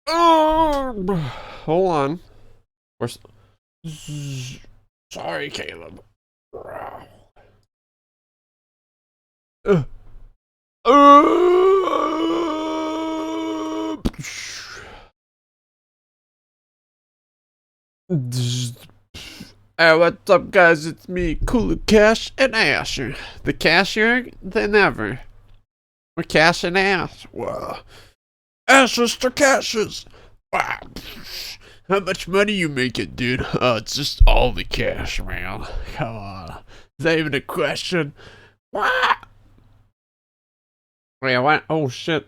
Oh, hold on. We're sorry, Caleb. Uh, uh, Hey, what's up, guys? It's me, Cooler Cash and Asher. The cashier than ever. We're cashing ass. Wow. Ashes to cashes. Wow. How much money you making, dude? Oh, it's just all the cash, man. Come on. Is that even a question? What? Wait, what? Oh, shit.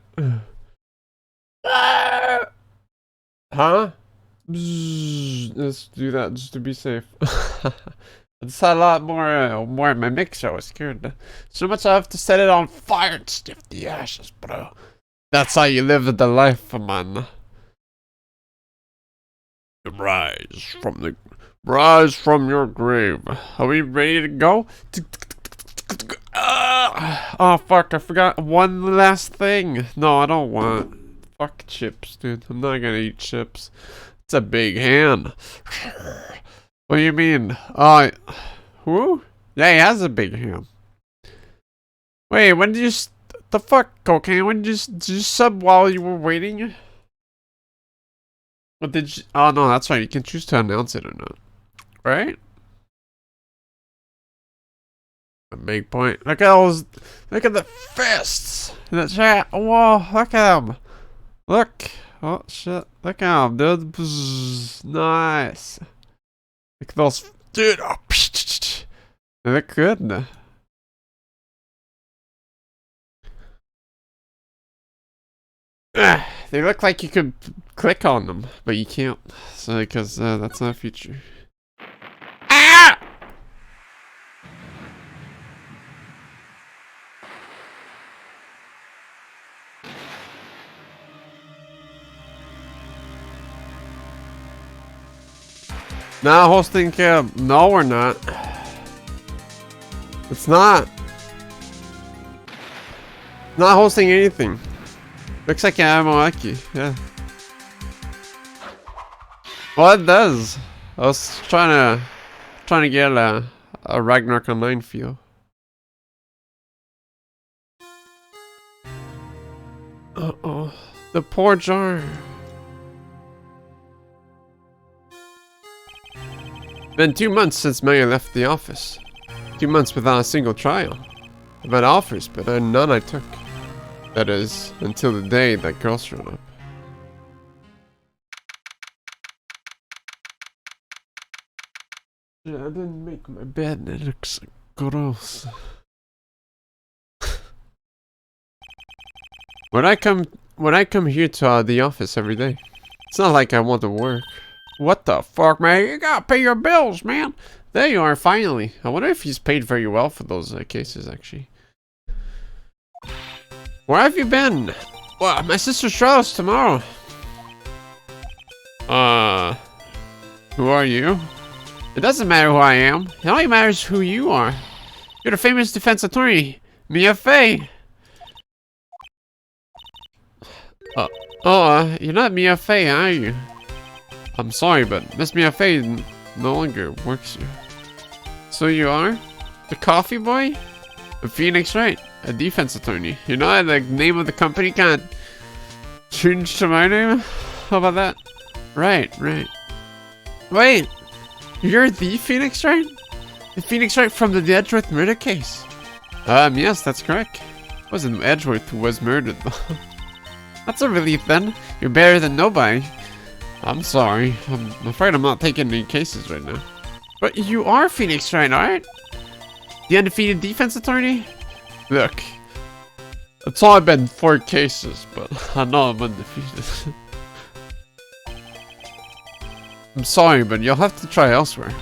Ah! Huh? Let's do that just to be safe. I just had a lot more in my mixer. I was scared. So much I have to set it on fire and stiff the ashes, bro. That's how you live the life, man. Rise from your grave. Are we ready to go? Oh fuck! I forgot one last thing. No, I don't want. Fuck chips, dude. I'm not gonna eat chips. It's a big hand. What do you mean? Who? Yeah, he has a big hand. Wait, when did you? The fuck, cocaine? When did you sub while you were waiting? What did you? Oh no, that's right. You can choose to announce it or not, right? A big point. Look at those. Look at the fists in the chat. Whoa, look at them. Look. Oh shit. Look at them, dude. Bzz, nice. Look at those. Dude. Oh, they look good. They look like you could click on them, but you can't. So, because that's not a feature. Ah! Nah, hosting cab. No, we're not. It's not. Not hosting anything. Looks like I'm lucky. Yeah. Well, it does. I was trying to get a Ragnarok Online feel. Uh-oh. The poor jar. Been 2 months since Maya left the office. 2 months without a single trial. I've had offers, but none I took. That is, until the day that girl showed up. Yeah, I didn't make my bed. It looks gross. When I come here to the office every day, it's not like I want to work. What the fuck, man? You gotta pay your bills, man. There you are, finally. I wonder if he's paid very well for those cases, actually. Where have you been? Well, my sister's trial's tomorrow. Who are you? It doesn't matter who I am. It only matters who you are. You're the famous defense attorney, Mia Fey. You're not Mia Fey, are you? I'm sorry, but Miss Mia Fey no longer works here. So you are? The coffee boy? The Phoenix Wright, a defense attorney. You know the name of the company can't change to my name? How about that? Right. Wait, you're the Phoenix Wright? The Phoenix Wright from the Edgeworth murder case? Yes, that's correct. It wasn't Edgeworth who was murdered, though. That's a relief, then. You're better than nobody. I'm sorry. I'm afraid I'm not taking any cases right now. But you are Phoenix Wright, alright? The undefeated defense attorney? Look. It's only been 4 cases, but I know I'm undefeated. I'm sorry, but you'll have to try elsewhere.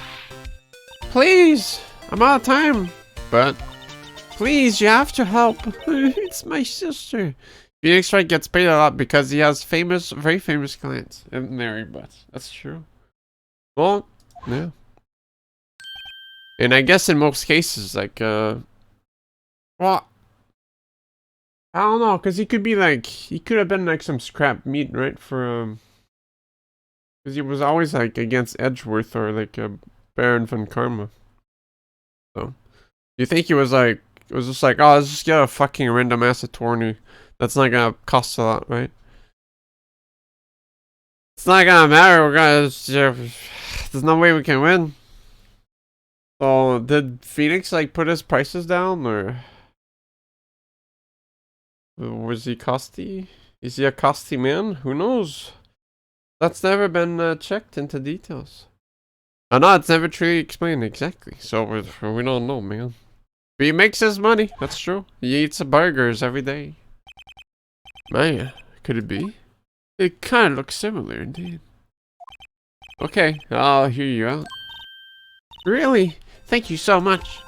Please! I'm out of time. But, please, you have to help. It's my sister. Phoenix Wright gets paid a lot because he has very famous clients. And Mary, but that's true. Well, yeah. And I guess in most cases, like, well, I don't know, because he could be like, he could have been like some scrap meat, right? For, because he was always like against Edgeworth or like Baron von Karma. So, you think he was like, it was just like, oh, let's just get a fucking random ass attorney. That's not gonna cost a lot, right? It's not gonna matter, we're gonna, there's no way we can win. So, did Phoenix like put his prices down, or was he costy? Is he a costy man? Who knows? That's never been checked into details. I know it's never truly explained exactly, so we don't know, man. But he makes his money, that's true. He eats burgers every day. Man, could it be? It kind of looks similar, indeed. Okay, I'll hear you out. Really? Thank you so much.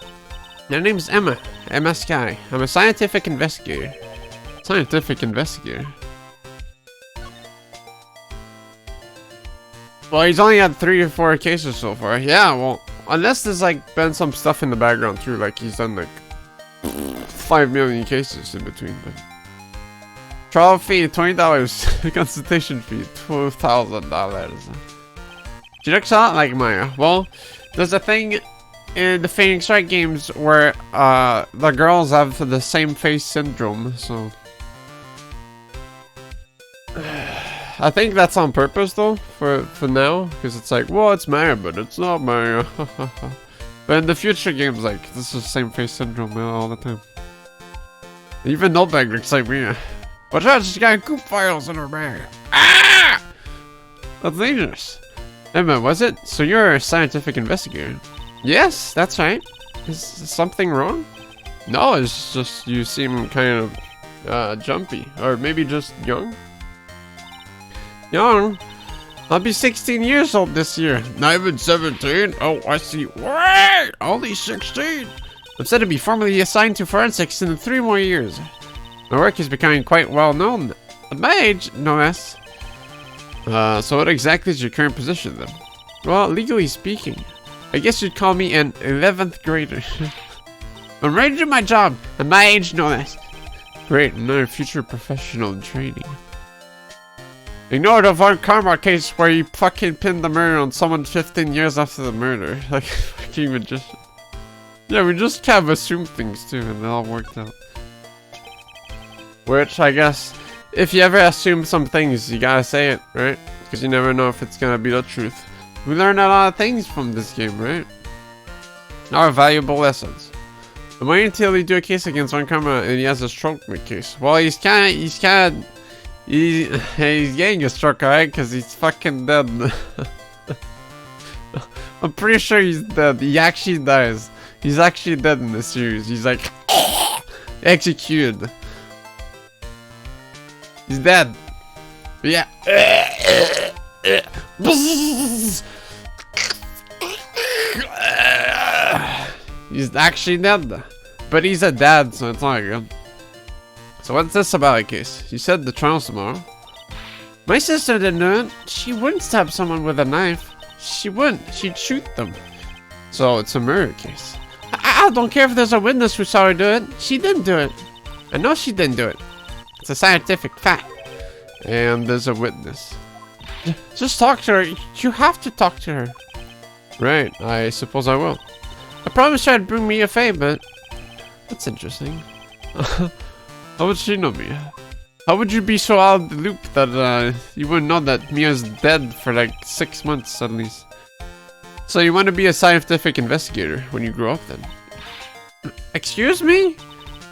My name's Emma. Emma Sky. I'm a scientific investigator. Scientific investigator? Well, he's only had 3 or 4 cases so far. Yeah, well, unless there's like been some stuff in the background too, like he's done like 5 million cases in between. But trial fee $20, consultation fee $12,000. She looks a lot like Maya. Well, there's a thing in the Phoenix Wright games where the girls have the same face syndrome, so I think that's on purpose though, for now, because it's like, well, it's Maya, but it's not Maya. But in the future games, like, this is the same face syndrome all the time. Even Notebag looks like Mia. Watch out, she's got goop files in her bag. Ah! That's dangerous. Emma, was it? So you're a scientific investigator? Yes, that's right. Is something wrong? No, it's just you seem kind of jumpy, or maybe just young. Young? I'll be 16 years old this year. Not even 17? Oh, I see. Wait! Only 16? I'm set to be formally assigned to forensics in 3 more years. My work is becoming quite well known. At my age, no less. So what exactly is your current position then? Well, legally speaking, I guess you'd call me an 11th grader. I'm ready to do my job. At my age, no less. Great, another future professional in training. Ignore the Von Karma case where you fucking pinned the murder on someone 15 years after the murder. Like, fucking magician. Yeah, we just kind of assume things too, and it all worked out. Which, I guess, if you ever assume some things, you gotta say it, right? Because you never know if it's gonna be the truth. We learned a lot of things from this game, right? Our valuable lessons. I'm waiting until you do a case against Von Karma and he has a stroke case. Well, he's getting a stroke, alright? Because he's fucking dead. I'm pretty sure he's dead. He actually dies. He's actually dead in this series. He's like executed. He's dead. Yeah. He's actually dead. But he's a dad, so it's not good. So what's this about a case? You said the trial's tomorrow. My sister didn't do it. She wouldn't stab someone with a knife. She wouldn't. She'd shoot them. So it's a murder case. I don't care if there's a witness who saw her do it. She didn't do it. I know she didn't do it. It's a scientific fact. And there's a witness. Just talk to her. You have to talk to her. Right, I suppose I will. I promised her I'd bring Mia Fey, but that's interesting. How would she know Mia? How would you be so out of the loop that you wouldn't know that Mia's dead for like 6 months at least? So you want to be a scientific investigator when you grow up then? Excuse me?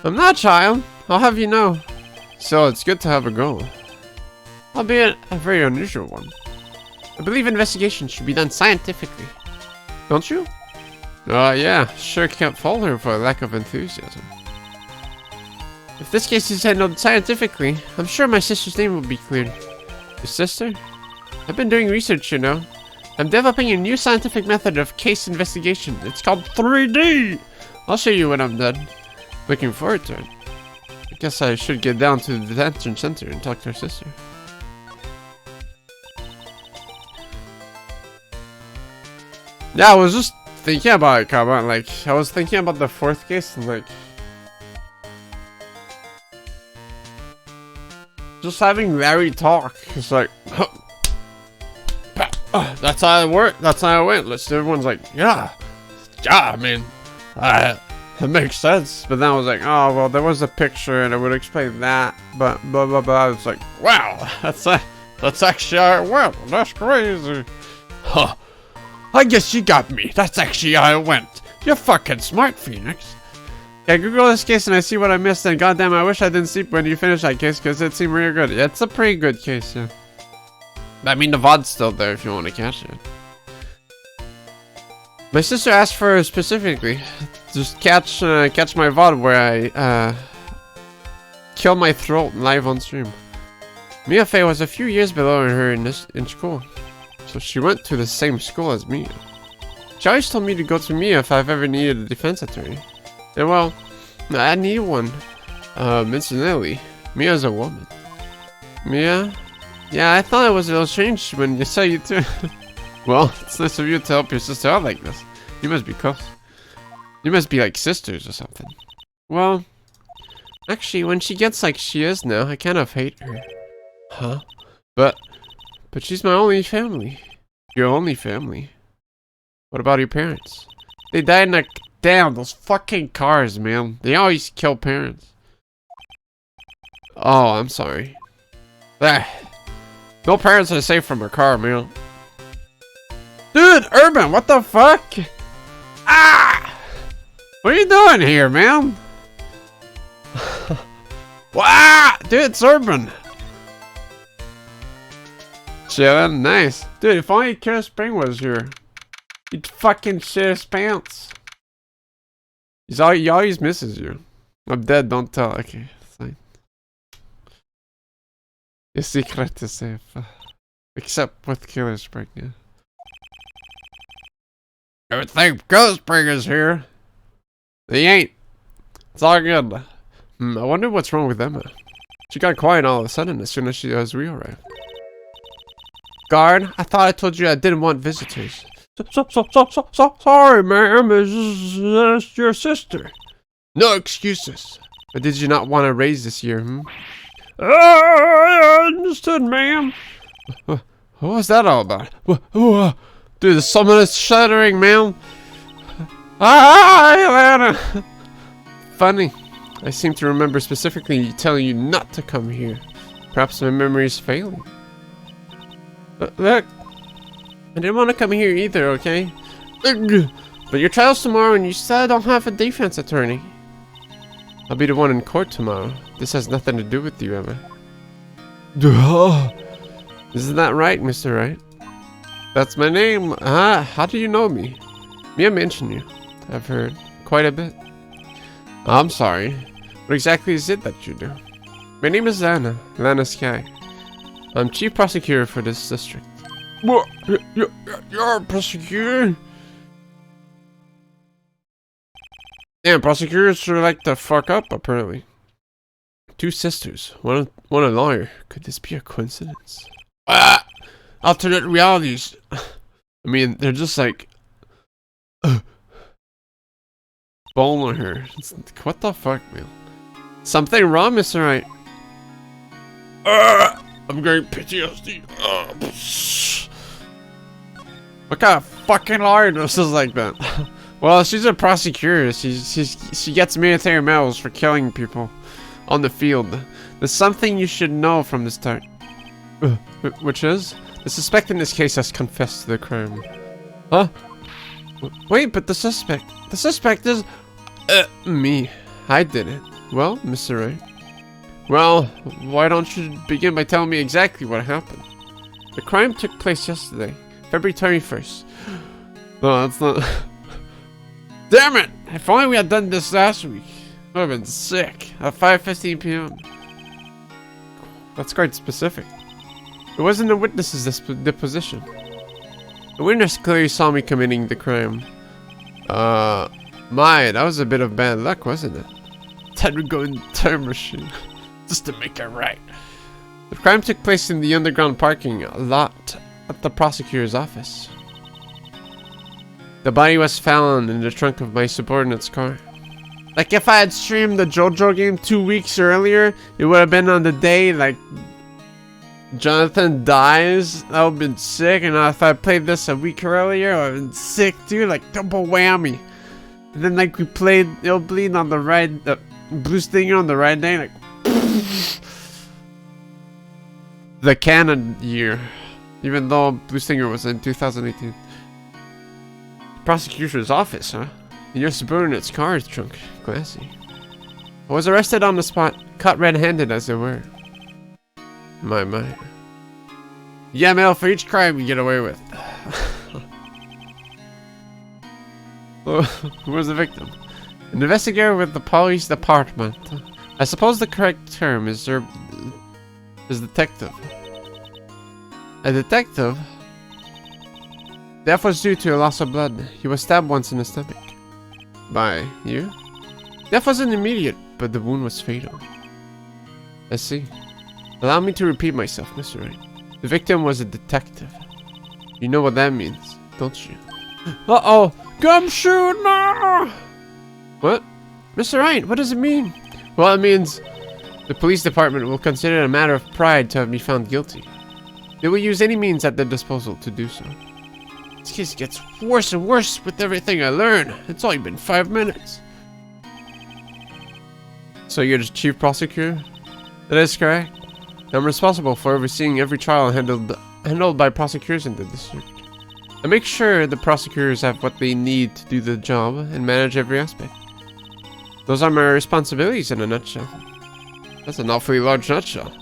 I'm not a child. I'll have you know. So it's good to have a goal. Albeit a very unusual one. I believe investigations should be done scientifically. Don't you? Yeah, sure can't fault her for a lack of enthusiasm. If this case is handled scientifically, I'm sure my sister's name will be cleared. Your sister? I've been doing research, you know. I'm developing a new scientific method of case investigation. It's called 3D! I'll show you when I'm done. Looking forward to it. I guess I should get down to the detention center and talk to her sister. Yeah, I was just thinking about it, Kaba. Like, I was thinking about the 4th case and like... just having Larry talk. It's like, that's how it worked. That's how it went. Everyone's like, yeah, I mean, it makes sense. But then I was like, oh, well, there was a picture and it would explain that. But blah, blah, blah. I was like, wow, that's actually how it went. That's crazy. Huh. I guess you got me. That's actually how it went. You're fucking smart, Phoenix. Yeah, Google this case and I see what I missed, and goddamn, I wish I didn't sleep when you finished that case because it seemed real good. Yeah, it's a pretty good case, yeah. I mean, the VOD's still there if you want to catch it. My sister asked for specifically, just catch my VOD where I kill my throat live on stream. Mia Faye was a few years below her in school, so she went to the same school as Mia. She always told me to go to Mia if I've ever needed a defense attorney. And well, I need one. Incidentally, Mia's a woman. Mia? Yeah, I thought it was a little strange when you saw you too. Well, it's nice of you to help your sister out like this. You must be close. You must be like sisters or something. Well, actually, when she gets like she is now, I kind of hate her. Huh? But she's my only family. Your only family. What about your parents? They died in a... Damn, those fucking cars, man. They always kill parents. Oh, I'm sorry. No parents are safe from a car, man. Dude, Urban, what the fuck? Ah! What are you doing here, man? Wow! Dude, it's Urban. Chillin', nice. Dude, if only Killer Spring was here. He'd fucking shit his pants. He always misses you. I'm dead, don't tell. Okay, fine. Your secret is safe. Except with Killer Spring, yeah. Everything Killer Spring is here. They ain't. It's all good. I wonder what's wrong with Emma. She got quiet all of a sudden as soon as we arrived. Guard, I thought I told you I didn't want visitors. Sorry, ma'am. It's your sister. No excuses. But did you not want to raise this year, I understood, ma'am. What was that all about? Dude, some of this shuddering, man. Hi, Atlanta. Funny. I seem to remember specifically telling you not to come here. Perhaps my memory is failing. Look. I didn't want to come here either, okay? But your trial's tomorrow and you said I don't have a defense attorney. I'll be the one in court tomorrow. This has nothing to do with you, Emma. Isn't that right, Mr. Wright? That's my name. How do you know me? Mia mentioned you. I've heard quite a bit. I'm sorry. What exactly is it that you do? My name is Lana Sky. I'm chief prosecutor for this district. What? You're a prosecutor? Damn, prosecutors are like to fuck up, apparently. Two sisters, one a lawyer. Could this be a coincidence? Alternate realities. I mean, they're just like... bowling her. What the fuck, man? Something wrong, Mr. Wright? I'm getting PTSD. What kind of fucking lawyer does this like that? Well, she's a prosecutor. She gets military medals for killing people on the field. There's something you should know from the start. Which is? The suspect in this case has confessed to the crime. Huh? Wait, but the suspect is... me. I did it. Well, Mr. Wright. Well, why don't you begin by telling me exactly what happened? The crime took place yesterday, February 21st. No, that's not... Damn it! If only we had done this last week. I would have been sick. At 5:15 p.m. That's quite specific. It wasn't a witness's deposition. The witness clearly saw me committing the crime. That was a bit of bad luck, wasn't it? Time to go in the time machine. Just to make it right. The crime took place in the underground parking lot at the prosecutor's office. The body was found in the trunk of my subordinate's car. Like if I had streamed the JoJo game 2 weeks earlier, it would have been on the day, like Jonathan dies. That would've been sick. And if I played this a week earlier, I would've been sick, dude. Like double whammy. And then like we played Ill Bleed on the right, Blue Stinger on the right day, like the canon year. Even though Blue Stinger was in 2018. Prosecutor's office, huh? In your subordinate's car trunk. Classy. I was arrested on the spot, caught red-handed as it were. My. Yeah, Mel, for each crime you get away with. Who was the victim? An investigator with the police department. I suppose the correct term is detective. A detective? Death was due to a loss of blood. He was stabbed once in the stomach. By you? Death wasn't immediate, but the wound was fatal. I see. Allow me to repeat myself, Mr. Wright. The victim was a detective. You know what that means, don't you? Uh-oh! Gumshoe, no! What? Mr. Wright, what does it mean? Well, it means the police department will consider it a matter of pride to have me found guilty. They will use any means at their disposal to do so. This case gets worse and worse with everything I learn. It's only been 5 minutes. So you're the chief prosecutor? That is correct. I'm responsible for overseeing every trial handled by prosecutors in the district. I make sure the prosecutors have what they need to do the job and manage every aspect. Those are my responsibilities in a nutshell. That's an awfully large nutshell.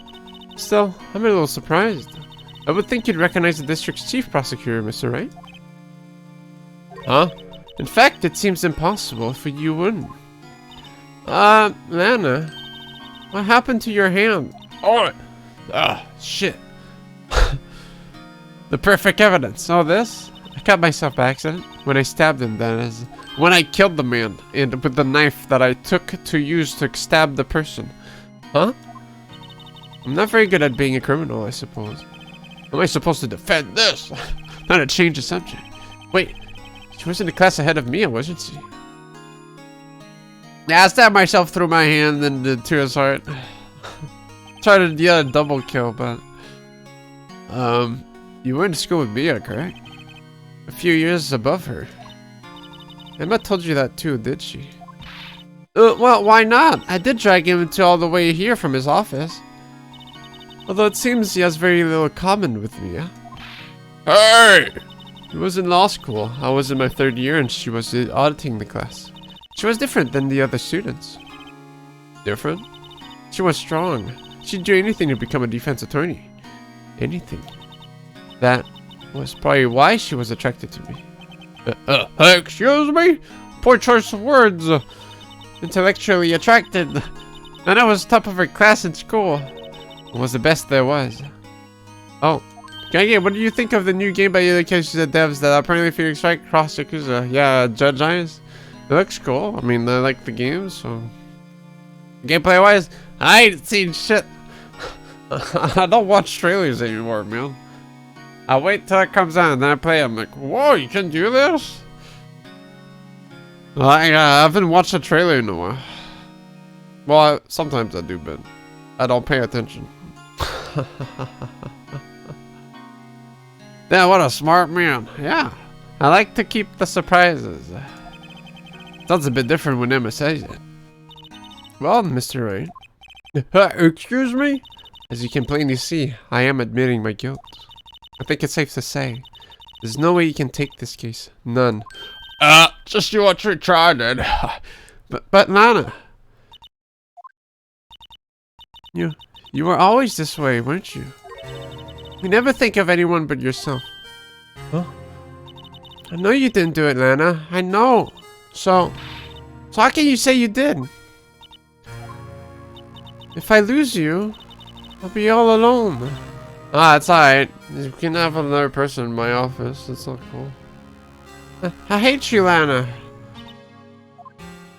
Still, I'm a little surprised. I would think you'd recognize the district's chief prosecutor, Mr. Wright. Huh? In fact, it seems impossible for you wouldn't. Lana, what happened to your hand? Oh, shit. The perfect evidence. Oh, this? I cut myself by accident when I stabbed him, that is. When I killed the man, and with the knife that I took to use to stab the person. Huh? I'm not very good at being a criminal, I suppose. Am I supposed to defend this? Not to change the subject. Wait, she was in the class ahead of me, wasn't she? Yeah, I stabbed myself through my hand and to his heart. Tried to get a double kill, but... You went to school with Mia, correct? A few years above her. Emma told you that too, did she? Well, why not? I did drag him all the way here from his office. Although it seems he has very little common with me, yeah? Hey! He was in law school. I was in my 3rd year and she was auditing the class. She was different than the other students. Different? She was strong. She'd do anything to become a defense attorney. Anything. That was probably why she was attracted to me. Excuse me? Poor choice of words. Intellectually attracted. And I was top of her class in school. It was the best there was. Oh. Gaungade, what do you think of the new game by the devs that apparently Phoenix Wright Cross Yakuza? Yeah, Judge Eyes. It looks cool. I mean, I like the game, so... Gameplay wise, I ain't seen shit. I don't watch trailers anymore, man. I wait till it comes out and then I play it. I'm like, whoa, you can do this? I haven't watched a trailer in a while. Well, sometimes I do, but I don't pay attention. Yeah, what a smart man. Yeah, I like to keep the surprises. Sounds a bit different when Emma says it. Well, Mr. Wright. Excuse me? As you can plainly see, I am admitting my guilt. I think it's safe to say, there's no way you can take this case. None. Just you what you tried then. But Lana. You were always this way, weren't you? You never think of anyone but yourself. Huh? I know you didn't do it, Lana. I know. So how can you say you did? If I lose you, I'll be all alone. Ah, it's alright. You can have another person in my office. It's not cool. I hate you, Lana.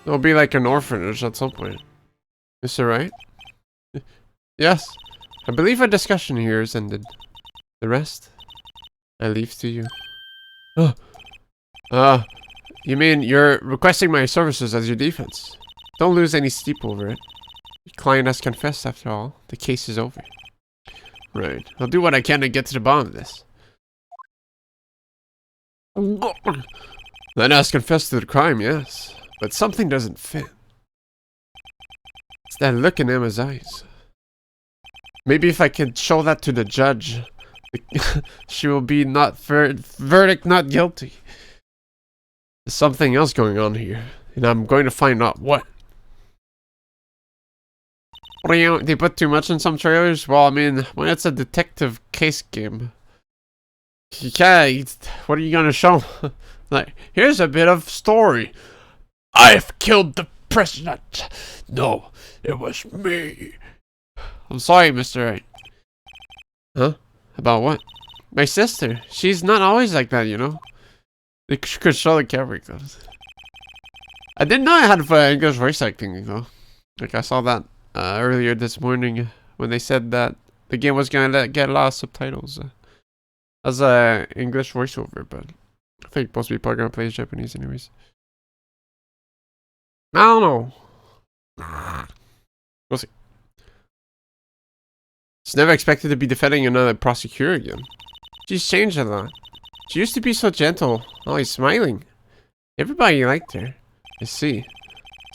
It'll be like an orphanage at some point. Mr. Wright? Yes. I believe our discussion here is ended. The rest, I leave to you. You mean you're requesting my services as your defense? Don't lose any sleep over it. Your client has confessed after all. The case is over. Right. I'll do what I can to get to the bottom of this. Then ask confess to the crime, yes. But something doesn't fit. It's that look in Emma's eyes. Maybe if I can show that to the judge, she will be not verdict not guilty. There's something else going on here, and I'm going to find out what. What do you know? They put too much in some trailers? Well, I mean, when it's a detective case game, you can't. What are you gonna show? Like, here's a bit of story. I've killed the president. No, it was me. I'm sorry, Mr. Wright. Huh? About what? My sister. She's not always like that, you know. They could show the camera goes. I didn't know I had English voice acting though. Like I saw that earlier this morning when they said that the game was gonna get a lot of subtitles as a English voiceover, but I think most people are gonna play Japanese anyways. I don't know. We'll see. She's never expected to be defending another prosecutor again. She's changed a lot. She used to be so gentle, always smiling. Everybody liked her. I see.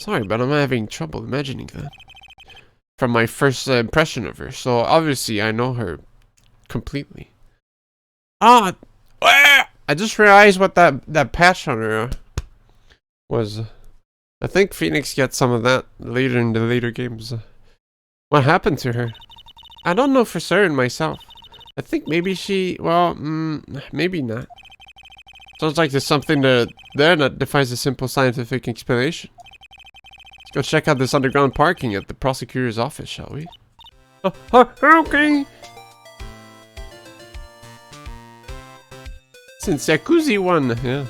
Sorry, but I'm having trouble imagining that. From my first impression of her, so obviously I know her completely. Ah! I just realized what that patch on her was. I think Phoenix gets some of that later in the later games. What happened to her? I don't know for certain myself. I think maybe she, well, maybe not. Sounds like there's something there that defies a simple scientific explanation. Let's go check out this underground parking at the prosecutor's office, shall we? Okay. Since Yakuza 1, yeah.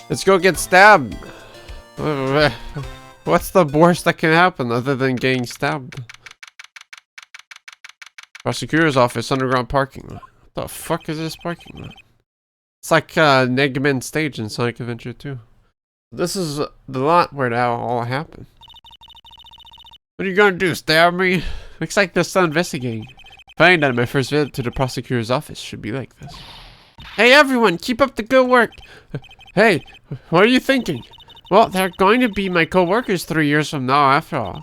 Let's go get stabbed. What's the worst that can happen other than getting stabbed? Prosecutor's office, underground parking lot. What the fuck is this parking lot? It's like Negman stage in Sonic Adventure 2. This is the lot where that all happened. What are you gonna do, stab me? Looks like they're still investigating. Finding that my first visit to the prosecutor's office should be like this. Hey everyone, keep up the good work! Hey, what are you thinking? Well, they're going to be my co-workers 3 years from now after all.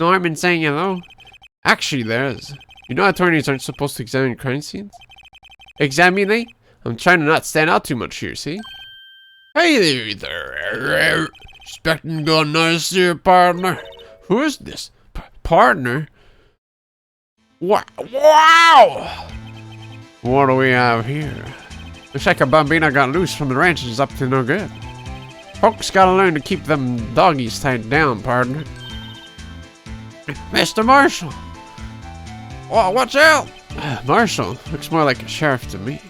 No harm in saying hello. Actually, there is. You know attorneys aren't supposed to examine crime scenes? Examine? I'm trying to not stand out too much here, see? Hey there. Expecting to go nice here, partner. Who is this? Partner? Wow! What do we have here? Looks like a bambina got loose from the ranch and is up to no good. Folks gotta learn to keep them doggies tied down, partner. Mr. Marshall! Oh, watch out! Marshall looks more like a sheriff to me.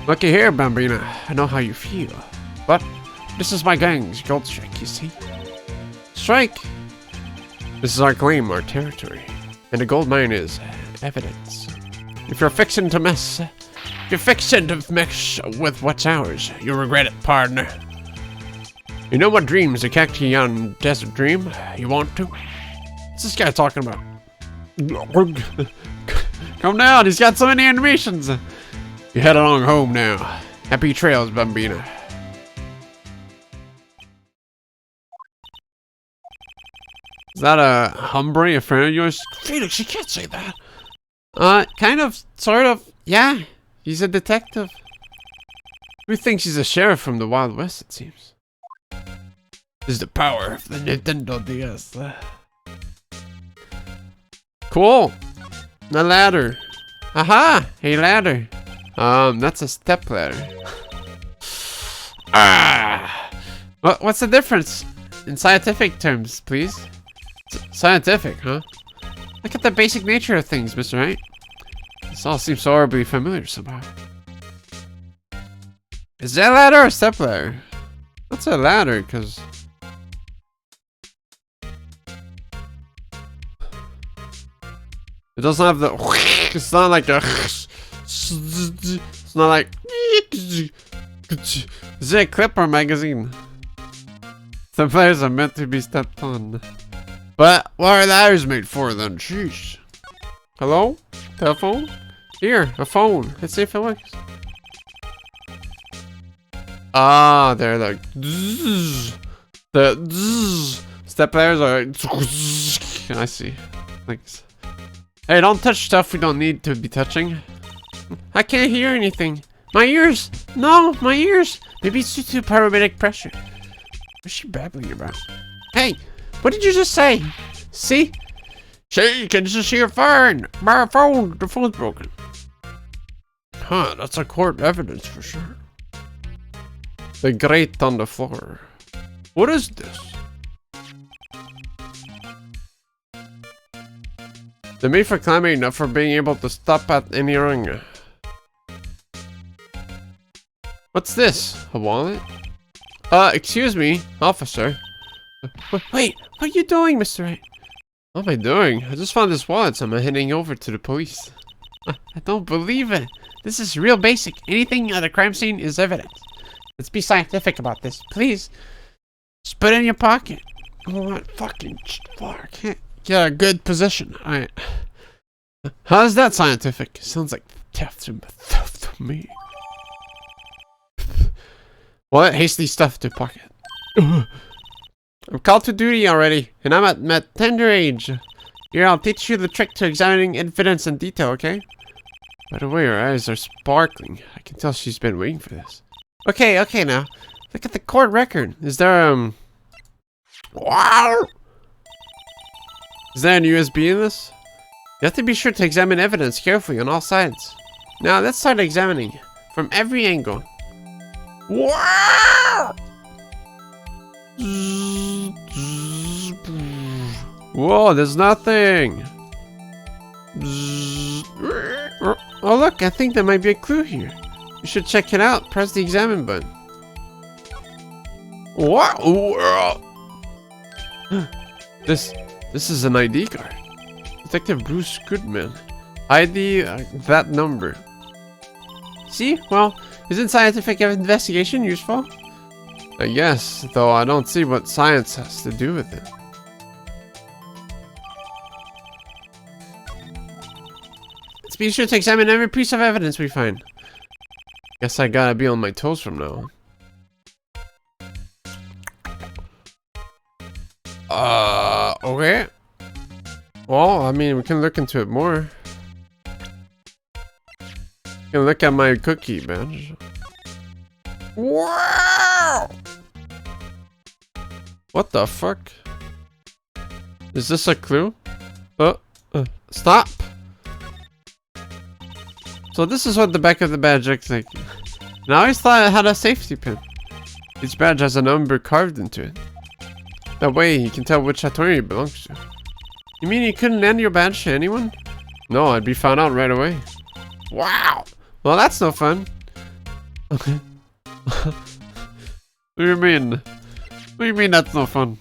Looky here, Bambina. I know how you feel. But this is my gang's gold strike, you see? Strike! This is our claim, our territory. And the gold mine is evidence. If you're fixing to mess with what's ours, you'll regret it, partner. You know what dreams the Cactian Desert dream? You want to? What's this guy talking about? Come down, he's got so many animations. You head along home now. Happy trails, Bambina. Is that a hombre, a friend of yours? Felix, you can't say that. Kind of, sort of, yeah. He's a detective. Who thinks he's a sheriff from the Wild West, it seems. This is the power of the Nintendo DS. Cool. A ladder. Aha! A ladder. That's a step ladder. What's the difference? In scientific terms, please. Scientific, huh? Look at the basic nature of things, Mr. Wright. This all seems so horribly familiar somehow. Is that a ladder or a step ladder? What's a ladder? Because it doesn't have the. It's not like a. It's not like. Is it a clip or a magazine? Some players are meant to be stepped on. But what are the others made for then? Jeez. Hello? Telephone? Here, a phone. Let's see if it works. Ah, they're like zzz. The zzz. Step layers are like I see. Thanks. Hey, don't touch stuff we don't need to be touching. I can't hear anything. My ears! No, my ears! Maybe it's due to paramedic pressure. What's she babbling about? Hey, what did you just say? See? See, you can just hear fine. My phone, the phone's broken. Huh, that's a court evidence for sure. The grate on the floor. What is this? They're made for climbing, not for being able to stop at any ring. What's this? A wallet? Excuse me, officer. Wait, what are you doing, Mr. Wright? What am I doing? I just found this wallet, so I'm heading over to the police. I don't believe it. This is real basic. Anything at a crime scene is evidence. Let's be scientific about this, please. Just put it in your pocket. Oh, fucking fuck. Can't get a good position. Alright. How's that scientific? Sounds like theft to me. What hasty stuff to pocket? I'm called to duty already, and I'm at my tender age. Here, I'll teach you the trick to examining evidence in detail, okay? By the way, her eyes are sparkling. I can tell she's been waiting for this. Okay, now. Look at the court record. Is there, Wow! Is there an USB in this? You have to be sure to examine evidence carefully on all sides. Now, let's start examining. From every angle. Wow! Whoa, there's nothing. Oh look, I think there might be a clue here. You should check it out. Press the examine button. Wow! This is an ID card. Detective Bruce Goodman. ID that number. See? Well, isn't scientific investigation useful? I guess, though I don't see what science has to do with it. Let's be sure to examine every piece of evidence we find. Guess I gotta be on my toes from now on. Okay. Well, I mean, we can look into it more. You can look at my cookie badge. Wow! What the fuck? Is this a clue? Stop! So this is what the back of the badge looks like. And I always thought it had a safety pin. Each badge has a number carved into it. That way you can tell which attorney it belongs to. You mean you couldn't lend your badge to anyone? No, I'd be found out right away. Wow! Well, that's no fun. Okay. What do you mean? What do you mean that's no fun?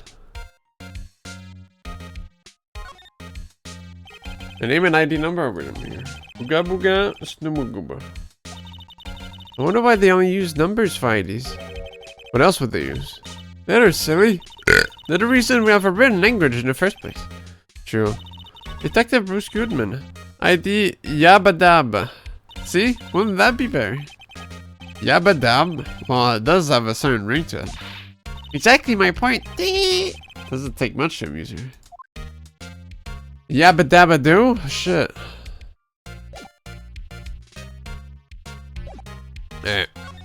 The name and ID number over here. Booga booga snumuguba. I wonder why they only use numbers for IDs. What else would they use? They're silly. They're the reason we have a written language in the first place. True. Detective Bruce Goodman. ID Yabba Dabba. See? Wouldn't that be better? Yabba Dab? Well, it does have a certain ring to it. Exactly my point. Doesn't take much to amuse her. Yabba Dabba Do? Shit.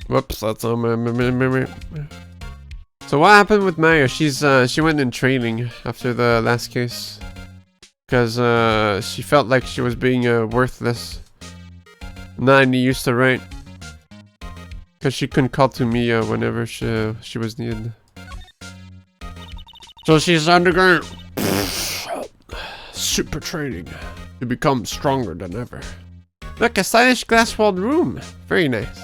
Whoops, that's on my. So what happened with Maya? She went in training after the last case because she felt like she was being worthless, not any use to Wright, because she couldn't call to Mia whenever she was needed. So she's undergoing super training to become stronger than ever. Look, a stylish glass-walled room. Very nice.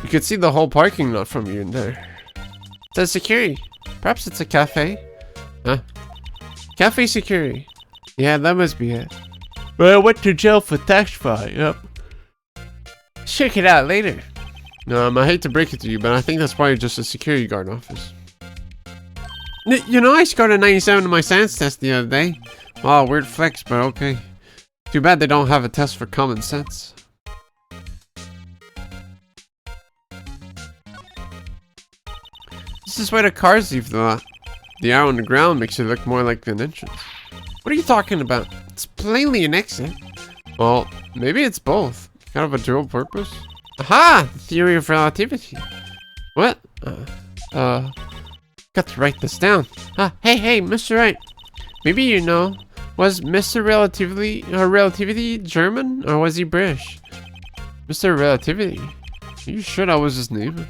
You could see the whole parking lot from you in there. It says security. Perhaps it's a cafe. Huh? Cafe security. Yeah, that must be it. Well, I went to jail for tax fraud. Yep. Check it out later. No, I hate to break it to you, but I think that's probably just a security guard office. You know, I scored a 97 in my science test the other day. Oh, weird flex, but okay. Too bad they don't have a test for common sense. This is where the cars leave the arrow on the ground makes it look more like an entrance. What are you talking about? It's plainly an exit. Well, maybe it's both. Kind of a dual purpose. Aha! The theory of relativity. What? Got to write this down. Hey, Mr. Wright. Maybe you know, was Mr. Relativity German, or was he British? Mr. Relativity? Are you sure that was his name?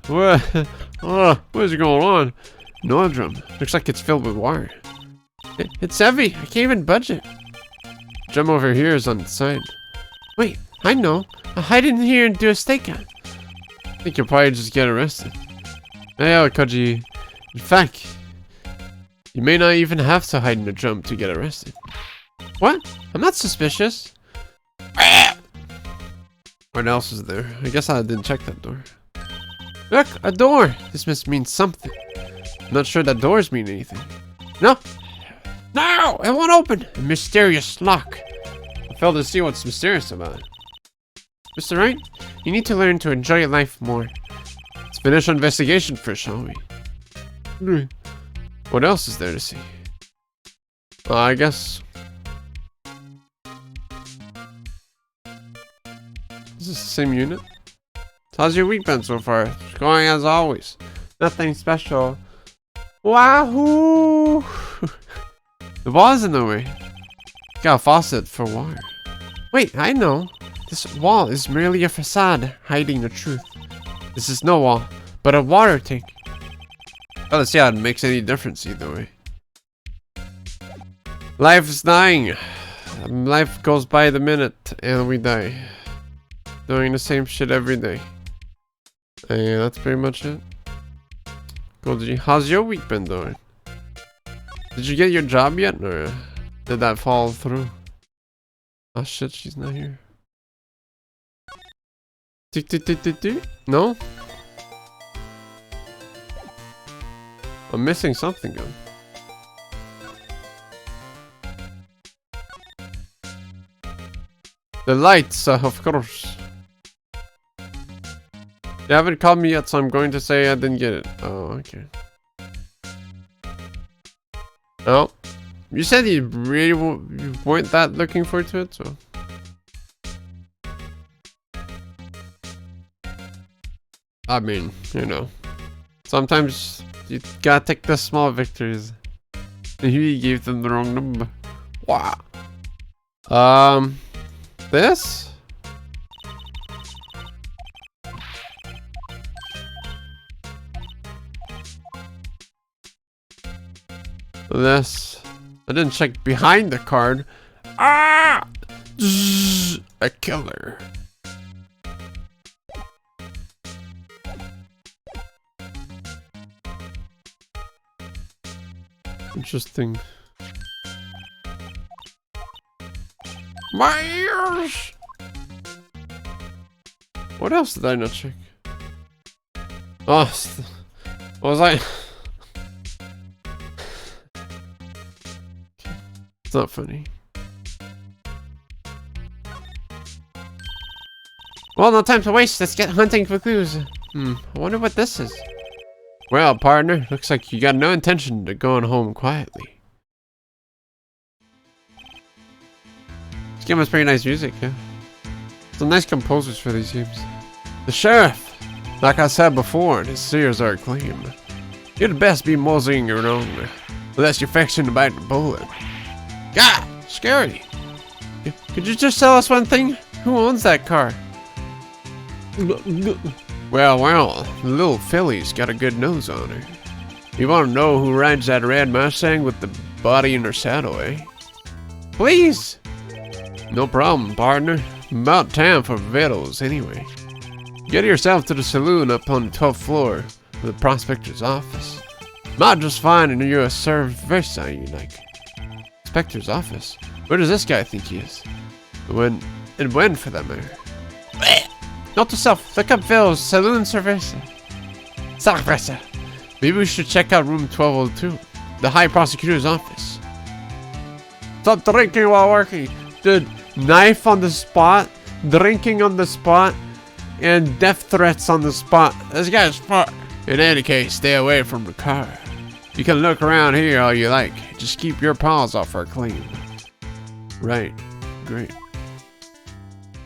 What? What is going on? No drum. Looks like it's filled with wire. It's heavy. I can't even budge it. Drum over here is on the side. Wait, I know. I'll hide in here and do a stakeout. I think you'll probably just get arrested. Hey, Koji. In fact, you may not even have to hide in the drum to get arrested. What? I'm not suspicious. What else is there? I guess I didn't check that door. Look, a door! This must mean something. I'm not sure that doors mean anything. No! No! It won't open! A mysterious lock. I failed to see what's mysterious about it. Mr. Wright, you need to learn to enjoy life more. Let's finish our investigation first, shall we? What else is there to see? I guess... Is this the same unit? How's your week been so far? It's going as always. Nothing special. Wahoo! The wall's in the way. Got a faucet for water. Wait, I know. This wall is merely a facade hiding the truth. This is no wall, but a water tank. Let's see how it makes any difference either way. Life is dying. Life goes by the minute and we die. Doing the same shit every day. And that's pretty much it. Goji, how's your week been doing? Did you get your job yet, or did that fall through? Oh shit, she's not here. No? I'm missing something, though. The lights, of course. You haven't called me yet, so I'm going to say I didn't get it. Oh, okay. Oh, you said you really weren't that looking forward to it, so. I mean, you know, sometimes you gotta take the small victories. He gave them the wrong number. Wow. This? This. I didn't check behind the card. Ah! Zzz, a killer. Interesting. My ears! What else did I not check? Oh, what was I? It's not funny. Well, no time to waste. Let's get hunting for clues. I wonder what this is. Well, partner, looks like you got no intention of going home quietly. This game has pretty nice music, yeah. Some nice composers for these games. The sheriff, like I said before, and his seers are acclaimed. You'd best be moseying around, unless you're fixing to bite the bullet. God, scary. Could you just tell us one thing? Who owns that car? Well, the little filly's got a good nose on her. You want to know who rides that red Mustang with the body in her saddle, eh? Please! No problem, partner. About time for victuals, anyway. Get yourself to the saloon up on the 12th floor of the prospector's office. Might just find a new service you like. Inspector's office? Where does this guy think he is? When for that matter? Note to self, look up Phil's saloon service. Maybe we should check out room 1202, the High Prosecutor's office. Stop drinking while working. Dude, knife on the spot, drinking on the spot, and death threats on the spot. This guy's fucked. In any case, stay away from the car. You can look around here all you like. Just keep your paws off her clean. Right. Great.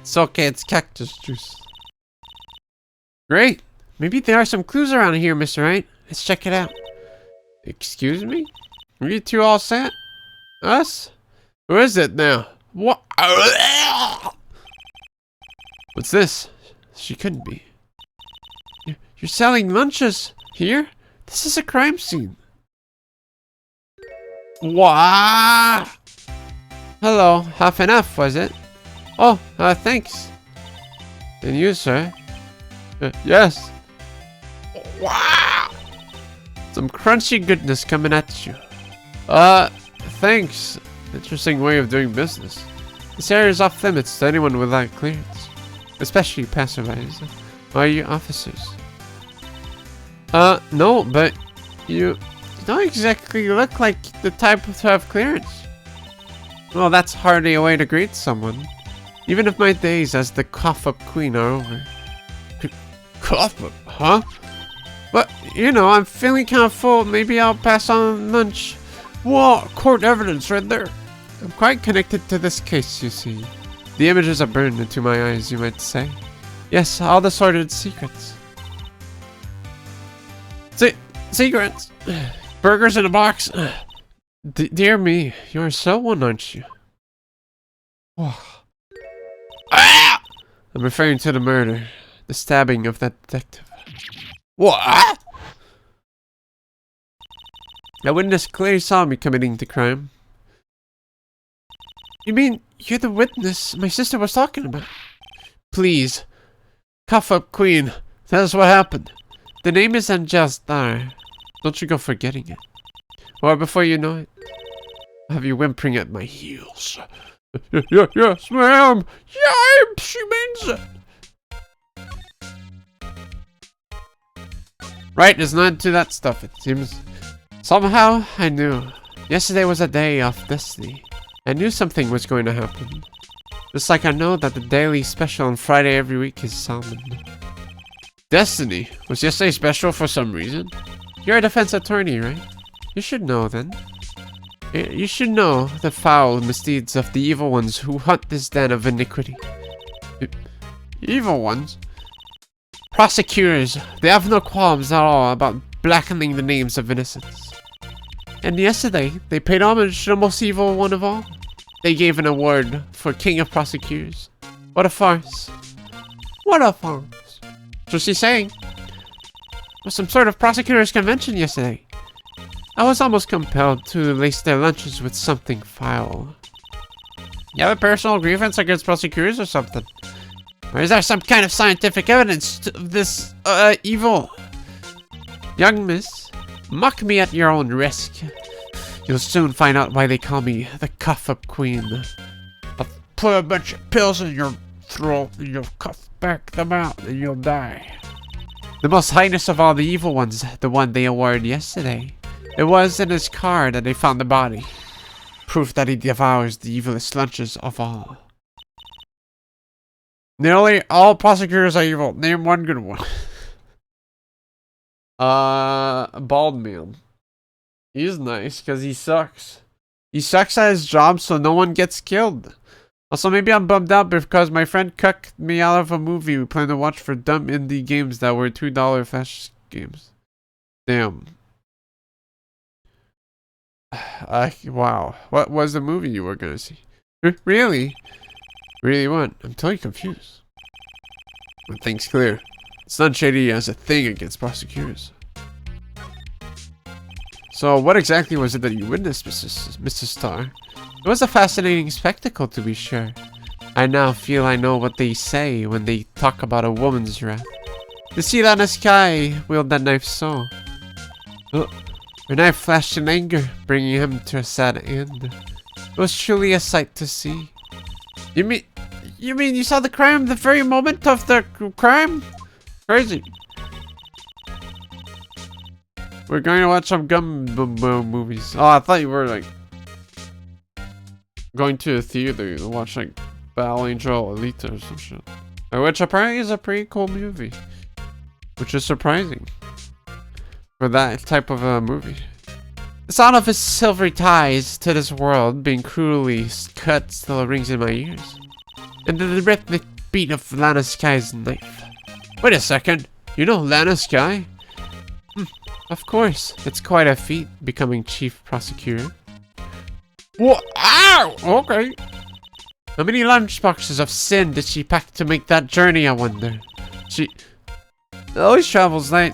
It's okay, it's cactus juice. Great. Maybe there are some clues around here, Mr. Wright. Let's check it out. Excuse me? Are you two all set? Us? Who is it now? What? What's this? She couldn't be. You're selling lunches here? This is a crime scene. What? Hello, half and half, was it? Oh, thanks. And you, sir? Yes. Wow! Some crunchy goodness coming at you. Thanks. Interesting way of doing business. This area is off limits to anyone without clearance, especially passerbys. Are you officers? No, but you don't exactly look like the type to have clearance. Well, that's hardly a way to greet someone. Even if my days as the cough-up queen are over. Cough-up, huh? But, you know, I'm feeling kind of full. Maybe I'll pass on lunch. Whoa, court evidence right there. I'm quite connected to this case, you see. The images are burned into my eyes, you might say. Yes, all the sordid secrets. Secrets? Burgers in a box? Dear me, you're so one, aren't you? Ah! I'm referring to the murder. The stabbing of that detective. What? A witness clearly saw me committing the crime. You mean you're the witness my sister was talking about? Please. Cough up, Queen. Tell us what happened. The name is Angel Star. Don't you go forgetting it. Or before you know it, I'll have you whimpering at my heels. Yes, ma'am. Yeah, she means it. Right, there's none to that stuff, it seems. Somehow, I knew. Yesterday was a day of destiny. I knew something was going to happen. Just like I know that the daily special on Friday every week is salmon. Destiny? Was yesterday special for some reason? You're a defense attorney, right? You should know, then. You should know the foul misdeeds of the evil ones who hunt this den of iniquity. Evil ones? Prosecutors. They have no qualms at all about blackening the names of innocents. And yesterday, they paid homage to the most evil one of all. They gave an award for King of Prosecutors. What a farce. What a farce. What's she saying? It was some sort of prosecutor's convention yesterday. I was almost compelled to lace their lunches with something foul. You have a personal grievance against prosecutors or something? Or is there some kind of scientific evidence of this, evil? Young miss, mock me at your own risk. You'll soon find out why they call me the Cuff-Up Queen. I'll put a bunch of pills in your throat and you'll cuff back them out and you'll die. The most heinous of all the evil ones, the one they awarded yesterday. It was in his car that they found the body. Proof that he devours the evilest lunches of all. Nearly all prosecutors are evil. Name one good one. Bald man. He's nice because he sucks. He sucks at his job so no one gets killed. Also, maybe I'm bummed out because my friend cucked me out of a movie we planned to watch for dumb indie games that were $2 flash games. Damn. Wow. What was the movie you were gonna see? Really? Really what? I'm totally confused. One thing's clear. Sun Shady has a thing against prosecutors. So, what exactly was it that you witnessed, Mr. Star? It was a fascinating spectacle, to be sure. I now feel I know what they say when they talk about a woman's wrath. The seal on the sky wield that knife so. Oh, her knife flashed in anger, bringing him to a sad end. It was truly a sight to see. You mean you saw the crime the very moment of the crime? Crazy. We're going to watch some Gumbo movies. Oh, I thought you were like going to a theater to watch like Battle Angel Alita or some shit. Which apparently is a pretty cool movie. Which is surprising for that type of a movie. The sound of his silvery ties to this world being cruelly cut still rings in my ears. And the rhythmic beat of Lana Sky's knife. Wait a second, you know Lana Sky? Of course, it's quite a feat becoming chief prosecutor. Whoa, ow! Okay. How many lunchboxes of sin did she pack to make that journey, I wonder? She always travels late.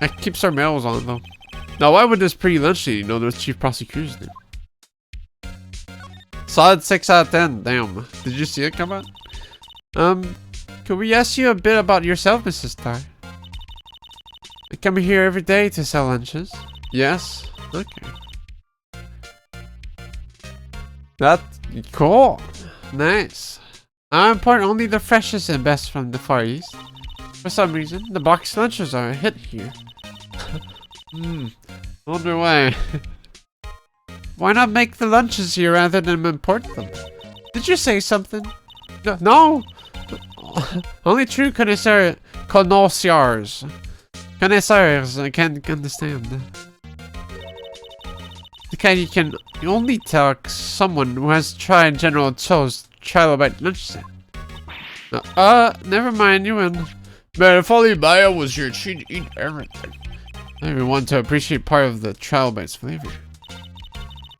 It keeps her mails on, though. Now, why would this pretty lunch lady know there's chief prosecutors there? Solid 6 out of 10. Damn. Did you see it come out? Could we ask you a bit about yourself, Mrs. Star? I come here every day to sell lunches. Yes? Okay. That's cool. Nice. I import only the freshest and best from the Far East. For some reason, the boxed lunches are a hit here. Wonder why. Why not make the lunches here rather than import them? Did you say something? No! Only true connoisseurs can understand. The kind you can only tell someone who has tried General Cho's trilobite lunch set. Never mind, you win. Man, if only Maya was here, she'd eat everything. I even want to appreciate part of the trilobite's flavor.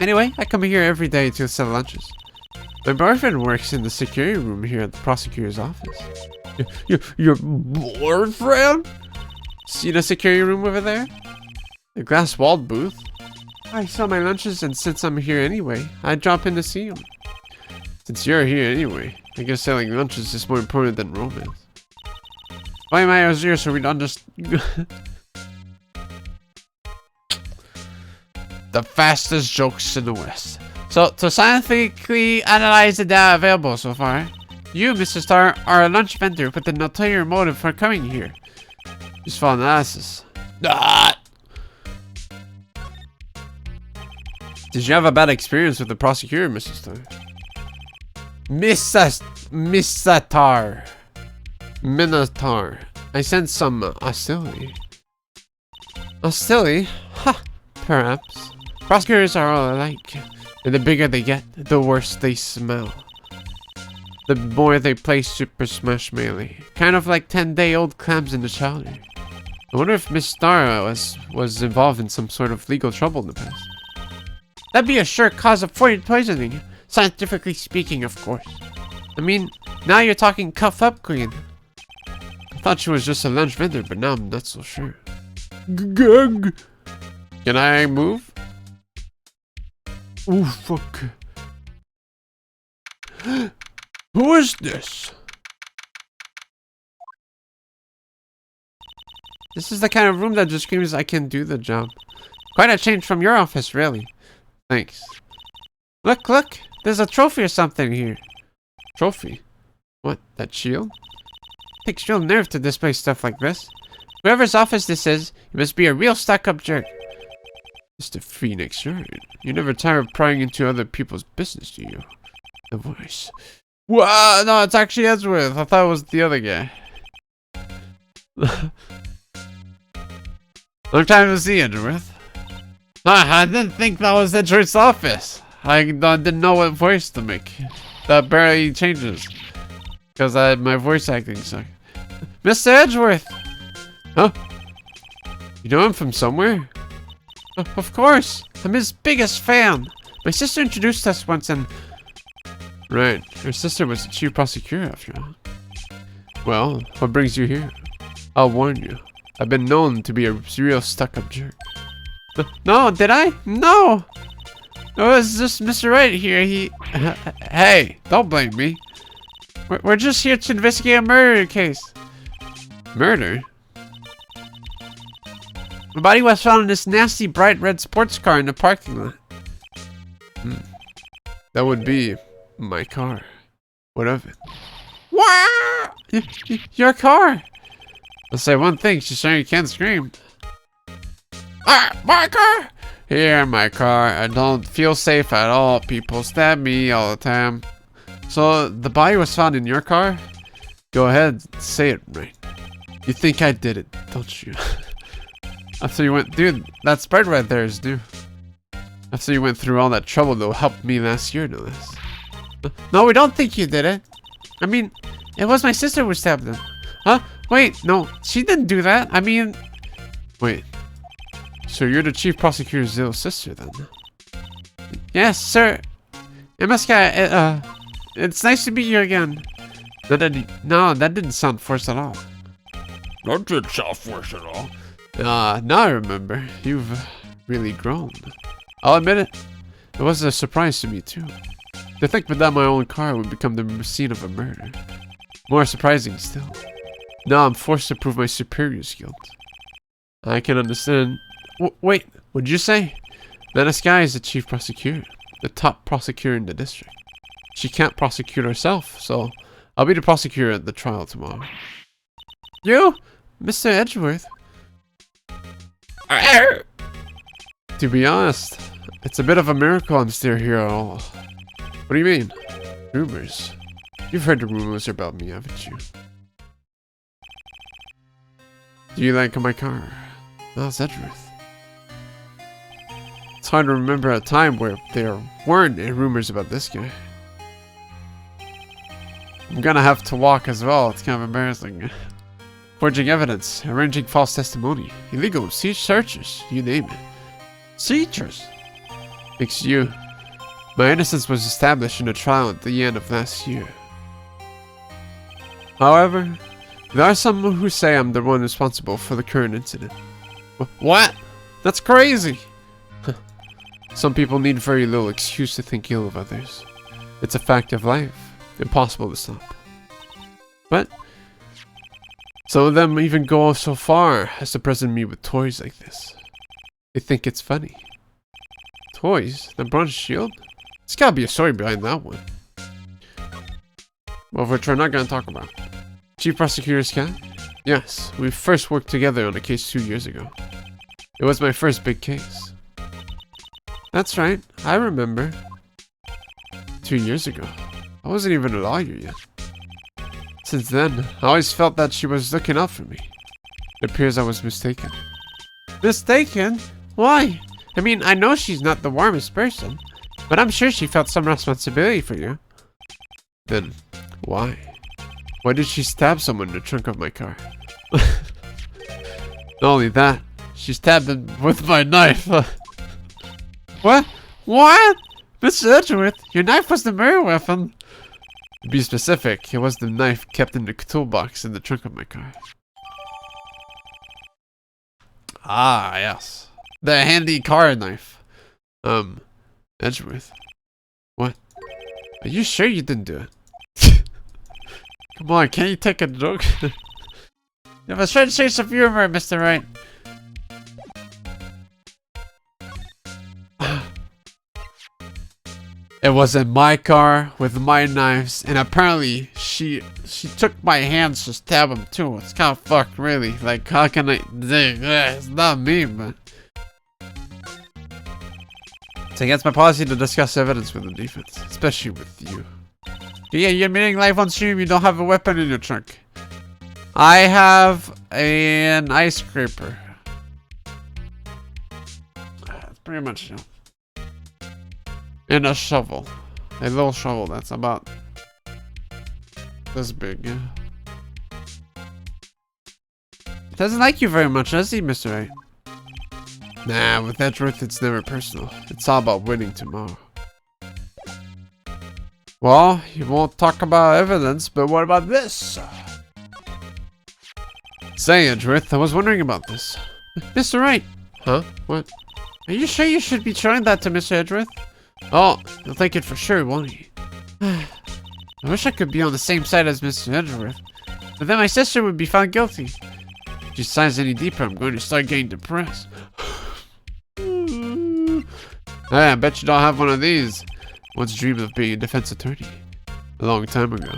Anyway, I come here every day to sell lunches. My boyfriend works in the security room here at the prosecutor's office. Your boyfriend? See the security room over there? The glass-walled booth? I sell my lunches, and since I'm here anyway, I drop in to see him. Since you're here anyway, I guess selling lunches is more important than romance. Why am I here so we'd understand? The fastest jokes in the West. So, to scientifically analyze the data available so far, you, Mr. Star, are a lunch vendor with an ulterior motive for coming here. Useful analysis. Did you have a bad experience with the prosecutor, Mr. Star? Minotaur. I sense some hostility. Hostility? Ha! Perhaps. Prosecutors are all alike. And the bigger they get, the worse they smell. The more they play Super Smash Melee. Kind of like 10-day-old clams in the chowder. I wonder if Miss Star was involved in some sort of legal trouble in the past. That'd be a sure cause of food poisoning. Scientifically speaking, of course. I mean, now you're talking cuff up, Queen. I thought she was just a lunch vendor, but now I'm not so sure. Can I move? Oh, fuck. Who is this? This is the kind of room that just screams I can do the job. Quite a change from your office, really. Thanks. Look! There's a trophy or something here. Trophy? What, that shield? Takes real nerve to display stuff like this. Whoever's office this is, he must be a real stuck-up jerk. Mr. Phoenix, you never tire of prying into other people's business, do you? The voice. Wow, no, it's actually Edgeworth. I thought it was the other guy. Long time to see, Edgeworth. I didn't think that was Edgeworth's office. I didn't know what voice to make. That barely changes. Because my voice acting sucks. Mr. Edgeworth! Huh? You know him from somewhere? Of course! I'm his biggest fan! My sister introduced us once and... Right, her sister was the chief prosecutor after all. Well, what brings you here? I'll warn you. I've been known to be a real stuck-up jerk. No, did I? No! It was just Mr. Wright here, Hey, don't blame me. We're just here to investigate a murder case. Murder? The body was found in this nasty bright red sports car in the parking lot. That would be my car. What of it? Wow! Your car! I'll say one thing, she sure you can't scream. Ah, my car! Here, my car. I don't feel safe at all. People stab me all the time. So, the body was found in your car? Go ahead, say it right. You think I did it, don't you? After you went, dude, that spread right there is new. After you went through all that trouble, though, helped me last year, no less. No, we don't think you did it. I mean, it was my sister who stabbed him. Huh? Wait, no, she didn't do that. I mean, wait. So you're the chief prosecutor's little sister, then? Yes, sir. MSK, it's nice to meet you again. No, that didn't sound forced at all. That didn't sound forced at all. Now I remember. You've really grown. I'll admit it. It was a surprise to me, too. To think that my own car would become the scene of a murder. More surprising still. Now I'm forced to prove my superior's guilt. I can understand. Wait, what'd you say? Sky is the chief prosecutor. The top prosecutor in the district. She can't prosecute herself, so I'll be the prosecutor at the trial tomorrow. You? Mr. Edgeworth? To be honest, it's a bit of a miracle I'm still here at all. What do you mean? Rumors. You've heard the rumors about me, haven't you? Do you like my car? How's Edgeworth? It's hard to remember a time where there weren't any rumors about this guy. I'm gonna have to walk as well. It's kind of embarrassing. Forging evidence, arranging false testimony, illegal siege searches, you name it. Seizures? Thanks to you. My innocence was established in a trial at the end of last year. However, there are some who say I'm the one responsible for the current incident. What? That's crazy! Some people need very little excuse to think ill of others. It's a fact of life. Impossible to stop. But some of them even go so far as to present me with toys like this. They think it's funny. Toys? The bronze shield? There's gotta be a story behind that one. Well, which we're not gonna talk about. Chief Prosecutor's cat? Yes, we first worked together on a case 2 years ago. It was my first big case. That's right, I remember. 2 years ago. I wasn't even a lawyer yet. Since then, I always felt that she was looking out for me. It appears I was mistaken. Mistaken? Why? I mean, I know she's not the warmest person, but I'm sure she felt some responsibility for you. Then, why? Why did she stab someone in the trunk of my car? Not only that, she stabbed him with my knife. What? What? Mr. Edgeworth, your knife was the murder weapon. To be specific, it was the knife kept in the toolbox in the trunk of my car. Ah, yes. The handy car knife. Edgeworth. What? Are you sure you didn't do it? Come on, can't you take a joke? You have a strange sense of humor, Mr. Wright. It was in my car with my knives, and apparently she took my hands to stab him too. It's kind of fucked, really. Like, how can I? It's not me, but it's against my policy to discuss evidence with the defense, especially with you. Yeah, you're admitting live on stream. You don't have a weapon in your trunk. I have an ice scraper. That's pretty much it. And a shovel. A little shovel that's about this big, yeah. Doesn't like you very much, does he, Mr. Wright? Nah, with Edgeworth it's never personal. It's all about winning tomorrow. Well, you won't talk about evidence, but what about this? Say, Edgeworth, I was wondering about this. Mr. Wright! Huh? What? Are you sure you should be showing that to Mr. Edgeworth? Oh, he'll take it for sure, won't he? I wish I could be on the same side as Mr. Edgeworth, but then my sister would be found guilty. If she signs any deeper, I'm going to start getting depressed. Hey, I bet you don't have one of these. Once dreamed of being a defense attorney. A long time ago.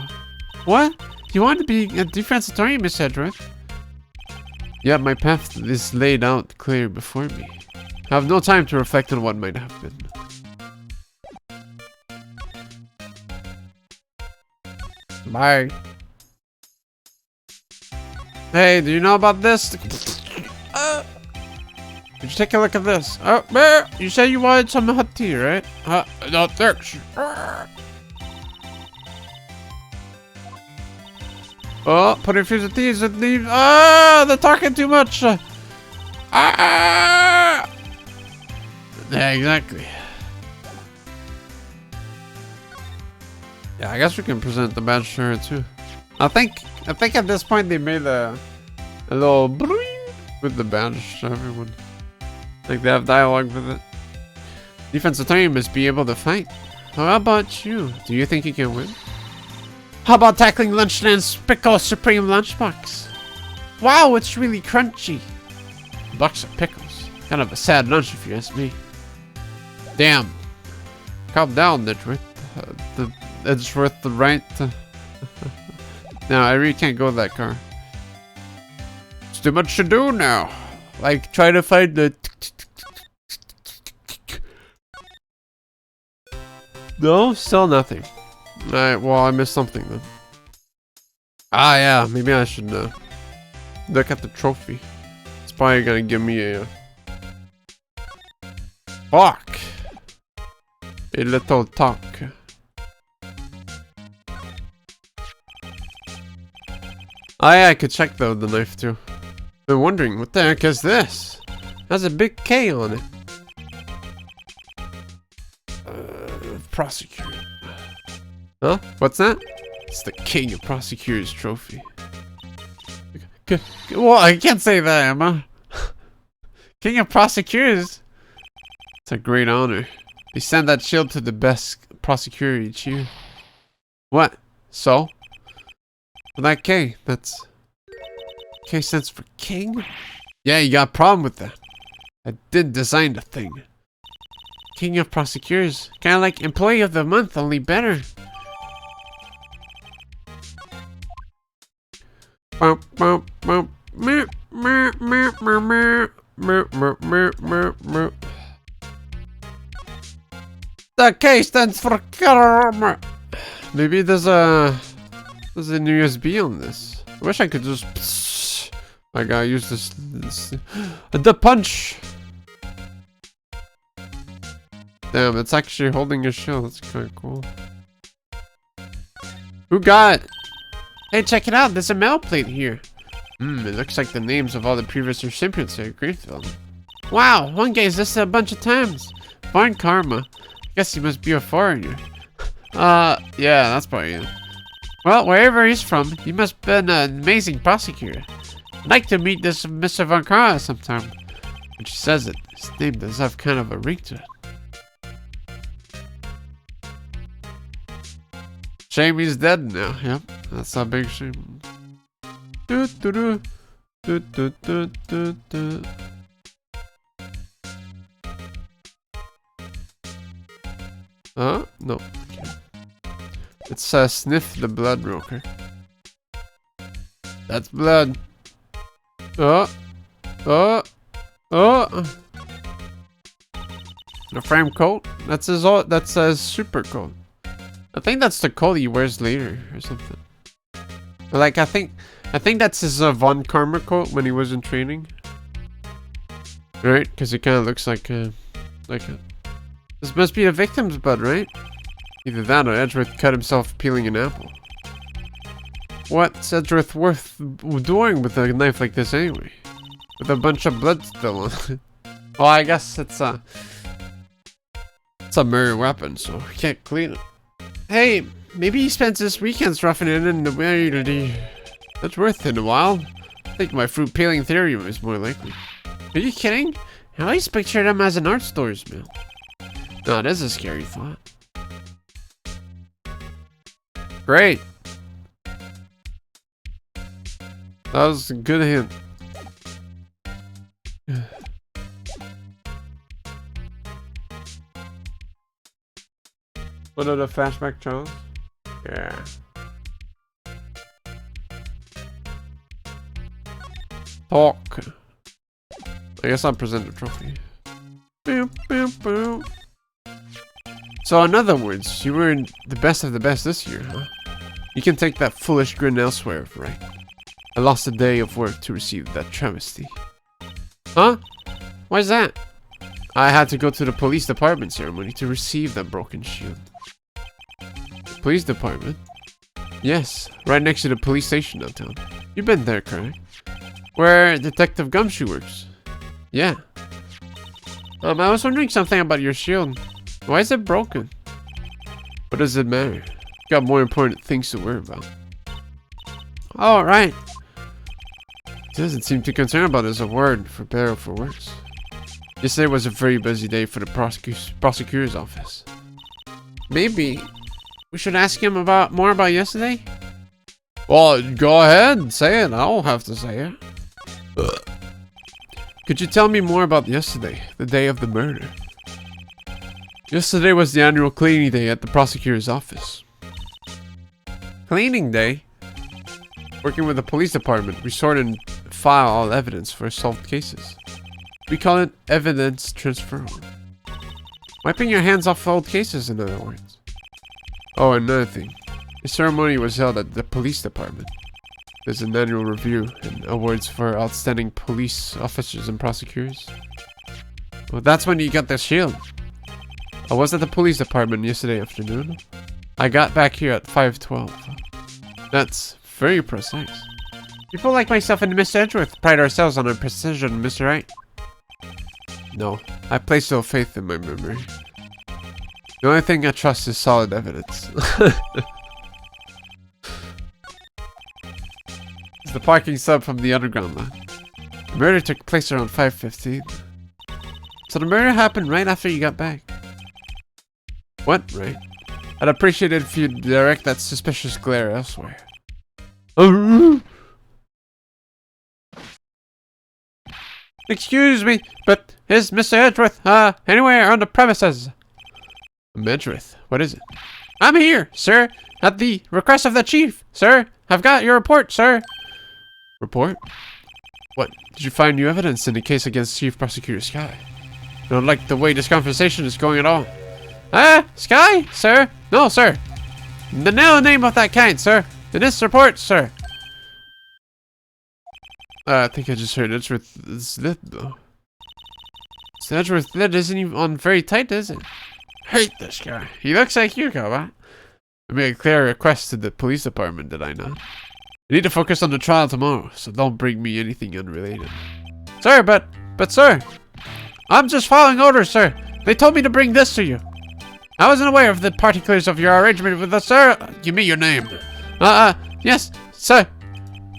What? You wanted to be a defense attorney, Miss Edgeworth? Yet my path is laid out clear before me. I have no time to reflect on what might have been. Bye. Hey, do you know about this? Did you take a look at this? Oh, bear! You said you wanted some hot tea, right? No, thanks. Oh, put a few of these and leave. Ah, they're talking too much. Yeah, exactly. Yeah, I guess we can present the badge to her too. I think at this point they made a little bling with the badge to everyone. Like they have dialogue with it. Defensive team must be able to fight. How about you? Do you think you can win? How about tackling Lunchland's Pickle Supreme Lunchbox? Wow, it's really crunchy. A box of pickles. Kind of a sad lunch if you ask me. Damn. Calm down, Edgeworth. Edgeworth, the right. No, I really can't go in that car. It's too much to do now. Like, try to find the... No, still nothing. Alright, well, I missed something then. Ah, yeah, maybe I should look at the trophy. It's probably gonna give me a... Fuck! A little talk. Oh yeah, I could check though the knife too. Been wondering, what the heck is this? It has a big K on it. Prosecutor. Huh? What's that? It's the King of Prosecutors trophy. Well, I can't say that, Emma. King of Prosecutors? It's a great honor. They send that shield to the best prosecutor each year. What? So? Well, that K, that's... K stands for king? Yeah, you got a problem with that. I did design the thing. King of Prosecutors. Kinda like Employee of the Month, only better. The K stands for karma. Maybe there's an USB on this. I wish I could just... I gotta use this... The punch! Damn, it's actually holding a shield. That's kind of cool. Who got it? Hey, check it out. There's a metal plate here. It looks like the names of all the previous recipients here at Greenfield. Wow, one guy's listed a bunch of times. Fine karma. I guess he must be a foreigner. Yeah, that's probably it. Well, wherever he's from, he must have been an amazing prosecutor. I'd like to meet this Mr. Von Kara sometime. When she says it, his name does have kind of a ring to it. Shame he's dead now. Yep, that's a big shame. Do, do, do. Do, do, do, do, do. No. Okay. It's sniff the blood real quick. That's blood. The frame coat. That's his super coat. I think that's the coat he wears later or something. Like I think that's his Von Karma coat when he was in training. Right? Because it kind of looks like this must be a victim's blood, right? Either that or Edgeworth cut himself peeling an apple. What's Edgeworth worth doing with a knife like this anyway? With a bunch of blood still on it. Well, I guess it's a mere weapon, so we can't clean it. Hey, maybe he spends his weekends roughing it in the way. That's worth it in a while. I think my fruit peeling theory is more likely. Are you kidding? I always pictured him as an art store's man. No, it is a scary thought. Great. That was a good hint. What are the flashback channels? Yeah. Talk. I guess I'll present the trophy. Boop, boop, boop. So in other words, you were the best of the best this year, huh? You can take that foolish grin elsewhere, right? I lost a day of work to receive that travesty. Huh? Why's that? I had to go to the police department ceremony to receive that broken shield. Police department? Yes, right next to the police station downtown. You've been there, correct? Where Detective Gumshoe works. Yeah. I was wondering something about your shield. Why is it broken? What does it matter? Got more important things to worry about. Oh, right. Doesn't seem too concerned about his award for better or for worse. Yesterday was a very busy day for the prosecutor's office. Maybe we should ask him more about yesterday? Well, go ahead and say it. I don't have to say it. Could you tell me more about yesterday, the day of the murder? Yesterday was the annual cleaning day at the prosecutor's office. Cleaning day? Working with the police department, we sort and file all evidence for solved cases. We call it evidence transfer. Wiping your hands off old cases, in other words. Oh, another thing. The ceremony was held at the police department. There's an annual review and awards for outstanding police officers and prosecutors. Well, that's when you got the shield. I was at the police department yesterday afternoon. I got back here at 5:12. That's very precise. People like myself and Mr. Edgeworth pride ourselves on our precision, Mr. Wright. No, I place no faith in my memory. The only thing I trust is solid evidence. It's the parking sub from the underground lot. The murder took place around 5:15. So the murder happened right after you got back. What, right? I'd appreciate it if you'd direct that suspicious glare elsewhere. Excuse me, but is Mr. Edgeworth, anywhere on the premises? Edgeworth, what is it? I'm here, sir, at the request of the chief, sir. I've got your report, sir. Report? What? Did you find new evidence in the case against Chief Prosecutor Sky? I don't like the way this conversation is going at all. Sky, sir? No, sir. No name of that kind, sir. In this report, sir. I think I just heard Edgeworth's lid, though. So Edgeworth's lid isn't even on very tight, is it? Hate this guy. He looks like you, Cobra. I made a clear request to the police department, did I not? You need to focus on the trial tomorrow, so don't bring me anything unrelated. Sir, but sir, I'm just following orders, sir. They told me to bring this to you. I wasn't aware of the particulars of your arrangement with the sir. Give me your name. Yes, sir.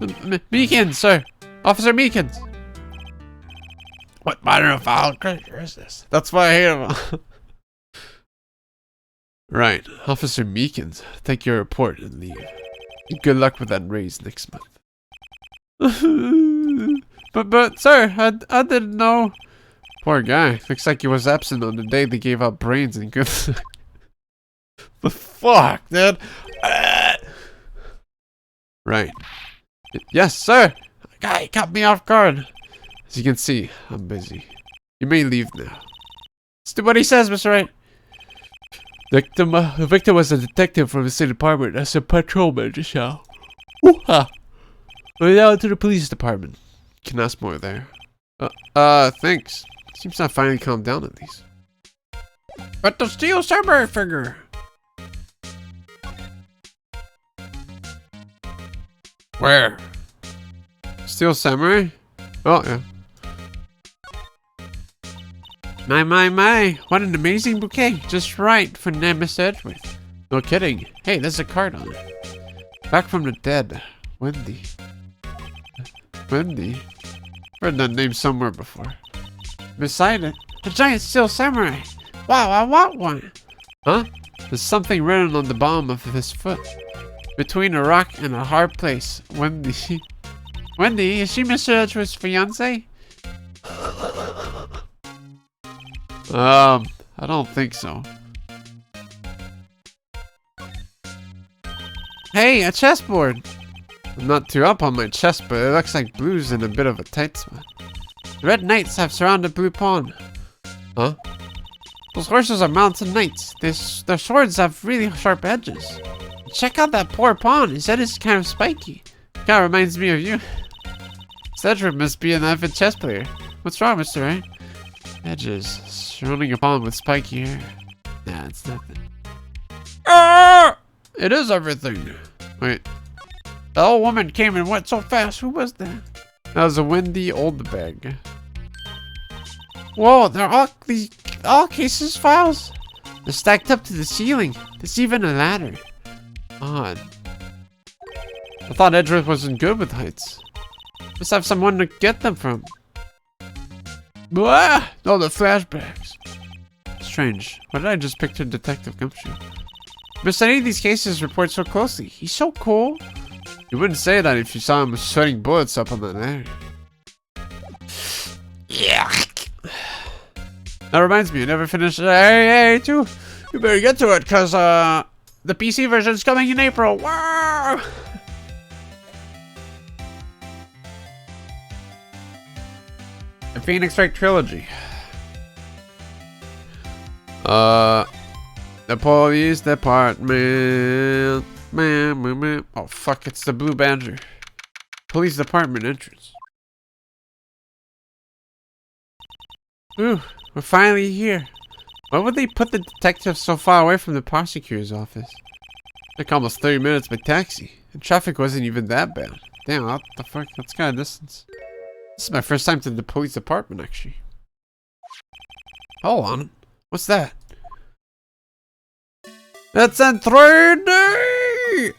Meekins, sir. Officer Meekins. What manner of foul creature is this? That's why I hate him. Right, Officer Meekins, take your report and leave. Good luck with that raise next month. but sir, I didn't know. Poor guy. Looks like he was absent on the day they gave out brains and good. The fuck, dude. Right. Yes, sir. Guy caught me off guard. As you can see, I'm busy. You may leave now. Let's do what he says, Mr. Wright. The victim was a detective from the state department as a patrolman just now. Woo-ha! We're now to the police department. You can ask more there. Thanks. Seems I finally calmed down at least. But the steel samurai figure! Where? Steel samurai? Oh, yeah. My, what an amazing bouquet. Just right for Mr. Edgeworth. No kidding. Hey, there's a card on it. Back from the dead. Wendy. Wendy? Heard that name somewhere before. Beside it, a giant steel samurai. Wow, I want one. Huh? There's something written on the bottom of his foot. Between a rock and a hard place. Wendy. Wendy, is she Mr. Edgeworth's fiance? I don't think so. Hey, a chessboard. I'm not too up on my chest, but it looks like blue's in a bit of a tight spot. The red knights have surrounded Blue Pawn. Huh? Those horses are mounted knights. Their swords have really sharp edges. Check out that poor pawn. His head is kind of spiky. Kinda reminds me of you. Cedric must be an avid chess player. What's wrong, Mr. Wright? Edges. Surrounding a pawn with spiky hair. Nah, it's nothing. Ah! It is everything. Wait. The old woman came and went so fast. Who was that? That was a windy old bag. Whoa, they're all cases files? They're stacked up to the ceiling. There's even a ladder. Odd. I thought Edgeworth wasn't good with heights. Must have someone to get them from. Blah! No, the flashbacks. Strange. Why did I just picture Detective Gumshoe? Missed any of these cases report so closely. He's so cool. You wouldn't say that if you saw him shooting bullets up on that ladder. Yeah. That reminds me, I never finished. Hey, you better get to it, cause the PC version's coming in April. Wow! The Phoenix Wright trilogy. The police department. Oh fuck! It's the Blue Badger. Police department entrance. Ooh, we're finally here. Why would they put the detectives so far away from the prosecutor's office? Like almost 30 minutes by taxi. And traffic wasn't even that bad. Damn, what the fuck? That's kind of distance. This is my first time to the police department, actually. Hold on. What's that? It's in 3D!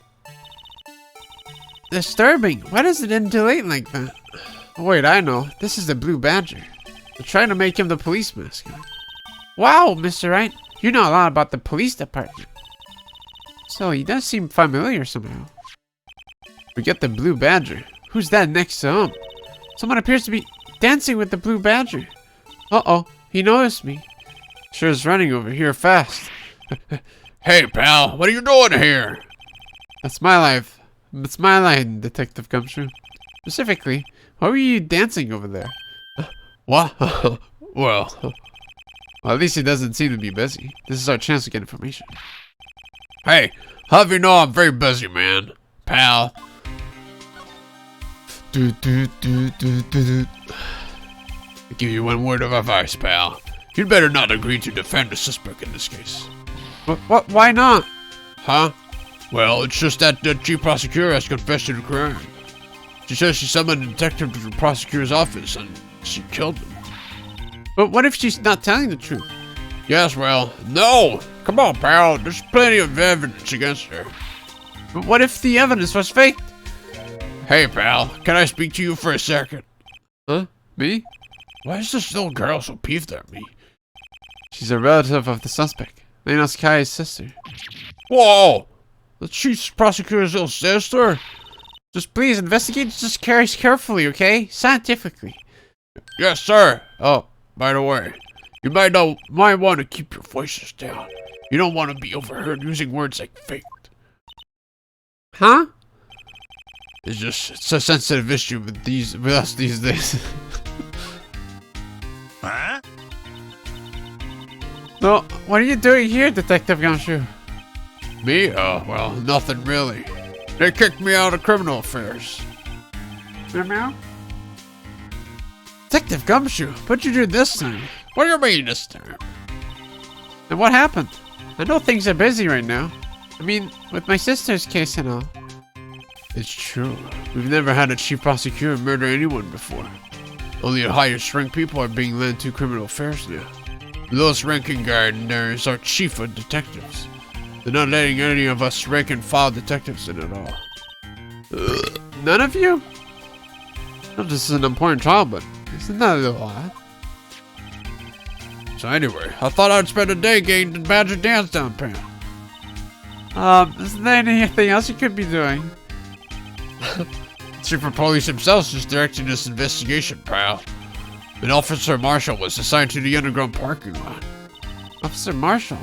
Disturbing. Why does it undulate like that? Oh, wait, I know. This is the Blue Badger. They're trying to make him the police mascot. Wow, Mr. Wright. You know a lot about the police department. So, he does seem familiar somehow. We get the Blue Badger. Who's that next to him? Someone appears to be dancing with the Blue Badger. Uh-oh, he noticed me. Sure is running over here fast. Hey, pal, what are you doing here? That's my life. It's my line, Detective Gumshoe. Specifically, why were you dancing over there? What? Well, at least he doesn't seem to be busy. This is our chance to get information. Hey, how do you know I'm very busy, man? Pal. I'll give you one word of advice, pal. You'd better not agree to defend the suspect in this case. What? Why not? Huh? Well, it's just that the chief prosecutor has confessed to the crime. She says she summoned a detective to the prosecutor's office and she killed him. But what if she's not telling the truth? Yes, well, no! Come on, pal. There's plenty of evidence against her. But what if the evidence was faked? Hey, pal. Can I speak to you for a second? Huh? Me? Why is this little girl so peeved at me? She's a relative of the suspect. Lena's Kai's sister. Whoa! The chief prosecutor's little sister? Just please investigate just carefully, okay? Scientifically. Yes, sir. Oh, by the way, you might want to keep your voices down. You don't want to be overheard using words like faked. Huh? It's a sensitive issue with us these days. Huh? No, what are you doing here, Detective Gumshoe? Me? Oh, well, nothing really. They kicked me out of criminal affairs. Meow? Detective Gumshoe, what'd you do this time? What do you mean this time? And what happened? I know things are busy right now. I mean, with my sister's case and all. It's true. We've never had a chief prosecutor murder anyone before. Only the highest ranked people are being led to criminal affairs now. The lowest ranking guy in there is our chief of detectives. They're not letting any of us rank and file detectives in at all. None of you? No, this is an important trial, but isn't that a little odd? So anyway, I thought I'd spend a day getting the Badger dance down, pal. Isn't there anything else you could be doing? Chief of Police himself is directing this investigation, pal. An Officer Marshall was assigned to the underground parking lot. Officer Marshall?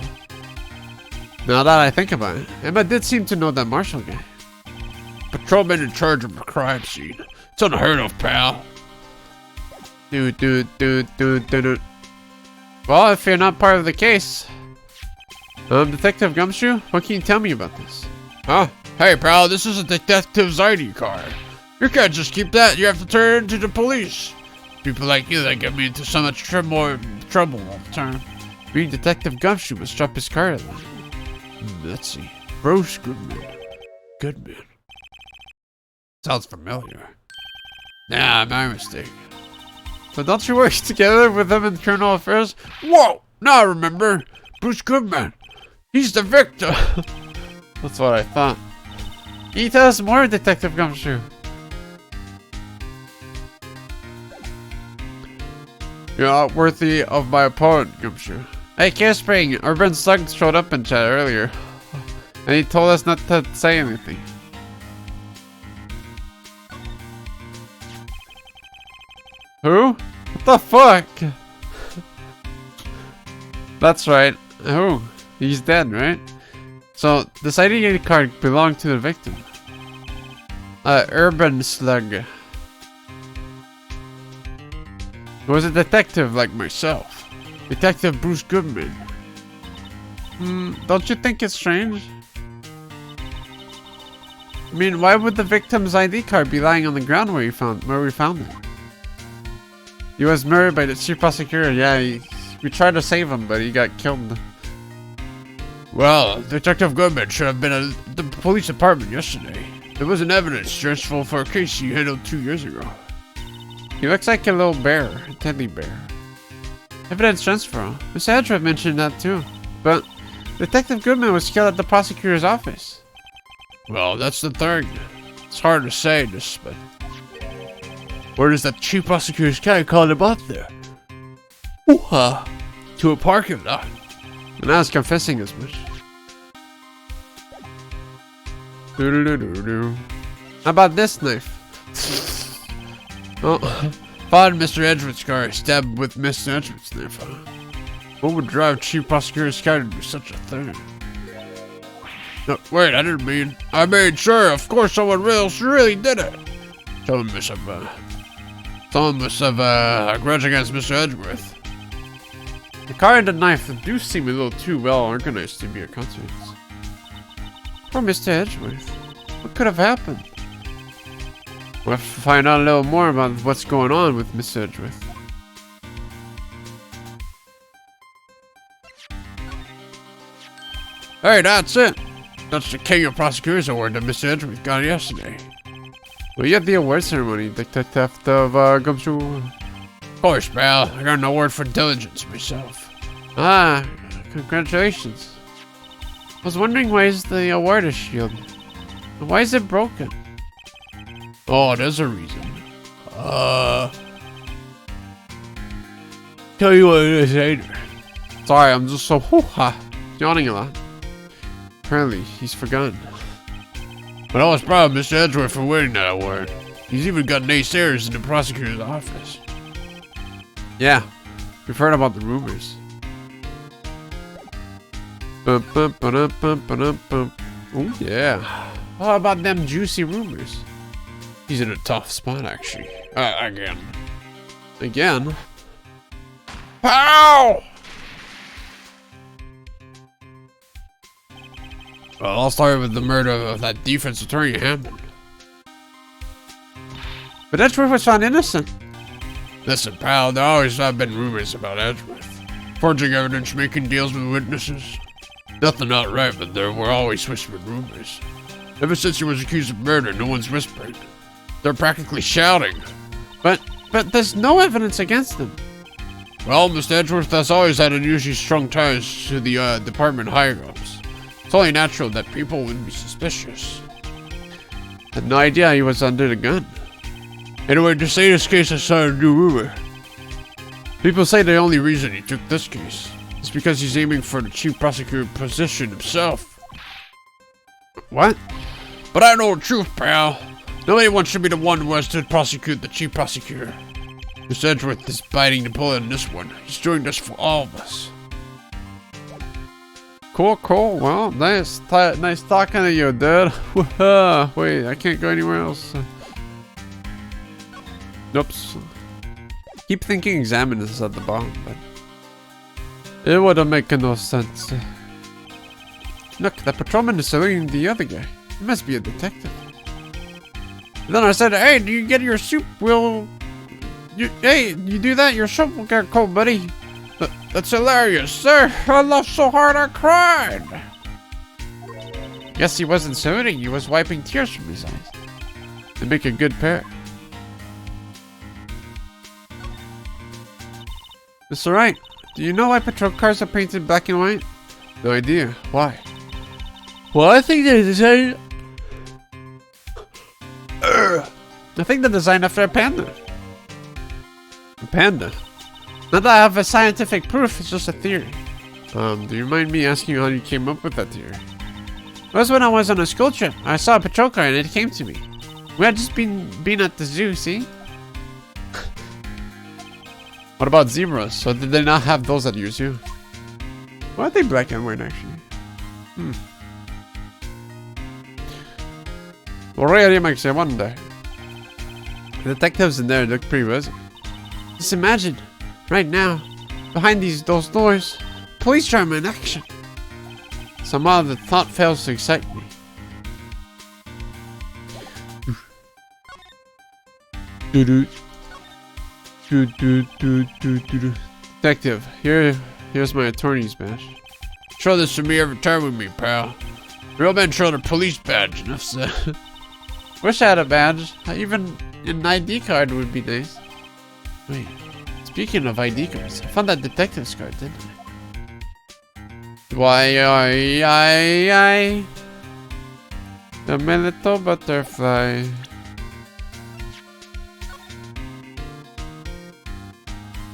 Now that I think about it, Emma did seem to know that Marshall guy. But patrolman in charge of a crime scene. It's unheard of, pal. Well, if you're not part of the case. Detective Gumshoe, what can you tell me about this? Huh? Hey, pal, this is a detective's ID card. You can't just keep that. You have to turn it into the police. People like you that get me into so much trouble all the time. Being Detective Gumshoe must drop his card at that. Let's see. Bruce Goodman. Goodman. Sounds familiar. Nah, my mistake. But don't you work together with him in criminal affairs? Whoa! Now I remember. Bruce Goodman. He's the victim. That's what I thought. Can you tell us more, Detective Gumshoe? You're not worthy of my opponent, Gumshoe. Hey, Spring, Urban Slug showed up in chat earlier. And he told us not to say anything. Who? What the fuck? That's right. Who? He's dead, right? So, this ID card belonged to the victim. Urban Slug. He was a detective like myself. Detective Bruce Goodman. Don't you think it's strange? I mean, why would the victim's ID card be lying on the ground where we found it? He was murdered by the chief prosecutor. Yeah, we tried to save him, but he got killed. Well, Detective Goodman should have been at the police department yesterday. There was an evidence transfer for a case he handled 2 years ago. He looks like a little bear, a teddy bear. Evidence transfer. Miss Edgeworth mentioned that too. But Detective Goodman was killed at the prosecutor's office. Well, that's the thing. It's hard to say this, but where does that chief prosecutor's guy call him out there? To a parking lot. And I was confessing as much. How about this knife? Oh, found Mr. Edgeworth's car stabbed with Mr. Edgeworth's knife. What would drive Chief Prosecutor's car to do such a thing? No, wait, I didn't mean. I made sure, of course, someone else really did it. Someone must have a grudge against Mr. Edgeworth. The car and the knife do seem a little too well organized to be a coincidence. Poor Mr. Edgeworth. What could have happened? We'll have to find out a little more about what's going on with Mr. Edgeworth. Hey, that's it. That's the King of Prosecutors Award that Mr. Edgeworth got yesterday. Well, you had the award ceremony, Detective Gumshoe. Of course, pal. I got an award for diligence myself. Ah, congratulations. I was wondering why is the award a shield? Why is it broken? Oh, there's a reason. Tell you what it is later. Sorry, I'm just so yawning a lot. Apparently, he's forgotten. But I was proud of Mr. Edgeworth for winning that award. He's even got naysayers in the prosecutor's office. Yeah, we've heard about the rumors. Oh yeah. How about them juicy rumors? He's in a tough spot, actually. Again. Again? Pow! Well, I'll start with the murder of that defense attorney, Hammond. But Edgeworth was found innocent. Listen, pal, there always have been rumors about Edgeworth. Forging evidence, making deals with witnesses. Nothing outright, but there were always whispered rumors. Ever since he was accused of murder, no one's whispering. They're practically shouting. But there's no evidence against him. Well, Mr. Edgeworth has always had unusually strong ties to the department higher-ups. It's only natural that people would be suspicious. Had no idea he was under the gun. Anyway, to say this case, I saw a new rumor. People say the only reason he took this case is because he's aiming for the chief prosecutor position himself. What? But I know the truth, pal. No anyone should be the one who has to prosecute the chief prosecutor. Mr. Edgeworth is biting the bullet on this one. He's doing this for all of us. Cool, cool. Well, nice talking to you, dude. Wait, I can't go anywhere else. Oops. Keep thinking examine is at the bottom, but it wouldn't make no sense. Look, the patrolman is saluting the other guy. He must be a detective. And then I said, hey, do you get your soup? Hey, you do that? Your soup will get cold, buddy. That's hilarious, sir. I laughed so hard I cried. Guess he wasn't saluting. He was wiping tears from his eyes. They make a good pair. Mr. Wright, do you know why patrol cars are painted black and white? No idea. Why? Well, I think they're designed after a panda. A panda? Not that I have a scientific proof, it's just a theory. Do you mind me asking how you came up with that theory? It was when I was on a school trip. I saw a patrol car and it came to me. We had just been at the zoo, see? What about zebras? So did they not have those at your zoo? Why are they black and white, actually? Well, really makes you wonder. The detectives in there look pretty busy. Just imagine, right now, behind those doors, police drama in action. Somehow the thought fails to excite me. Detective, here's my attorney's badge. Show this to me every time with me, pal. Real men show their police badge, enough said. Wish I had a badge. Even an ID card would be nice. Wait, speaking of ID cards, I found that detective's card, didn't I? Why, the little butterfly.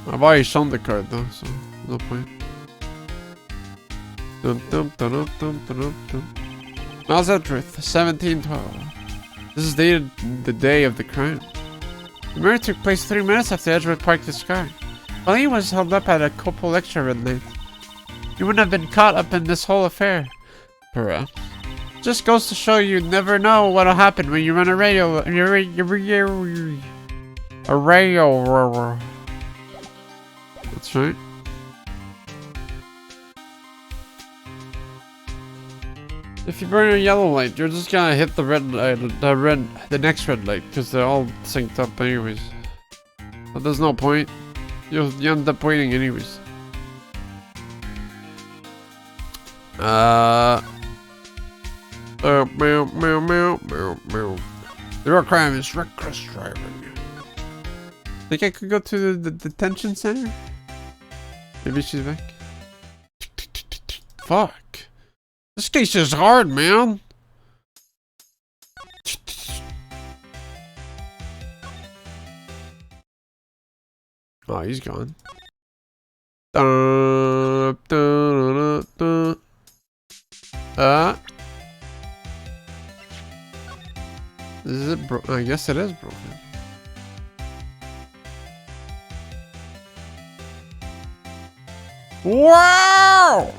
I've already shown the card though, so no point. Miles Edgeworth, 1712. This is dated the day of the crime. The murder took place 3 minutes after Edgeworth parked his car. While he was held up at a couple lecture red light. He wouldn't have been caught up in this whole affair. Perhaps. Just goes to show you never know what'll happen when you run a radio. That's right. If you burn a yellow light, you're just gonna hit the red light, the next red light, because they're all synced up anyways. But there's no point. You end up waiting anyways. The real crime is reckless driving. Think I could go to the detention center? Maybe she's back. Fuck. This case is hard, man. Oh, he's gone. Is it broken? I guess it is broken. Wow!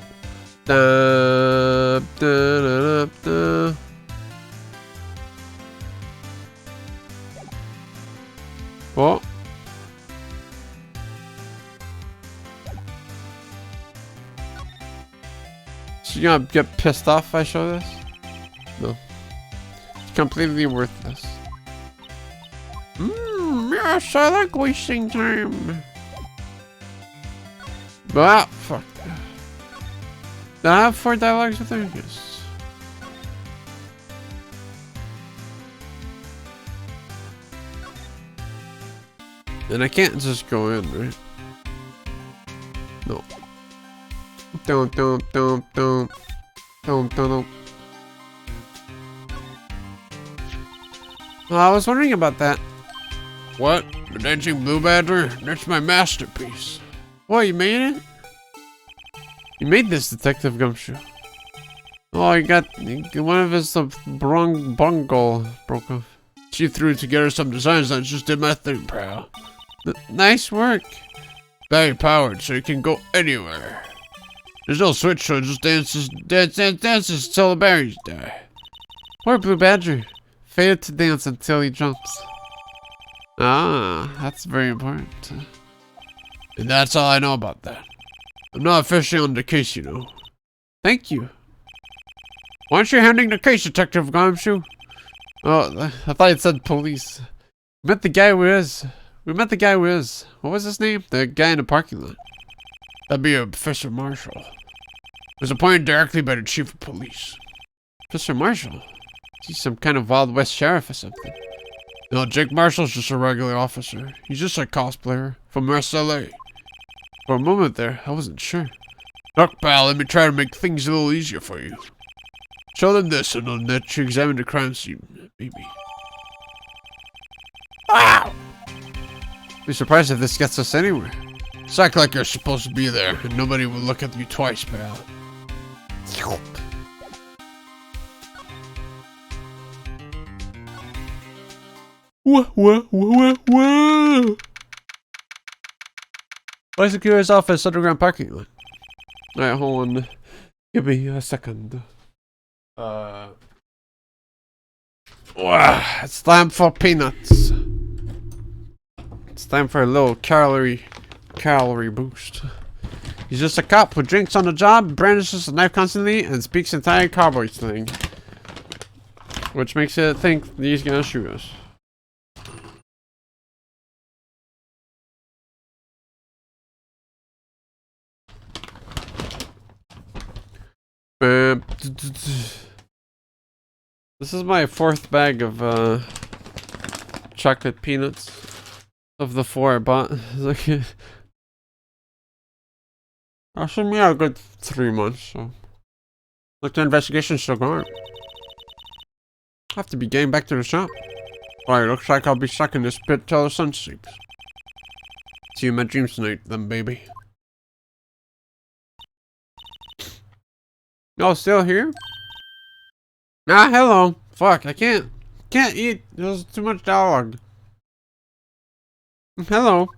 What? She gonna get pissed off if I show this? No. It's completely worthless. Yes, I like wasting time. Ah, fuck. Did I have 4 dialogues with her? Yes. And I can't just go in, right? No. Don't. Well, I was wondering about that. What? The Dancing Blue Badger? That's my masterpiece. What, you made it? You made this, Detective Gumshoe. Oh, you got one of his bungle broke off. She threw together some designs and just did my thing, pal. Nice work. Battery powered, so you can go anywhere. There's no switch, so it just dances till the berries die. Poor Blue Badger. Failed to dance until he jumps. Ah, that's very important. And that's all I know about that. I'm not officially on the case, you know. Thank you. Why aren't you handling the case, Detective Gumshoe? Oh, I thought it said police. We met the guy who is. What was his name? The guy in the parking lot. That'd be a Professor Marshall. It was appointed directly by the Chief of Police. Professor Marshall? He's some kind of Wild West sheriff or something. No, Jake Marshall's just a regular officer. He's just a cosplayer from West LA. For a moment there, I wasn't sure. Look, pal, let me try to make things a little easier for you. Show them this and they'll let you examine the crime scene, maybe. Wow! Be surprised if this gets us anywhere. Just act like you're supposed to be there, and nobody will look at you twice, pal. Whoa. Security's office, underground parking lot. Alright, hold on. Give me a second. It's time for peanuts. It's time for a little calorie boost. He's just a cop who drinks on the job, brandishes a knife constantly, and speaks entire cowboy slang. Which makes it think that he's gonna shoot us. This is my 4th bag of chocolate peanuts of the 4 I bought. That should be a good 3 months, so like the investigation's still going. I have to be getting back to the shop. Alright, looks like I'll be stuck in this pit till the sun sleeps. See you in my dreams tonight, then, baby. Oh, still here? Ah, hello. Fuck, I can't eat. There's too much dialogue. Hello.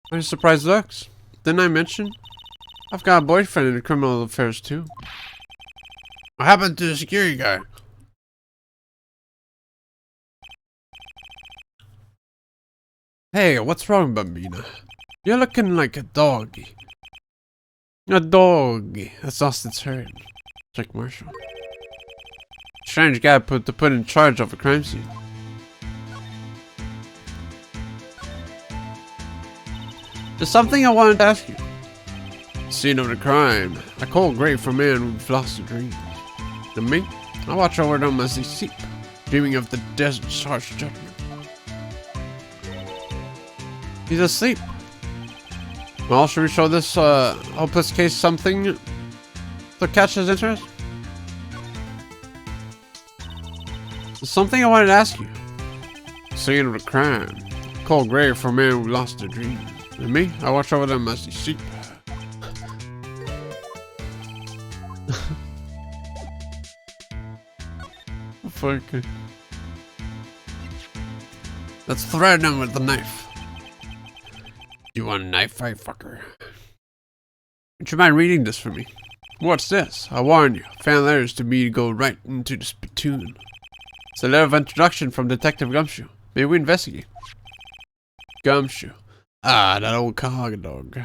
Where's surprise looks? Didn't I mention? I've got a boyfriend in criminal affairs too. What happened to the security guy? Hey, what's wrong, Bambina? You're looking like a doggy. A doggy. That's lost its herd. Check Marshall. Strange guy put in charge of a crime scene. There's something I wanted to ask you. Scene of the crime. A cold grave for a man who've lost a dream. And me? I watch over them as they sleep, dreaming of the desert's harsh judgment. He's asleep. Well, should we show this hopeless case something to catch his interest? There's something I wanted to ask you. Scene of the crime. Cold grave for a man who lost a dream. And me? I watch over them as they sleep. Fuck. Let's threaten him with the knife. You want a knife fight, fucker? Would you mind reading this for me? What's this? I warn you, fan letters to me to go right into the spittoon. It's a letter of introduction from Detective Gumshoe. May we investigate? Gumshoe. Ah, that old cog dog.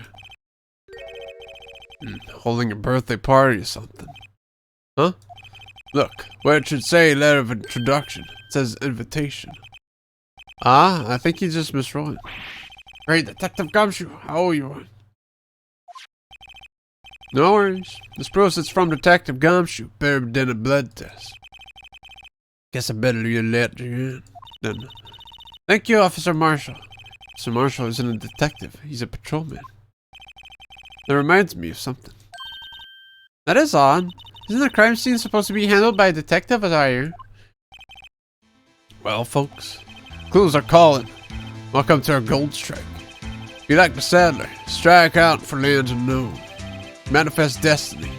Holding a birthday party or something. Huh? Look, where it should say letter of introduction, it says invitation. Ah, I think he just miswrote it. Great, Detective Gumshoe, how owe you one? No worries. This proves it's from Detective Gumshoe, better than a blood test. Guess I better let you in, then. Thank you, Officer Marshall. Officer Marshall isn't a detective, he's a patrolman. That reminds me of something. That is odd. Isn't the crime scene supposed to be handled by a detective, as I hear? Well, folks, clues are calling. Welcome to our gold strike. Be like the saddler, strike out for lands unknown. Manifest destiny.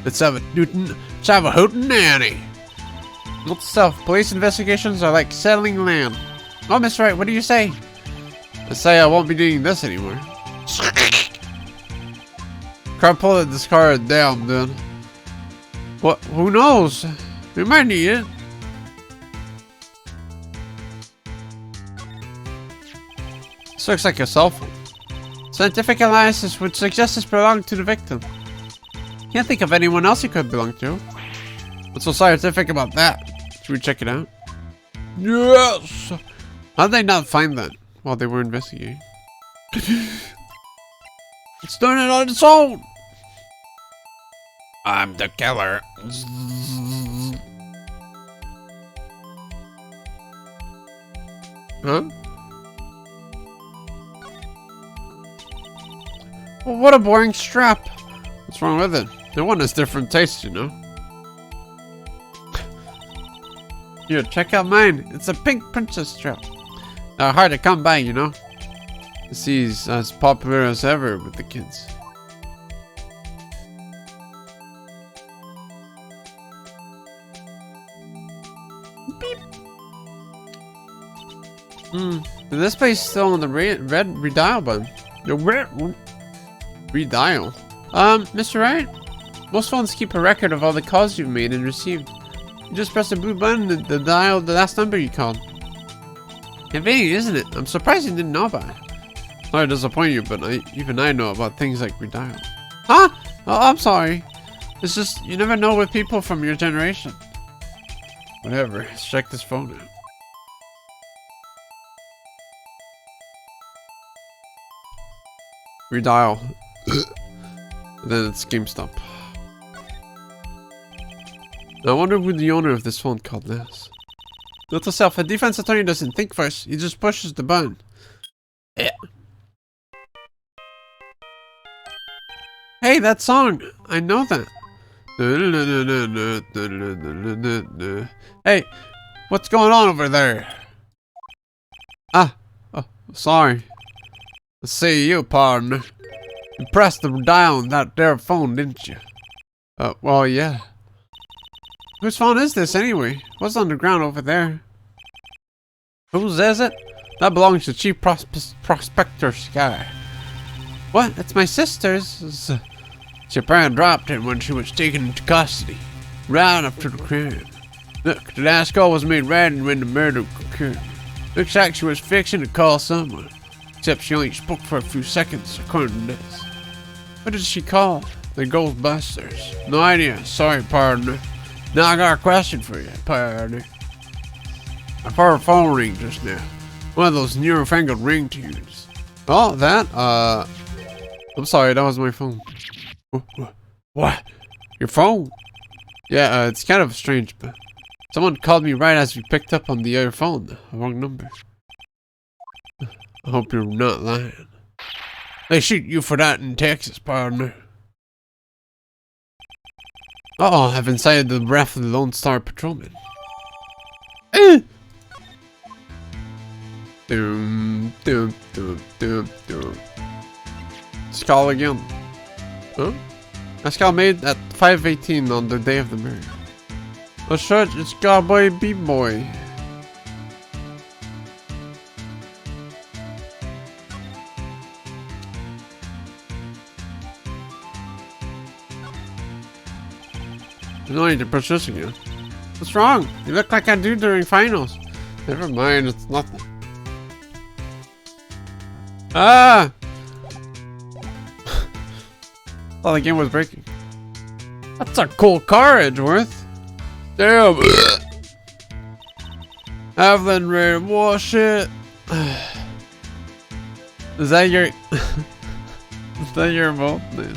Let's have a hootin' nanny. Note to self, police investigations are like settling land. Oh, Miss Wright, what do you say? I say I won't be doing this anymore. can't pull this car down, dude. What? Who knows? We might need it. This looks like a cell phone. Scientific analysis would suggest this belonged to the victim. Can't think of anyone else it could belong to. What's so scientific about that? Should we check it out? Yes! How'd they not find that while they were investigating? It's doing it on its own! I'm the killer. Huh? Well, what a boring strap. What's wrong with it? Everyone has different tastes, you know. Here, check out mine. It's a pink princess strap. Hard to come by, you know. This is as popular as ever with the kids. Beep. This place is still on the red redial button. The red one. Redial. Mr. Wright? Most phones keep a record of all the calls you've made and received. You just press the blue button to dial the last number you called. Convenient, isn't it? I'm surprised you didn't know about it. Sorry to disappoint you, but even I know about things like redial. Huh? Oh, I'm sorry. It's just, you never know with people from your generation. Whatever, let's check this phone out. Redial. Then it's GameStop. Now I wonder who the owner of this phone called this. Note to self, a defense attorney doesn't think first, he just pushes the button. Yeah. Hey, that song! I know that. Hey, what's going on over there? Ah, oh, sorry. I see you, partner. You pressed the dial on that there phone, didn't you? Well, yeah. Whose phone is this, anyway? What's on the ground over there? Whose is it? That belongs to Chief Prospector Sky. What? It's my sister's. Japan dropped it when she was taken into custody, right after the crime. Look, the last call was made right when the murder occurred. Looks like she was fixing to call someone, except she only spoke for a few seconds, according to this. What did she call? The Ghostbusters. No idea. Sorry, partner. Now I got a question for you, partner. I heard a phone ring just now. One of those newfangled ringtones. Oh, that? I'm sorry, that was my phone. What? Your phone? Yeah, it's kind of strange, but someone called me right as we picked up on the other phone. The wrong number. I hope you're not lying. They shoot you for that in Texas, partner. Uh-oh, I've incited the wrath of the Lone Star Patrolman. Doom, doom, doom, doom, doom. Skull again. Huh? A skull made at 5:18 on the day of the murder. Oh shit, it's Cowboy B-Boy. There's no need to push again. What's wrong? You look like I do during finals. Never mind, it's nothing. Ah! Oh, the game was breaking. That's a cool car, Edgeworth. Damn. Evelyn ready to wash it. Is that your... Is that your vote? Nice.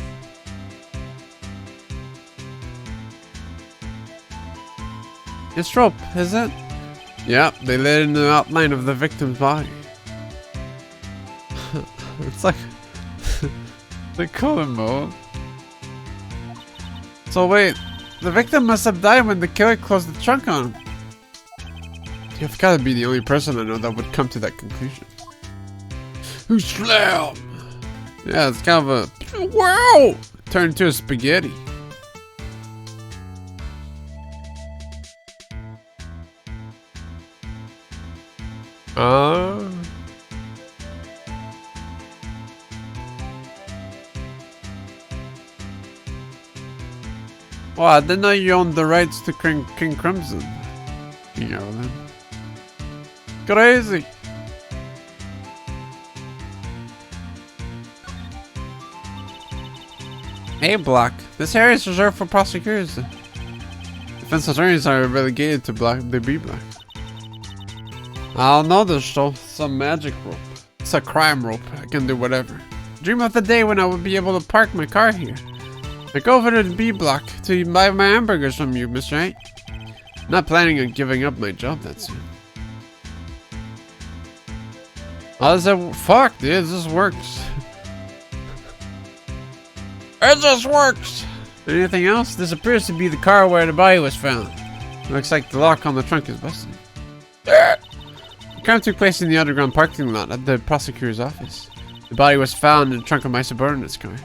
It's rope, is it? Yep, they laid in the outline of the victim's body. It's like... they call him mode. So wait, the victim must have died when the killer closed the trunk on him. You've got to be the only person I know that would come to that conclusion. Who's slam? Yeah, it's kind of a... Wow! Turned into a spaghetti. Well, I didn't know you owned the rights to King Crimson. You know then. Crazy. A block. This area is reserved for prosecutors. Defense attorneys are relegated to the B block. I don't know this though. It's a magic rope. It's a crime rope. I can do whatever. Dream of the day when I would be able to park my car here. I go over to the B block to buy my hamburgers from you, Mr. Wright. Not planning on giving up my job that soon. Oh, is that fuck, dude? This works. It just works. Anything else? This appears to be the car where the body was found. Looks like the lock on the trunk is busted. The crime took place in the underground parking lot at the prosecutor's office. The body was found in the trunk of my subordinate's car.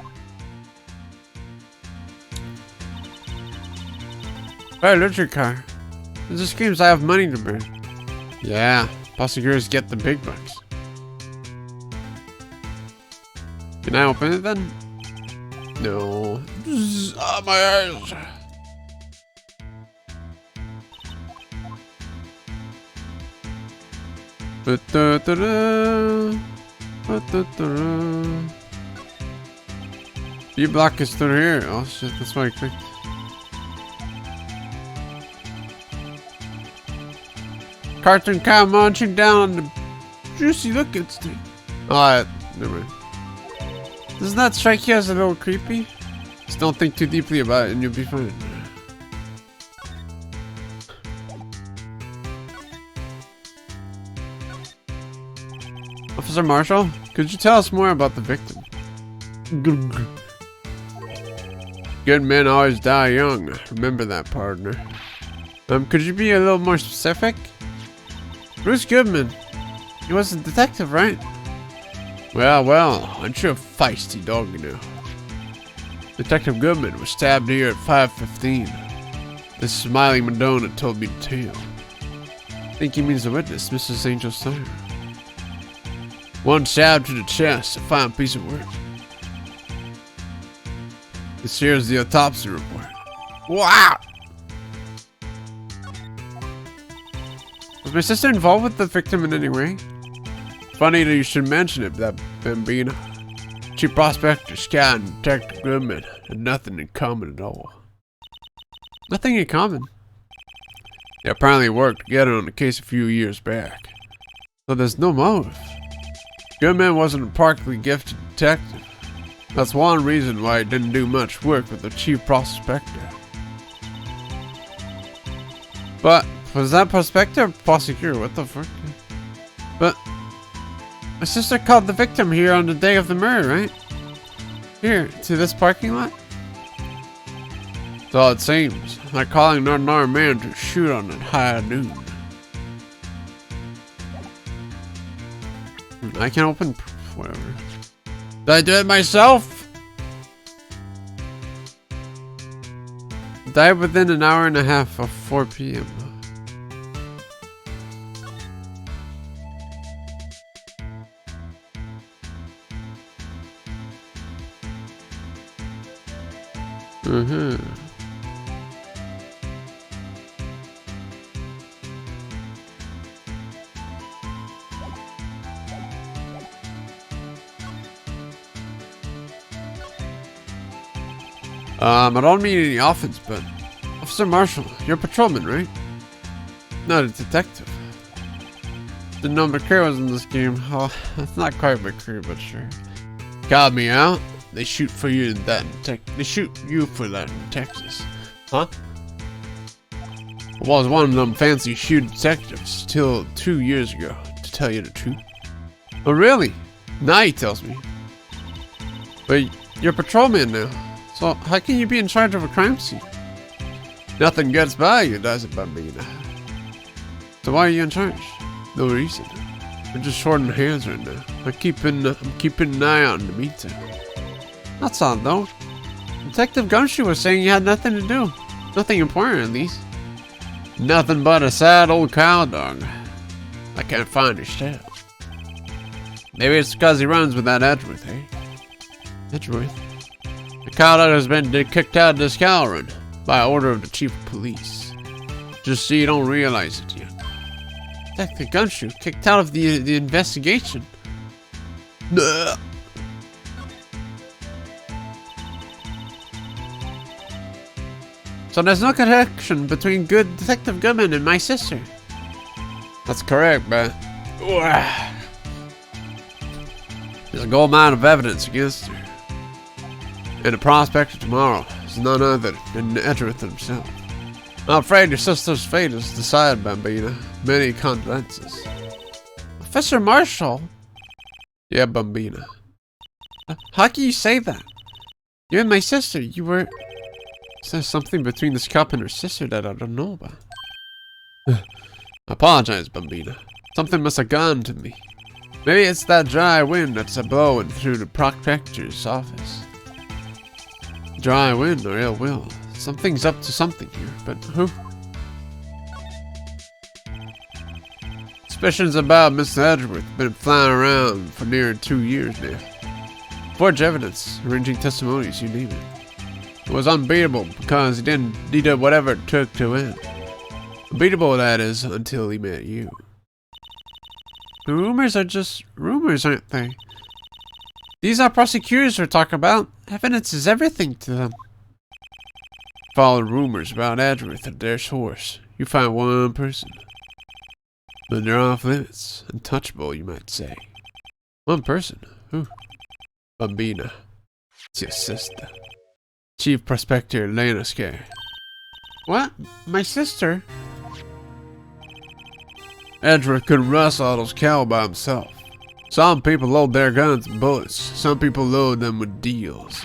Hey, look at your car. It just screams I have money to burn. Yeah, prosecutors get the big bucks. Can I open it then? No. Ah, my eyes. B block is through here. Oh shit, that's why I clicked. Cartoon cow munching down on the juicy looking stick. Alright, never mind. Doesn't that strike you as a little creepy? Just don't think too deeply about it and you'll be fine. Officer Marshall, could you tell us more about the victim? Good men always die young. Remember that, partner. Could you be a little more specific? Bruce Goodman. He was a detective, right? Well, aren't you a feisty dog, you know? Detective Goodman was stabbed here at 5:15. This smiling Madonna told me the tale. I think he means the witness, Mrs. Angel Steiner. One stab to the chest, a fine piece of work. This here is the autopsy report. Wow! Was my sister involved with the victim in any way? Funny that you should mention it, that Bambina. Chief Prospector, Scott, and Detective Goodman had nothing in common at all. Nothing in common? They apparently worked together on the case a few years back. So there's no motive. Goodman wasn't a particularly gifted detective. That's one reason why he didn't do much work with the Chief Prospector. But, was that Prospector or Prosecutor? What the fuck? But, my sister called the victim here on the day of the murder, right? Here, to this parking lot? So it seems. Like calling an unarmed man to shoot on at high noon. I can open... whatever. Did I do it myself? Died within an hour and a half of 4 p.m. I don't mean any offense, but Officer Marshall, you're a patrolman, right? Not a detective. Didn't know McCreary was in this game. Oh, that's not quite McCreary, but sure. Called me out. They shoot for you in that they shoot you for that in Texas. Huh? I was one of them fancy shoot detectives till 2 years ago, to tell you the truth. Oh really? Now he tells me. But you're a patrolman now. So how can you be in charge of a crime scene? Nothing gets by you, does it, Bambina? So why are you in charge? No reason. I'm just shorting hands right now. I'm keeping an eye out in the meantime. That's odd though. Detective Gumshoe was saying you had nothing to do. Nothing important at least. Nothing but a sad old cow dog. I can't find his tail. Maybe it's because he runs with that Edgeworth, eh? Edgeworth? The cow dog has been kicked out of this cow run. by order of the chief of police. Just so you don't realize it yet. Detective Gumshoe kicked out of the investigation. Ugh. So there's no connection between good Detective Goodman and my sister. That's correct, but there's a gold mine of evidence against her. And the prospector tomorrow is none other than Edgeworth himself. I'm afraid your sister's fate is decided, Bambina. Many condolences. Professor Marshall? Yeah, Bambina. How can you say that? You and my sister, you were... There's something between this cop and her sister that I don't know about. I apologize, Bambina. Something must have gone to me. Maybe it's that dry wind that's blowing through the prospector's office. Dry wind or ill will. Something's up to something here, but who? Suspicions about Mr. Edgeworth have been flying around for near 2 years now. Forged evidence, arranging testimonies, you name it. It was unbeatable because he did whatever it took to win. Unbeatable, that is, until he met you. The rumors are just rumors, aren't they? These are prosecutors we're talking about. Evidence is everything to them. Follow rumors about Edgeworth and their source. You find one person. But they're off limits. Untouchable, you might say. One person? Who? Bambina. It's your sister. Chief Prospector Elena Scare. What? My sister? Edgeworth couldn't rustle all those cattle by himself. Some people load their guns and bullets. Some people load them with deals.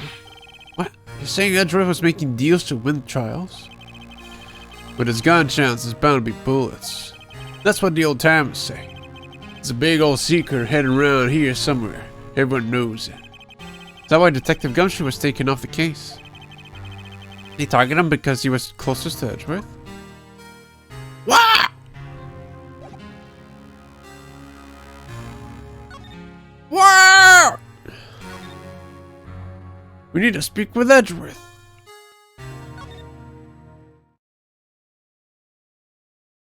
What? You're saying Edgeworth was making deals to win trials? With his gun chance, there's bound to be bullets. That's what the old timers say. It's a big old secret heading around here somewhere. Everyone knows it. Is that why Detective Gumshoe was taken off the case? Did he target him because he was closest to Edgeworth? What? What? We need to speak with Edgeworth.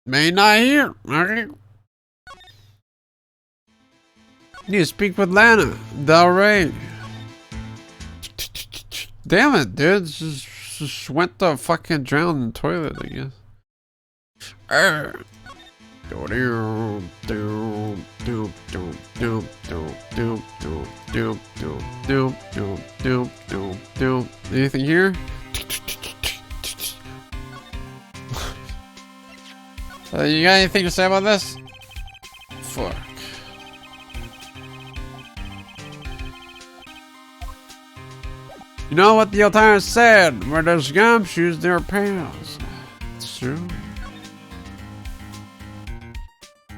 May not hear. Okay. Need to speak with Lana. Del Rey. Damn it, dude. Just went to fucking drown in the toilet, I guess. Anything here? You got anything to say about this? Fuck. You know what the old timers said? Where there's gumshoes, there are pals. It's true.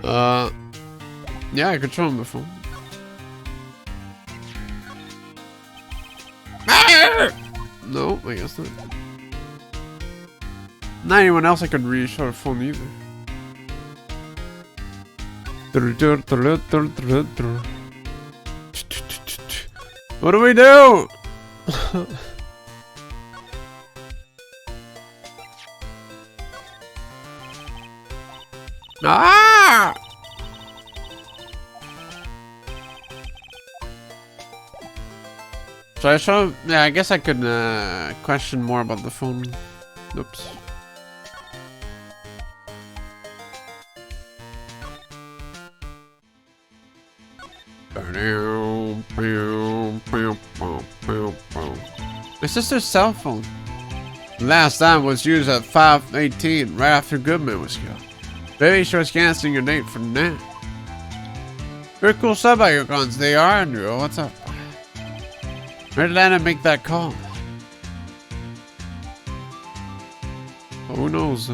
Yeah, I could show him before. No, I guess not. Not anyone else I could really show the phone either. What do we do? Ah! So I show. Yeah, I guess I could question more about the phone. Oops. My sister's cell phone. Last time was used at 5:18, right after Goodman was killed. Maybe she was canceling your date for that. Very cool sub by your guns, they are, Andrew. What's up? Where did Anna make that call? Oh, who knows?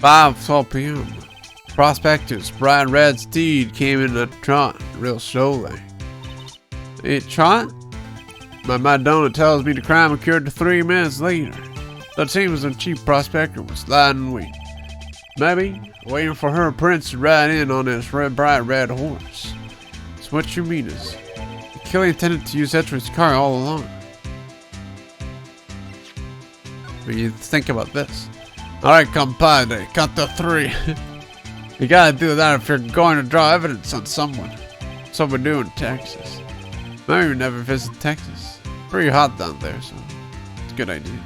5:12 p.m. Prospectors, Brian Red's steed came in a trot, real slowly. A trot? My Madonna tells me the crime occurred 3 minutes later. That seems the chief prospector was lying in wait. Maybe waiting for her prince to ride in on his bright red horse. So what you mean is, the killer intended to use Edgeworth's car all along. When you think about this. Alright, compadre, count to 3. You gotta do that if you're going to draw evidence on someone. That's what we do in Texas. Maybe we never visit Texas. Pretty hot down there, so it's a good idea.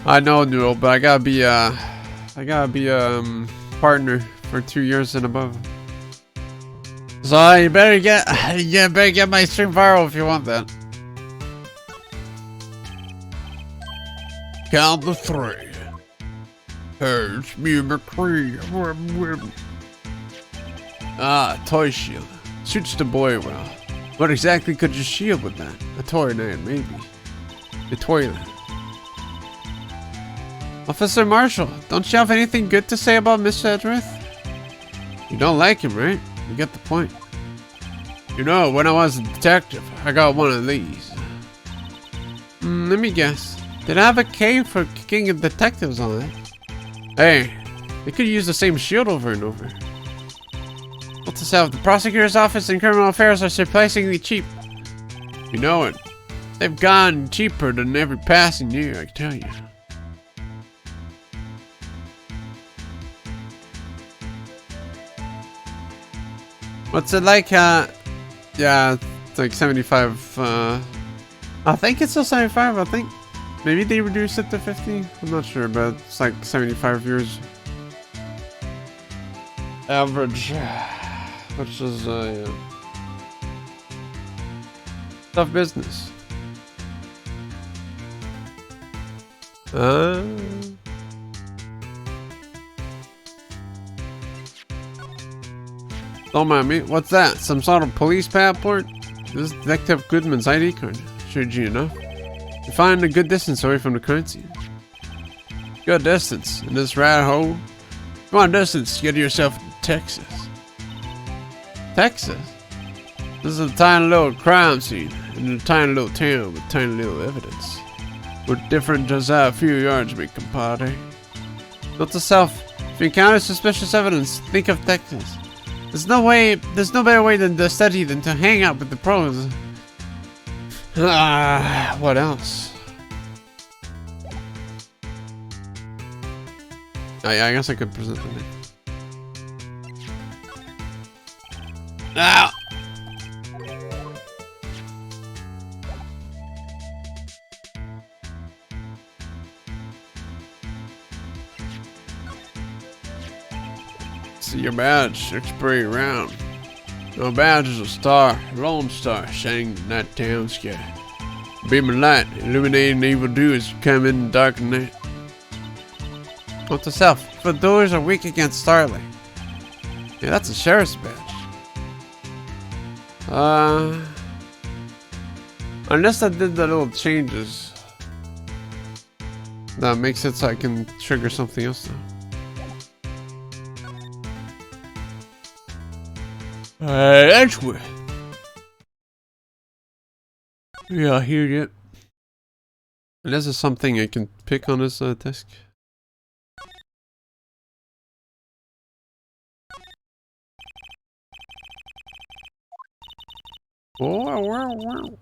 I know, Newell, but I gotta be partner for 2 years and above. So you better get my stream viral if you want that. Count to 3. Hey, it's me and McCree. Ah, toy shield. Suits the boy well. What exactly could you shield with that? A toilet, maybe. A toilet. Officer Marshall, don't you have anything good to say about Mr. Edgeworth? You don't like him, right? You get the point. You know, when I was a detective, I got one of these. Let me guess. Did I have a K for kicking detectives on it? Hey, they could use the same shield over and over. What to say? The prosecutor's office and criminal affairs are surprisingly cheap. You know it. They've gone cheaper than every passing year, I tell you. What's it like? Yeah, it's like 75. I think it's still 75. I think maybe they reduced it to 50. I'm not sure, but it's like 75 years average, which is tough business. Don't mind me. What's that? Some sort of police passport? This is Detective Goodman's ID card. Should you know? You're finding a good distance away from the crime scene. Good distance in this rat hole. Come on, distance. Get yourself to Texas. Texas? This is a tiny little crime scene in a tiny little town with tiny little evidence. We're different just a few yards, me compadre. Note to self: if you encounter suspicious evidence, think of Texas. There's no better way to study than to hang out with the pros. What else? I guess I could present something. Ah! See your badge, looks pretty round. No badge is a star, a lone star, shining in that town sky. Beaming light, illuminating evildoers who come in the dark night. Note to self: for doors are weak against starlight. Yeah, that's a sheriff's badge. Unless I did the little changes. That makes it so I can trigger something else now. Edgeworth. Yeah, here yet. Unless there's something I can pick on this desk. Oh, wow.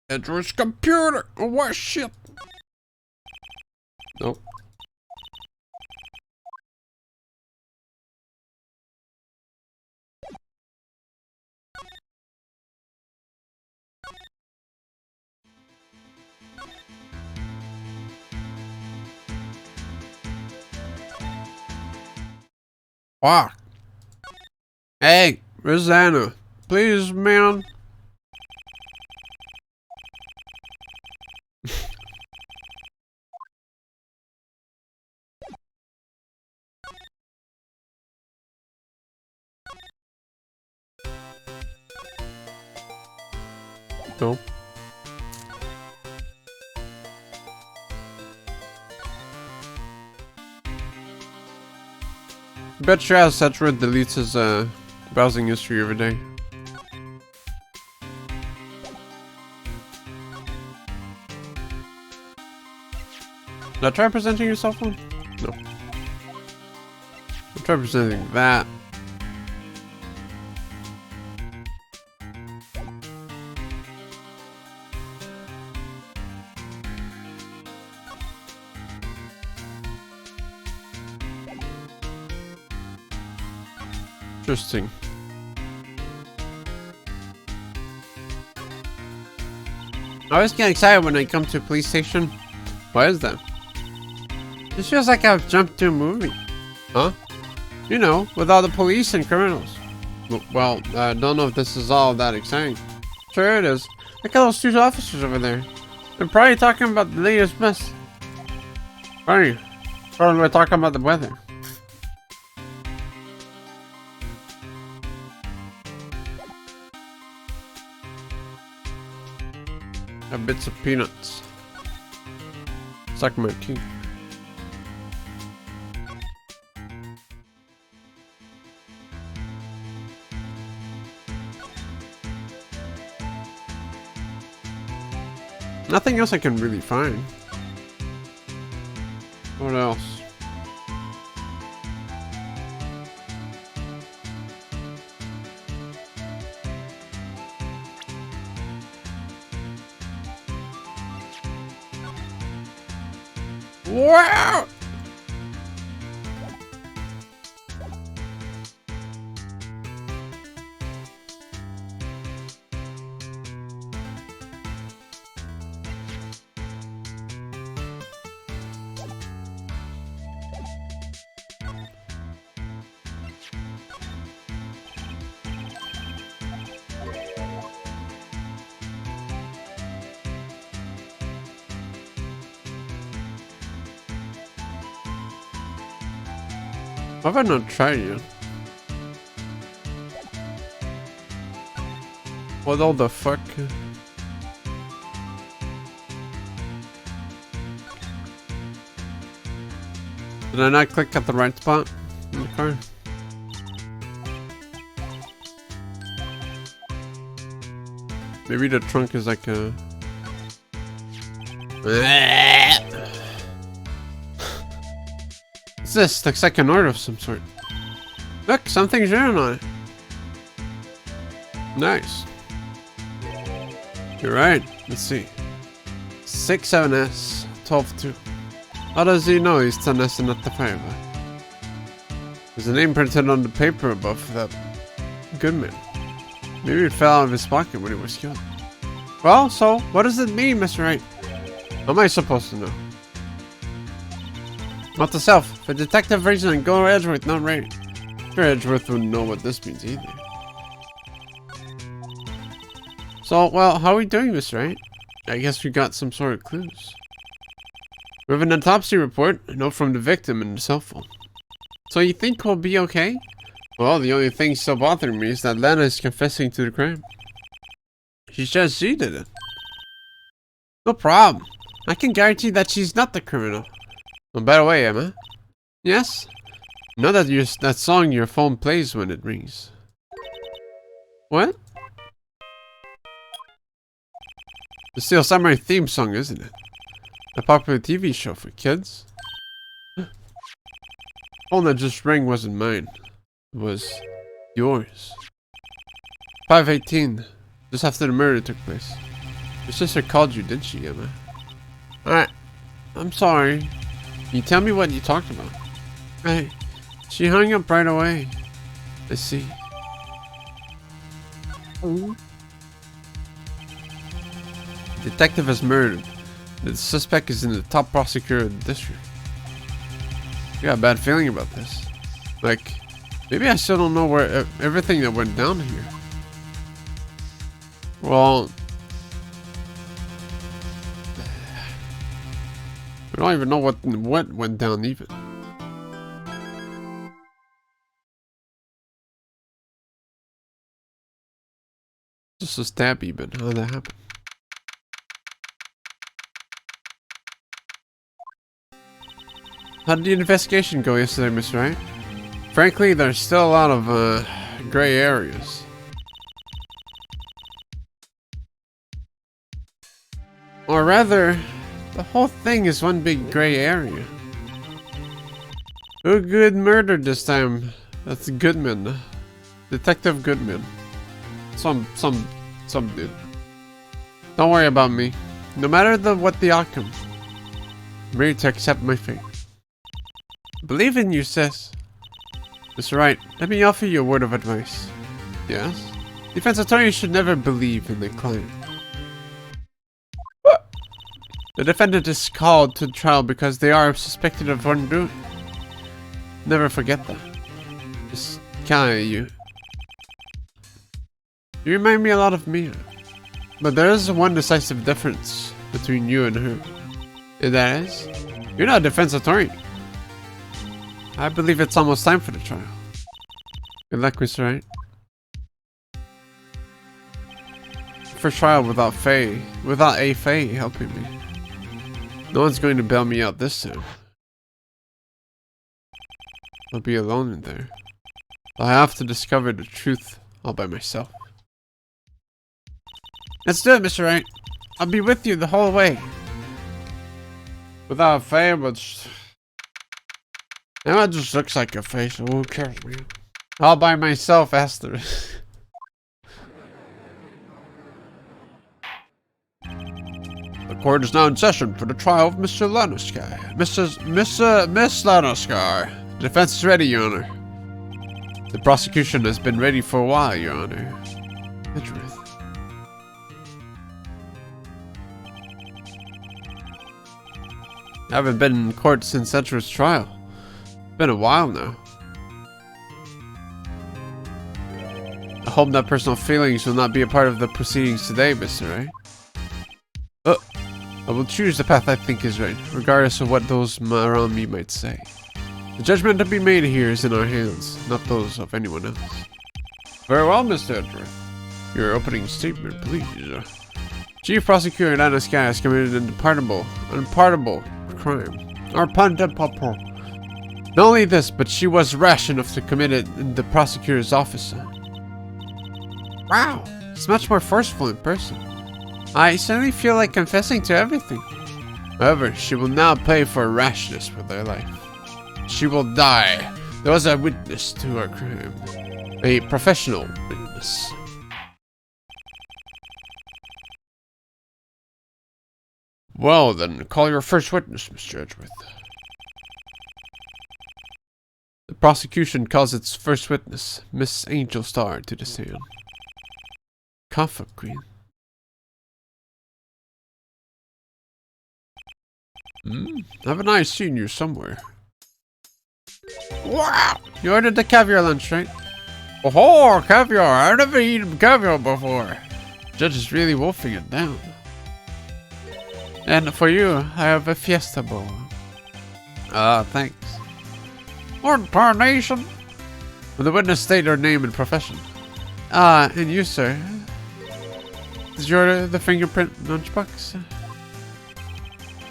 Edgeworth's computer. Oh, what shit? Nope. Fuck. Hey, Rosanna. Please, man. No. Bet Travis Edgeworth deletes his browsing history every day. Did I try presenting your cell phone? No. I'll try presenting that. Interesting. I always get excited when I come to a police station. Why is that? This feels like I've jumped to a movie. Huh? You know, with all the police and criminals. Well, I don't know if this is all that exciting. Sure it is. Look at those two officers over there. They're probably talking about the latest mess. Funny. Probably we're talking about the weather. Bits of peanuts. Suck my teeth. Nothing else I can really find. What else? Wow! Have I not tried yet? What all the fuck? Did I not click at the right spot in the car? Maybe the trunk is like a... What's this? Looks like an order of some sort. Look, something's written on it. Nice. You're right. Let's see. 67S 12-2. How does he know he's 10S and not the 5? There's a name printed on the paper above that. Goodman. Maybe it fell out of his pocket when he was killed. Well, so what does it mean, Mr. Wright? How am I supposed to know? Not the self. For Detective Reason and go Edgeworth, not Wright. Sure, Edgeworth wouldn't know what this means either. So, well, how are we doing this, right? I guess we got some sort of clues. We have an autopsy report, a note from the victim, and a cell phone. So you think we'll be okay? Well, the only thing still bothering me is that Lena is confessing to the crime. She says she did it. No problem. I can guarantee that she's not the criminal. Oh, by the way, Emma. Yes? You know that that song your phone plays when it rings. What? The Steel Samurai theme song, isn't it? A popular TV show for kids. The phone that just rang wasn't mine. It was yours. 5:18. Just after the murder took place. Your sister called you, didn't she, Emma? I'm sorry. Can you tell me what you talked about? She hung up right away. I see. Detective is murdered. The suspect is in the top prosecutor of the district. I got a bad feeling about this. Like, maybe I still don't know where everything that went down here. Well, I don't even know what went down even. Just a stab even. How did that happen? How did the investigation go yesterday, Miss Wright? Frankly, there's still a lot of gray areas. Or rather, the whole thing is one big gray area. Who good murdered this time? That's Goodman. Detective Goodman. Some dude. Don't worry about me. No matter what the outcome, I'm ready to accept my fate. Believe in you, sis. Mr. Wright, let me offer you a word of advice. Yes? Defense attorneys should never believe in their client. What? The defendant is called to trial because they are suspected of wrongdoing. Never forget that. Just kinda you. You remind me a lot of Mia. But there is one decisive difference between you and her. And that is, you're not a defense attorney. I believe it's almost time for the trial. Good luck, Mr. Wright. First trial without a Faye helping me. No one's going to bail me out this time. I'll be alone in there. I have to discover the truth all by myself. Let's do it, Mr. Wright. I'll be with you the whole way. Without a Faye, but now it just looks like a face, so who cares, man? All by myself, Esther. The court is now in session for the trial of Mr. Lanosky. Miss Lanosky. The defense is ready, Your Honor. The prosecution has been ready for a while, Your Honor. The truth. I haven't been in court since Edgeworth's trial. Been a while now. I hope that personal feelings will not be a part of the proceedings today, Mr. Wright. I will choose the path I think is right, regardless of what those around me might say. The judgment to be made here is in our hands, not those of anyone else. Very well, Mr. Edgeworth. Your opening statement, please. Chief Prosecutor Lanosky has committed an unpardonable crime. Not only this, but she was rash enough to commit it in the prosecutor's office. Wow, it's much more forceful in person. I suddenly feel like confessing to everything. However, she will now pay for her rashness with her life. She will die. There was a witness to her crime. A professional witness. Well then, call your first witness, Mr. Edgeworth. The prosecution calls its first witness, Miss Angel Star, to the stand. Cough up, Queen. Haven't I seen you somewhere? Wow! You ordered the caviar lunch, right? Oh, caviar! I've never eaten caviar before. The judge is really wolfing it down. And for you, I have a fiesta bowl. Thanks. What tarnation? Will the witness state her name and profession? And you, sir? Did you order the fingerprint lunchbox?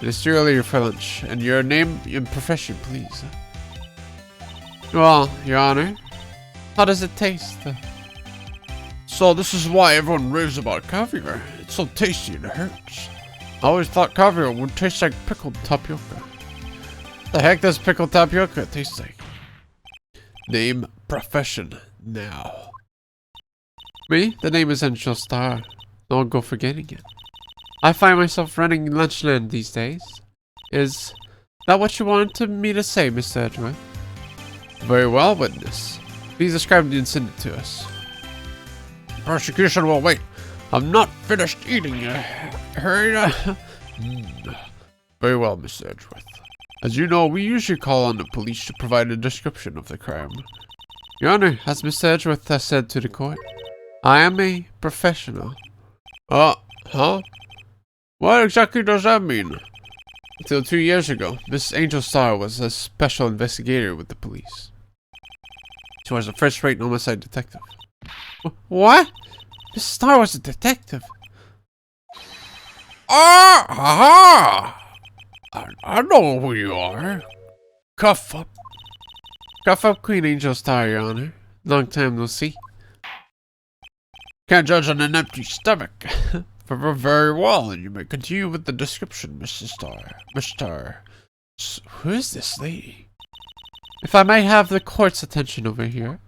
It is too early for lunch, and your name and profession, please. Well, Your Honor, how does it taste? So this is why everyone raves about caviar. It's so tasty and it hurts. I always thought caviar would taste like pickled tapioca. The heck does pickled tapioca taste like? Name, profession, now. Me? The name is Angel Star. Don't go forgetting it. I find myself running Lunchland these days. Is that what you wanted me to say, Mr. Edgeworth? Very well, witness. Please describe the incident to us. Prosecution will wait. I'm not finished eating yet. Hurry up. Very well, Mr. Edgeworth. As you know, we usually call on the police to provide a description of the crime. Your Honor, as Mr. Edgeworth has said to the court, I am a professional. Huh? What exactly does that mean? Until 2 years ago, Miss Angel Star was a special investigator with the police. She was a first-rate homicide detective. What? Miss Star was a detective? Aha! I know who you are. Cuff up. Cuff up, Queen Angel Star, Your Honor. Long time no see. Can't judge on an empty stomach. Very well, and you may continue with the description, Mrs. Star. Mr. Who is this lady? If I might have the court's attention over here.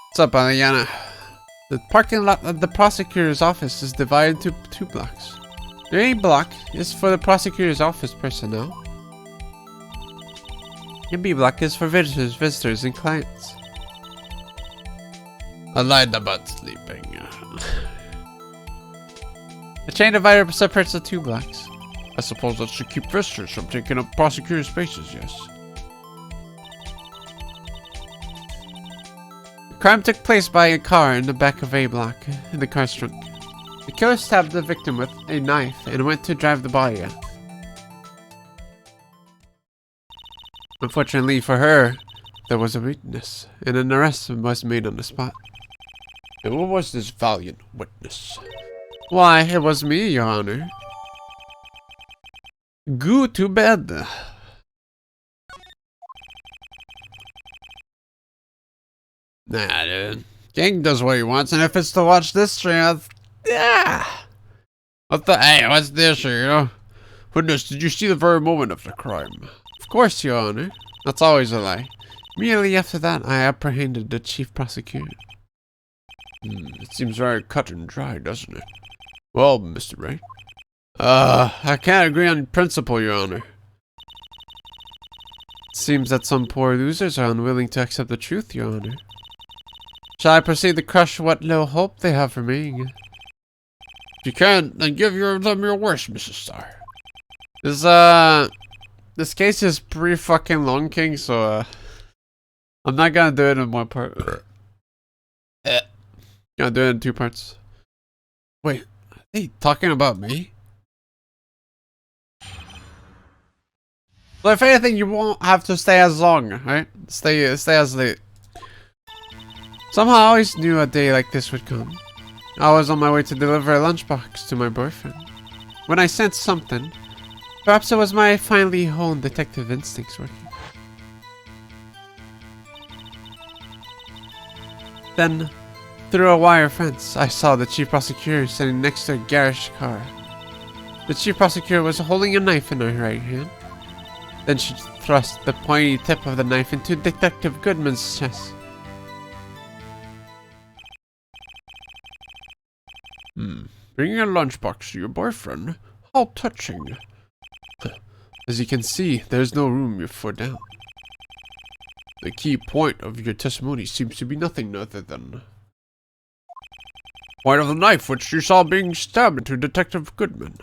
What's up, Aliana? The parking lot of the prosecutor's office is divided into 2 blocks. The A block is for the prosecutor's office personnel. The B block is for visitors, and clients. I lied about sleeping. The chain divider separates the 2 blocks. I suppose that should keep visitors from taking up prosecutor's spaces, yes. The crime took place by a car in the back of A block, in the car's trunk. The killer stabbed the victim with a knife and went to drive the body out. Unfortunately for her, there was a witness, and an arrest was made on the spot. And what was this valiant witness? Why, it was me, Your Honor. Go to bed. Nah, dude. King does what he wants, and if it's to watch this stream, yeah. What the? Hey, what's the issue, you know? Witness, did you see the very moment of the crime? Of course, Your Honor. That's always a lie. Immediately after that, I apprehended the chief prosecutor. It seems very cut and dry, doesn't it? Well, Mr. Wright. I can't agree on principle, Your Honor. It seems that some poor losers are unwilling to accept the truth, Your Honor. Shall I proceed to crush what little hope they have remaining? If you can, then give them your worst, Mrs. Starr. This case is pretty fucking long, King, so, I'm not gonna do it in one part. Gonna do it in 2 parts. Wait, are they talking about me? So if anything, you won't have to stay as long, right? Stay as late. Somehow I always knew a day like this would come. I was on my way to deliver a lunchbox to my boyfriend. When I sensed something, perhaps it was my finely honed detective instincts working. Then, through a wire fence, I saw the chief prosecutor sitting next to a garish car. The chief prosecutor was holding a knife in her right hand. Then she thrust the pointy tip of the knife into Detective Goodman's chest. Bringing a lunchbox to your boyfriend? How touching. As you can see, there's no room for doubt. The key point of your testimony seems to be nothing other than point of the knife which you saw being stabbed into Detective Goodman.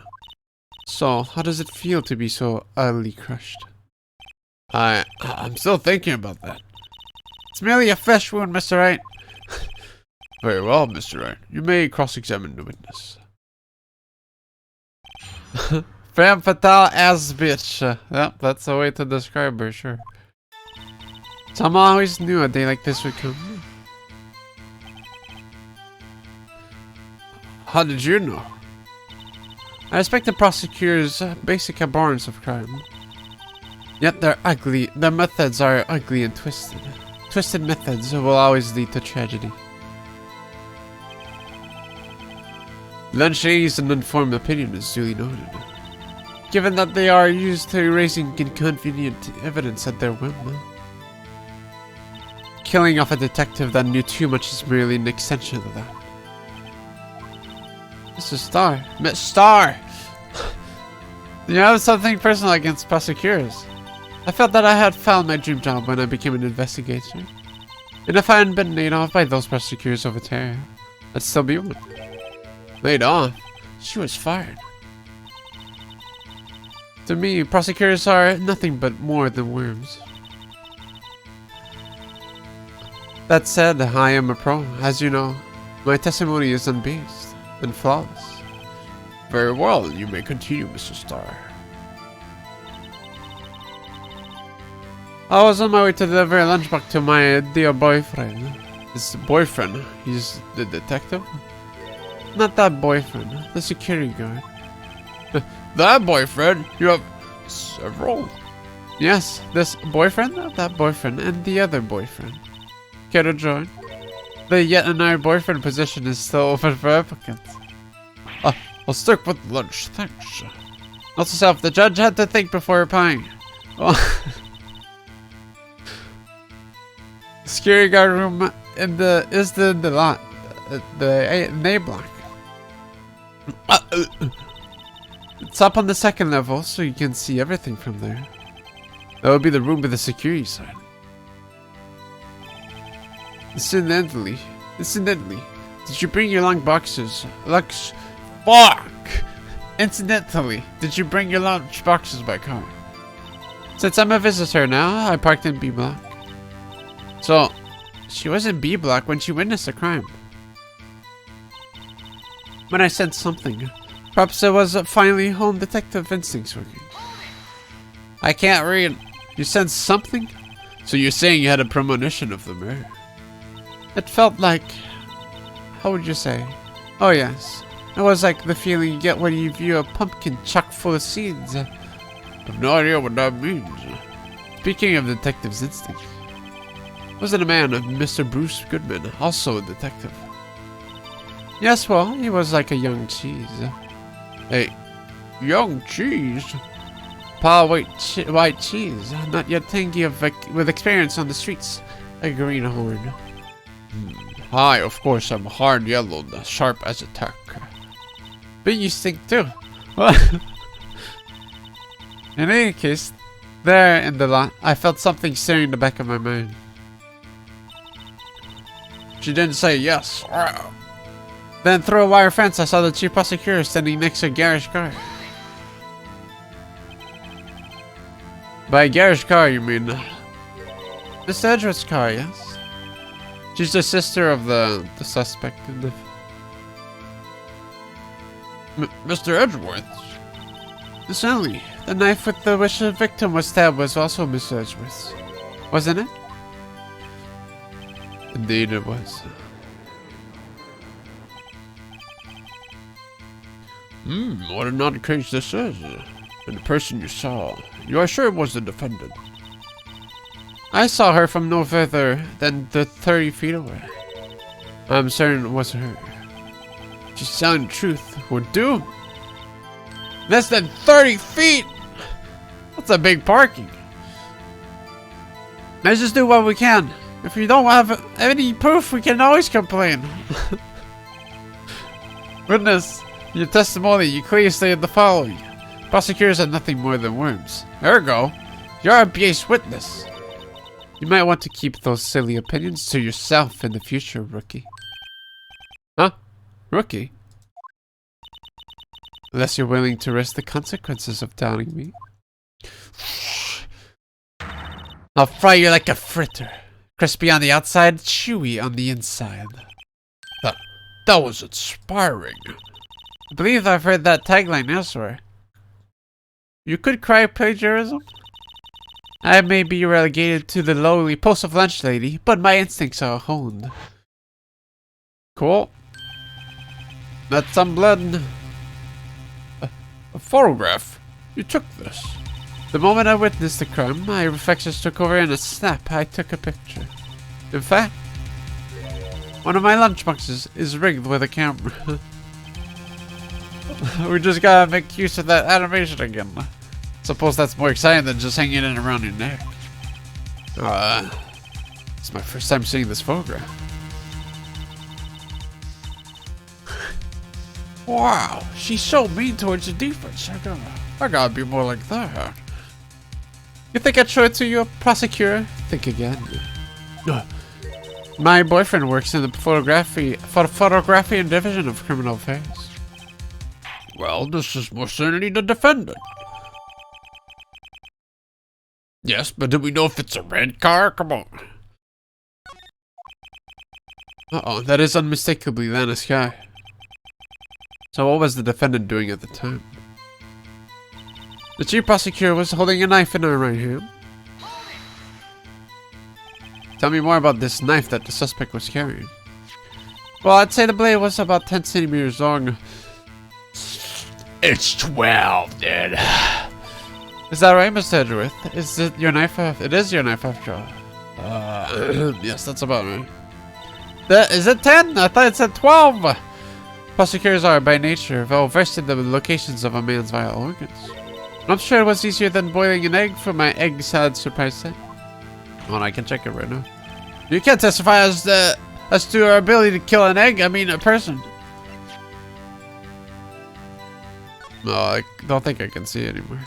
So, how does it feel to be so utterly crushed? I'm still thinking about that. It's merely a flesh wound, Mr. Wright. Very well, Mr. Wright. You may cross-examine the witness. Femme fatale ass bitch. Yep, that's a way to describe her, sure. Somehow I always knew a day like this would come. How did you know? I respect the prosecutor's basic abhorrence of crime. Yet they're ugly. Their methods are ugly and twisted. Twisted methods will always lead to tragedy. Lunch's an informed opinion is duly noted. Given that they are used to erasing inconvenient evidence at their whim. Killing off a detective that knew too much is merely an extension of that. Mr. Starr. Miss Starr! You have something personal against prosecutors. I felt that I had found my dream job when I became an investigator. And if I hadn't been laid off by those prosecutors over there, I'd still be one. Laid off? She was fired. To me, prosecutors are nothing but more than worms. That said, I am a pro. As you know, my testimony is unbiased and flawless. Very well, you may continue, Mr. Starr. I was on my way to deliver a lunchbox to my dear boyfriend. His boyfriend? He's the detective? Not that boyfriend, the security guard. That boyfriend? You have several? Yes, this boyfriend, that boyfriend, and the other boyfriend. Care to join? The yet another boyfriend position is still open for applicants. I'll stick with lunch, thanks. Note to self, the judge had to think before replying. Oh. The security guard room in the lot, the A block. It's up on the second level, so you can see everything from there. That would be the room with the security sign. Incidentally, did you bring your lunch boxes? Fuck! Incidentally, did you bring your lunch boxes by car? Since I'm a visitor now, I parked in B block. So, she was in B block when she witnessed the crime. When I sensed something, perhaps it was finally home detective instincts working. I can't read. You sensed something? So you're saying you had a premonition of the murder? It felt like... How would you say? Oh yes. It was like the feeling you get when you view a pumpkin chock full of seeds. I have no idea what that means. Speaking of detective's instinct, wasn't a man of Mr. Bruce Goodman also a detective? Yes, well, he was like a young cheese. Hey, young cheese? Pale white cheese, not yet tangy with experience on the streets, a greenhorn. Hi, of course I'm hard yellowed, sharp as a tack. But you stink too. In any case, there in the lot, I felt something stirring the back of my mind. She didn't say yes. Then through a wire fence, I saw the chief prosecutor standing next to a garage car. By a garage car, you mean Miss Edgeworth's car, yes? She's the sister of the suspect in the... Mr. Edgeworth? Miss Ellie, the knife with which the victim was stabbed was also Miss Edgeworth's, wasn't it? Indeed it was. What an odd case this is. And the person you saw, you are sure it was the defendant? I saw her from no further than 30 feet away. I'm certain it was her. She's telling the truth. We're doomed. Less than 30 feet! That's a big parking. Let's just do what we can. If you don't have any proof, we can always complain. Witness, in your testimony, you clearly stated the following. Prosecutors are nothing more than worms. Ergo, you're a biased witness. You might want to keep those silly opinions to yourself in the future, rookie. Huh? Rookie? Unless you're willing to risk the consequences of doubting me. I'll fry you like a fritter. Crispy on the outside, chewy on the inside. That was inspiring. I believe I've heard that tagline elsewhere. You could cry plagiarism? I may be relegated to the lowly post of lunch lady, but my instincts are honed. Cool. That's some blood. A photograph? You took this? The moment I witnessed the crime, my reflexes took over in a snap. I took a picture. In fact, one of my lunchboxes is rigged with a camera. We just gotta make use of that animation again. Suppose that's more exciting than just hanging it around your neck. It's my first time seeing this photograph. Wow, she's so mean towards the defense. I gotta be more like that. You think I'd show it to you, prosecutor? Think again. My boyfriend works in the photography and division of criminal affairs. Well, this is more certainly the defendant. Yes, but do we know if it's a red car? Come on. Uh-oh, that is unmistakably Lana's guy. So what was the defendant doing at the time? The chief prosecutor was holding a knife in her right hand. Tell me more about this knife that the suspect was carrying. Well, I'd say the blade was about 10 centimeters long. It's 12, then. Is that right, Mr. Edgeworth? Is it your knife? It is your knife after all. Yes, that's about right. Is it 10? I thought it said 12. Prosecutors are, by nature, well versed in the locations of a man's vital organs. I'm sure it was easier than boiling an egg for my egg salad surprise set. Oh, I can check it right now. You can't testify as to our ability to kill an egg. I mean, a person. Oh, I don't think I can see it anymore.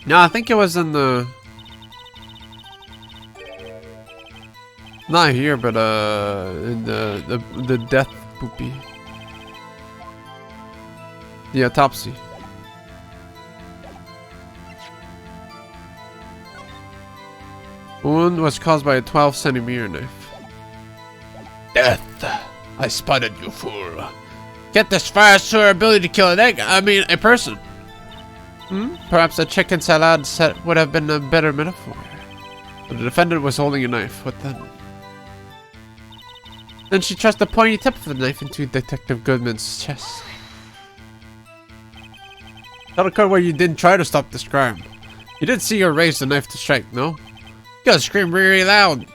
No, I think it was in the... Not here, but in the death poopy. The autopsy. Wound was caused by a 12-centimeter knife. Death! I spotted you, fool. Get this fast to our ability to kill an egg. I mean, a person. Hmm? Perhaps a chicken salad set would have been a better metaphor. But the defendant was holding a knife. What then? Then she thrust the pointy tip of the knife into Detective Goodman's chest. That occurred where you didn't try to stop this crime. You did see her raise the knife to strike, no? You gotta scream really loud.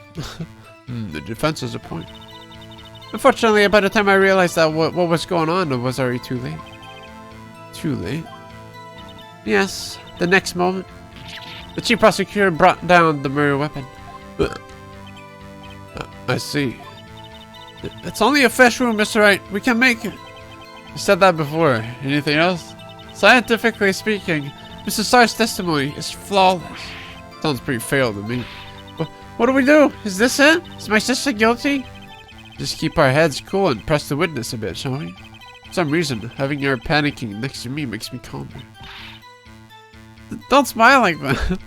The defense has a point. Unfortunately, by the time I realized that what was going on, it was already too late. Too late? Yes, the next moment, the chief prosecutor brought down the murder weapon. I see. It's only a flesh wound, Mr. Wright. We can make it. You said that before. Anything else? Scientifically speaking, Mr. Starr's testimony is flawless. Sounds pretty failed to me. What do we do? Is this it? Is my sister guilty? Just keep our heads cool and press the witness a bit, shall we? For some reason, having her panicking next to me makes me calmer. Don't smile like that.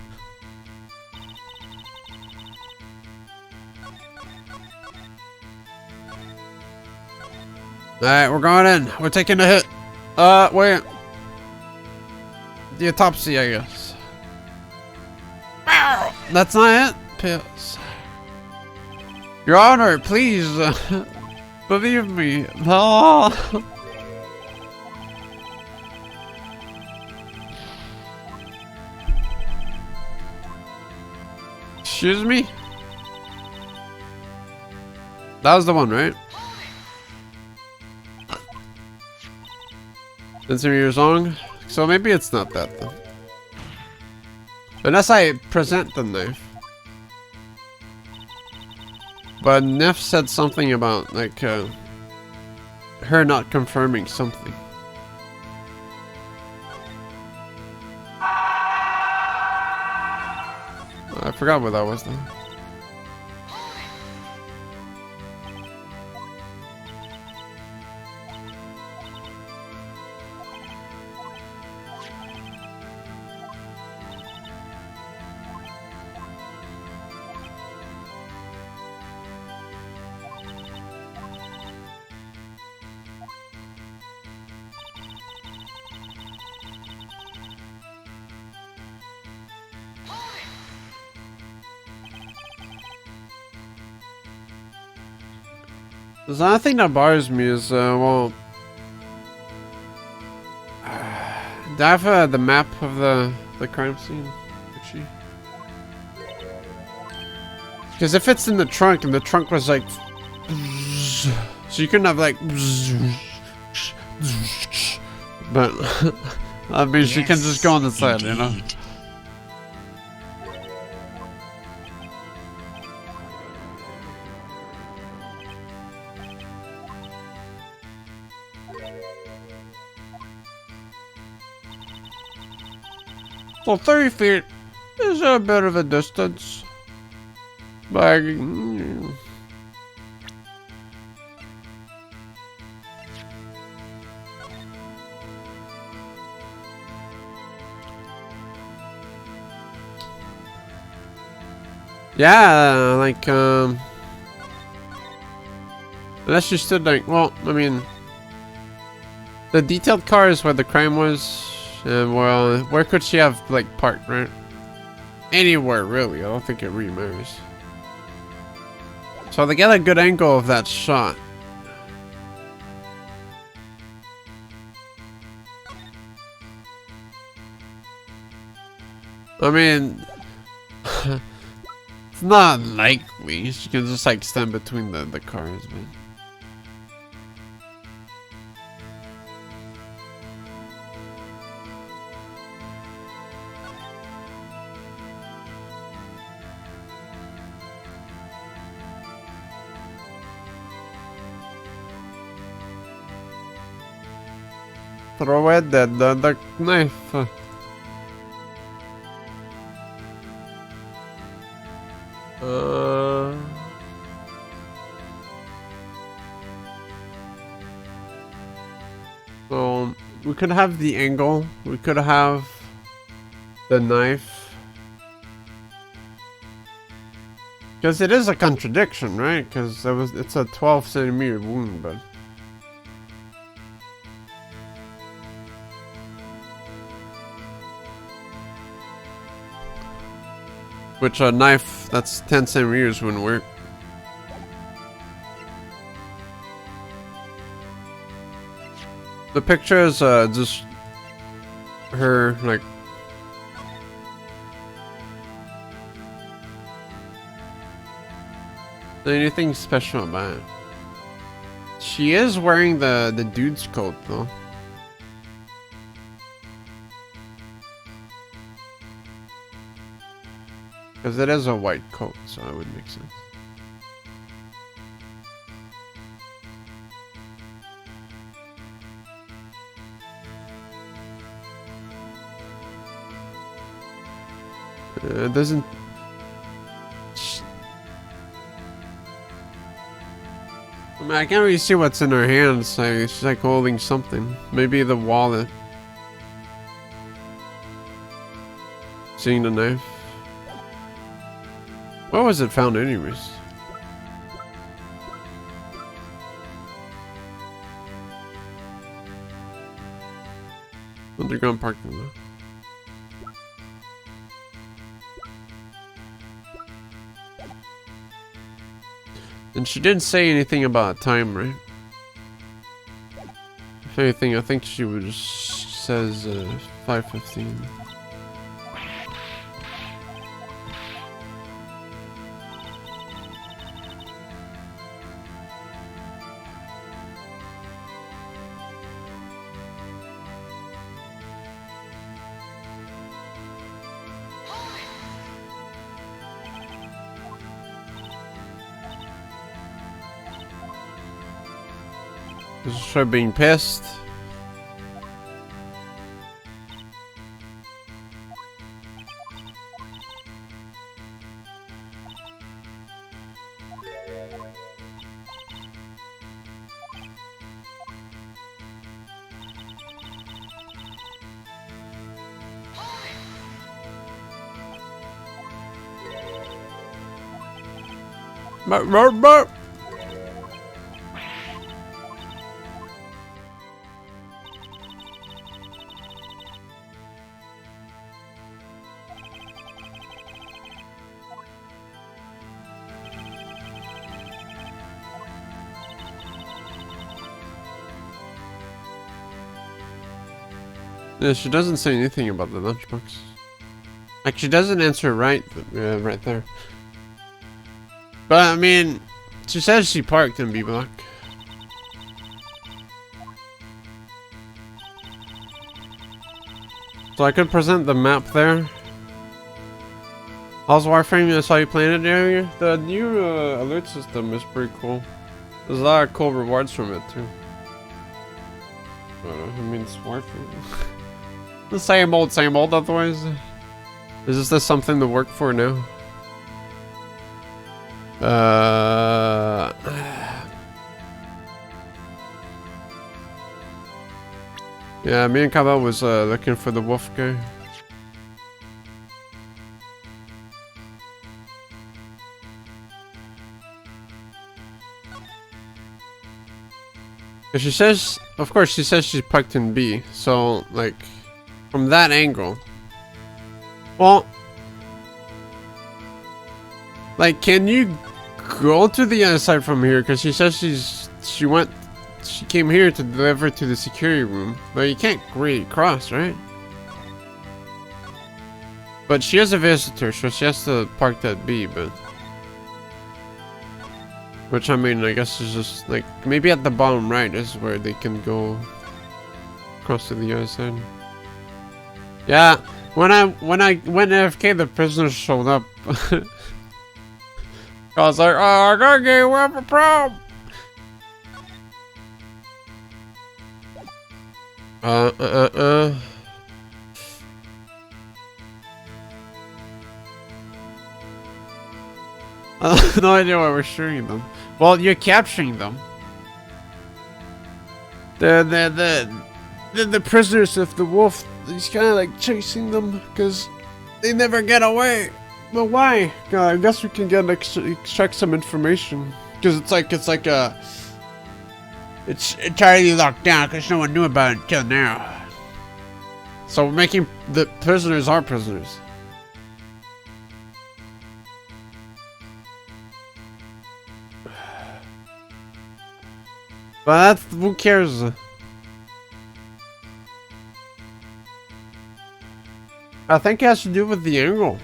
Alright, we're going in. We're taking a hit. Wait. The autopsy, I guess. That's not it. Pills. Your Honor, please. Believe me. No. Excuse me? That was the one, right? Years long. So maybe it's not that then. Unless I present the knife. But Neff said something about like her not confirming something. I forgot what that was though. The only thing that bothers me is, well... do I have the map of the crime scene? Actually? Because if it's in the trunk, and the trunk was like... so you couldn't have like... but... I mean, she can just go on the side, you know? Well, 30 feet is a bit of a distance. But... yeah, like, unless you stood like, well, I mean... the detailed car is where the crime was. Well, where could she have, like, parked, right? Anywhere, really. I don't think it really matters. So, to get a good angle of that shot. I mean... it's not likely. She can just, like, stand between the cars, man. throw it the knife. So we could have the angle. We could have the knife. Because it is a contradiction, right? Because it's a 12 centimeter wound, but. Which a knife that's 10 centimeters wouldn't work. The picture is just her like. Anything special about it? She is wearing the dude's coat though. Because it is a white coat, so it would make sense. It doesn't. I mean, I can't really see what's in her hands. Like, she's like holding something. Maybe the wallet. Seeing the knife. Where was it found anyways? Underground parking lot. And she didn't say anything about time, right? If anything, I think she would just says 5:15. Just her being pissed. But. Yeah, she doesn't say anything about the lunchbox. Like, she doesn't answer right, right there. But, I mean, she says she parked in B block. So I could present the map there. How's Warframe? I saw you playing it earlier. The new alert system is pretty cool. There's a lot of cool rewards from it, too. I mean, it's Warframe. The same old otherwise. Is this something to work for now? Yeah, me and Kaba was looking for the wolf guy. She says, of course, she says she's parked in B, so, like, from that angle. Well, like, can you go to the other side from here? Because she says she came here to deliver to the security room, but you can't really cross, right? But she is a visitor, so she has to park at B, but. Which, I mean, I guess is just, like, maybe at the bottom right is where they can go across to the other side. Yeah, when I went AFK, the prisoners showed up. I was like, oh, Gaungade, we have a problem! Uh, uh, uh, uh. I have no idea why we're shooting them. Well, you're capturing them. The prisoners of the wolf, he's kind of like chasing them because they never get away. But why? I guess we can get extract some information because it's entirely locked down because no one knew about it until now. So we're making the prisoners our prisoners. But that's, who cares? I think it has to do with the angle.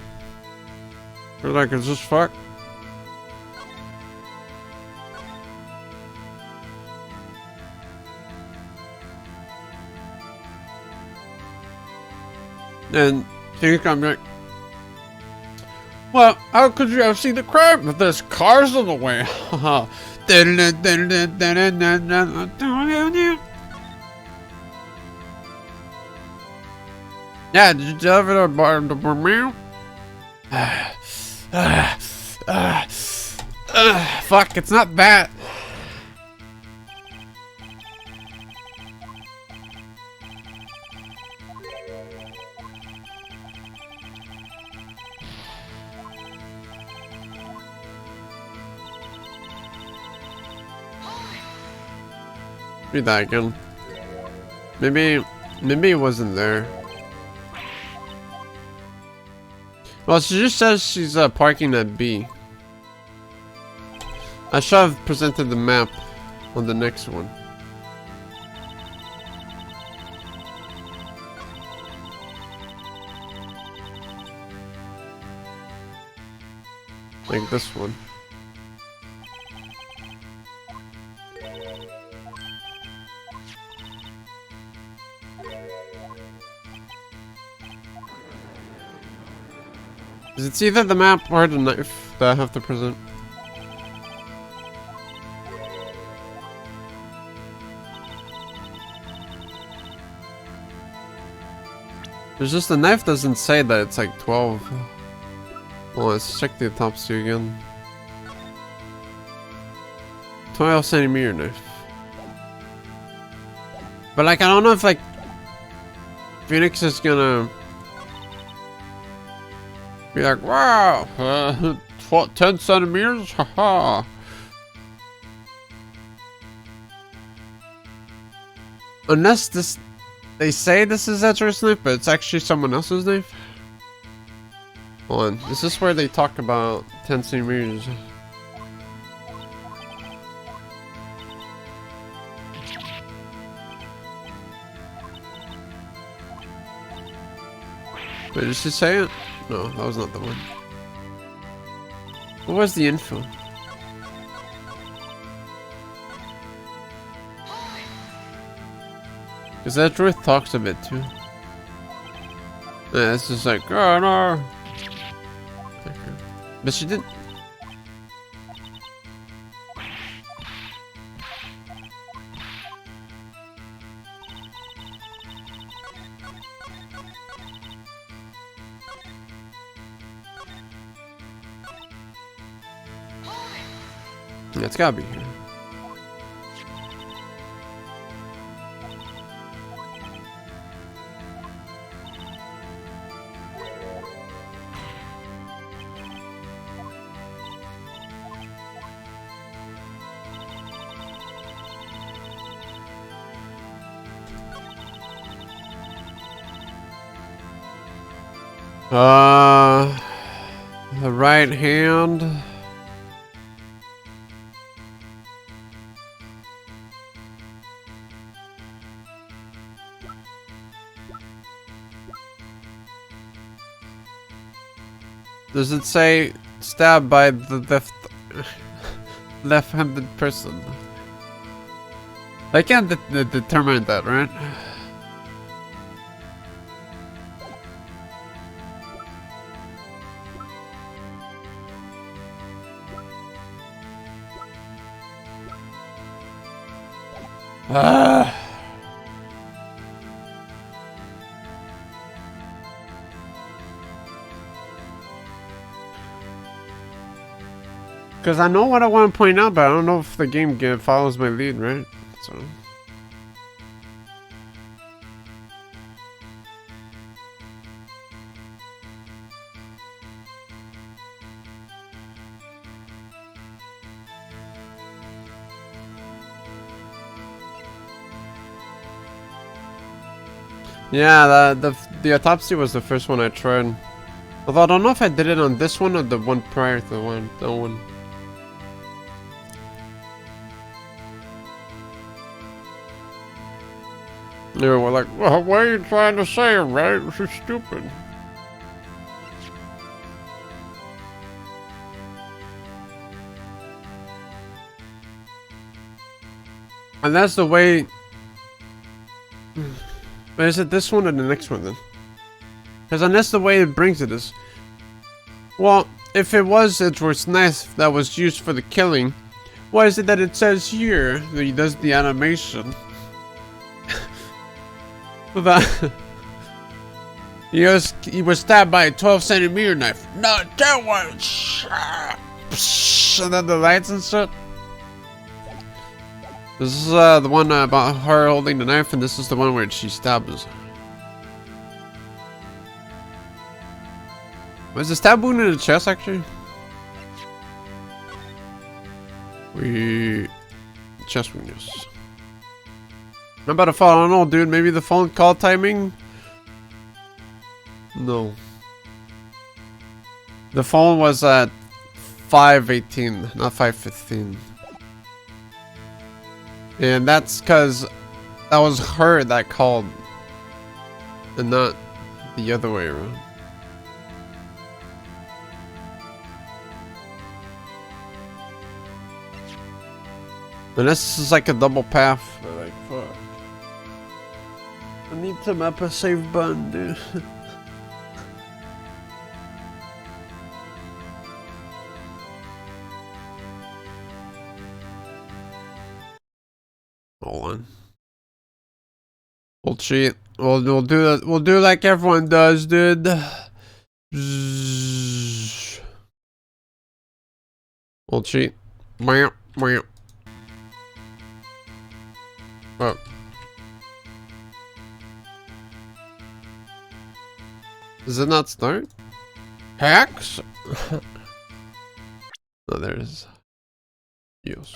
Or like, it's just fuck. And think I'm like, well, how could you have seen the crime if there's cars in the way? Yeah, did you deliver the meal? Fuck, it's not that. Read that again. Maybe it wasn't there. Well, she just says she's parking at B. I should have presented the map on the next one. Like this one. It's either the map or the knife that I have to present. There's just the knife doesn't say that it's like 12. Well, let's check the autopsy again. 12 centimeter knife. But like, I don't know if like Phoenix is gonna be like, wow, 10 centimeters, haha. Unless this, they say this is Ezra's knife, but it's actually someone else's knife. Hold on, is this where they talk about 10 centimeters? Wait, did she say it? No, that was not the one. What was the info? Because that Ruth talks a bit too. Yeah, it's just like, oh no. Okay. But she didn't. Yeah, it's gotta be here. The right hand. Does it say stabbed by the left-handed person? I can't determine that, right? Because I know what I want to point out, but I don't know if the game follows my lead, right? So. Yeah, the autopsy was the first one I tried. Although I don't know if I did it on this one or the one prior to that one. They were like, well, what are you trying to say, right? This is stupid. And that's the way... But is it this one or the next one then? Because that's the way it brings it is. Well, if it was Edward's knife that was used for the killing, why is it that it says here that he does the animation? That he was stabbed by a 12-centimeter knife. Not that one. And then the lights and shit. This is the one about her holding the knife, and this is the one where she stabs. Was the stab wound in the chest actually? Chest wound, yes. I'm about to fall. I don't know, dude. Maybe the phone call timing? No. The phone was at 5:18, not 5:15. And that's because that was her that called. And not the other way around. And this is like a double path. Like, fuck. I need to map a save button, dude. Hold on. We'll cheat. We'll do that. We'll do like everyone does, dude. We'll cheat. Meow, meow. Oh. Does it not start? Hacks? No, there's... Yes.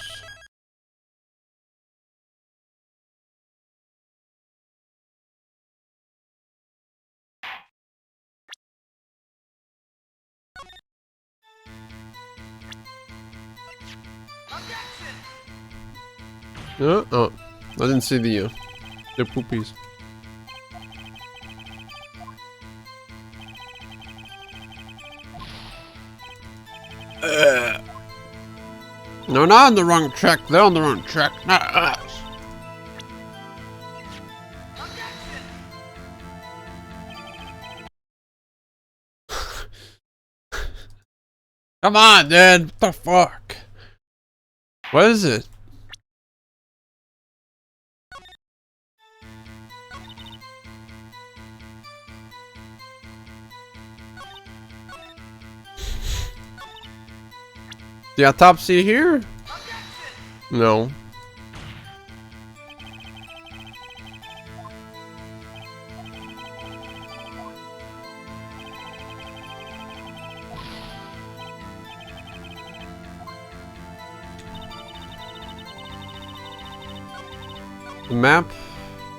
Oh, I didn't see the poopies. No, not on the wrong track. They're on the wrong track, not us. Come on, dude. What the fuck? What is it? The autopsy here? No. The map,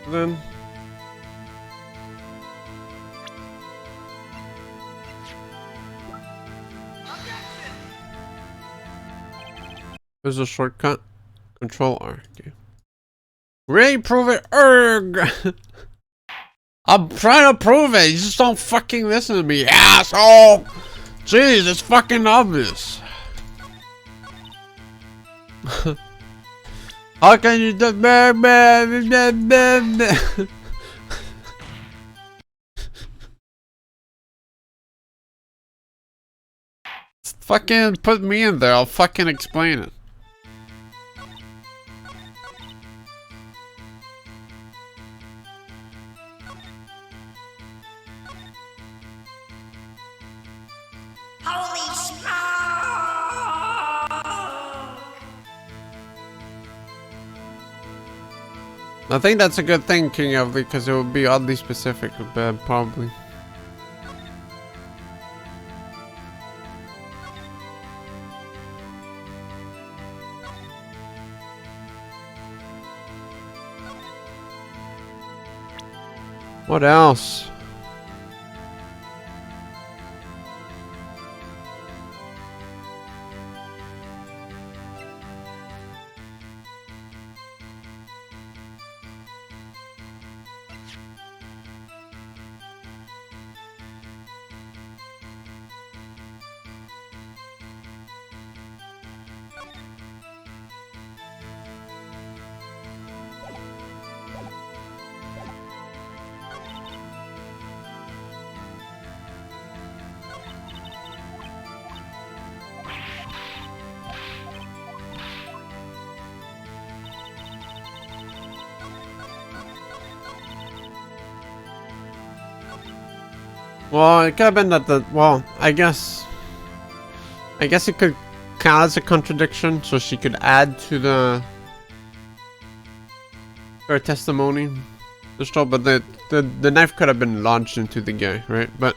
then? There's a shortcut. Control R. Okay. Really prove it, erg! I'm trying to prove it. You just don't fucking listen to me, asshole! Jeez, it's fucking obvious. How can you do fucking put me in there, I'll fucking explain it. Holy smoke! I think that's a good thing, King Evely, because it would be oddly specific, probably. What else? Well, it could have been that well, I guess it could count as a contradiction, so she could add to her testimony. But the knife could have been launched into the guy, right? But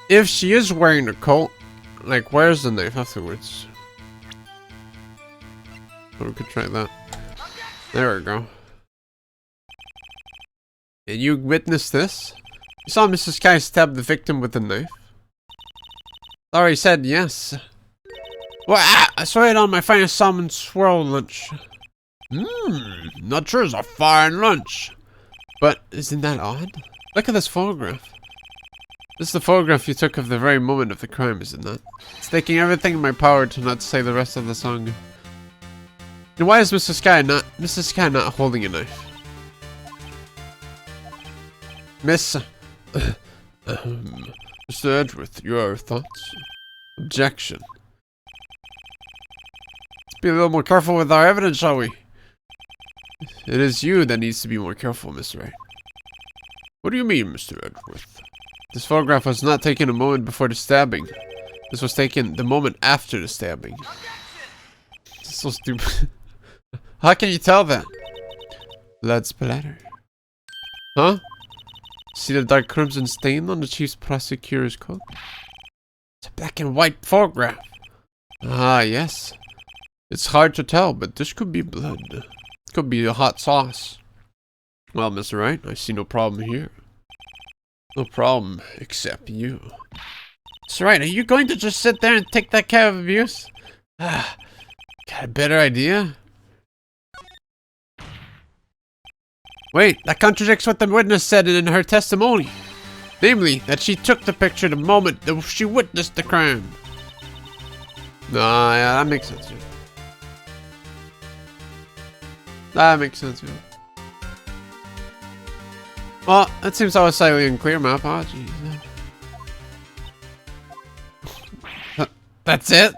if she is wearing the coat, like, where's the knife afterwards? So we could try that. There we go. And you witnessed this? You saw Mrs. Kai stab the victim with a knife? Laurie said yes. Well, I saw it on my finest salmon swirl lunch. Not sure it's a fine lunch. But isn't that odd? Look at this photograph. This is the photograph you took of the very moment of the crime, isn't it? It's taking everything in my power to not say the rest of the song. And why is Mrs. Kai not holding a knife? Miss... Mr. Edgeworth, your thoughts? Objection. Let's be a little more careful with our evidence, shall we? It is you that needs to be more careful, Mr. Wright. What do you mean, Mr. Edgeworth? This photograph was not taken a moment before the stabbing. This was taken the moment after the stabbing. This is so stupid. How can you tell that? Blood splatter. Huh? See the dark crimson stain on the chief prosecutor's coat? It's a black and white photograph. Ah, yes. It's hard to tell, but this could be blood. It could be a hot sauce. Well, Mr. Wright, I see no problem here. No problem, except you. Mr. Wright, are you going to just sit there and take that kind of abuse? Ah, got a better idea? Wait, that contradicts what the witness said in her testimony. Namely, that she took the picture the moment that she witnessed the crime. Nah, yeah, that makes sense. Yeah. That makes sense, yeah. Well, that seems so slightly unclear map. Oh, jeez. That's it?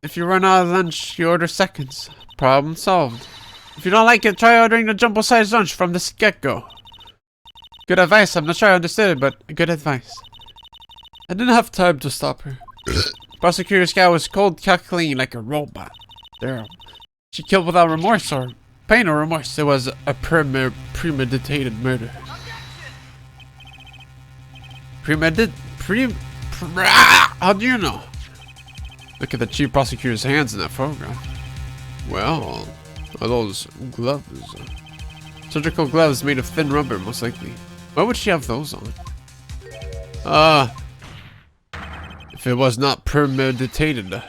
If you run out of lunch, you order seconds. Problem solved. If you don't like it, try ordering the jumbo-sized lunch from the get-go. Good advice. I'm not sure I understood it, but good advice. I didn't have time to stop her. Prosecutor Scout was cold, calculating like a robot. There. She killed without remorse or pain or remorse. It was a premeditated murder. How do you know? Look at the chief prosecutor's hands in that photograph. Well... are those gloves? Surgical gloves made of thin rubber, most likely. Why would she have those on? If it was not premeditated,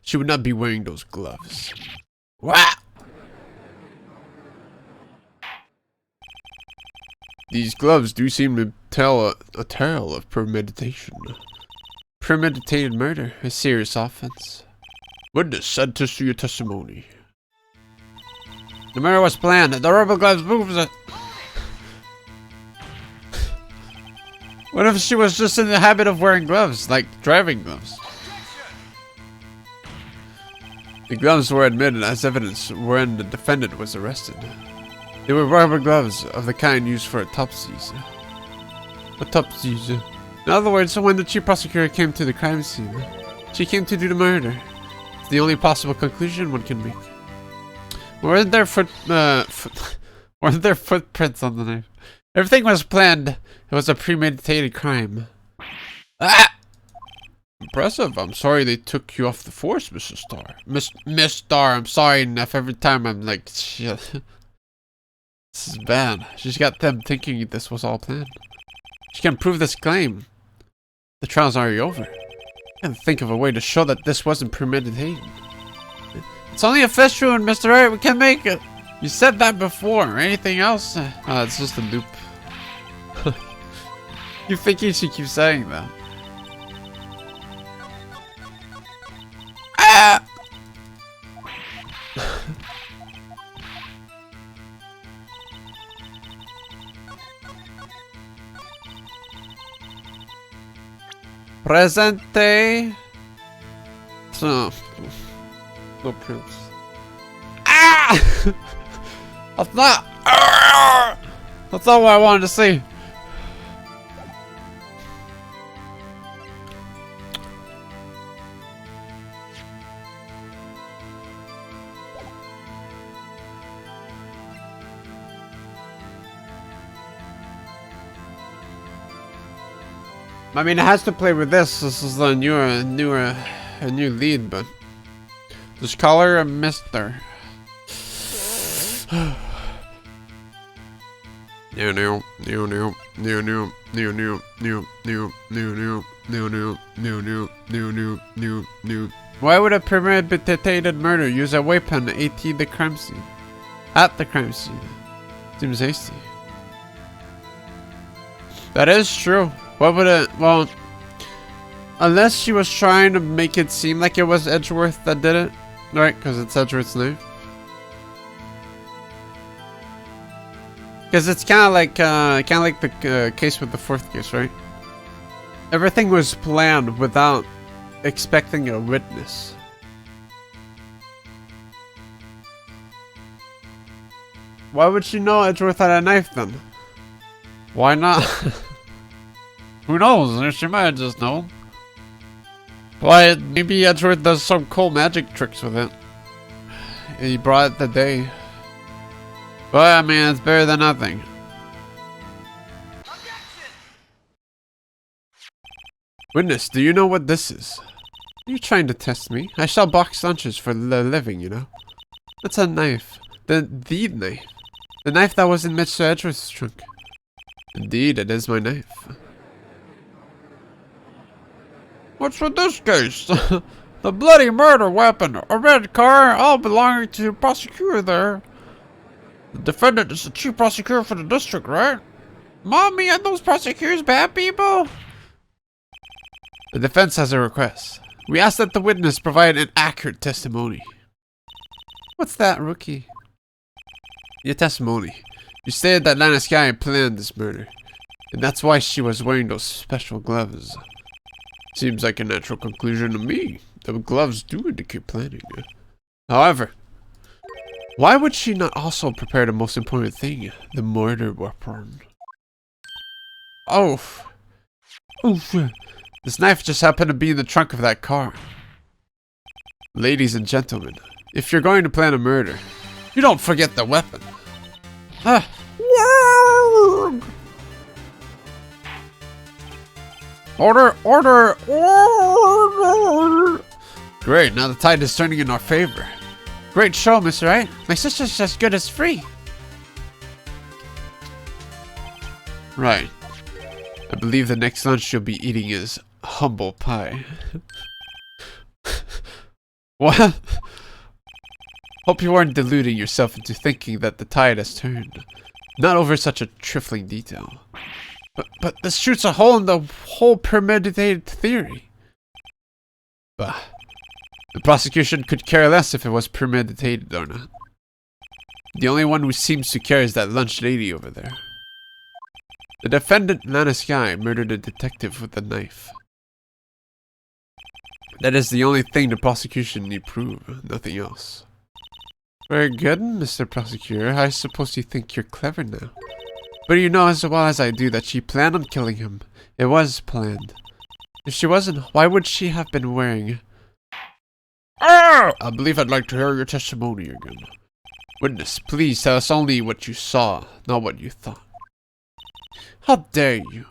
she would not be wearing those gloves. What? These gloves do seem to tell a tale of premeditation. Premeditated murder, a serious offense. Witness said to see your testimony. The murder was planned. The rubber gloves moves it. What if she was just in the habit of wearing gloves, like driving gloves? The gloves were admitted as evidence when the defendant was arrested. They were rubber gloves of the kind used for autopsies. Autopsies. In other words, when the chief prosecutor came to the crime scene, she came to do the murder. It's the only possible conclusion one can make. Weren't there weren't there footprints on the knife? Everything was planned. It was a premeditated crime. Ah! Impressive. I'm sorry they took you off the force, Mrs. Star. Miss Star, I'm sorry enough every time I'm like, shit. This is bad. She's got them thinking this was all planned. She can prove this claim. The trial's already over. I can think of a way to show that this wasn't premeditated. It's only a fish wound, Mr. Wright. We can make it. You said that before. Anything else? It's just a loop. You thinking she keeps saying that? Ah! Presente. So, no proofs. Ah! That's not. That's not what I wanted to see. I mean, it has to play with this. This is a new lead, but just call her a Mister. Why would a premeditated murder use a weapon at the crime scene? At the crime scene. Seems hasty. That is true. What would it? Well, unless she was trying to make it seem like it was Edgeworth that did it, right? Because it's Edgeworth's name. Because it's kind of like the case with the fourth case, right? Everything was planned without expecting a witness. Why would she know Edgeworth had a knife then? Why not? Who knows? She might have just known. Why, maybe Edgeworth does some cool magic tricks with it. He brought it the day. But I mean, it's better than nothing. Witness, do you know what this is? Are you trying to test me? I shall box lunches for the living, you know. That's a knife. The knife. The knife that was in Mr. Edgeworth's trunk. Indeed, it is my knife. What's with this case? The bloody murder weapon, a red car, all belonging to the prosecutor there. The defendant is the chief prosecutor for the district, right? Mommy, are those prosecutors bad people? The defense has a request. We ask that the witness provide an accurate testimony. What's that, rookie? Your testimony. You stated that Lana Sky planned this murder, and that's why she was wearing those special gloves. Seems like a natural conclusion to me. The gloves do indicate planning. However, why would she not also prepare the most important thing, the murder weapon? Oh. Oof. This knife just happened to be in the trunk of that car. Ladies and gentlemen, if you're going to plan a murder, you don't forget the weapon. Ah. Order, order, order! Great, now the tide is turning in our favor. Great show, Mr. Wright. My sister's as good as free. Right. I believe the next lunch you'll be eating is humble pie. What? Hope you aren't deluding yourself into thinking that the tide has turned. Not over such a trifling detail. But this shoots a hole in the whole premeditated theory. Bah. The prosecution could care less if it was premeditated or not. The only one who seems to care is that lunch lady over there. The defendant, Lana Sky, murdered a detective with a knife. That is the only thing the prosecution need prove, nothing else. Very good, Mr. Prosecutor. I suppose you think you're clever now. But you know as well as I do that she planned on killing him. It was planned. If she wasn't, why would she have been wearing... I believe I'd like to hear your testimony again. Witness, please tell us only what you saw, not what you thought. How dare you?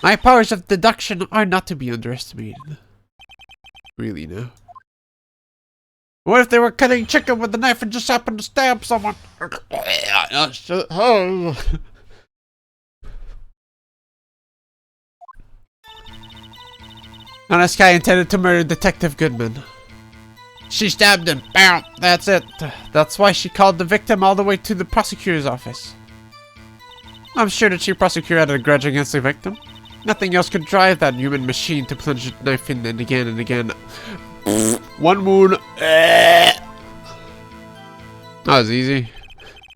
My powers of deduction are not to be underestimated. Really, no? What if they were cutting chicken with a knife and just happened to stab someone? And this guy intended to murder Detective Goodman. She stabbed him. Bam! That's it. That's why she called the victim all the way to the prosecutor's office. I'm sure the chief prosecutor had a grudge against the victim. Nothing else could drive that human machine to plunge the knife in and again and again. One wound. That was easy.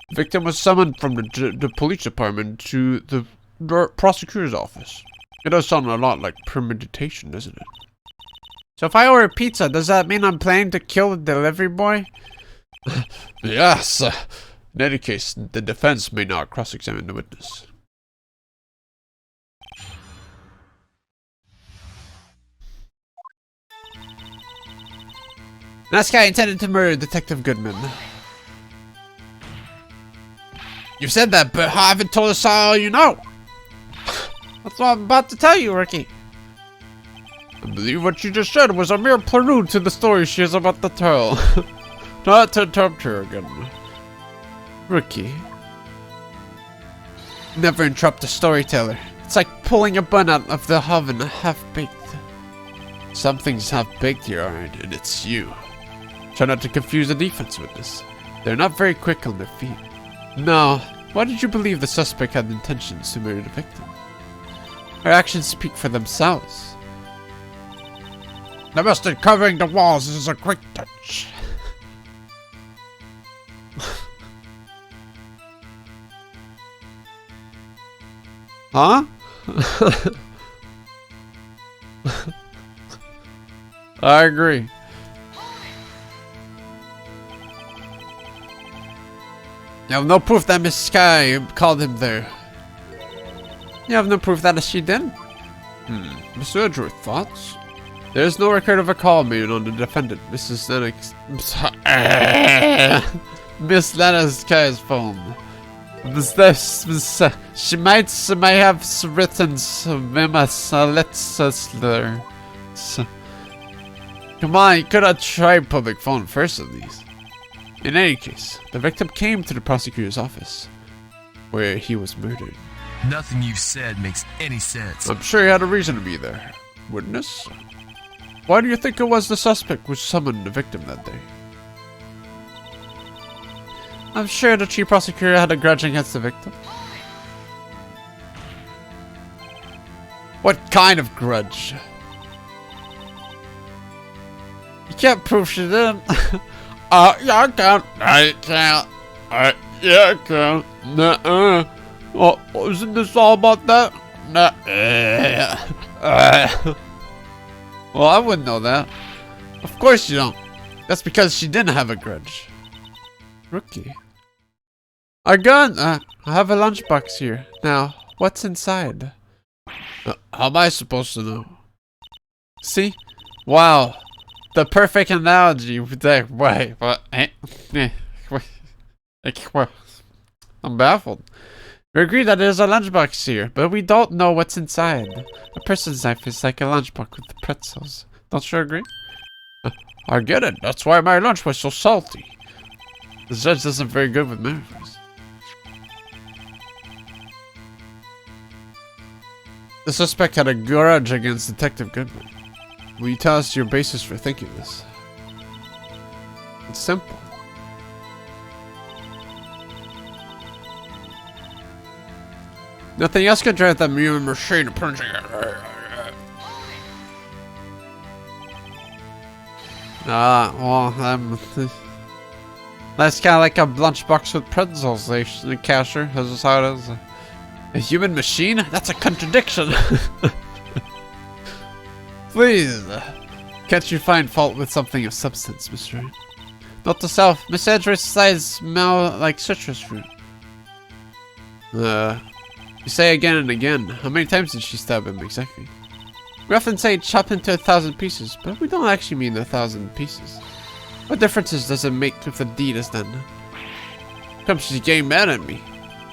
The victim was summoned from the police department to the prosecutor's office. It does sound a lot like premeditation, doesn't it? So if I order pizza, does that mean I'm planning to kill the delivery boy? Yes. In any case, the defense may not cross-examine the witness. This guy intended to murder Detective Goodman. You said that, but haven't told us all you know. That's what I'm about to tell you, Ricky. I believe what you just said was a mere prelude to the story she is about to tell. Not to interrupt her again. Ricky. Never interrupt a storyteller. It's like pulling a bun out of the oven half-baked. Something's half-baked here, alright, and it's you. Try not to confuse the defense witness. They're not very quick on their feet. No, why did you believe the suspect had intentions to murder the victim? Her actions speak for themselves. The mustard covering the walls is a quick touch. Huh? I agree. You have no proof that Miss Sky called him there. You have no proof that she did? Mr. Edgeworth, thoughts? There is no record of a call made on the defendant, Mrs. Lennox. Miss Lennox Sky's phone. She might have written some letter. Come on, you could have tried public phone first at least. In any case, the victim came to the prosecutor's office, where he was murdered. Nothing you've said makes any sense. I'm sure he had a reason to be there. Witness? Why do you think it was the suspect who summoned the victim that day? I'm sure the chief prosecutor had a grudge against the victim. What kind of grudge? You can't prove she didn't. Yeah, I can. I can't. Yeah, I can. Nuh-uh. Oh, isn't this all about that? Nah. Well, I wouldn't know that. Of course you don't. That's because she didn't have a grudge. Rookie. Our gun! I have a lunchbox here. Now, what's inside? How am I supposed to know? See? Wow. The perfect analogy. Wait, what? I'm baffled. We agree that there's a lunchbox here, but we don't know what's inside. A person's life is like a lunchbox with pretzels. Don't you agree? I get it. That's why my lunch was so salty. The judge isn't very good with metaphors. The suspect had a grudge against Detective Goodman. Will you tell us your basis for thinking this? It's simple. Nothing else could drive that human machine to punching it. That's kind of like a lunchbox with pretzels, the cashier. That's just how it is. A human machine? That's a contradiction. Please. Can't you find fault with something of substance, Mr. Wright? Not the self. Miss Edgeworth's eyes smell like citrus fruit. You say again and again. How many times did she stab him exactly? We often say chop into 1,000 pieces, but we don't actually mean 1,000 pieces. What differences does it make if the deed is done? Comes she's getting mad at me.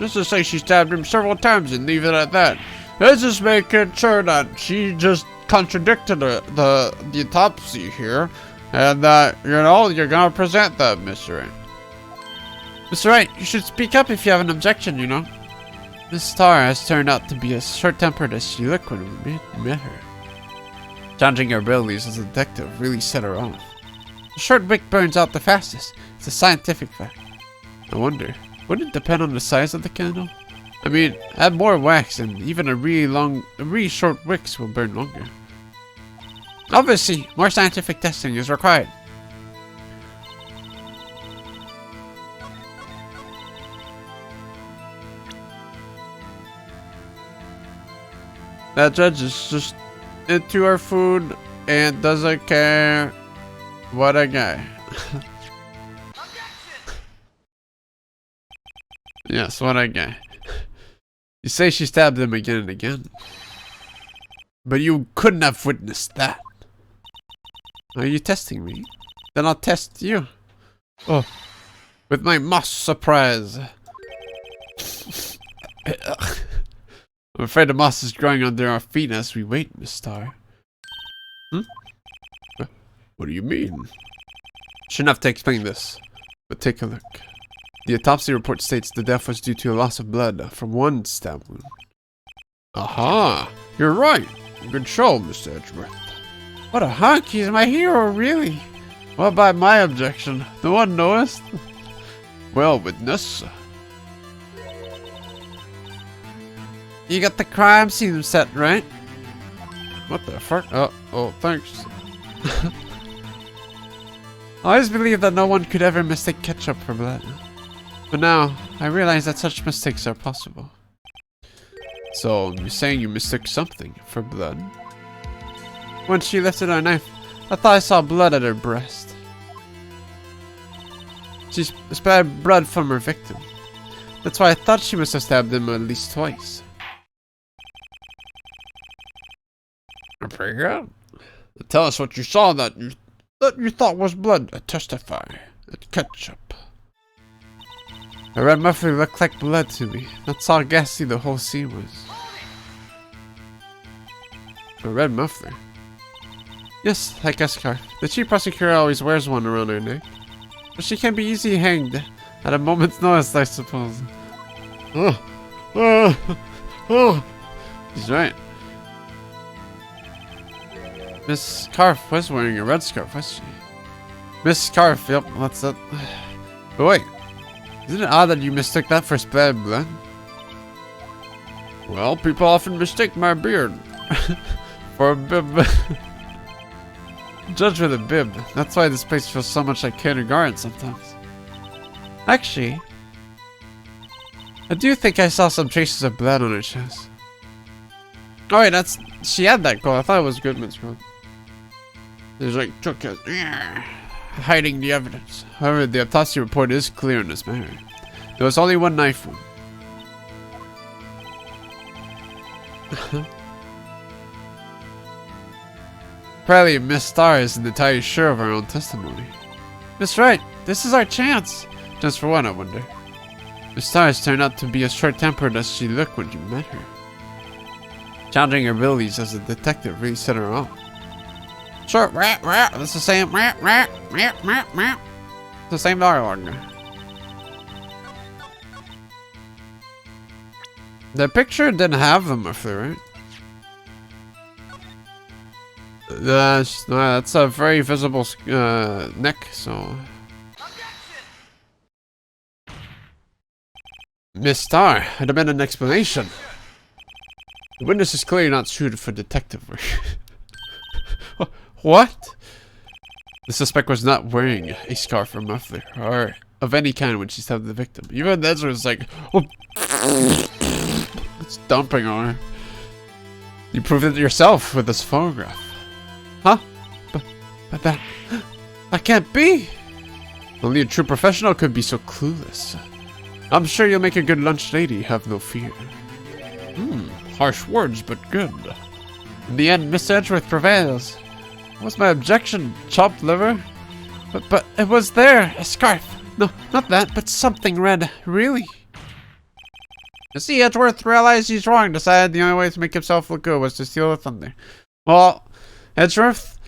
Just to say she stabbed him several times and leave it at that. Let's just make it sure that she just contradicted the autopsy here, and that, you know, you're gonna present that, Mr. Wright. Mr. Wright, you should speak up if you have an objection, you know. Miss Star has turned out to be as short-tempered as she looked when we met her. Challenging her abilities as a detective really set her off. The short wick burns out the fastest. It's a scientific fact. I wonder, would it depend on the size of the candle? I mean, add more wax and even a really short wicks will burn longer. Obviously, more scientific testing is required. That judge is just into our food and doesn't care. What a guy. Yes, what a guy. You say she stabbed him again and again. But you couldn't have witnessed that. Are you testing me? Then I'll test you. Oh, with my moss surprise. I'm afraid the moss is growing under our feet as we wait, Miss Star. What do you mean? Shouldn't have to explain this, but take a look. The autopsy report states the death was due to a loss of blood from one stab wound. Aha! You're right. Good show, Mr. Edgeworth. What a hunk! He's my hero, really. What about my objection? No one noticed? Well, witness. You got the crime scene set, right? What the fuck? Oh, thanks. I always believed that no one could ever mistake ketchup for blood. But now, I realize that such mistakes are possible. So, you're saying you mistook something for blood? When she lifted her knife, I thought I saw blood at her breast. She splattered blood from her victim. That's why I thought she must have stabbed him at least twice. Pretty good. Tell us what you saw that you thought was blood. Testify. It's ketchup. A red muffler looked like blood to me. That's how ghastly the whole scene was. A red muffler? Yes, like a scarf. The chief prosecutor always wears one around her neck. But she can be easily hanged at a moment's notice, I suppose. He's right. Miss Scarf was wearing a red scarf, was she? Miss Scarf, yep, that's it. But wait, isn't it odd that you mistook that for splattered blood? Well, people often mistake my beard for a bib. Judge with a bib. That's why this place feels so much like kindergarten sometimes. Actually, I do think I saw some traces of blood on her chest. Oh wait, she had that goal. I thought it was Goodman's goal. There's like took it, hiding the evidence. However, the autopsy report is clear in this matter. There was only one knife wound. Apparently, Miss Star isn't entirely sure of her own testimony. Miss Wright, this is our chance. Just for one, I wonder. Miss Star has turned out to be as short-tempered as she looked when you met her. Challenging her abilities as a detective really set her off. Sure, that's the same, it's the same dialogue. The picture didn't have the muffler, right? That's a very visible neck, so... Miss Star, I demand an explanation. The witness is clearly not suited for detective work. What? The suspect was not wearing a scarf or muffler, or of any kind when she stabbed the victim. Even Ezra was like, oh, it's dumping on her. You proved it yourself with this photograph. Huh? But that can't be. Only a true professional could be so clueless. I'm sure you'll make a good lunch lady, have no fear. Harsh words, but good. In the end, Mr. Edgeworth prevails. What's my objection, chopped liver? But it was there, a scarf. No, not that, but something red. Really? You see, Edgeworth realized he's wrong, decided the only way to make himself look good was to steal the thunder. Well, Edgeworth,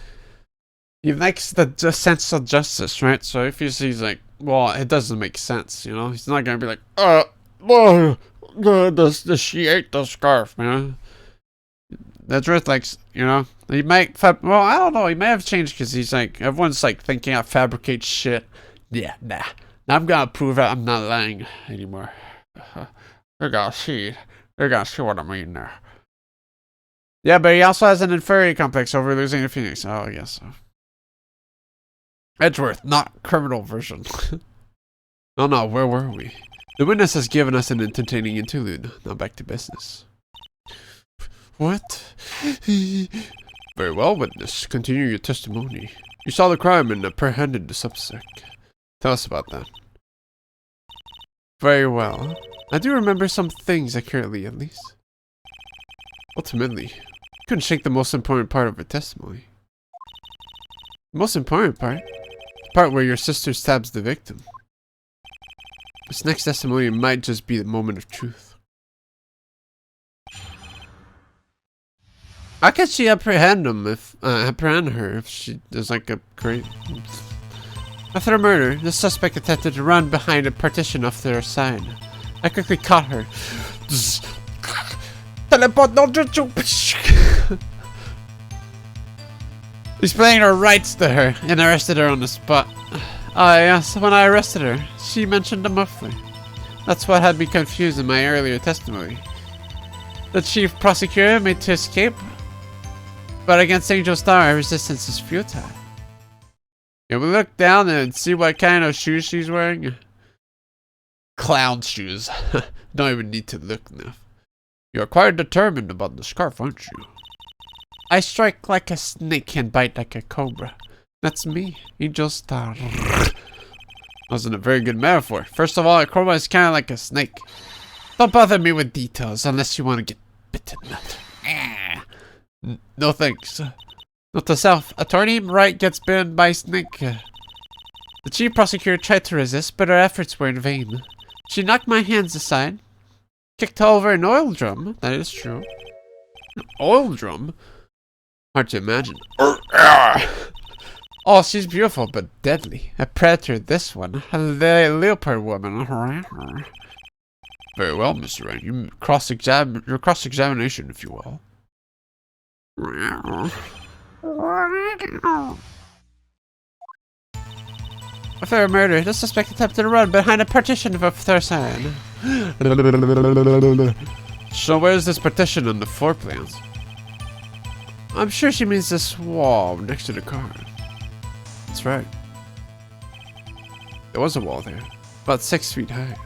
he likes the sense of justice, right? So if he sees like, well, it doesn't make sense, you know? He's not gonna be like, she ate the scarf, man. Edgeworth likes, you know, he might, well, I don't know, he may have changed because he's like, everyone's like thinking I fabricate shit. Yeah, nah. I'm gonna prove it, I'm not lying anymore. They're gonna see what I mean there. Yeah, but he also has an inferiority complex over losing to Phoenix. Oh, I guess so. Edgeworth, not criminal version. No, where were we? The witness has given us an entertaining interlude. Now back to business. What? Very well, witness. Continue your testimony. You saw the crime and apprehended the suspect. Tell us about that. Very well. I do remember some things accurately, at least. Ultimately, you couldn't shake the most important part of her testimony. The most important part? The part where your sister stabs the victim. This next testimony might just be the moment of truth. How could she apprehend her if she does like a great... After the murder, the suspect attempted to run behind a partition off to her side. I quickly caught her. Teleport no jutsu. Explaining her rights to her and arrested her on the spot. Ah, yes, when I arrested her, she mentioned the muffler. That's what had me confused in my earlier testimony. The chief prosecutor made to escape, but against Angel Star, resistance is futile. Can we look down and see what kind of shoes she's wearing? Clown shoes. Don't even need to look enough. You're quite determined about the scarf, aren't you? I strike like a snake and bite like a cobra. That's me, Angel Star. Wasn't a very good metaphor. First of all, a cobra is kind of like a snake. Don't bother me with details unless you want to get bitten. No thanks. Note to self, Attorney Wright gets bitten by a snake. The chief prosecutor tried to resist, but her efforts were in vain. She knocked my hands aside, kicked over an oil drum. That is true. An oil drum? Hard to imagine. Oh, she's beautiful, but deadly. A predator, this one. A leopard woman. Very well, Mr. Wright. You your cross-examination, if you will. After a murder, the suspect attempted to run behind a partition of their side. So where's this partition on the floor plans? I'm sure she means this wall next to the car. That's right. There was a wall there, about 6 feet high.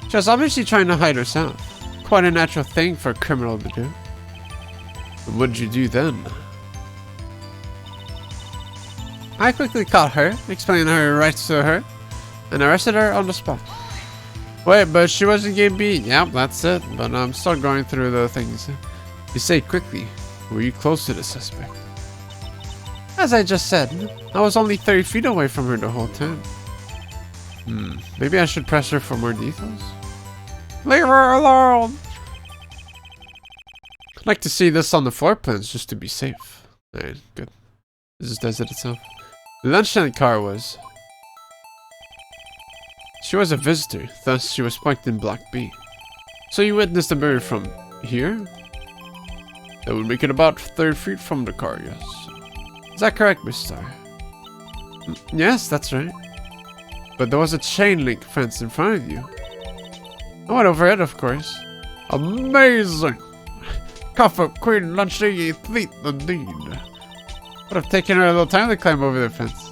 She was obviously trying to hide herself. Quite a natural thing for a criminal to do. And what did you do then? I quickly caught her, explained her rights to her, and arrested her on the spot. Wait, but she wasn't getting beat. Yep, that's it. But I'm still going through the things. You say quickly. Were you close to the suspect? As I just said, I was only 30 feet away from her the whole time. Maybe I should press her for more details? Leave her alone! I'd like to see this on the floor plans just to be safe. Alright, good. This just does it itself. The lunchtime car was... She was a visitor, thus she was parked in Block B. So you witnessed the murder from here? That would make it about 30 feet from the car, yes. Is that correct, Miss Star? Yes, that's right. But there was a chain link fence in front of you. I went over it, of course. Amazing! Comfort Queen Lunch Lady Fleet indeed. Would have taken her a little time to climb over the fence.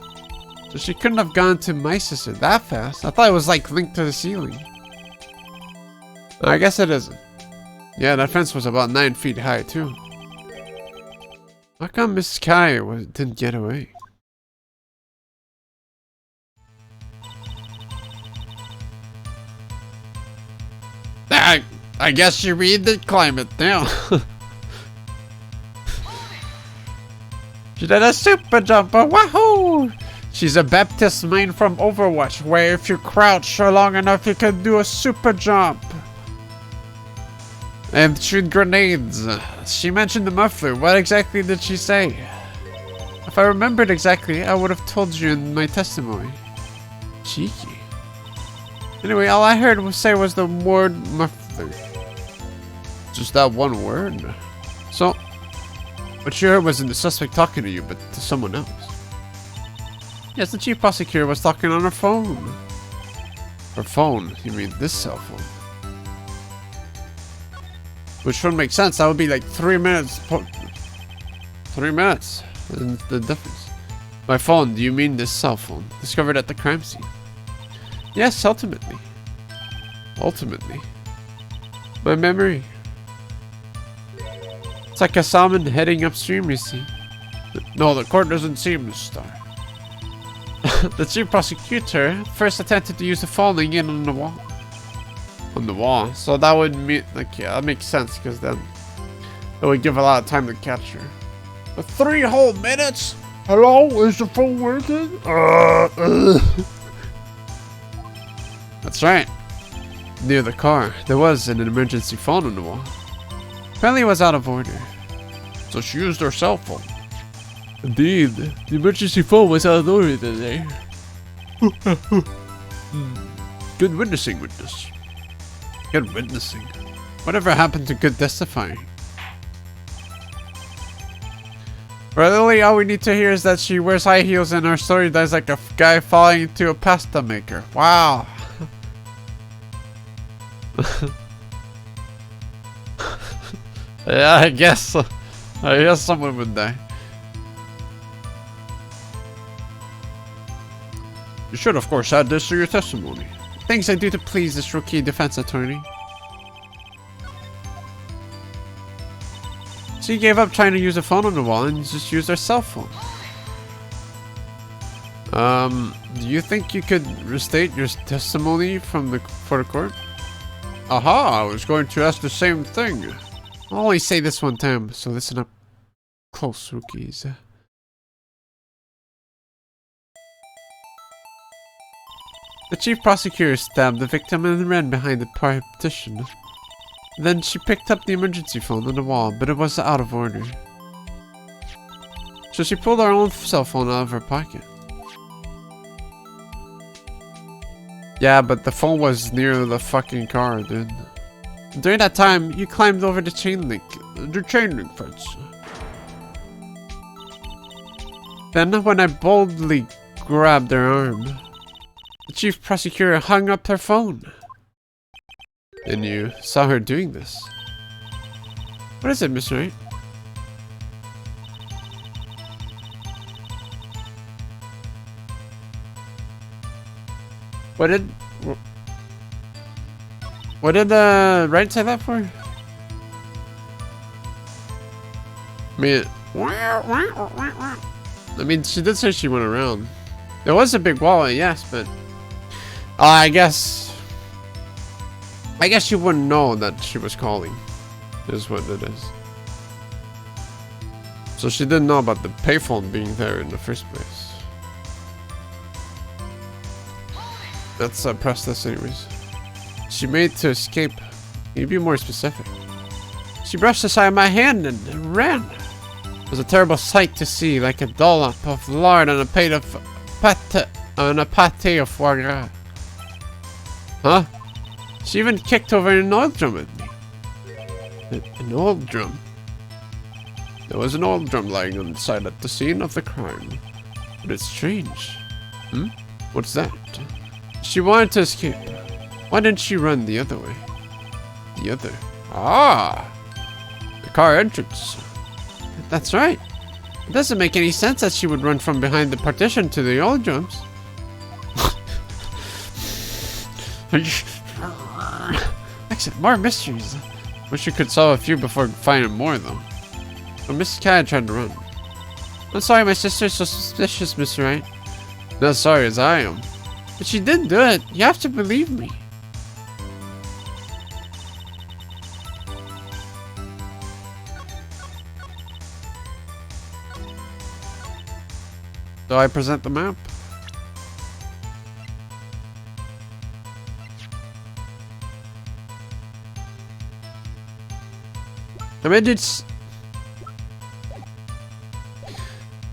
So she couldn't have gone to my sister that fast. I thought it was like linked to the ceiling. I guess it isn't. Yeah, that fence was about 9 feet high too. How come Miss Kai didn't get away? I guess you read the climate now. She did a super jump, wahoo! She's a Baptist main from Overwatch, where if you crouch long enough, you can do a super jump. And shoot grenades. She mentioned the muffler. What exactly did she say? If I remembered exactly, I would have told you in my testimony. Cheeky. Anyway, all I heard say was the word muffler. Just that one word. So, what you heard wasn't the suspect talking to you, but to someone else. Yes, the chief prosecutor was talking on her phone. Her phone? You mean this cell phone? Which would make sense. That would be like 3 minutes. 3 minutes. And the difference. My phone, do you mean this cell phone? Discovered at the crime scene. Yes, ultimately. Ultimately. My memory. It's like a salmon heading upstream, you see. No, the court doesn't seem to start. The chief prosecutor first attempted to use the phone in on the wall. On the wall. So that would mean, like, yeah, that makes sense, because then it would give a lot of time to catch her. 3 whole minutes? Hello? Is the phone working? That's right. Near the car, there was an emergency phone on the wall. Apparently it was out of order. So she used her cell phone. Indeed, the emergency phone was out of order today. Good witnessing, witness. Good witnessing. Whatever happened to good testifying? Really, all we need to hear is that she wears high heels and her story dies like a guy falling into a pasta maker. Wow. Yeah, I guess someone would die. You should, of course, add this to your testimony. Things I do to please this rookie defense attorney. She gave up trying to use a phone on the wall and just used her cell phone. Do you think you could restate your testimony for the court? Aha, I was going to ask the same thing. I'll only say this one time, so listen up close, rookies. The chief prosecutor stabbed the victim and ran behind the partition. Then she picked up the emergency phone on the wall, but it was out of order. So she pulled her own cell phone out of her pocket. Yeah, but the phone was near the fucking car, dude. During that time, you climbed over the chain link fence. Then, when I boldly grabbed her arm, the chief prosecutor hung up her phone. And you saw her doing this. What is it, Miss Wright? What did Wright say that for? I mean, she did say she went around. There was a big wall, yes, but I guess you wouldn't know that she was calling, is what it is. So she didn't know about the payphone being there in the first place. Let's press this anyways. She made to escape. Can you be more specific? She brushed aside my hand and ran. It was a terrible sight to see, like a dollop of lard on a pate of pate of foie gras. Huh? She even kicked over an oil drum at me. An oil drum? There was an oil drum lying on the side at the scene of the crime. But it's strange. What's that? She wanted to escape. Why didn't she run the other way? The other? Ah! The car entrance. That's right. It doesn't make any sense that she would run from behind the partition to the oil drums. Exit, more mysteries. Wish you could solve a few before finding more, though. But Mrs. Cat tried to run. I'm sorry my sister's so suspicious, Mr. Wright. Not as sorry as I am. But she didn't do it. You have to believe me. So I present the map. I mean, it's...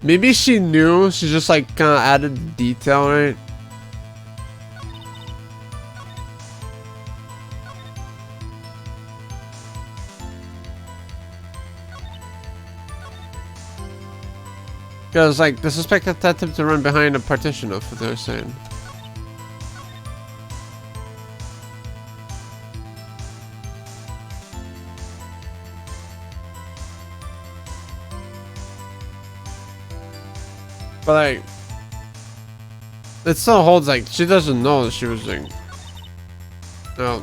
Maybe she knew, she just like kind of added detail, right? Because like, the suspect attempted to run behind a partition of what they're saying. But like, it still holds like, she doesn't know that she was like, no,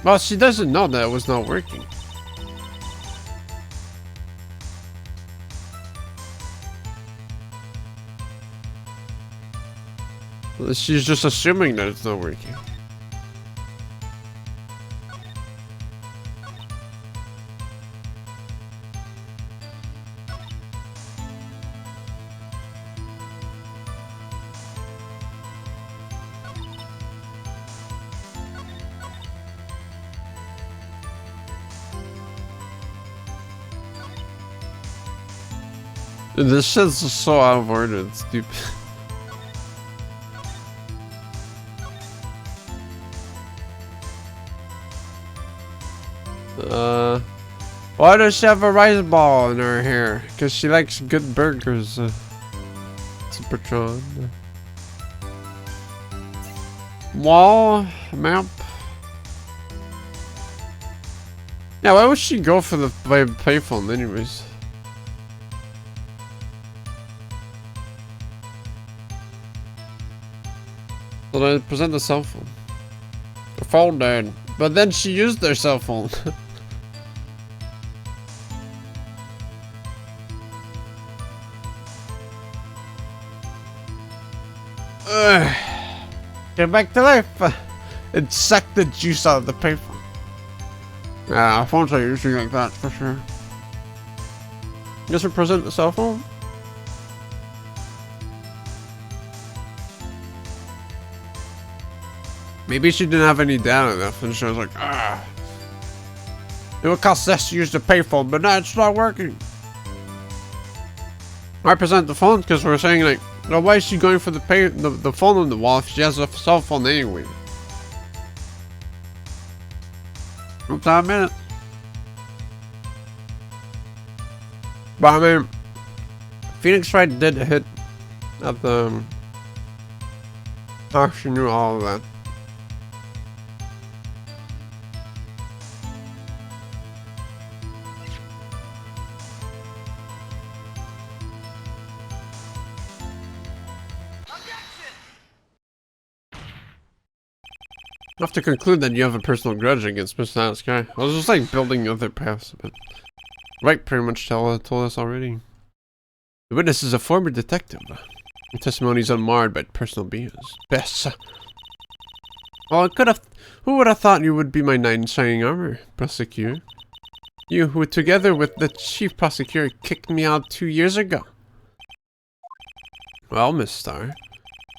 well, she doesn't know that it was not working. She's just assuming that it's not working. This shit's just so out of order, it's stupid. Why does she have a rice ball in her hair? Because she likes good burgers. Super Tron. Wall map. Yeah, why would she go for the payphone anyways? So I present the cell phone. Her phone died. But then she used their cell phone. Get back to life. It sucked the juice out of the payphone. Yeah, our phones are usually like that for sure. Guess we present the cell phone. Maybe she didn't have any data enough and she was like, ah. It would cost less to use the payphone, but now it's not working. I present the phone because we're saying like, well, why is she going for the phone on the wall if she has a cell phone anyway? Oops, a minute. But I mean, Phoenix Wright did hit at the... Oh, she knew all of that. I have to conclude that you have a personal grudge against Mr. Night Sky. I was just like building other paths, but Wright pretty much told us already. The witness is a former detective. The testimony is unmarred by personal BS. Best. Well, who would have thought you would be my knight in shining armor, prosecutor? You, who together with the chief prosecutor kicked me out 2 years ago. Well, Miss Starr,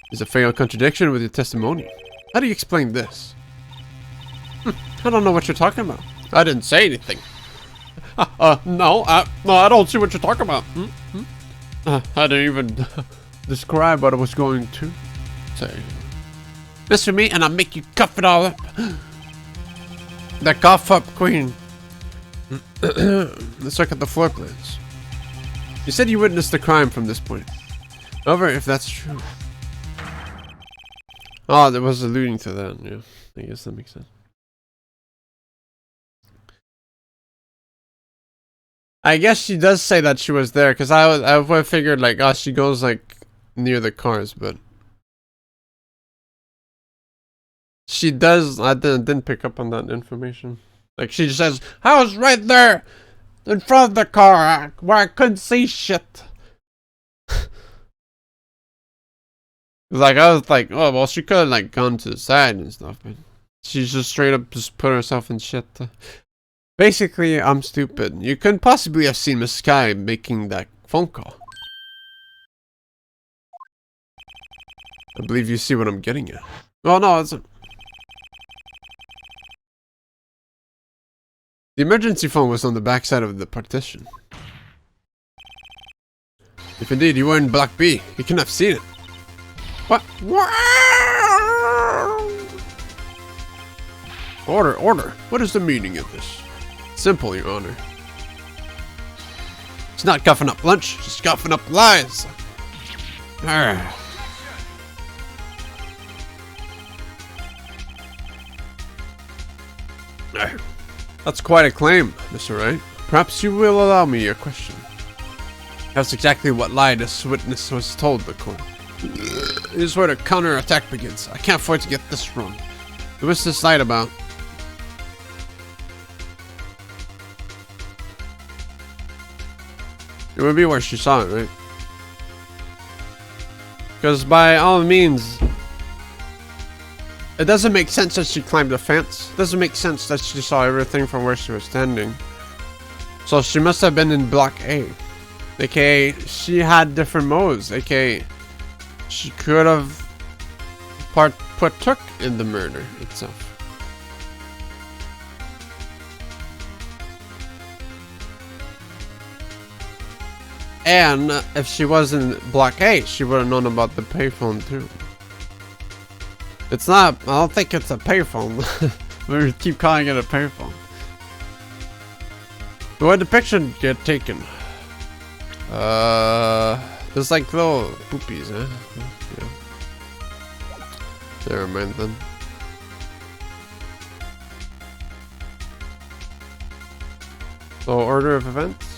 there's a fatal contradiction with your testimony. How do you explain this? I don't know what you're talking about. I didn't say anything. No, I don't see what you're talking about. I didn't even describe what I was going to say. This for me, and I'll make you cough it all up. The cough up queen. Let's look at the floor plans. You said you witnessed the crime from this point. However, if that's true. Oh, that was alluding to that, yeah. I guess that makes sense. I guess she does say that she was there, because I would have figured, like, oh, she goes, like, near the cars, but... She does, I didn't pick up on that information. Like, she just says, I was right there, in front of the car, where I couldn't see shit. Like, I was like, oh, well, she could have, like, gone to the side and stuff, but she's just straight up just put herself in shit. Basically, I'm stupid. You couldn't possibly have seen Miss Sky making that phone call. I believe you see what I'm getting at. Well, no, it's... The emergency phone was on the backside of the partition. If indeed you were in Block B, you couldn't have seen it. What? Order, order. What is the meaning of this? Simple, Your Honor. It's not coughing up lunch, just coughing up lies. Arrgh. That's quite a claim, Mr. Wright. Perhaps you will allow me a question. That's exactly what lie this witness was told the court. This is where the counter-attack begins. I can't afford to get this wrong. The witness lied about. It would be where she saw it, right? Because by all means, it doesn't make sense that she climbed the fence. It doesn't make sense that she saw everything from where she was standing. So she must have been in Block A. AKA, she had different modes. AKA, she could have partook in the murder itself. And if she was in Block A, she would have known about the payphone too. It's not, I don't think it's a payphone. We keep calling it a payphone. Where did the picture get taken? There's like little poopies, huh? Yeah. Never mind then. So, order of events?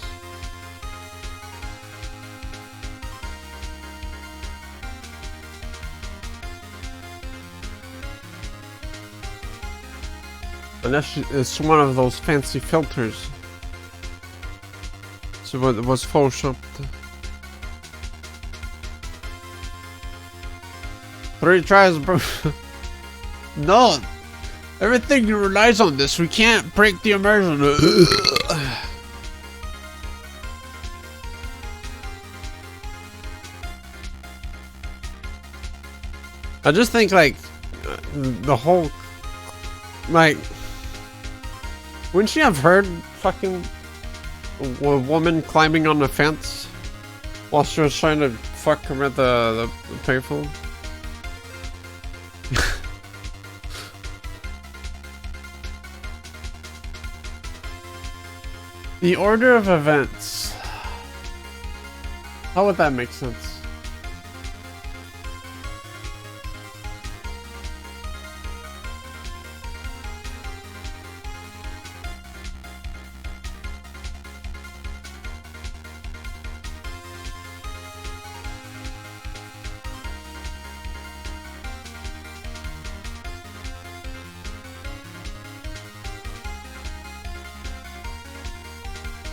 Unless it's one of those fancy filters. So it was photoshopped. 3 tries, bro. No! Everything relies on this. We can't break the immersion. I just think, like, the whole... Like... Wouldn't she have heard fucking a woman climbing on the fence while she was trying to fuck her with the payphone? The order of events. How would that make sense?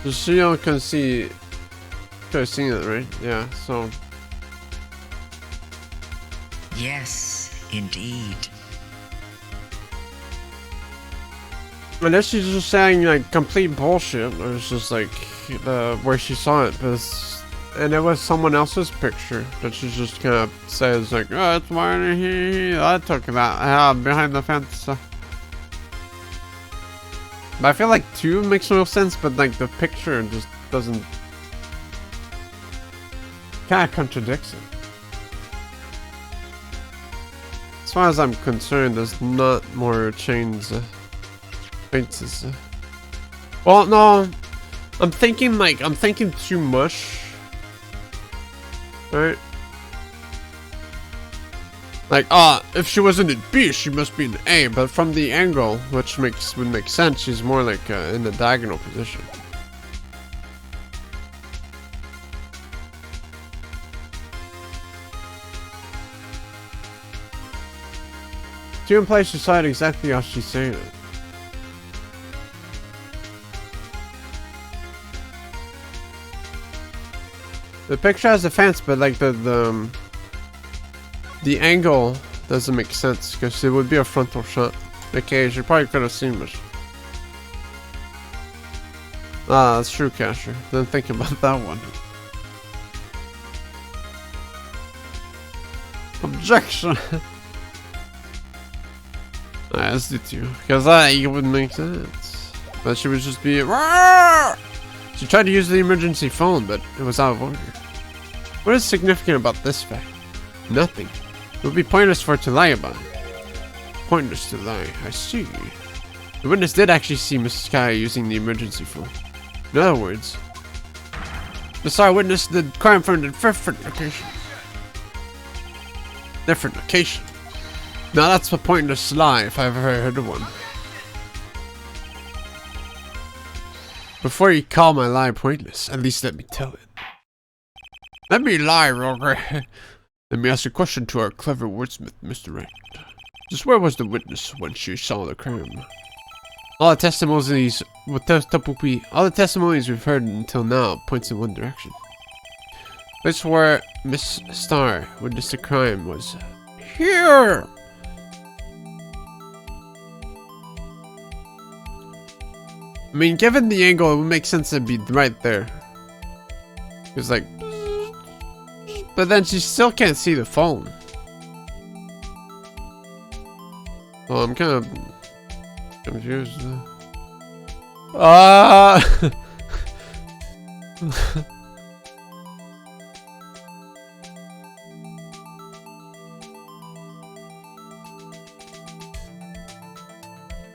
So Shion can see, could have seen it, right? Yeah, so. Yes, indeed. Unless she's just saying like complete bullshit, or it's just like where she saw it, and it was someone else's picture that she just kind of says like, oh, it's mine. I took that behind the fence. But I feel like 2 makes no sense, but like the picture just doesn't, kind of contradicts it. As far as I'm concerned, there's not more chains. Faces. Well, no, I'm thinking too much. Right? Like, if she wasn't in B, she must be in A, but from the angle, which would make sense, she's more like in the diagonal position. Two implies she saw it exactly how she's saying it. The picture has a fence, but like the angle doesn't make sense because it would be a frontal shot. Okay, she probably could have seen it. Ah, that's true, Casher. Didn't think about that one. Objection. Let's do 2, because that would make sense. But she was just being... Rawr! She tried to use the emergency phone, but it was out of order. What is significant about this fact? Nothing. It would be pointless for her to lie about it. Pointless to lie, I see. The witness did actually see Mrs. Kai using the emergency phone. In other words, the star witnessed the crime from a different location. Different location. Now that's a pointless lie if I've ever heard of one. Before you call my lie pointless, at least let me tell it. Let me lie, real quick. Let me ask a question to our clever wordsmith, Mr. Wright. Just where was the witness when she saw the crime? All the testimonies we've heard until now points in one direction. Place where Miss Star witnessed the crime was here. I mean, given the angle, it would make sense to be right there. It's like, but then she still can't see the phone. Oh, I'm kind of confused.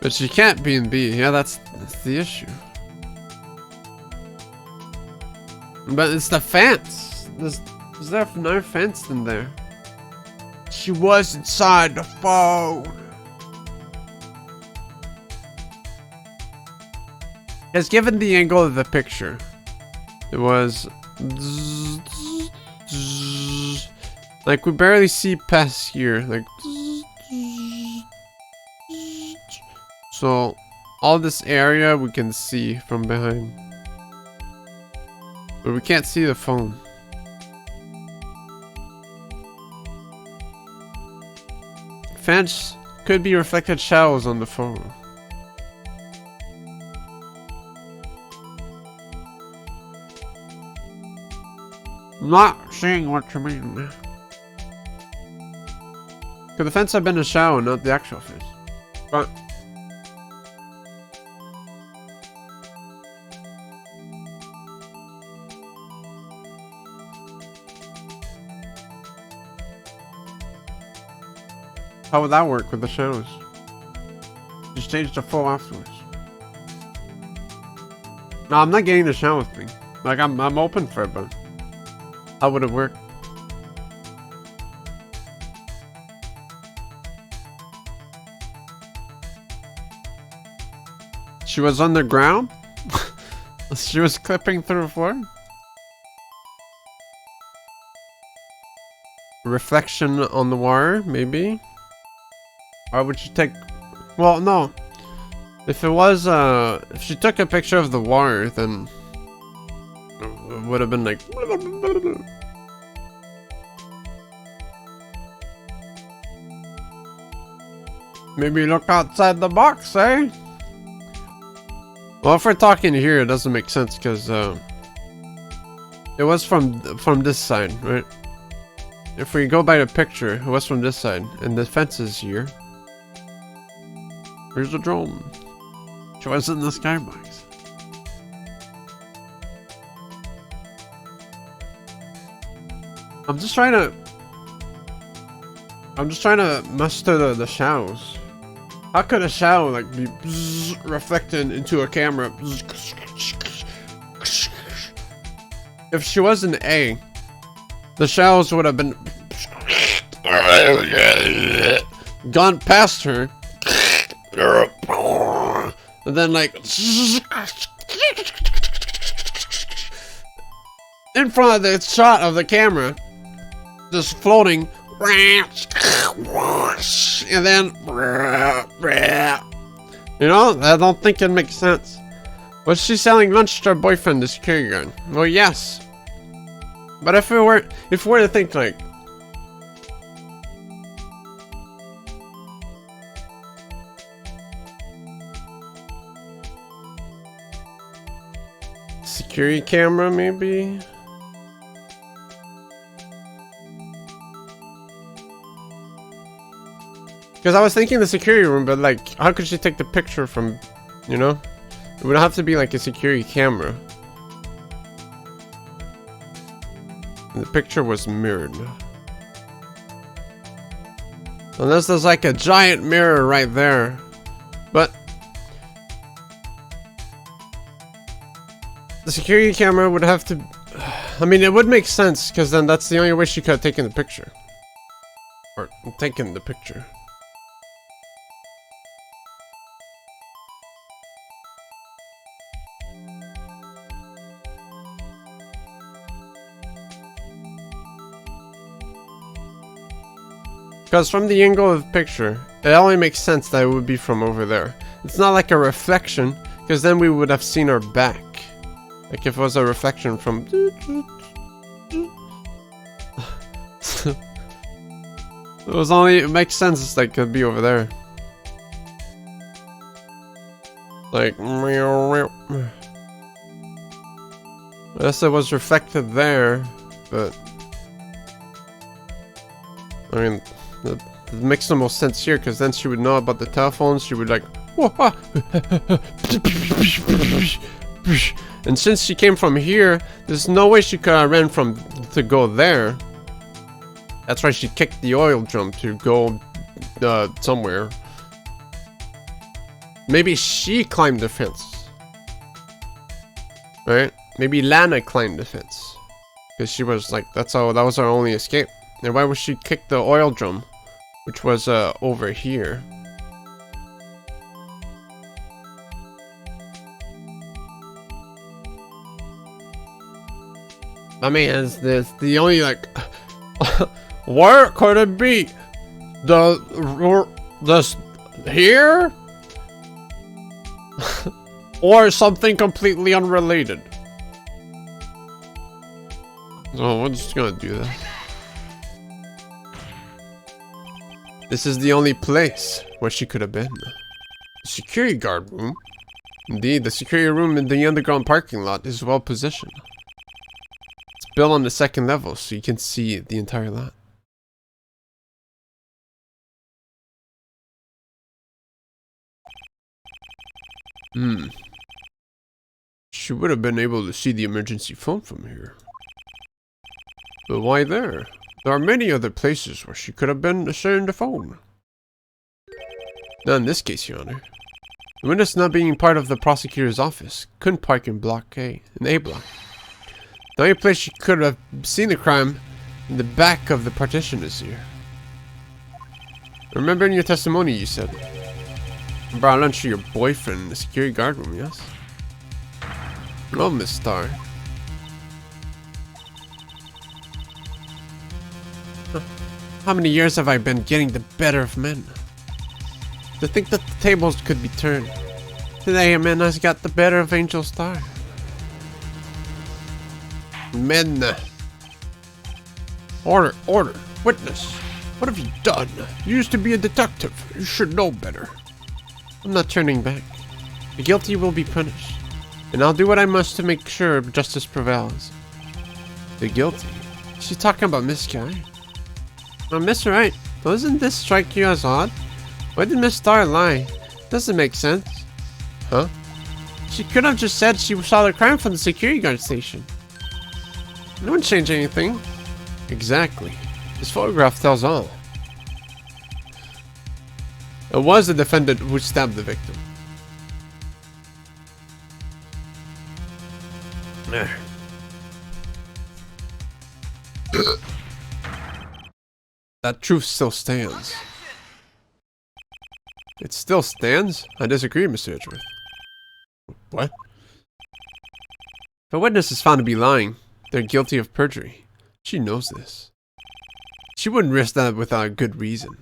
But she can't be in B. Yeah, that's the issue. But it's the fence. There's no fence in there. She was inside the phone. As given the angle of the picture, it was like we barely see past here, like so all this area we can see from behind, but we can't see the phone. Fence could be reflected shadows on the phone. Not seeing what you mean. Could the fence have been a shadow, not the actual fence? But how would that work with the shadows? Just change the full afterwards. No, I'm not getting the shadow thing. Like I'm open for it, but how would it work? She was on the ground? She was clipping through the floor? Reflection on the wire, maybe? Or would she take... Well, no. If it was, if she took a picture of the wire, then... it would have been like... Maybe look outside the box, eh? Well, if we're talking here, it doesn't make sense because it was from this side, right? If we go by the picture, it was from this side, and the fence is here. Here's the drone. She was in the skybox. I'm just trying to muster the shadows. How could a shadow like be reflected into a camera? If she was an A, the shadows would have been gone past her, and then like in front of the shot of the camera, just floating. And then, you know, I don't think it makes sense. Was she selling lunch to her boyfriend, this security guard? Well, yes. But if we were to think like, security camera, maybe. Because I was thinking the security room, but like, how could she take the picture from, you know? It would have to be like a security camera. And the picture was mirrored. Unless there's like a giant mirror right there. But the security camera would have to... I mean, it would make sense, because then that's the only way she could have taken the picture. Or taken the picture. Because from the angle of the picture, it only makes sense that it would be from over there. It's not like a reflection, because then we would have seen her back. Like if it was a reflection from... it makes sense, it's like, it could be over there. Like... Unless it was reflected there, but... I mean... It makes the most sense here, because then she would know about the telephones. She would like, and since she came from here, there's no way she could have ran to go there. That's why she kicked the oil drum to go somewhere. Maybe she climbed the fence, right? Maybe Lana climbed the fence, because she was like, that was her only escape. And why would she kick the oil drum, which was over here? I mean, is this the only like? Where could it be? This here, or something completely unrelated? Oh, we're just gonna do that. This is the only place where she could have been. The security guard room. Indeed, the security room in the underground parking lot is well positioned. It's built on the second level, so you can see the entire lot. She would have been able to see the emergency phone from here. But why there? There are many other places where she could have been sharing the phone. Not in this case, Your Honor. The witness, not being part of the prosecutor's office, couldn't park in Block A, in A block. The only place she could have seen the crime in the back of the partition is here. Remember in your testimony you said you brought lunch to your boyfriend in the security guard room, yes? Oh, Miss Starr. How many years have I been getting the better of men? To think that the tables could be turned. Today a man has got the better of Angel Star. Men. Order, order. Witness. What have you done? You used to be a detective. You should know better. I'm not turning back. The guilty will be punished. And I'll do what I must to make sure justice prevails. The guilty? She's talking about Miss Guy. Miss Wright, doesn't this strike you as odd? Why did Miss Starr lie? Doesn't make sense. Huh? She could have just said she saw the crime from the security guard station. It wouldn't change anything. Exactly. This photograph tells all. It was the defendant who stabbed the victim. That truth still stands. It still stands? I disagree, Mr. Edgeworth. What? If a witness is found to be lying, they're guilty of perjury. She knows this. She wouldn't risk that without a good reason.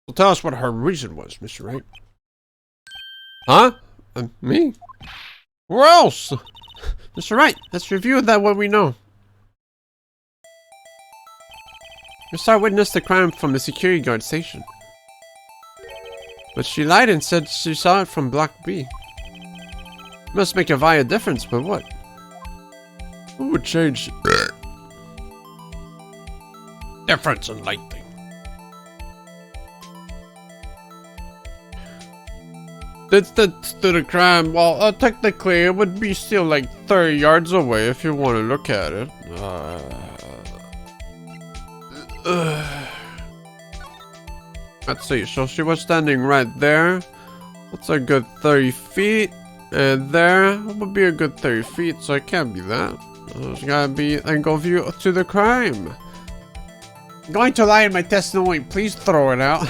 Well, tell us what her reason was, Mr. Wright. Huh? Me? Where else? Mr. Wright, let's review that what we know. Miss Starr witnessed the crime from the security guard station. But she lied and said she saw it from Block B. Must make a via difference, but what? Who would change? Difference in lighting. Distance to the crime, well, technically it would be still like 30 yards away if you want to look at it. Let's see, so she was standing right there. That's a good 30 feet. And there would be a good 30 feet, so it can't be that. There's gotta be an angle view to the crime. I'm going to lie in my testimony, please throw it out.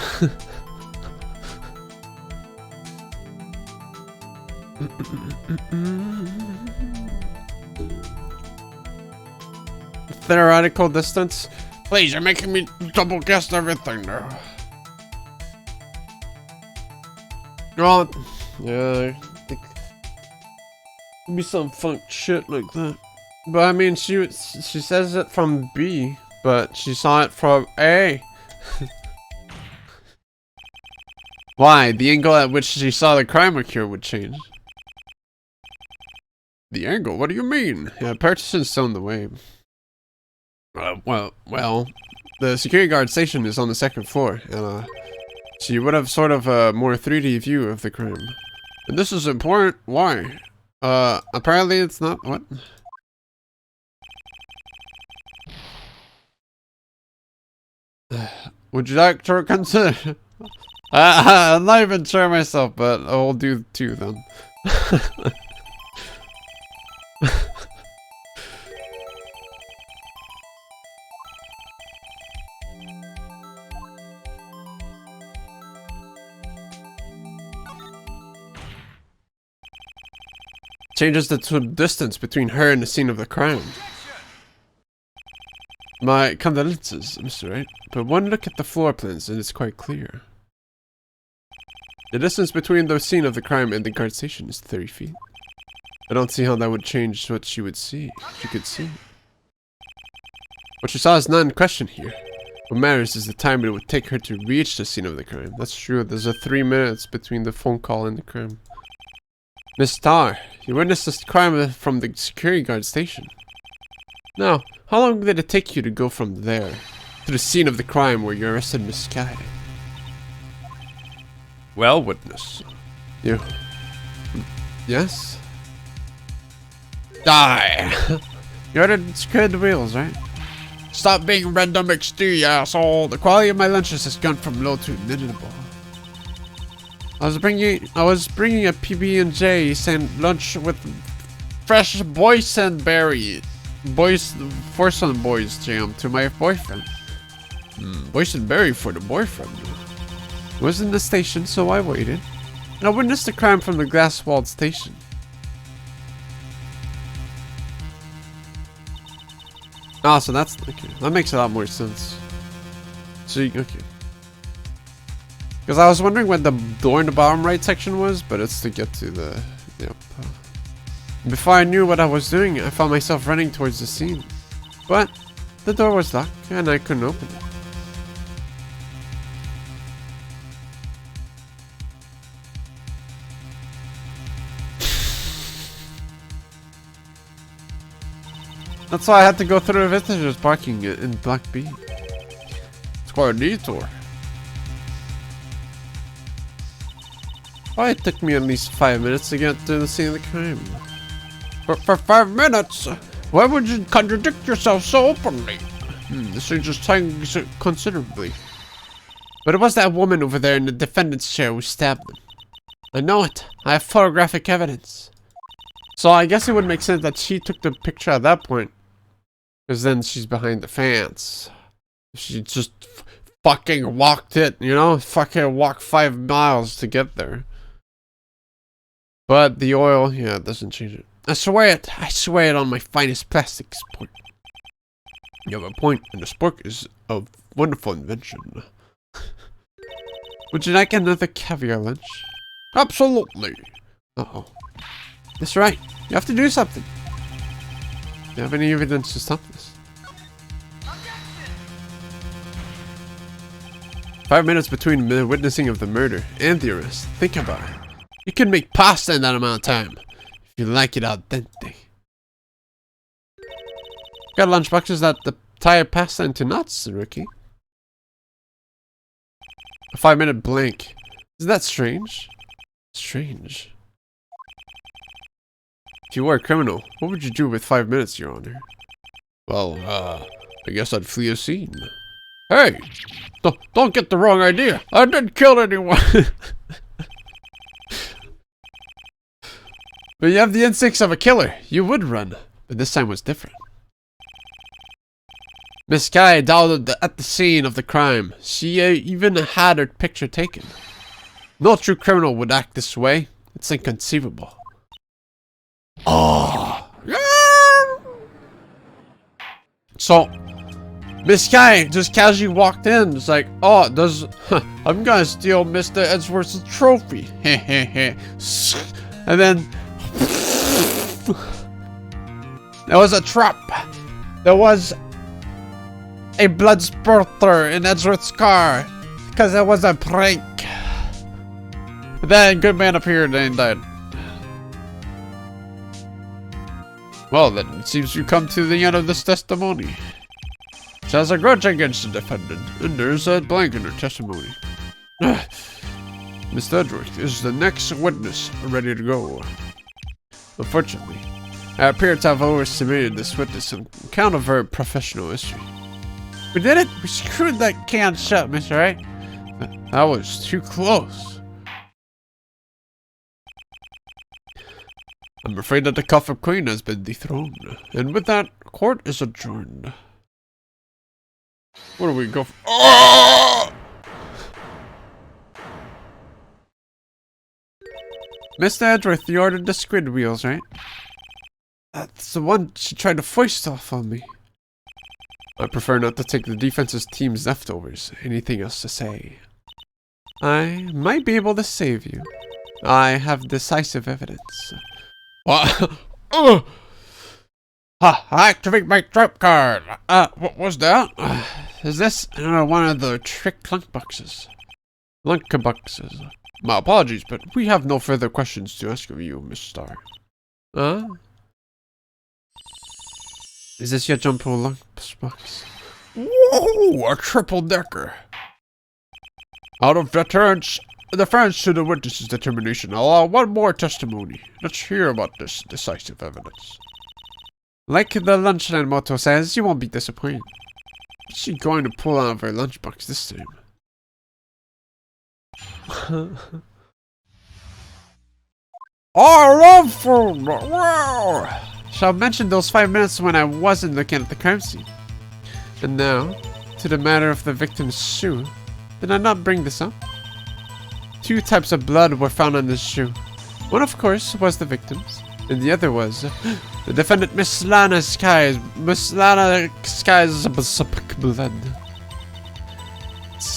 Theoretical distance? Please, you're making me double guess everything now. Well, yeah, I think it'd be some funk shit like that. But I mean, she says it from B, but she saw it from A. Why? The angle at which she saw the crime occur would change. The angle? What do you mean? Yeah, partition's still in the way. Well, the security guard station is on the second floor, and she would have sort of a more 3D view of the crime. And this is important. Why? Apparently it's not. What? Would you like to consider? I'm not even sure myself, but I'll do two then. Changes the distance between her and the scene of the crime. My condolences, Mr. Wright, but one look at the floor plans and it's quite clear. The distance between the scene of the crime and the guard station is 30 feet. I don't see how that would change what she would see. She could see. What she saw is not in question here. What matters is the time it would take her to reach the scene of the crime. That's true, there's a 3 minutes between the phone call and the crime. Miss Starr, you witnessed this crime from the security guard station. Now, how long did it take you to go from there to the scene of the crime where you arrested Miss Gaungade? Well, witness. You. Yes? Die! You ordered secured wheels, right? Stop being random XD, you asshole! The quality of my lunches has gone from low to minimal. I was bringing a PB&J and lunch with fresh boysenberry, boys jam to my boyfriend. Boysenberry for the boyfriend. It was in the station, so I waited. I witnessed the crime from the glass-walled station. Ah, so that's okay. That makes a lot more sense. So okay. Because I was wondering what the door in the bottom right section was, but it's to get to the... Yep. Before I knew what I was doing, I found myself running towards the scene. But the door was locked, and I couldn't open it. That's why I had to go through the visitors parking in Block B. It's quite a detour. Why it took me at least 5 minutes to get to the scene of the crime. For 5 minutes? Why would you contradict yourself so openly? This changes time considerably. But it was that woman over there in the defendant's chair who stabbed them. I know it. I have photographic evidence. So I guess it would make sense that she took the picture at that point. Because then she's behind the fence. She just fucking walked it, you know? Fucking walked 5 miles to get there. But the oil, yeah, it doesn't change it. I swear it on my finest plastic sport. You have a point, and the sport is a wonderful invention. Would you like another caviar lunch? Absolutely. Uh-oh. That's right. You have to do something. Do you have any evidence to stop this? 5 minutes between the witnessing of the murder and the arrest. Think about it. You can make pasta in that amount of time. If you like it al dente. Got lunchboxes that tie pasta into knots, rookie. A 5 minute blank. Isn't that strange? Strange. If you were a criminal, what would you do with 5 minutes, Your Honor? Well, I guess I'd flee a scene. Hey! Don't get the wrong idea. I didn't kill anyone. But you have the instincts of a killer. You would run. But this time was different. Miss Guy died at the scene of the crime. She even had her picture taken. No true criminal would act this way. It's inconceivable. Oh. So, Miss Guy just casually walked in. It's like, oh, I'm gonna steal Mr. Edgeworth's trophy. And then there was a trap. There was a blood spurter in Edgeworth's car because it was a prank. But then Goodman appeared and died. Well, then it seems you come to the end of this testimony. She has a grudge against the defendant, and there's a blank in her testimony. Mr. Edgeworth is the next witness ready to go. Unfortunately, I appear to have overestimated this witness on account of her professional history. We did it! We screwed that can shut, Mr. Wright. That was too close. I'm afraid that the cuff of Queen has been dethroned. And with that, court is adjourned. Where do we go? Oh! Mr. Edgeworth, you ordered the squid wheels, right? That's the one she tried to foist off on me. I prefer not to take the defense's team's leftovers. Anything else to say? I might be able to save you. I have decisive evidence. What? Activate my trap card. What was that? Is this one of the trick lunchboxes? Lunchboxes. My apologies, but we have no further questions to ask of you, Miss Star. Is this your jumbo lunchbox? Whoa! A triple decker. Out of deference to the witness's determination, I'll allow one more testimony. Let's hear about this decisive evidence. Like the lunchline motto says, you won't be disappointed. What's she going to pull out of her lunchbox this time? I love food! Wow! Shall mention those 5 minutes when I wasn't looking at the crime scene. And now, to the matter of the victim's shoe. Did I not bring this up? 2 types of blood were found on this shoe. One, of course, was the victim's, and the other was the defendant Miss Lana Sky's blood.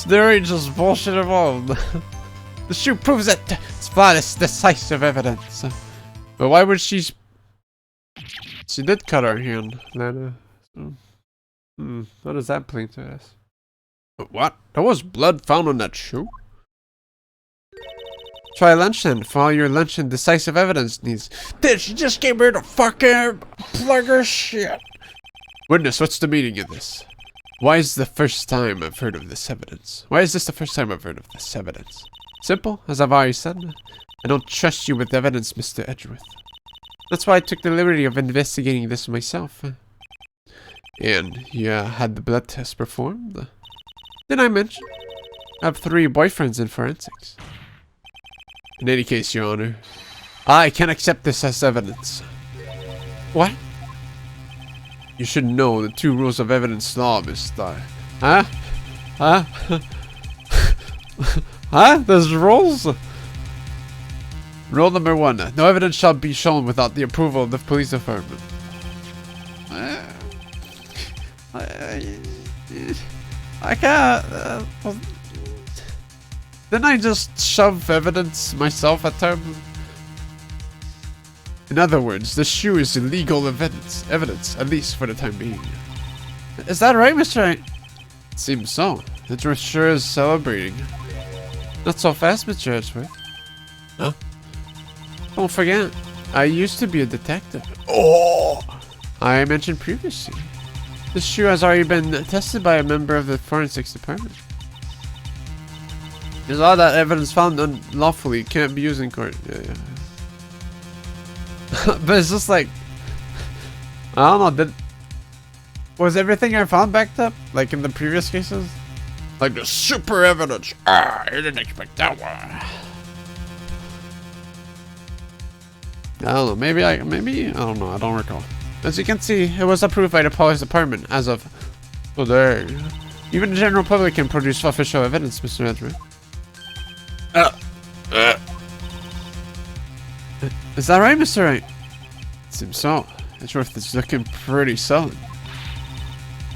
There ain't just bullshit involved. The shoe proves it. It's flawless, decisive evidence. But why would she? She did cut her hand, Lana. What does that play to us? What? There was blood found on that shoe? Try lunch then, for all your lunch and decisive evidence needs. Dude, she just came here to fucking plug her shit. Witness, what's the meaning of this? Why is this the first time I've heard of this evidence? Simple, as I've already said. I don't trust you with evidence, Mr. Edgeworth. That's why I took the liberty of investigating this myself. And you had the blood test performed? Did I mention? I have 3 boyfriends in forensics. In any case, Your Honor, I can't accept this as evidence. What? You should know the 2 rules of evidence law, Miss Star. Huh? There's rules? Rule number 1. No evidence shall be shown without the approval of the police department. I can't. Didn't I just shove evidence myself at times? In other words, this shoe is illegal evidence, at least for the time being. Is that right, Mr. Wright? It seems so. Edgeworth sure is celebrating. Not so fast, Mr. Edgeworth. Huh? Don't forget, I used to be a detective. Oh! I mentioned previously. This shoe has already been tested by a member of the forensics department. There's all that evidence found unlawfully can't be used in court. Yeah. But it's just like, I don't know, was everything I found backed up? Like in the previous cases? Like the super evidence. I didn't expect that one. I don't know, maybe, I don't know, I don't recall. As you can see, it was approved by the police department as of today. Even the general public can produce official evidence, Mr. Edward. Is that right, Mr. Wright? Seems so. Edgeworth is looking pretty solid.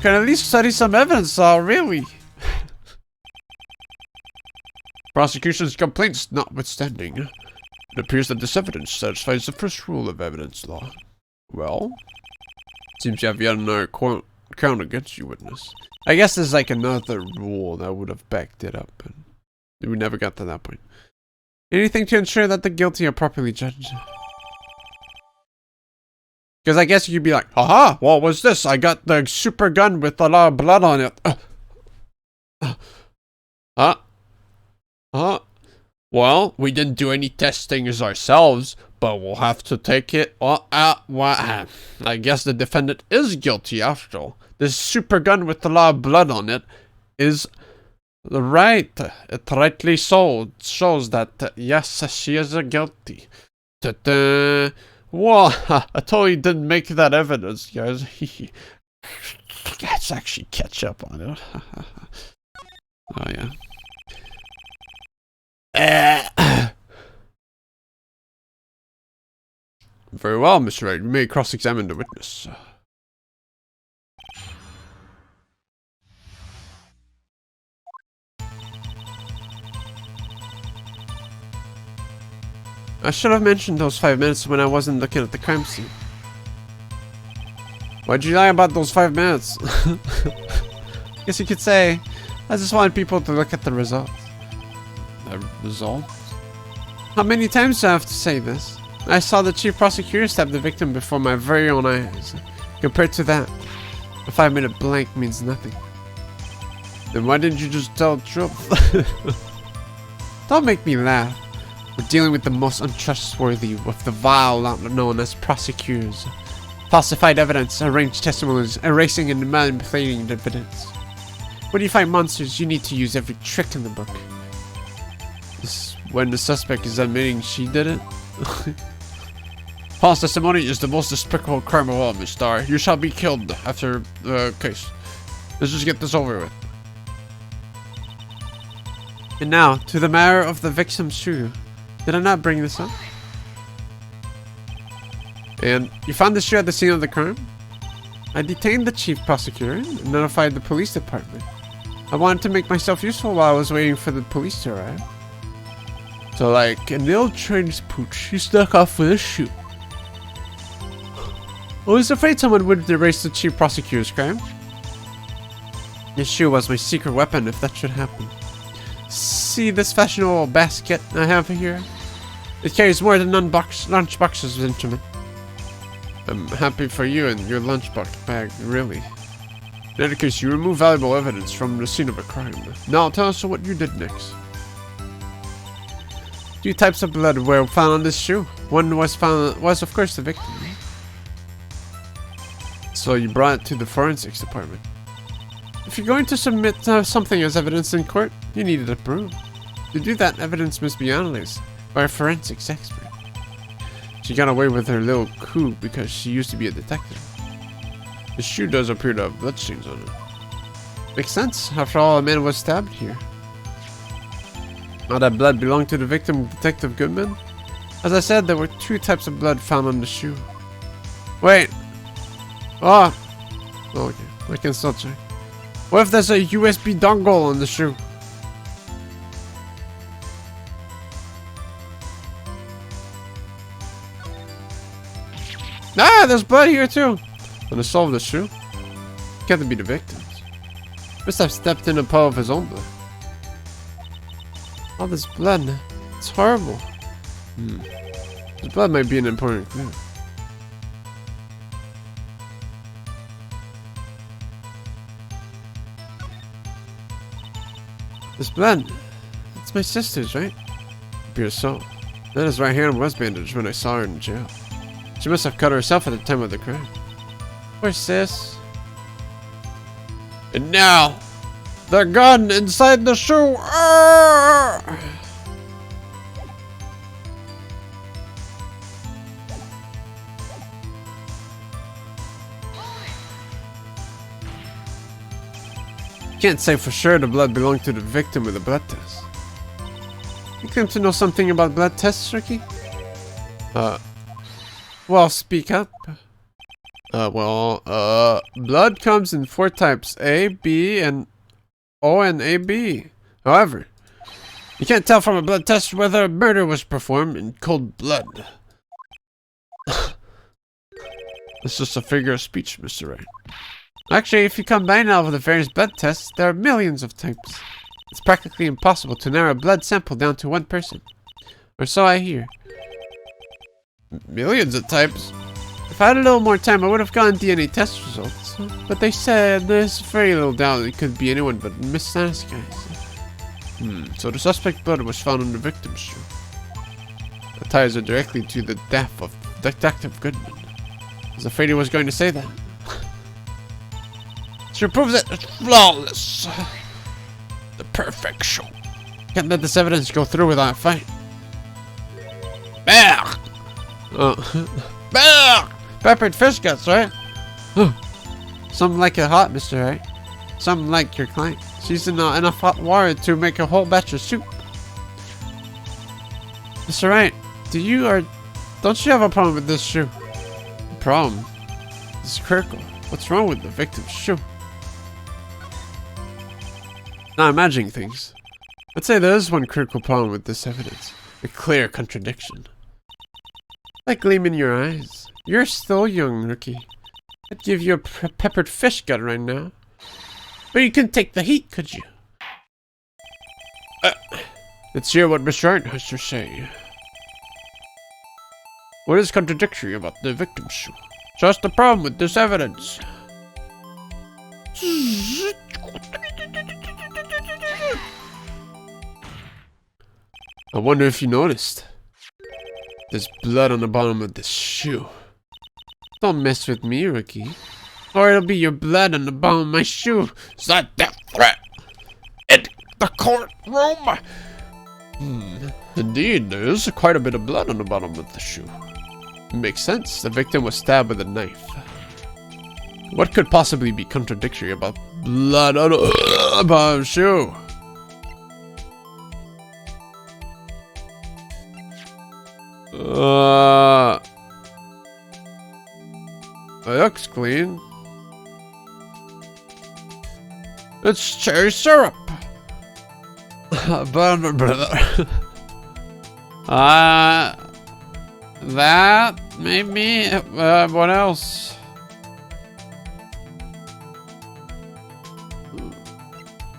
Can at least study some evidence, really. Prosecution's complaints notwithstanding, it appears that this evidence satisfies the first rule of evidence law. Well, Seems you have yet another count against you, witness. I guess there's like another rule that would have backed it up, and we never got to that point. Anything to ensure that the guilty are properly judged. Because I guess you could be like, haha, what was this? I got the super gun with a lot of blood on it. Well, we didn't do any testings ourselves, but we'll have to take it. I guess the defendant is guilty after all. This super gun with a lot of blood on it is right. It rightly so shows that, yes, she is guilty. Well, I totally didn't make that evidence, guys. Let's actually catch up on it. Oh, yeah. Very well, Mr. Wright. You may cross-examine the witness. I should have mentioned those 5 minutes when I wasn't looking at the crime scene. Why'd you lie about those 5 minutes? Guess you could say, I just wanted people to look at the results. The result? How many times do I have to say this? I saw the chief prosecutor stab the victim before my very own eyes. Compared to that, a 5-minute blank means nothing. Then why didn't you just tell the truth? Don't make me laugh. We're dealing with the most untrustworthy of the vile known as prosecutors. Falsified evidence, arranged testimonies, erasing and manipulating the evidence. When you fight monsters, you need to use every trick in the book. This when the suspect is admitting she did it. False testimony is the most despicable crime of all, Miss Starr. You shall be killed after the case. Let's just get this over with. And now, to the matter of the victim's shoe. Did I not bring this up? And you found the shoe at the scene of the crime? I detained the chief prosecutor and notified the police department. I wanted to make myself useful while I was waiting for the police to arrive. So like an ill-trained pooch, you snuck off with a shoe. I was afraid someone would erase the chief prosecutor's crime. This shoe was my secret weapon if that should happen. See this fashionable basket I have here? It carries more than lunchbox's instrument. I'm happy for you and your lunchbox bag, really. In any case, you remove valuable evidence from the scene of a crime. Now tell us what you did next. 2 types of blood were found on this shoe. One was of course the victim. So you brought it to the forensics department. If you're going to submit something as evidence in court, you need it approved. To do that, evidence must be analyzed by a forensics expert. She got away with her little coup because she used to be a detective. The shoe does appear to have bloodstains on it. Makes sense. After all, a man was stabbed here. All that blood belonged to the victim, Detective Goodman? As I said, there were 2 types of blood found on the shoe. Wait. Oh, okay. I can still check. What if there's a USB dongle on the shoe? Ah, there's blood here too. On the sole of the shoe? Can't be the victims. Must have stepped in a puddle of his own blood. All this blood. It's horrible. This blood might be an important clue. This blood. It's my sister's, right? Appears so. Then his right hand was bandaged when I saw her in jail. She must have cut herself at the time of the crime. Poor sis. And now, the gun inside the shoe! Arrgh! Can't say for sure the blood belonged to the victim with the blood test. You claim to know something about blood tests, Ricky? Well, speak up. Blood comes in 4 types, A, B, and O and AB. However, you can't tell from a blood test whether a murder was performed in cold blood. It's just a figure of speech, Mr. Wright. Actually, if you combine all of the various blood tests, there are millions of types. It's practically impossible to narrow a blood sample down to one person. Or so I hear. Millions of types? If I had a little more time, I would have gotten DNA test results. But they said there's very little doubt it could be anyone but Miss Sanaskis. So the suspect blood was found on the victim's shoe. That ties it directly to the death of Detective Goodman. I was afraid he was going to say that. She proves it. It's flawless. The perfect shoe. Can't let this evidence go through without a fight. Bah! Bah! Peppered fish guts, right? Some like it hot, Mr. Wright. Some like your client. Season enough hot water to make a whole batch of soup. Mr. Wright, don't you have a problem with this shoe? The problem is critical. What's wrong with the victim's shoe? Not imagining things. I'd say there is one critical problem with this evidence. A clear contradiction. That gleam in your eyes. You're still young, rookie. I'd give you a peppered fish gut right now. But you couldn't take the heat, could you? Let's hear what Mr. Wright has to say. What is contradictory about the victim's shoe? Just the problem with this evidence. I wonder if you noticed. There's blood on the bottom of this shoe. Don't mess with me, rookie. Or it'll be your blood on the bottom of my shoe. Is that death threat? In the courtroom? Indeed, there is quite a bit of blood on the bottom of the shoe. It makes sense. The victim was stabbed with a knife. What could possibly be contradictory about blood on the bottom of the shoe? It looks clean. It's cherry syrup. That maybe. What else?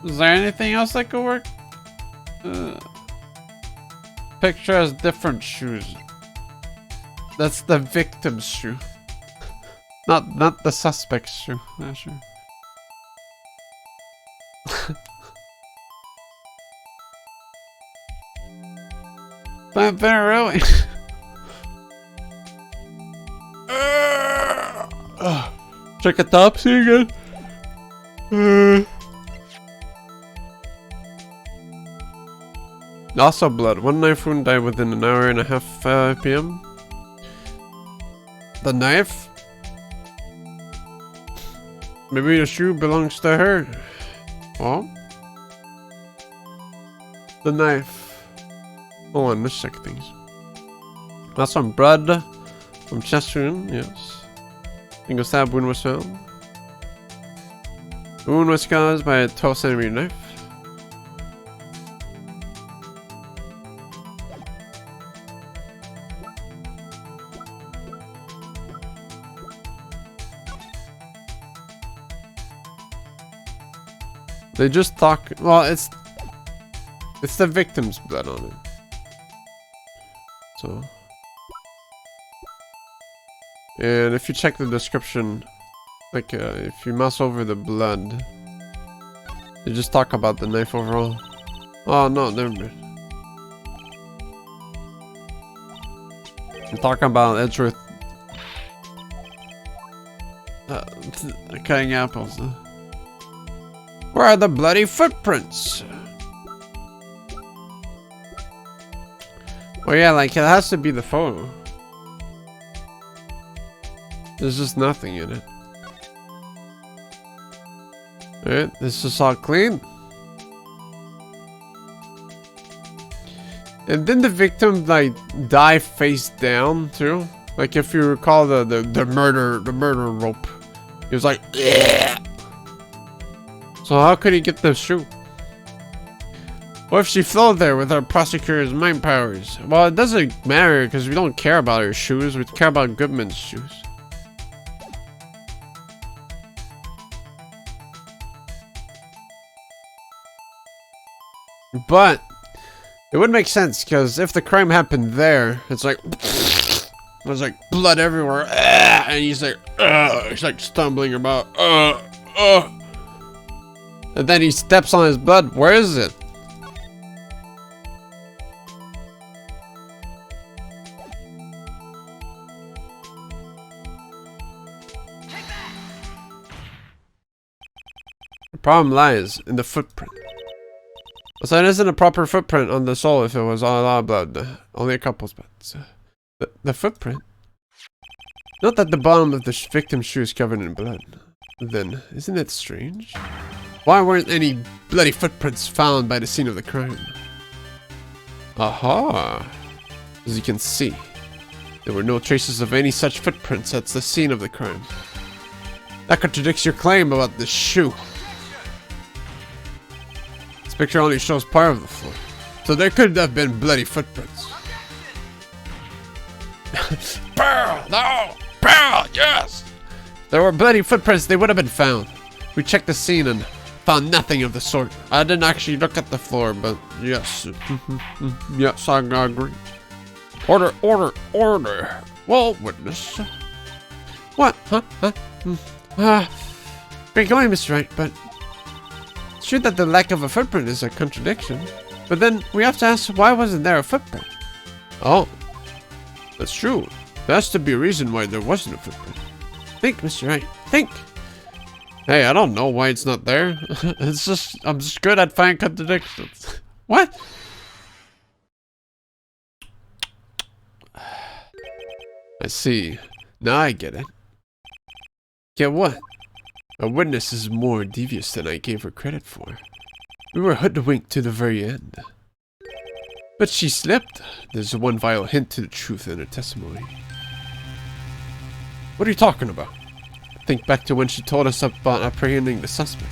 Is there anything else that could work? Picture has different shoes. That's the victim's shoe. Not the suspect's shoe. Not sure. But really. Check a topsy again. Also blood. One knife wound died within an hour and a half p.m. The knife? Maybe the shoe belongs to her. Well, the knife. Hold on, let's check things. That's some blood from chest wound, yes. Single stab wound was found. The wound was caused by a 12cm knife. They just talk. Well, it's the victim's blood on it. So, and if you check the description, like if you mouse over the blood, they just talk about the knife overall. Oh, no, never mind. I'm talking about Edgeworth. Cutting apples. Where are the bloody footprints? Well, yeah, like, it has to be the photo. There's just nothing in it. Alright, this is all clean. And didn't the victim, like, die face down, too? Like, if you recall the murder rope. He was like, yeah. So how could he get the shoe? What if she fell there with our prosecutor's mind powers? Well, it doesn't matter because we don't care about her shoes. We care about Goodman's shoes. But it would make sense because if the crime happened there, it's like there's like blood everywhere, and he's like stumbling about, and then he steps on his blood. Where is it? The problem lies in the footprint. So it isn't a proper footprint on the sole if it was all our blood. Only a couple spots. The footprint? Not that the bottom of the victim's shoe is covered in blood. Then, isn't it strange? Why weren't any bloody footprints found by the scene of the crime? Aha! As you can see, there were no traces of any such footprints at the scene of the crime. That contradicts your claim about the shoe. This picture only shows part of the floor, so there could have been bloody footprints. Pearl! No! Pearl! Yes! There were bloody footprints, they would have been found. We checked the scene and found nothing of the sort. I didn't actually look at the floor, but yes. Yes, I agree. Order, order, order. Well, witness. What? Huh? Be going, Mr. Wright, but it's true that the lack of a footprint is a contradiction. But then we have to ask, why wasn't there a footprint? Oh, that's true. There has to be a reason why there wasn't a footprint. Think, Mr. Wright. Think. Hey, I don't know why it's not there. It's just, I'm just good at finding contradictions. What? I see. Now I get it. Get what? A witness is more devious than I gave her credit for. We were hoodwinked to the very end. But she slipped. There's one vile hint to the truth in her testimony. What are you talking about? Think back to when she told us about apprehending the suspect.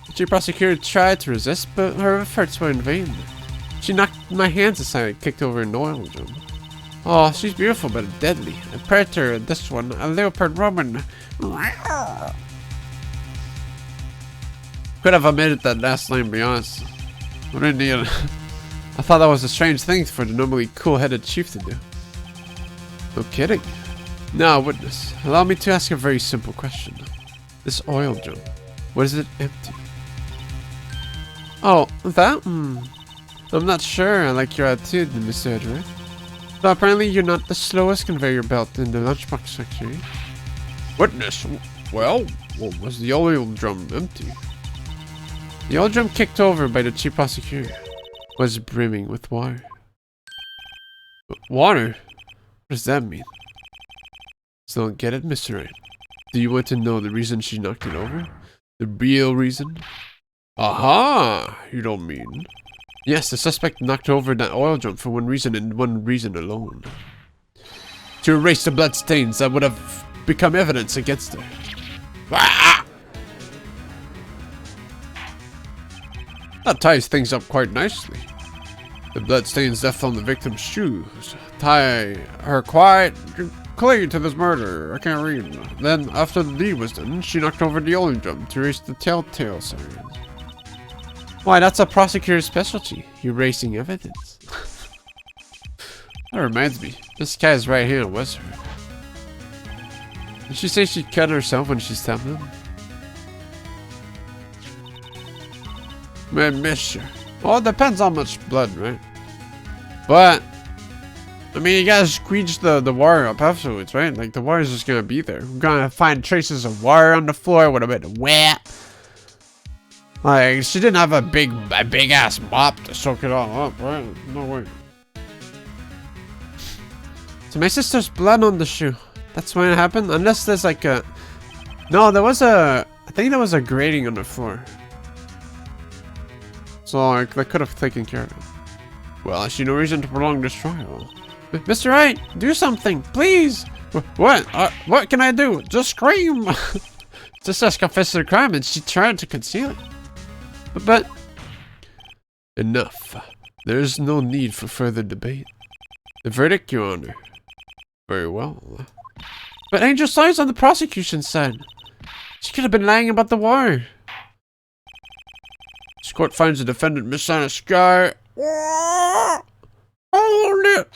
The chief prosecutor tried to resist, but her efforts were in vain. She knocked my hands aside and kicked over an oil drum. Oh, she's beautiful but deadly. A predator, this one, a leopard woman. Could have omitted that last line, to be honest. What an idiot. I thought that was a strange thing for the normally cool-headed chief to do. No kidding. Now, witness, allow me to ask a very simple question. This oil drum, what is it empty? Oh, that? I'm not sure I like your attitude, Mr. Edgeworth. So apparently you're not the slowest conveyor belt in the lunchbox factory. Witness, well, was the oil drum empty? The oil drum kicked over by the chief prosecutor was brimming with water. Water? What does that mean? Still don't get it, Mr. Wright. Do you want to know the reason she knocked it over? The real reason? Aha! You don't mean... Yes, the suspect knocked over that oil drum for one reason and one reason alone. To erase the blood stains that would have become evidence against her. Ah! That ties things up quite nicely. The blood stains left on the victim's shoes tie her quite clearly to this murder. I can't read. Then, after the deed was done, she knocked over the oil drum to erase the telltale signs. Why, that's a prosecutor's specialty, erasing evidence. That reminds me, this guy's right hand was her. Did she say she cut herself when she stabbed him? Mister. Well, it depends how much blood, right? But, I mean, you gotta squeeze the wire up afterwards, right? Like, the wire's just gonna be there. We're gonna find traces of wire on the floor with a bit of wet. Like, she didn't have a big ass mop to soak it all up, right? No way. So my sister's blood on the shoe. That's when it happened? Unless there's like a... No, there was a... I think there was a grating on the floor. So, like, they could have taken care of it. Well, I see no reason to prolong this trial. Mr. Wright, do something, please! What? What can I do? Just scream! Just as confessed to the crime and she tried to conceal it. But... Enough. There is no need for further debate. The verdict, Your Honor. Very well. But Angel Star's on the prosecution side. She could have been lying about the war. This court finds the defendant Miss Anna Sky. Hold it!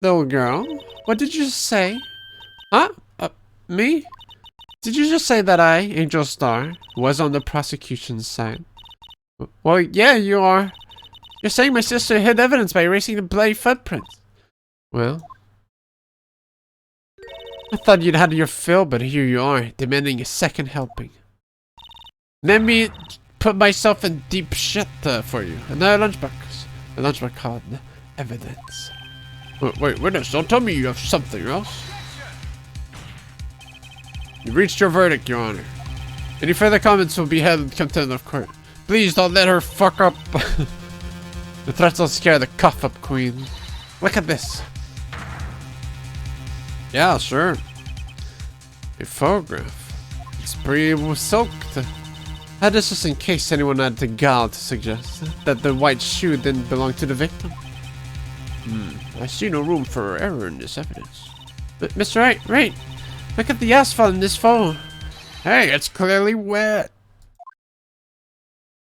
Little girl, what did you say? Huh? Me? Did you just say that I, Angel Star, was on the prosecution's side? Well, yeah, you are. You're saying my sister hid evidence by erasing the bloody footprints. Well, I thought you'd had your fill, but here you are, demanding a second helping. Let me put myself in deep shit for you. Another lunchbox. A lunchbox called evidence. Wait, witness, don't tell me you have something else. You reached your verdict, Your Honor. Any further comments will be held in contempt of court. Please don't let her fuck up. The threats will scare the cuff up, Queen. Look at this. Yeah, sure. A photograph. It's pretty soaked. I had this just in case anyone had the gall to suggest that the white shoe didn't belong to the victim. I see no room for error in this evidence. But Mr. Wright, look at the asphalt in this photo. Hey, it's clearly wet.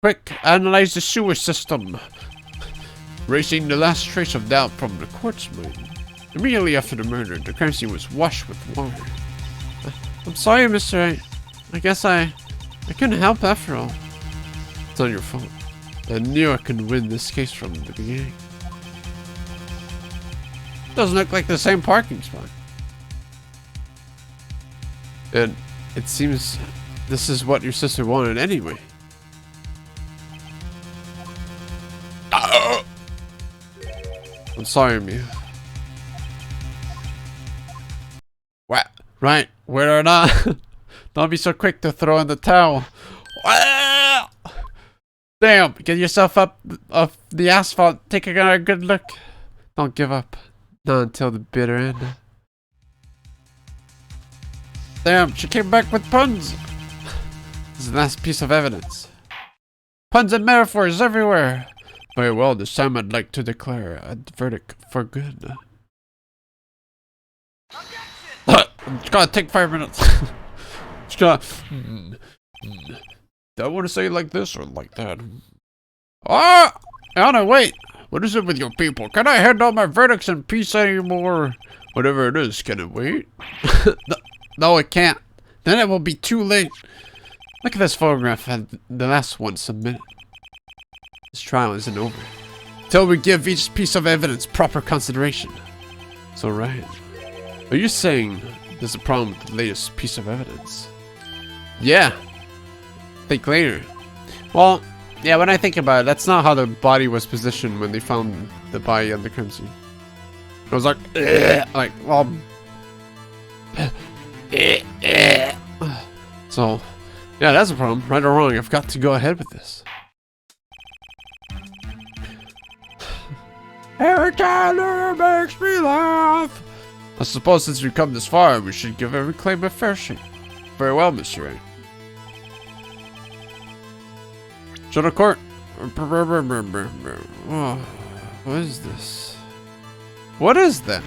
Quick, analyze the sewer system. Erasing the last trace of doubt from the court's mind. Immediately after the murder, the crime scene was washed with water. I'm sorry, Mr. Wright. I guess I couldn't help after all. It's not your fault. I knew I could win this case from the beginning. Doesn't look like the same parking spot. And it seems this is what your sister wanted anyway. I'm sorry, Mia. What? Right, we're not. Don't be so quick to throw in the towel. Damn, get yourself up off the asphalt. Take a good look. Don't give up. Not until the bitter end. Damn, she came back with puns. This is the last piece of evidence. Puns and metaphors everywhere. Very well, this time I'd like to declare a verdict for good. It's gonna take 5 minutes. It's gonna... Do I want to say it like this or like that? Ah! Anna, wait! What is it with your people? Can I handle my verdicts in peace anymore? Whatever it is, can it wait? No, it can't. Then it will be too late. Look at this photograph and the last one submitted. This trial isn't over till we give each piece of evidence proper consideration. So, right. Are you saying there's a problem with the latest piece of evidence? Yeah. Think later. Well, yeah, when I think about it, that's not how the body was positioned when they found the body on the crime scene. It was like, well... So, yeah, that's a problem. Right or wrong, I've got to go ahead with this. Every time makes me laugh. I suppose since we've come this far, we should give every claim a fair shake. Very well, Mr. Wright. Show the court. Oh, what is this? What is that?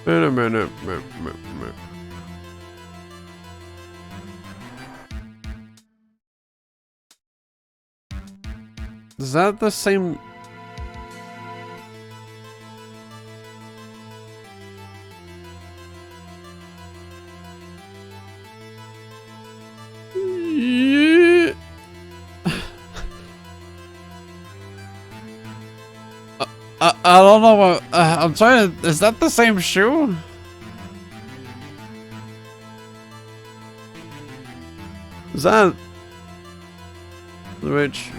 Wait a minute. Is that the same? I don't know what, I'm trying to, is that the same shoe? Is that the right shoe?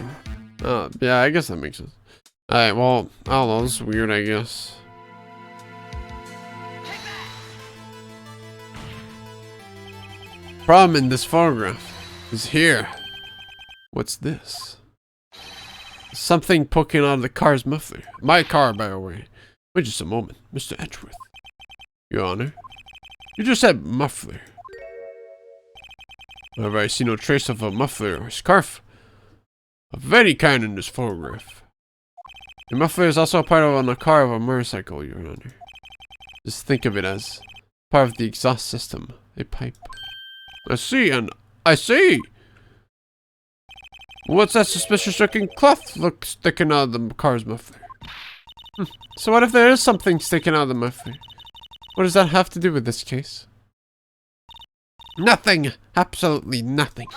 Yeah, I guess that makes sense. Alright, well, I don't know, this is weird, I guess. Problem in this photograph is here. What's this? Something poking out of the car's muffler. My car, by the way. Wait just a moment, Mr. Edgeworth. Your Honor, you just said muffler. However, I see no trace of a muffler or scarf of any kind in this photograph. The muffler is also part of a car of a motorcycle, Your Honor. Just think of it as part of the exhaust system, a pipe. I see, and I see! What's that suspicious looking cloth look sticking out of the car's muffler? So what if there is something sticking out of the muffler? What does that have to do with this case? Nothing! Absolutely nothing.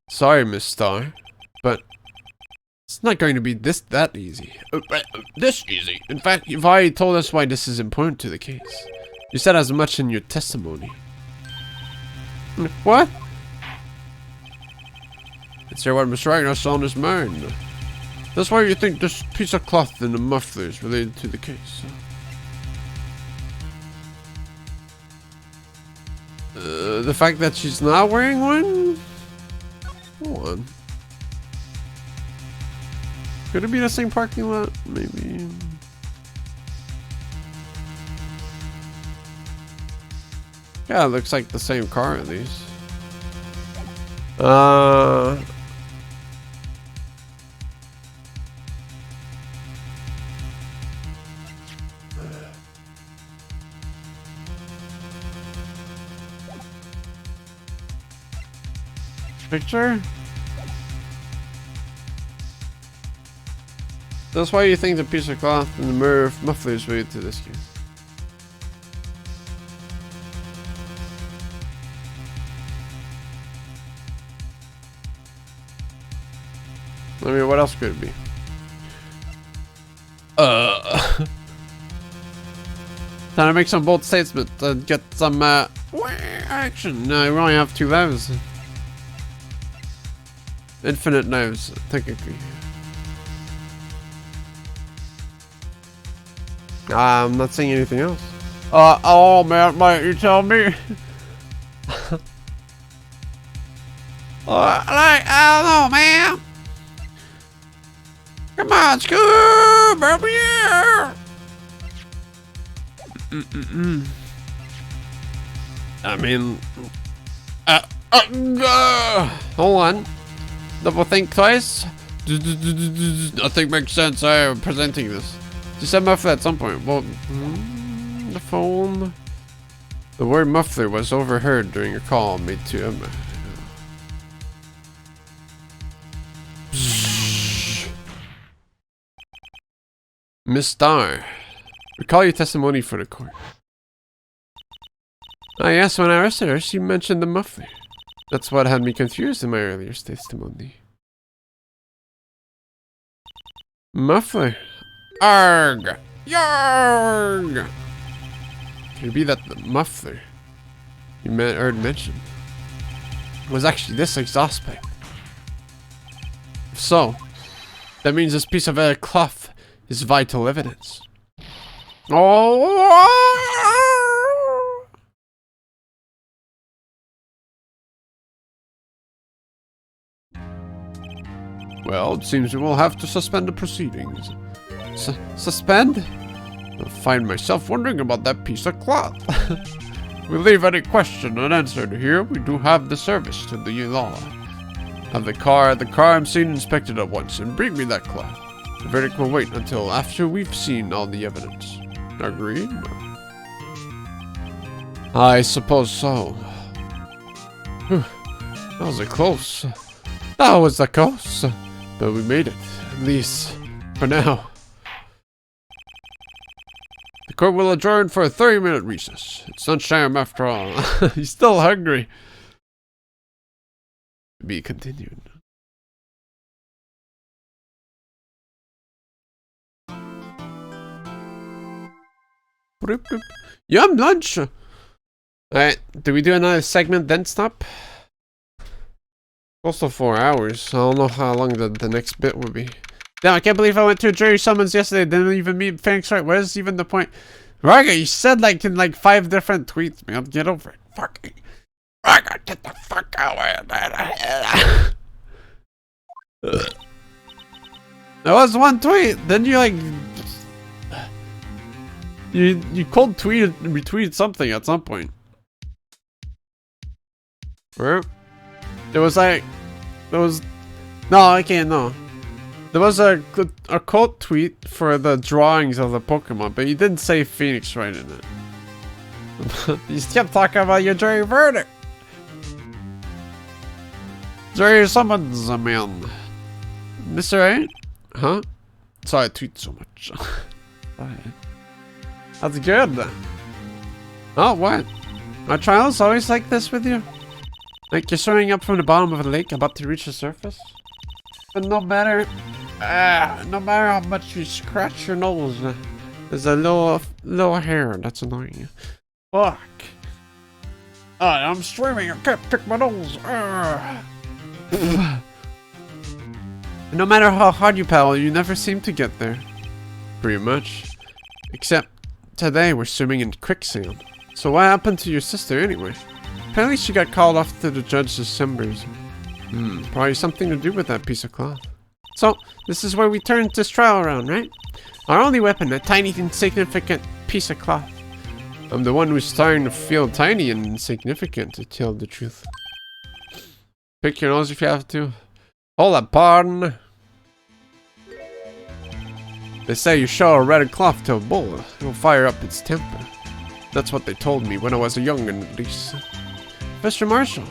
Sorry, Miss Starr, but it's not going to be that easy. This easy? In fact, you've already told us why this is important to the case. You said as much in your testimony. What? Let's hear what Mr. Ragnar saw on his mind. That's why you think this piece of cloth in the muffler is related to the case. The fact that she's not wearing one? Hold on. Could it be the same parking lot? Maybe. Yeah, it looks like the same car at least. Picture? That's why you think the piece of cloth and the mirror muffler is related to this case. I mean, what else could it be? Time to make some bold statements and get some action. No, we only have 2 lives. Infinite lives, technically. I'm not saying anything else. Oh man, might you tell me? I don't know, man. Come on, Scoob, help me out. I mean, hold on. Double think twice. Nothing makes sense. I am presenting this. Just said muffler at some point. Well, the phone. The word muffler was overheard during a call made to Emma. Miss Starr, recall your testimony for the court. Yes, when I arrested her, she mentioned the muffler. That's what had me confused in my earlier testimony. Muffler. Arg! Yarg! Could it be that the muffler you heard mentioned was actually this exhaust pipe? If so, that means this piece of cloth is vital evidence. Oh! Well, it seems we will have to suspend the proceedings. Suspend? I'll find myself wondering about that piece of cloth. We leave any question unanswered here. We do have the service to the law. Have the crime scene inspected at once and bring me that cloth. The verdict will wait until after we've seen all the evidence. Agreed? I suppose so. Whew. That was a close. That was a close. But we made it, at least for now. The court will adjourn for a 30-minute recess. It's lunchtime after all. He's still hungry. To be continued. Yum lunch. Alright, do we do another segment then stop? Also 4 hours. I don't know how long the next bit will be. Damn, I can't believe I went to a jury summons yesterday. Didn't even meet Phoenix Wright. What is even the point? Raga, you said like in like 5 different tweets, man. Get over it. Fuck. Raga, get the fuck out of here. That was one tweet. Then you like you cold tweeted retweeted something at some point. Where? There was like there was no. There was a quote tweet for the drawings of the Pokemon, but you didn't say Phoenix Wright in it. You kept talking about your jury verdict. Jury summons a man. Mr. Wright? Huh? Sorry I tweet so much. That's good. Oh, what? Are trials always like this with you? Like you're swimming up from the bottom of a lake about to reach the surface? But no matter how much you scratch your nose, there's a little hair that's annoying you. Fuck. I'm swimming, I can't pick my nose. No matter how hard you paddle, you never seem to get there. Pretty much. Except today we're swimming in quicksand. So what happened to your sister anyway? Apparently she got called off to the judge's chambers. Probably something to do with that piece of cloth. So, this is where we turn this trial around, right? Our only weapon, a tiny, insignificant piece of cloth. I'm the one who's starting to feel tiny and insignificant, to tell the truth. Pick your nose if you have to. Hold up, pardon. They say you show a red cloth to a bull, it'll fire up its temper. That's what they told me when I was a young'un, at least. Mr. Marshall.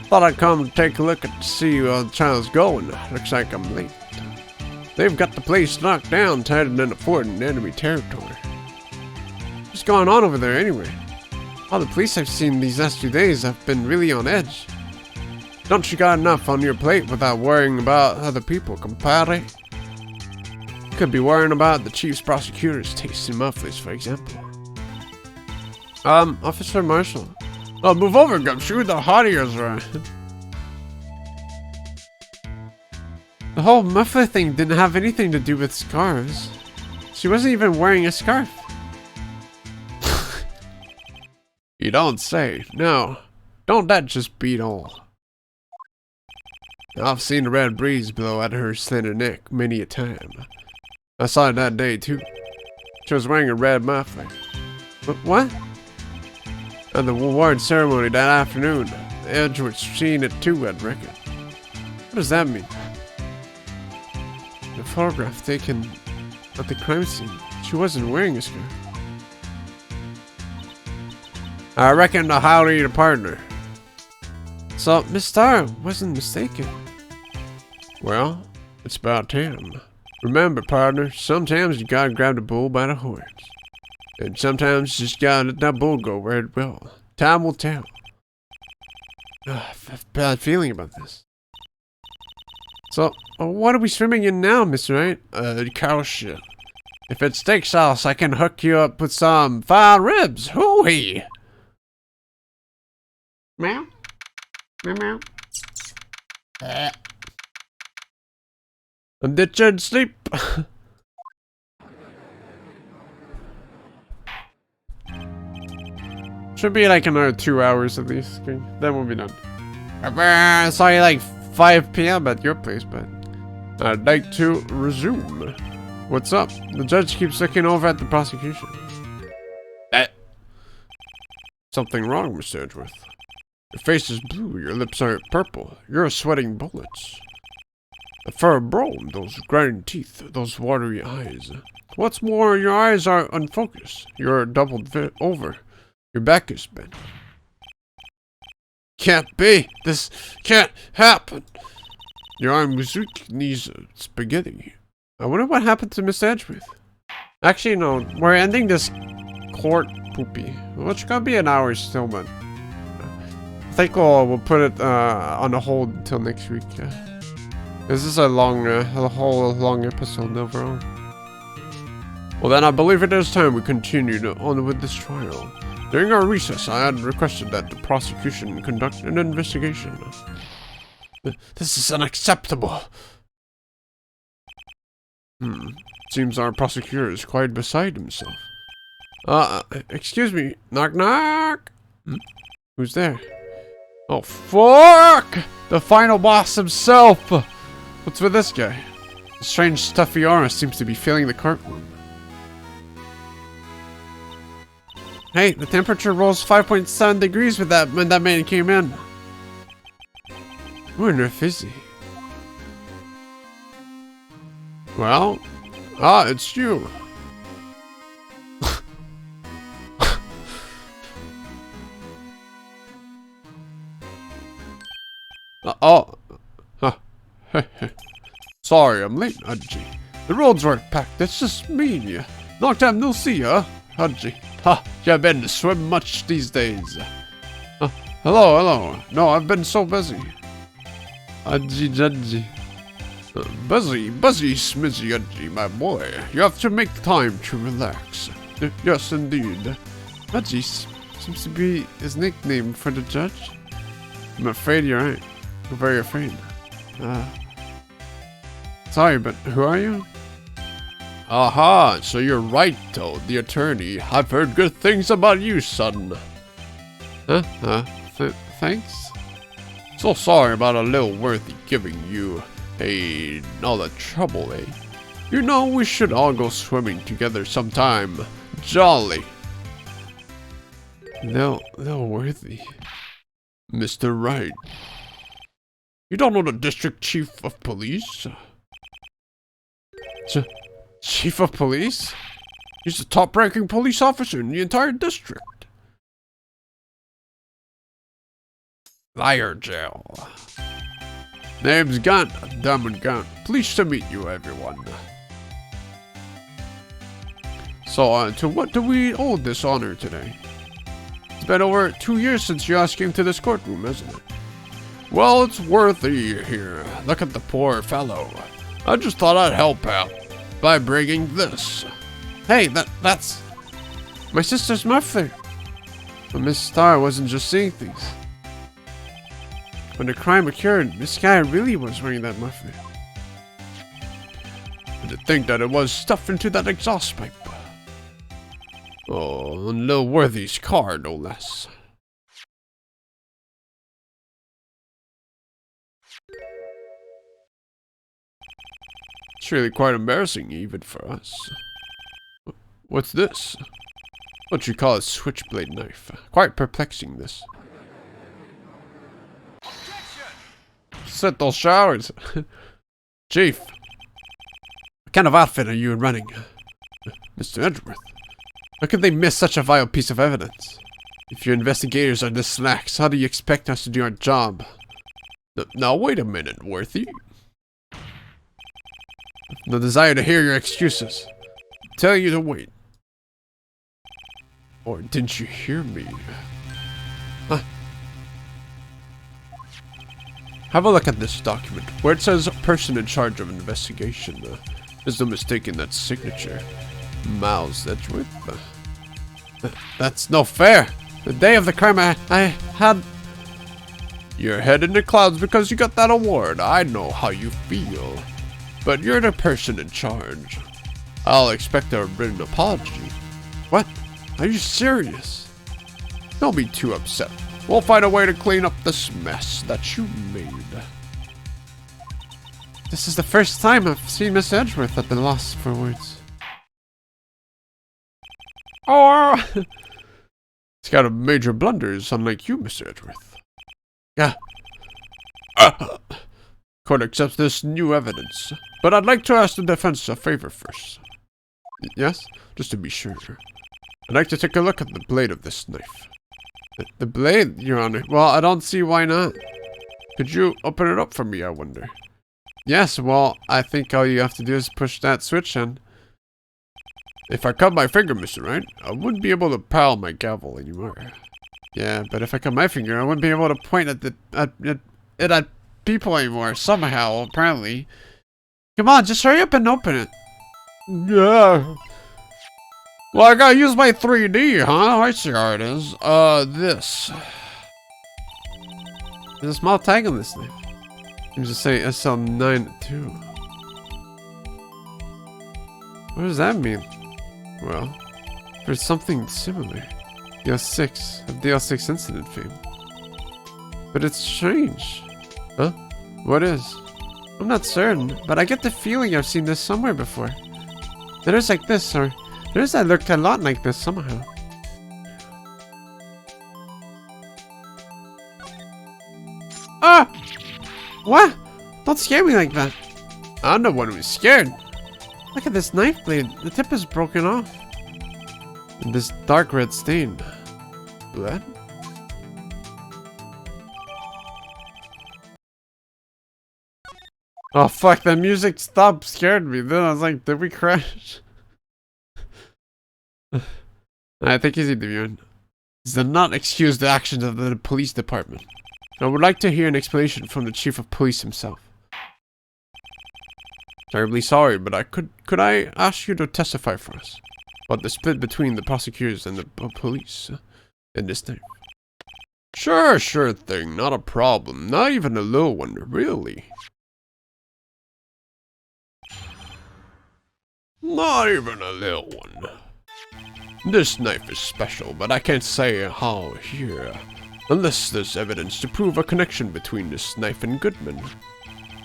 Thought I'd come take a look to see how the trial's going. Looks like I'm late. They've got the place knocked down, tied in a fort in enemy territory. What's going on over there anyway? All the police I've seen these last 2 days have been really on edge. Don't you got enough on your plate without worrying about other people, compadre? Could be worrying about the chief's prosecutor's tasting mufflers, for example. Officer Marshall. Oh, move over, Gumshoe. The hotties are. The whole muffler thing didn't have anything to do with scarves. She wasn't even wearing a scarf. You don't say. No. Don't that just beat all? I've seen the red breeze blow at her slender neck many a time. I saw it that day, too. She was wearing a red muffler. But what? At the award ceremony that afternoon, Edgewood's seen it too, I'd reckon. What does that mean? The photograph taken at the crime scene, she wasn't wearing a skirt. I reckon the howdy the partner. So, Miss Star wasn't mistaken. Well, it's about time. Remember, partner, sometimes you gotta grab the bull by the horns. And sometimes you just gotta let that bull go where it will. Time will tell. I have a bad feeling about this. So, what are we swimming in now, Mr. Wright? Cow shit. If it's steak sauce, I can hook you up with some fine ribs. Hooey! Meow. Meow meow. I'm ditching sleep. Should be like another 2 hours at least. Okay? Then we'll be done. Sorry, like 5 p.m. at your place, but I'd like to resume. What's up? The judge keeps looking over at the prosecution. Something wrong, Mr. Edgeworth. Your face is blue, your lips are purple, you're sweating bullets. The fur bone, those grinding teeth, those watery eyes. What's more, your eyes are unfocused. You're doubled over. Your back is bent. Can't be! This can't happen! Your arm was weak, knees spaghetti. I wonder what happened to Miss Edgeworth. Actually, no, we're ending this court poopy. Well, it's gonna be an hour still, but I think we'll put it on a hold until next week. This is a whole long episode overall. Well then, I believe it is time we continued on with this trial. During our recess, I had requested that the prosecution conduct an investigation. This is unacceptable. Seems our prosecutor is quite beside himself. Excuse me. Knock knock. Who's there? Oh, fuck! The final boss himself! What's with this guy? A strange stuffy aura seems to be filling the courtroom. Hey, the temperature rose 5.7 degrees with that when that man came in. Wonder if is he? Well, it's you. Sorry, I'm late, Hudgy. The roads were packed. It's just me. Long time no see, Hudgy. You been to swim much these days? Hello. No, I've been so busy. Hudgy Judgy. Busy smizzy Hudgy, my boy. You have to make time to relax. Yes, indeed. Hudgy seems to be his nickname for the judge. I'm afraid you're right. I'm very afraid. Sorry, but who are you? Aha, so you're Wright, the attorney. I've heard good things about you, son. Thanks? So sorry about a little worthy giving you all the trouble, eh? You know, we should all go swimming together sometime. Jolly. Little worthy. Mr. Wright. You don't know the district chief of police? Chief of police? He's the top-ranking police officer in the entire district. Liar jail. Name's Gant, Diamond Gant. Pleased to meet you, everyone. So, to what do we owe this honor today? It's been over 2 years since you last came to this courtroom, isn't it? Well, it's worthy here. Look at the poor fellow. I just thought I'd help out by bringing this. Hey, that's my sister's muffler. But Miss Star wasn't just seeing things. When the crime occurred, Miss Guy really was wearing that muffler. And to think that it was stuffed into that exhaust pipe. Oh, and Lil Worthy's car, no less. It's really quite embarrassing, even for us. What's this? What you call a switchblade knife. Quite perplexing, this. Set those showers. Chief. What kind of outfit are you running? Mr. Edgeworth. How could they miss such a vital piece of evidence? If your investigators are this lax, how do you expect us to do our job? Now wait a minute, Worthy. No desire to hear your excuses. Tell you to wait. Or didn't you hear me? Have a look at this document, where it says person in charge of investigation. There's no mistaking that signature. Miles Edgeworth. That's no fair. The day of the crime I had... Your head in the clouds because you got that award. I know how you feel. But you're the person in charge. I'll expect a written apology. What? Are you serious? Don't be too upset. We'll find a way to clean up this mess that you made. This is the first time I've seen Miss Edgeworth at the loss for words. Oh! It's got a major blunders, unlike you, Mr. Edgeworth. Yeah. Court accepts this new evidence, but I'd like to ask the defense a favor first. Yes? Just to be sure. I'd like to take a look at the blade of this knife. The blade, Your Honor? Well, I don't see why not. Could you open it up for me, I wonder? Yes, well, I think all you have to do is push that switch and... If I cut my finger, Mr. Wright, I wouldn't be able to pound my gavel anymore. Yeah, but if I cut my finger, I wouldn't be able to point at people anymore, somehow, apparently. Come on, just hurry up and open it. Yeah. Well, I gotta use my 3D, huh? I see how it is. This. There's a small tag on this thing. Seems to say SL92. What does that mean? Well, there's something similar. DL6, a DL6 incident fame. But it's strange. Huh? What is? I'm not certain, but I get the feeling I've seen this somewhere before. There's like this, or there's that looked a lot like this somehow. Ah! What? Don't scare me like that. I'm the one who's scared. Look at this knife blade. The tip is broken off. And this dark red stain. Blood? Oh fuck, the music stopped, scared me. Then I was like, did we crash? I think he's interviewing. This does not excuse the actions of the police department. I would like to hear an explanation from the chief of police himself. Terribly sorry, but could I ask you to testify for us about the split between the prosecutors and the police in this thing? Sure thing, not a problem. Not even a little one, really. Not even a little one. This knife is special, but I can't say how here, unless there's evidence to prove a connection between this knife and Goodman.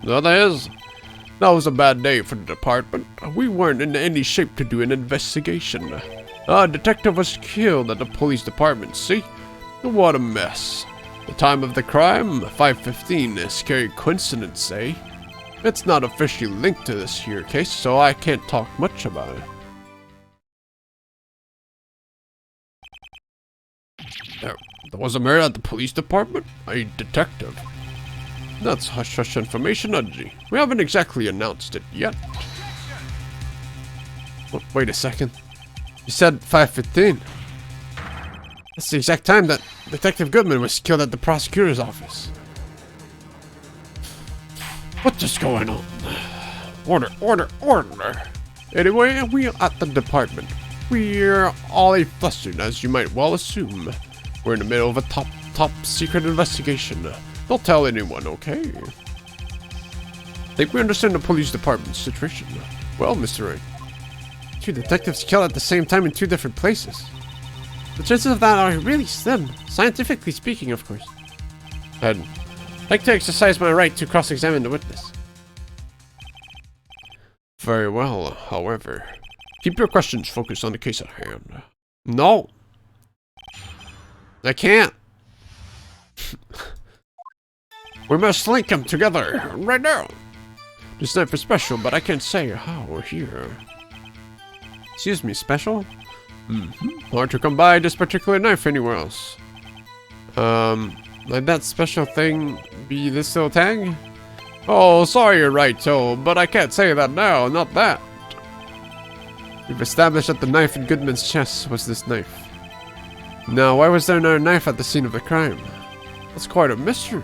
That was a bad day for the department. We weren't in any shape to do an investigation. A detective was killed at the police department, see? What a mess. The time of the crime, 5:15, a scary coincidence, eh? It's not officially linked to this here case, so I can't talk much about it. There was a murder at the police department? A detective? That's hush-hush information, Udgy. We haven't exactly announced it yet. Oh, wait a second. You said 5:15. That's the exact time that Detective Goodman was killed at the prosecutor's office. What is going on? Order. Anyway, we at the department. We're all a flustered, as you might well assume. We're in the middle of a top secret investigation. Don't tell anyone, okay? I think we understand the police department's situation. Well, Mr. Wright, 2 detectives killed at the same time in 2 different places. The chances of that are really slim, scientifically speaking, of course. I'd like to exercise my right to cross-examine the witness. Very well, however. Keep your questions focused on the case at hand. No. I can't. We must link them together right now. This knife is special, but I can't say how or here. Excuse me, special? Hard to come by this particular knife anywhere else. Like that special thing be this little tag? Oh, sorry, you're right, Joe, but I can't say that now, not that. We've established that the knife in Goodman's chest was this knife. Now, why was there another knife at the scene of the crime? That's quite a mystery.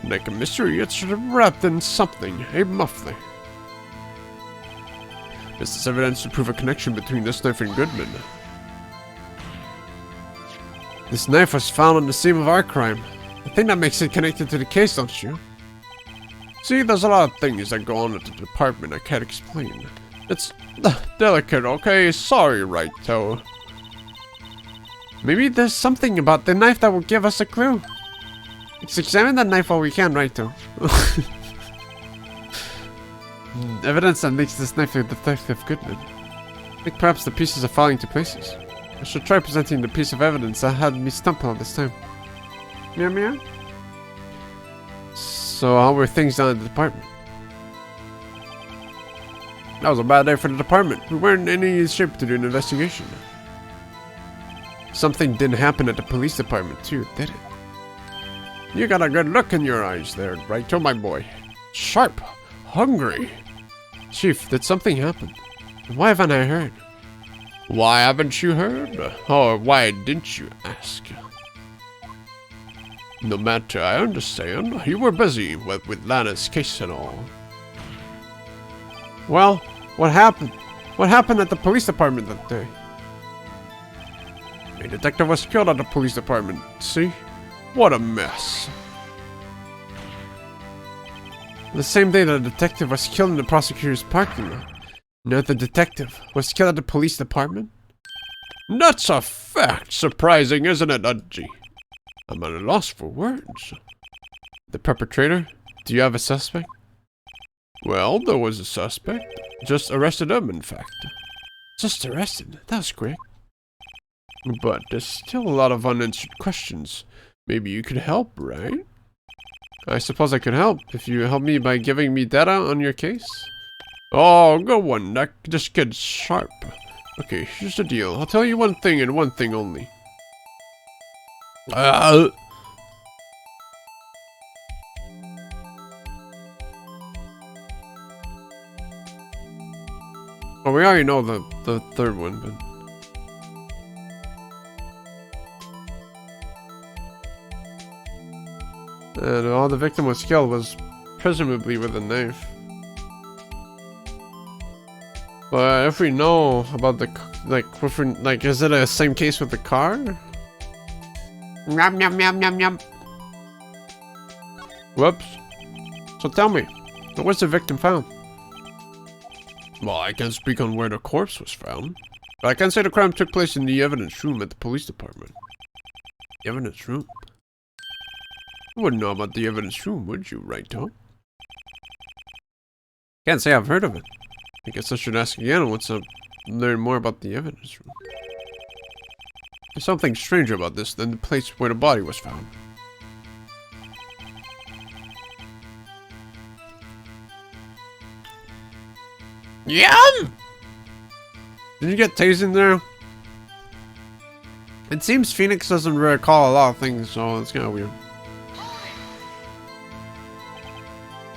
And like a mystery, it's sort of wrapped in something, a muffler. Is this evidence to prove a connection between this knife and Goodman? This knife was found on the scene of our crime. I think that makes it connected to the case, don't you? See, there's a lot of things that go on at the department I can't explain. It's delicate, okay? Sorry, Wright-o. Maybe there's something about the knife that will give us a clue. Let's examine that knife while we can, Wright-o. Evidence that links this knife to Detective Goodman. I think perhaps the pieces are falling to places. I should try presenting the piece of evidence that had me stumped all this time. Meow meow? So how were things down at the department? That was a bad day for the department. We weren't in any shape to do an investigation. Something didn't happen at the police department too, did it? You got a good look in your eyes there, Right-o, my boy. Sharp. Hungry. Chief, did something happen? Why haven't I heard? Why haven't you heard? Or why didn't you ask? No matter, I understand. You were busy with Lana's case and all. Well, what happened? What happened at the police department that day? A detective was killed at the police department. See? What a mess. The same day the detective was killed in the prosecutor's parking lot. Another detective was killed at the police department? That's a fact. Surprising, isn't it, Udgy? I'm at a loss for words. The perpetrator? Do you have a suspect? Well, there was a suspect. Just arrested him, in fact. Just arrested? That was quick. But there's still a lot of unanswered questions. Maybe you could help, right? I suppose I could help if you help me by giving me data on your case. Oh, go on, this kid's sharp. Okay, here's the deal. I'll tell you one thing and one thing only. Oh, we already know the third one, but... And all the victim was killed was presumably with a knife. But if we know about the, is it the same case with the car? Yum, yum, yum, yum, yum. Whoops. So tell me, where's the victim found? Well, I can't speak on where the corpse was found, but I can say the crime took place in the evidence room at the police department. The evidence room? You wouldn't know about the evidence room, would you, Wright? Can't say I've heard of it. I guess I should ask again once I learn more about the evidence room. There's something stranger about this than the place where the body was found. Yum! Did you get tased in there? It seems Phoenix doesn't recall a lot of things, so it's kind of weird.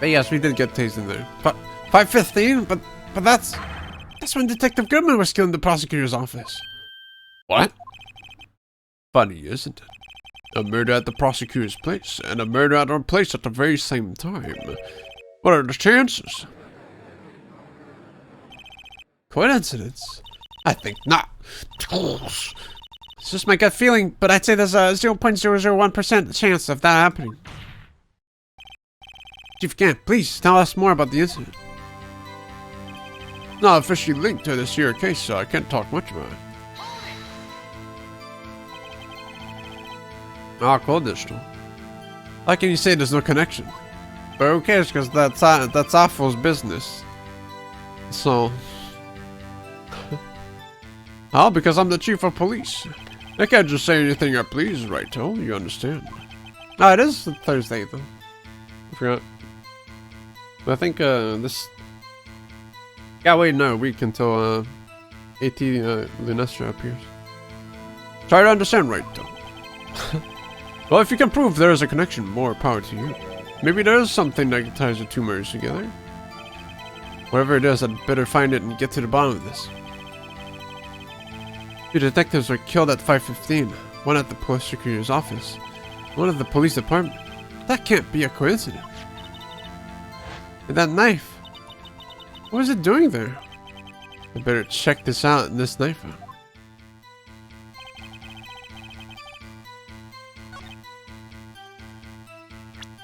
But yes, we did get tased in there. But 5:15? But that's when Detective Goodman was killed in the prosecutor's office. What? Funny, isn't it? A murder at the prosecutor's place, and a murder at our place at the very same time. What are the chances? Coincidence? I think not. It's just my gut feeling, but I'd say there's a 0.001% chance of that happening. Chief Camp, please tell us more about the incident. Not officially linked to this here case, so I can't talk much about it. Ah, cool, digital. How can you say there's no connection? But who cares, because that's Awful's business. So... Oh, because I'm the chief of police. I can't just say anything I please, right, Toe? You understand? Oh, it is Thursday, though. I forgot. But I think, this... Yeah, wait, no, a week until, AT, Lunestra appears. Try to understand, right, Toe? Well, if you can prove there is a connection, more power to you. Maybe there is something that ties the two murders together. Whatever it is, I'd better find it and get to the bottom of this. Two detectives were killed at 5:15. One at the prosecutor's office. One at the police department. That can't be a coincidence. And that knife. What was it doing there? I better check this out and this knife out.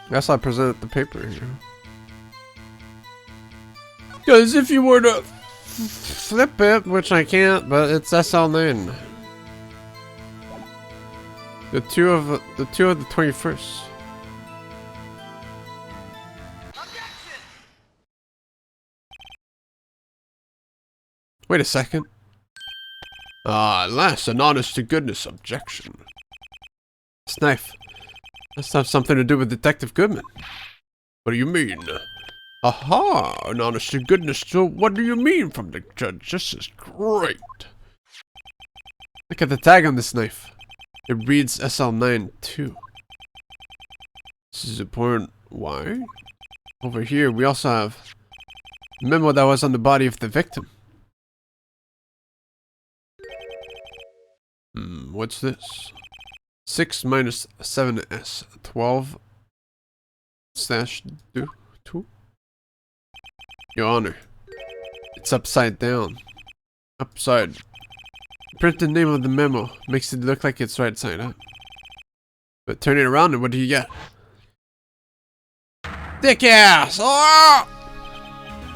Guess I presented the paper here. Because if you were to flip it, which I can't, but it's SL9. The two of the 21st. Wait a second. Ah, at last, an honest to goodness objection. This knife must have something to do with Detective Goodman. What do you mean? Aha, an honest to goodness. So what do you mean from the judge? This is great. Look at the tag on this knife. It reads SL9 too. This is important. Why? Over here, we also have a memo that was on the body of the victim. What's this? 6 minus 7s. 12 slash 2. Your Honor, it's upside down. Upside printed name of the memo makes it look like it's right side up. But turn it around and what do you get? Dick ass! Oh!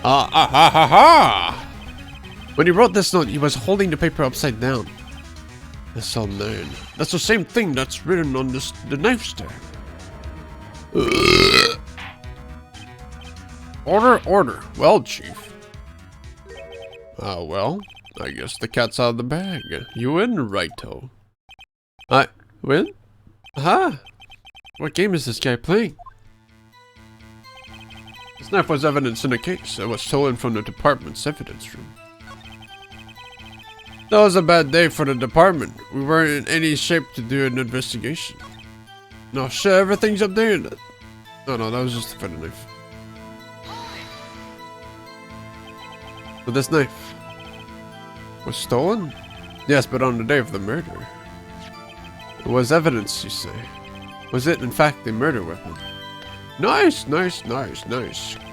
Ha! When he wrote this note, he was holding the paper upside down. That's unknown. That's the same thing that's written on the knife stab. Order. Well, Chief. Well, I guess the cat's out of the bag. You win, Righto. I win? Huh? What game is this guy playing? This knife was evidence in the case. It was stolen from the department's evidence room. That was a bad day for the department. We weren't in any shape to do an investigation. No shit, everything's up there. No, that was just for the knife. But this knife was stolen? Yes, but on the day of the murder. It was evidence, you say. Was it, in fact, a murder weapon? Nice.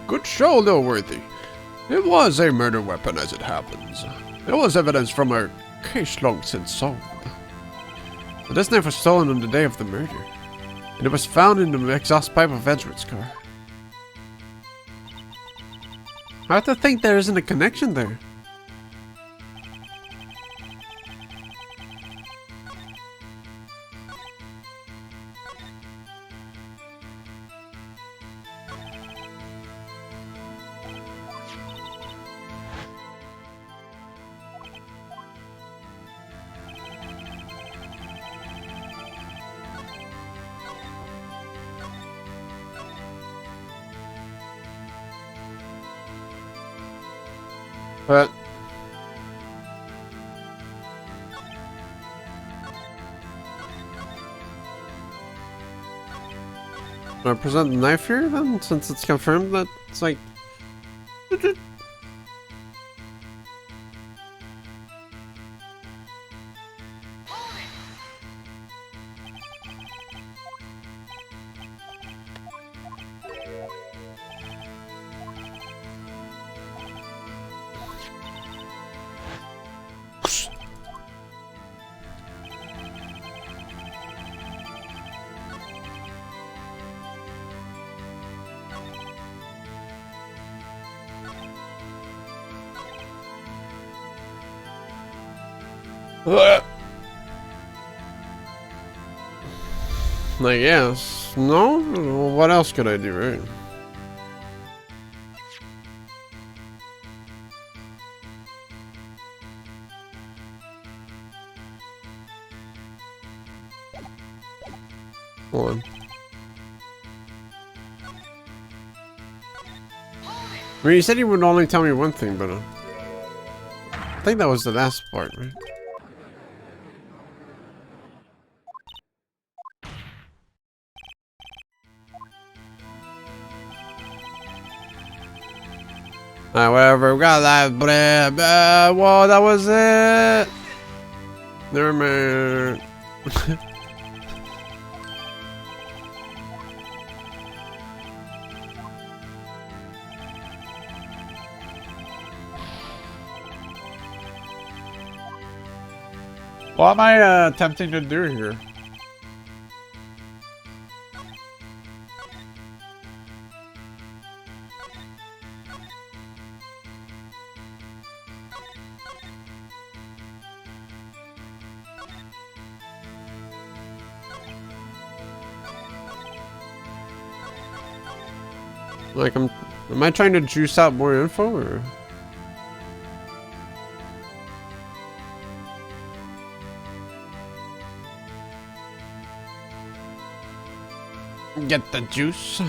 Good show, Lilworthy. It was a murder weapon, as it happens. It was evidence from our case long since solved. But this knife was stolen on the day of the murder. And it was found in the exhaust pipe of Edgewood's car. I have to think there isn't a connection there. But do I present the knife here then, since it's confirmed that it's like I guess. No? What else could I do, right? Hold on. I mean, you said you would only tell me one thing, but I think that was the last part, right? Alright, whatever. We got that. Whoa, that was it. Never mind. What am I attempting to do here? Like, am I trying to juice out more info, or? Get the juice.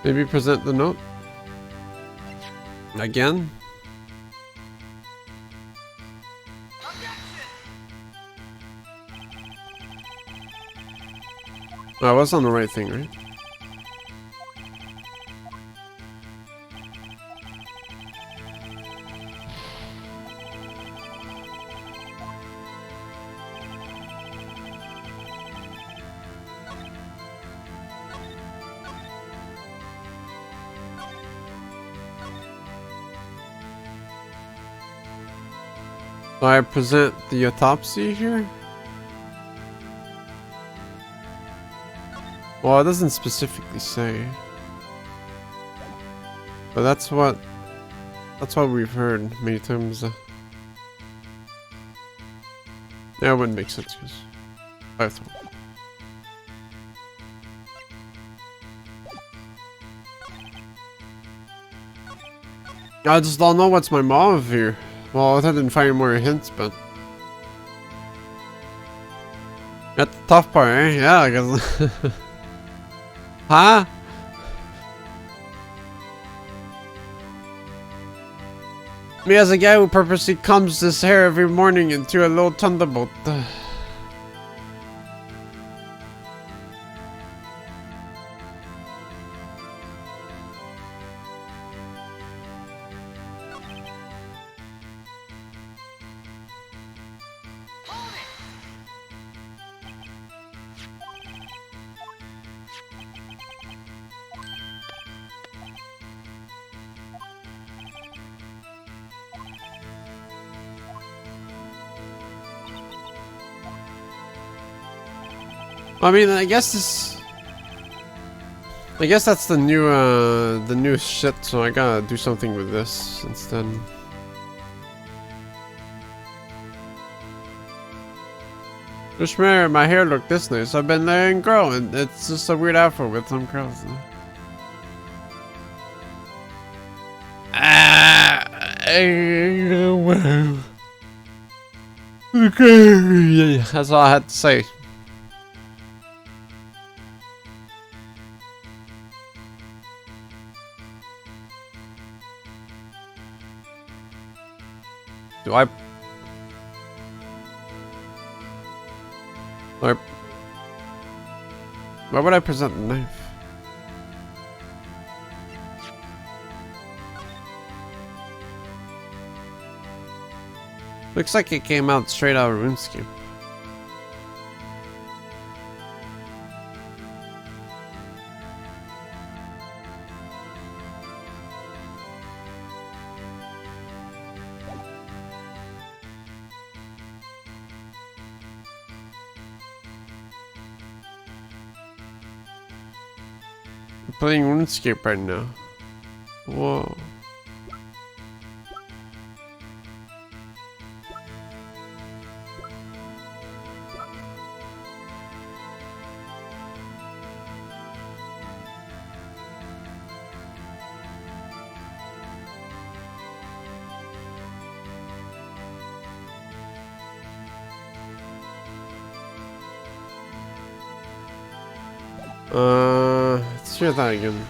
Maybe present the note. Again? I was on the right thing, right? So I present the autopsy here? Well, it doesn't specifically say. But that's what we've heard many times. Yeah, it wouldn't make sense because I thought. I just don't know what's my motive here. Well, I didn't find more hints, but that's the tough part, eh? Yeah, I guess. Huh? Me as a guy who purposely combs his hair every morning into a little thunderbolt. I mean, I guess that's the new shit, so I gotta do something with this instead. Kashmir, my hair looked this nice. I've been letting it grow, and it's just a weird afro with some curls. Okay, that's all I had to say. Do I? Or why would I present the knife? Looks like it came out straight out of RuneScape. I'm playing RuneScape right now. Whoa. Let's hear that again.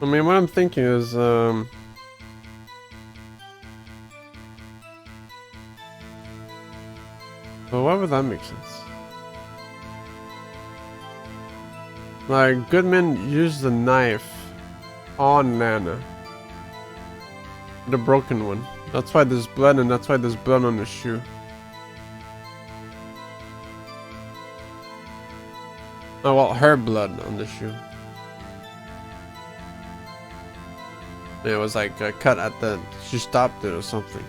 I mean, what I'm thinking is, well, why would that make sense? Like, Goodman used the knife on Nana. The broken one. That's why there's blood, and that's why there's blood on the shoe. Oh, well, her blood on the shoe. It was like a cut at the... She stopped it or something.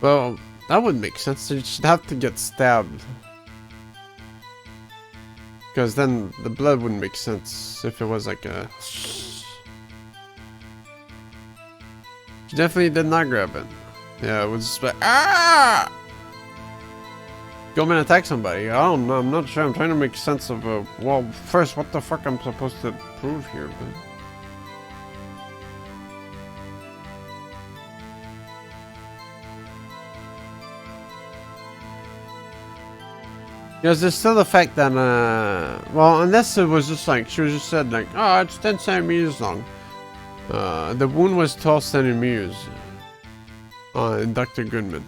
Well, that would make sense. So she'd have to get stabbed. Because then the blood wouldn't make sense if it was like a... She definitely did not grab it. Yeah, it was just like, ah! Go man, attack somebody. I don't know. I'm not sure. I'm trying to make sense of, well, first, what the fuck I'm supposed to prove here, but... Yes, there's still the fact that, well, unless it was just like, she was just said like, oh, it's 10 centimeters long. The wound was 12 centimeters in Dr. Goodman.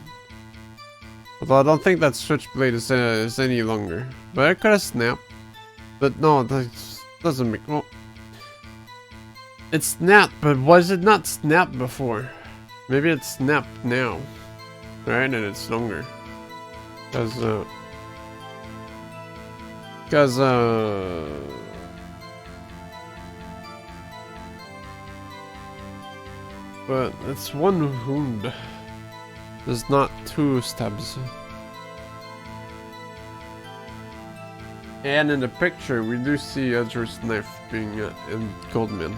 Although I don't think that switchblade is any longer. But it could have snapped. But no, that doesn't make, well, it snapped, but was it not snapped before? Maybe it snapped now. Right, and it's longer. Because, but it's one wound. There's not 2 stabs. And in the picture, we do see Edgeworth's knife being in Goldman.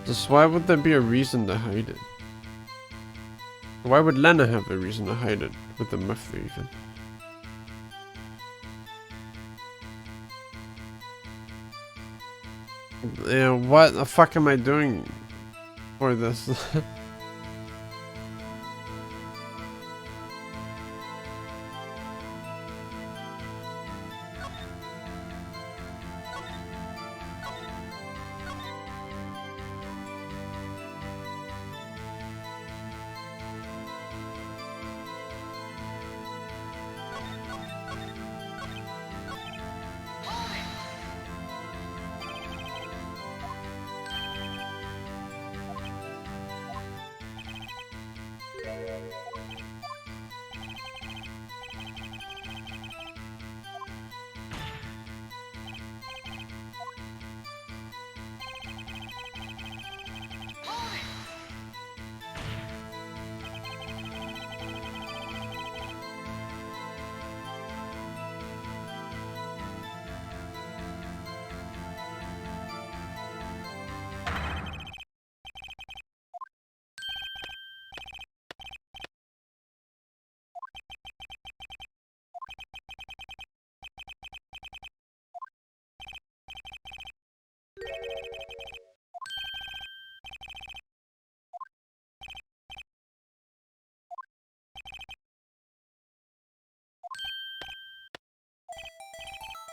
Just why would there be a reason to hide it? Why would Lena have a reason to hide it with the muffler even? Yeah, what the fuck am I doing for this?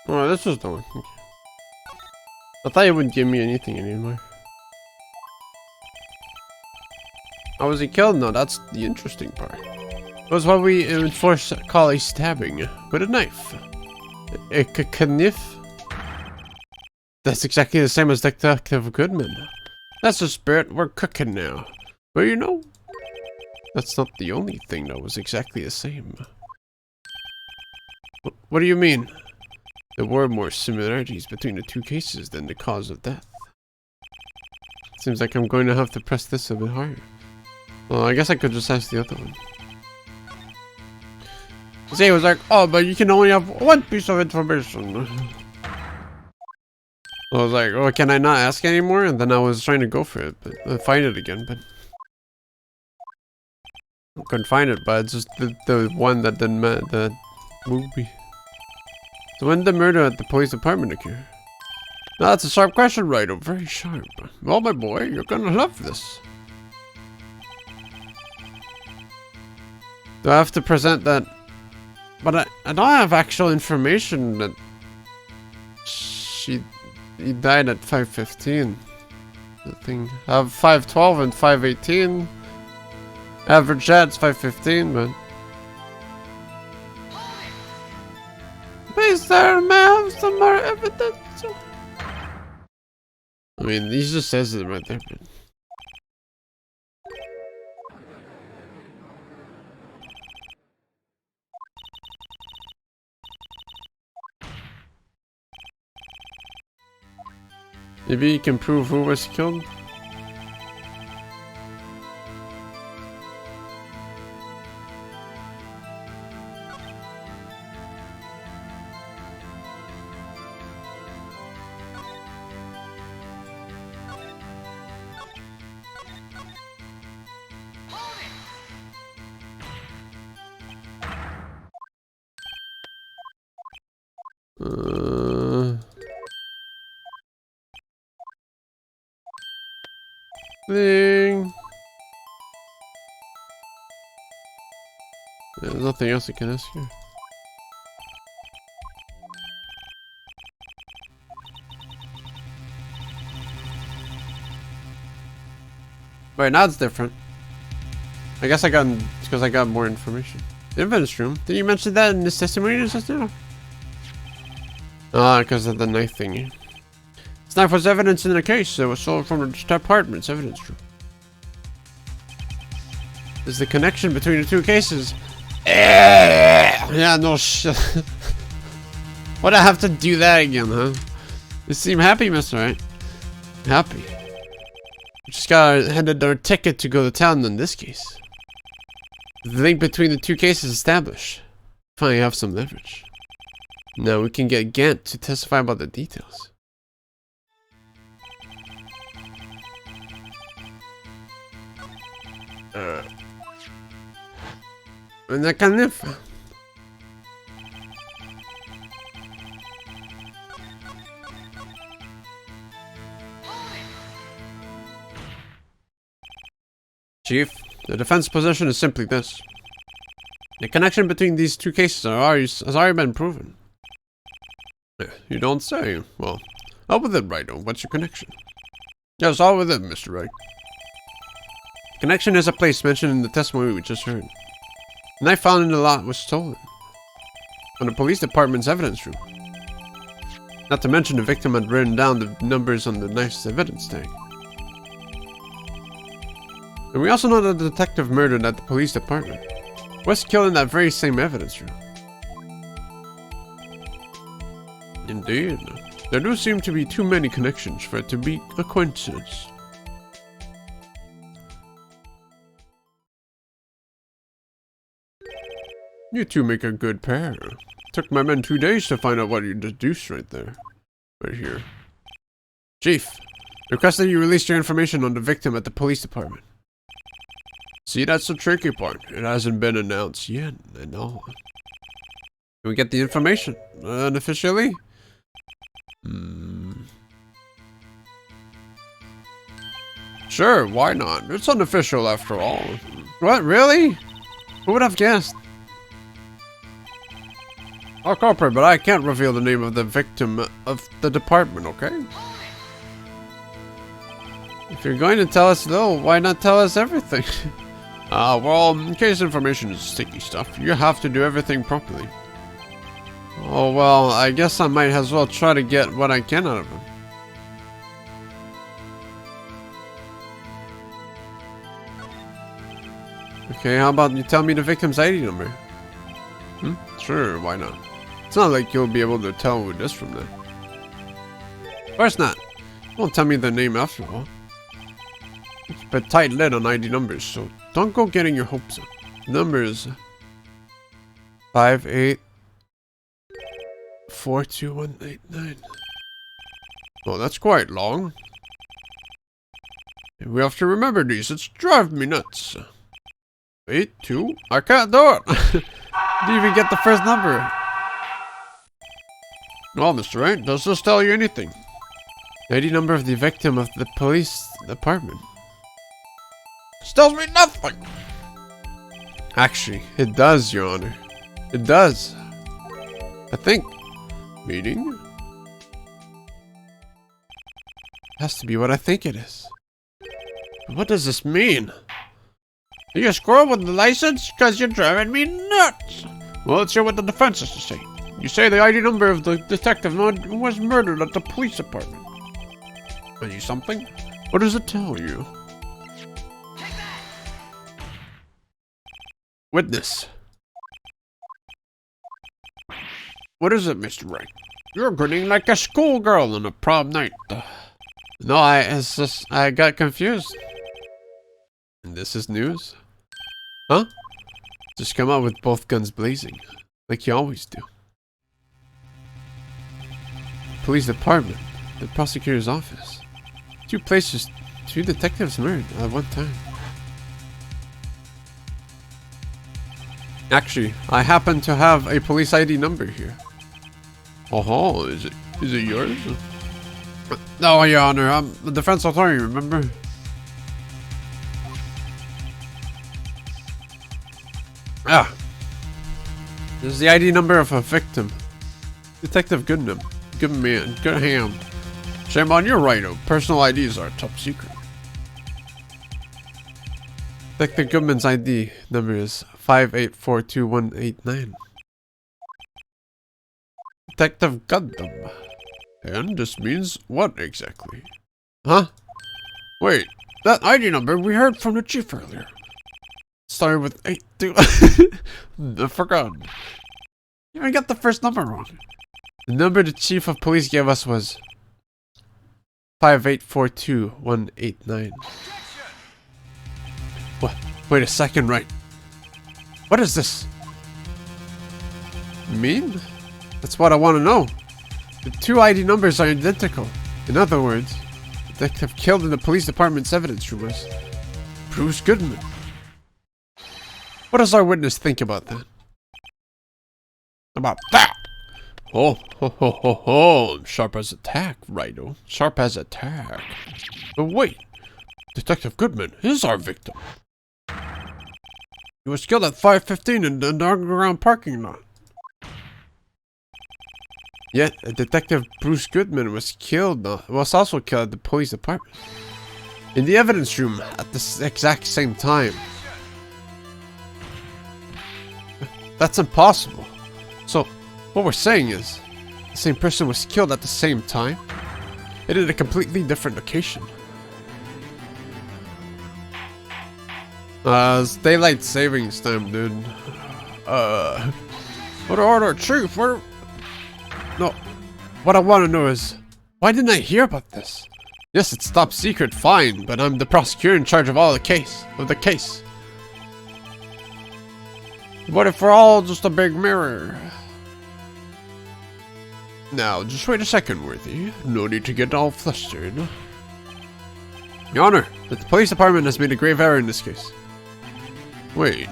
Oh, this was the one. Okay. I thought it wouldn't give me anything anymore. How was he killed? No, that's the interesting part. It was what we enforce call a stabbing with a knife. A kniff? That's exactly the same as Detective Goodman. That's the spirit, we're cooking now. But you know, that's not the only thing that was exactly the same. What do you mean? There were more similarities between the 2 cases than the cause of death. Seems like I'm going to have to press this a bit harder. Well, I guess I could just ask the other one. See, it was like, oh, but you can only have 1 piece of information. I was like, oh, can I not ask anymore? And then I was trying to go for it, but find it again, but I couldn't find it. But it's just the one that didn't match the movie. So when did the murder at the police department occur? Now that's a sharp question, Wright. Very sharp. Well, my boy, you're gonna love this. Do I have to present that? But I don't have actual information that he died at 5:15. The thing. I have 5:12 and 5:18. Average chat's 5:15, but. Please, sir, may I have some more evidence? I mean, he just says it right there, but. Maybe you can prove who was killed? Thing. There's nothing else I can ask you. Wait, now it's different. I guess it's because I got more information. The evidence room. Did you mention that in this testimony just now? Ah, because of the knife thingy. This knife was evidence in the case that was sold from the department's evidence room. There's the connection between the two cases. Yeah, no shit. Why'd I have to do that again, huh? You seem happy, Mr. Wright. Happy. Just got handed our ticket to go to town in this case. The link between the two cases established. Finally have some leverage. Now we can get Gant to testify about the details. And that kind of... Chief, the defense position is simply this. The connection between these two cases has already been proven. You don't say. Well, out with it, Wright. What's your connection? Yes, out with it, Mr. Wright. Connection is a place mentioned in the testimony we just heard. The knife found in the lot was stolen from the police department's evidence room. Not to mention the victim had written down the numbers on the knife's evidence tag. And we also know that the detective murdered at the police department was killed in that very same evidence room. Indeed. There do seem to be too many connections for it to be a coincidence. You two make a good pair. Took my men 2 days to find out what you deduced right there. Right here. Chief, request that you release your information on the victim at the police department. See, that's the tricky part. It hasn't been announced yet, I know. Can we get the information? Unofficially? Sure, why not? It's unofficial after all. What, really? Who would have guessed? I'll cooperate, but I can't reveal the name of the victim of the department, okay? If you're going to tell us though, why not tell us everything? Well, in case information is sticky stuff, you have to do everything properly. Oh, well, I guess I might as well try to get what I can out of him. Okay, how about you tell me the victim's ID number? Sure, why not? It's not like you'll be able to tell who it is from there. Of course not. Won't tell me the name after all. It's a tight lid on ID numbers, so don't go getting your hopes up. Number is 5842189. Well, that's quite long. We have to remember these. It's driving me nuts. 82? I can't do it. Didn't even get the first number. Well, Mr. Wright, does this tell you anything? The ID number of the victim of the police department. This tells me nothing. Actually, it does, Your Honor. It does. I think. Meaning? Has to be what I think it is. But what does this mean? Are you a squirrel with the license? Because you're driving me nuts. Well, let's hear what the defense has to say. You say the ID number of the detective was murdered at the police department. Are you something? What does it tell you? Witness. What is it, Mr. Wright? You're grinning like a schoolgirl on a prom night. No, I got confused. And this is news? Huh? Just come out with both guns blazing, like you always do. Police department, the prosecutor's office. 2 places, 2 detectives murdered at one time. Actually, I happen to have a police ID number here. Oh, is it yours? No, Your Honor, I'm the defense attorney, remember? Ah. This is the ID number of a victim. Detective Goodman. Good man. Good ham. Shame on you, Rhino. Personal IDs are top secret. Detective Goodman's ID number is 5842189. Detective Gundam. And this means what exactly? Huh? Wait, that ID number we heard from the chief earlier. Started with 82. I forgot. You even got the first number wrong. The number the chief of police gave us was 5842189. What? Wait a second, Wright. What is this? You mean? That's what I want to know. The two ID numbers are identical. In other words, the detective killed in the police department's evidence room was Bruce Goodman. What does our witness think about that? About that? Oh, ho, ho, ho, ho. Sharp as a tack, Righto. Sharp as a tack. But wait, Detective Goodman is our victim. He was killed at 5:15 in the underground parking lot. Yet, Detective Bruce Goodman was also killed at the police department. In the evidence room at the exact same time. That's impossible. So, what we're saying is, the same person was killed at the same time, and in a completely different location. It's daylight savings time, dude. Order, Chief, we're... No, what I want to know is, why didn't I hear about this? Yes, it's top secret, fine, but I'm the prosecutor in charge of the case. What if we're all just a big mirror? Now, just wait a second, Worthy. No need to get all flustered. Your Honor, the police department has made a grave error in this case. Wait.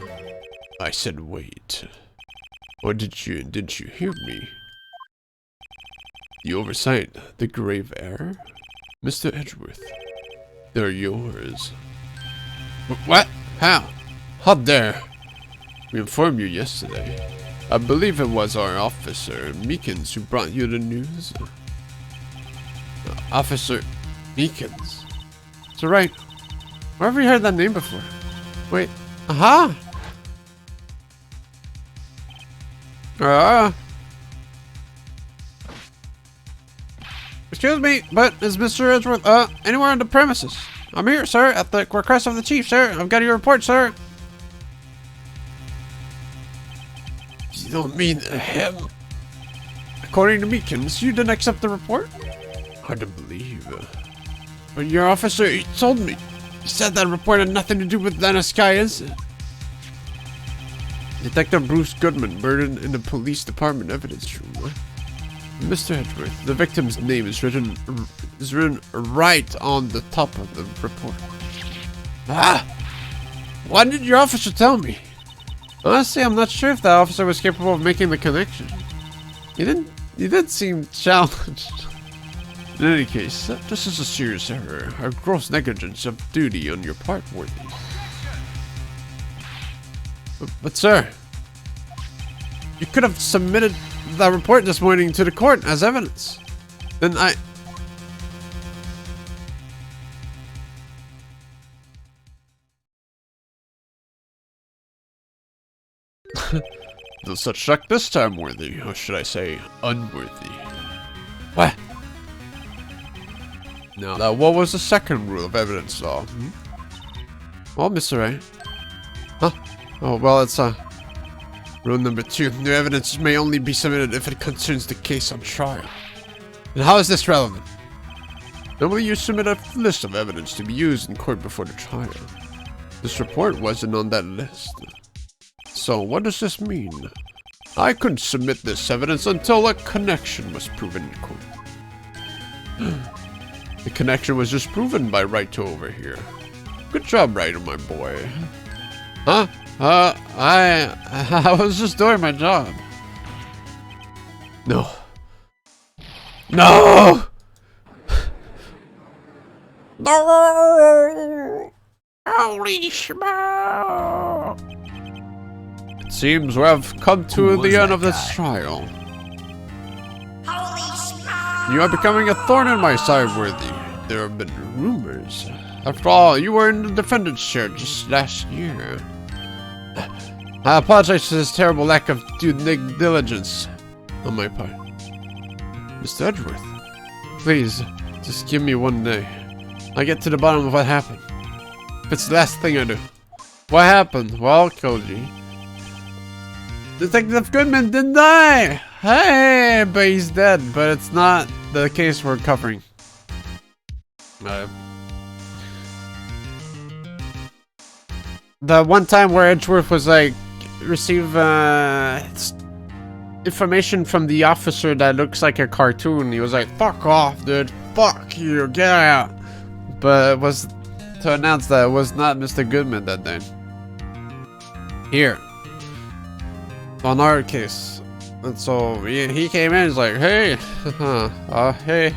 I said wait. Or didn't you hear me? The oversight, the grave error? Mr. Edgeworth, they're yours. What? How? How dare? We informed you yesterday. I believe it was our officer, Meekins, who brought you the news. Officer Meekins. So right. Where have we heard that name before? Wait. Aha! Excuse me, but is Mr. Edgeworth, anywhere on the premises? I'm here, sir, at the request of the chief, sir. I've got your report, sir. You don't mean him? According to Meekins, you didn't accept the report? Hard to believe. But your officer, he told me. He said that report had nothing to do with Danaskaya's. Detective Bruce Goodman, murdered in the police department evidence room. Mr. Edgeworth, the victim's name is written right on the top of the report. Ah! Why did your officer tell me? Honestly, I'm not sure if that officer was capable of making the connection. He did seem challenged. In any case, this is a serious error, a gross negligence of duty on your part, Worthy. But sir, you could have submitted that report this morning to the court as evidence. Then No such luck this time, Worthy, or should I say, unworthy. What? Now, what was the second rule of evidence law? Well, Mr. Wright. Huh? Oh, well, it's rule number 2. New evidence may only be submitted if it concerns the case on trial. And how is this relevant? Normally, you submit a list of evidence to be used in court before the trial. This report wasn't on that list. So, what does this mean? I couldn't submit this evidence until a connection was proven in court. The connection was just proven by Wright over here. Good job, Wright, my boy. Huh? I was just doing my job. No. No! No! Holy smoke! It seems we have come to Who the was end that of this guy? trial. You are becoming a thorn in my side, Worthy. There have been rumors. After all, you were in the defendant's chair just last year. I apologize for this terrible lack of due diligence on my part. Mr. Edgeworth, please, just give me one day. I'll get to the bottom of what happened. If it's the last thing I do. What happened? Well, Koji. Detective Goodman didn't die! Hey, but he's dead, but it's not the case we're covering. The one time where Edgeworth was like, receive information from the officer that looks like a cartoon. He was like, fuck off, dude. Fuck you, get out. But it was to announce that it was not Mr. Goodman that day. Here. On our case. And so he came in, he's like, hey, hey,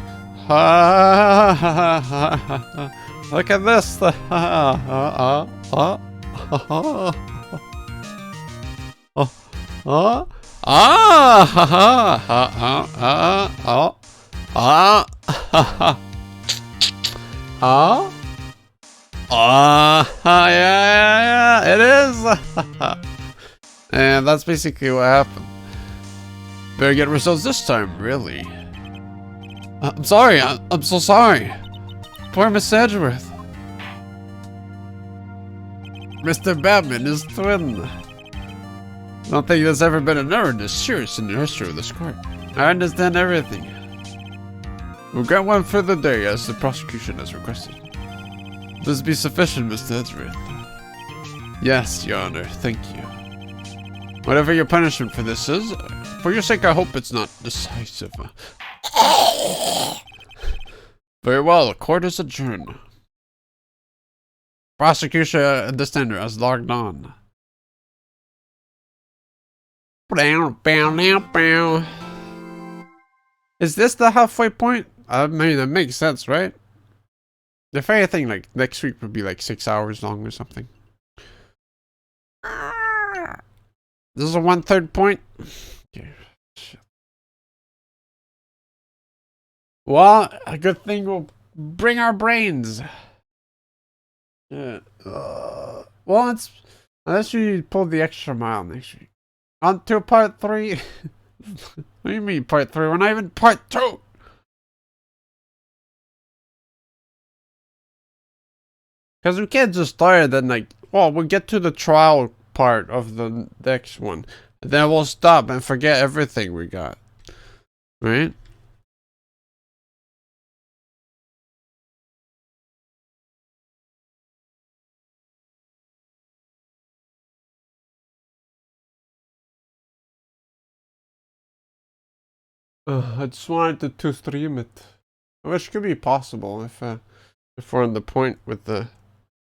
look at this. Yeah, it is. And that's basically what happened. Better get results this time, really. I'm sorry, I'm so sorry. Poor Miss Edgeworth. Mr. Batman is twin. I don't think there's ever been an error this serious in the history of this court. I understand everything. We'll get one further day as the prosecution has requested. This be sufficient, Mr. Edgeworth. Yes, Your Honor, thank you. Whatever your punishment for this is, for your sake I hope it's not decisive. Very well, the court is adjourned. Prosecution and the standard has logged on. Is this the halfway point? I mean, that makes sense, right? If anything, like, next week would be like 6 hours long or something. This is a 1/3 point? Okay. Shit. Well, a good thing will bring our brains. Yeah. Well, it's unless you pull the extra mile next week. On to part 3. What do you mean part 3? We're not even part 2. Because we can't just start and then like, well, we'll get to the trial part of the next one. And then we'll stop and forget everything we got. Right? I just wanted to stream it. Which could be possible if we're on the point with the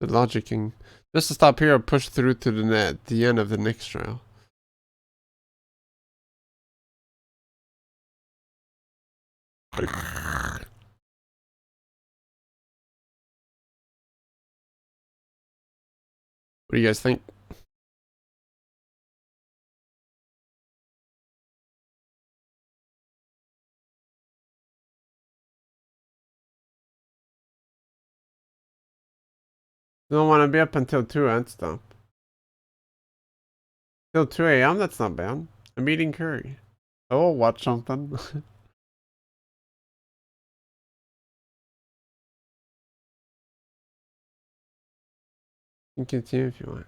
logicking. Just to stop here and push through to the end of the next trial. What do you guys think? Don't want to be up until 2 and stop. Till 2 a.m. That's not bad. I'm eating curry. I will watch something. You can continue if you want.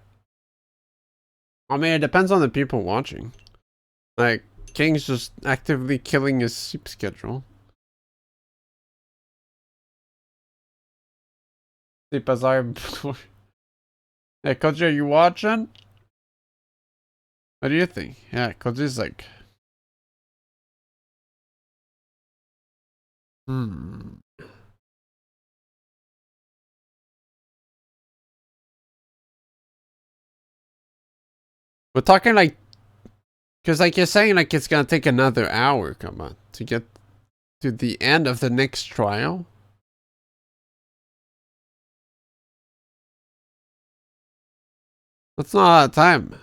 I mean, it depends on the people watching. Like, King's just actively killing his sleep schedule. Sleep as I am before. Hey, Koji, are you watching? What do you think? Yeah, Koji's like... We're talking like... Because like you're saying like it's gonna take another hour, come on, to get to the end of the next trial. That's not a lot of time.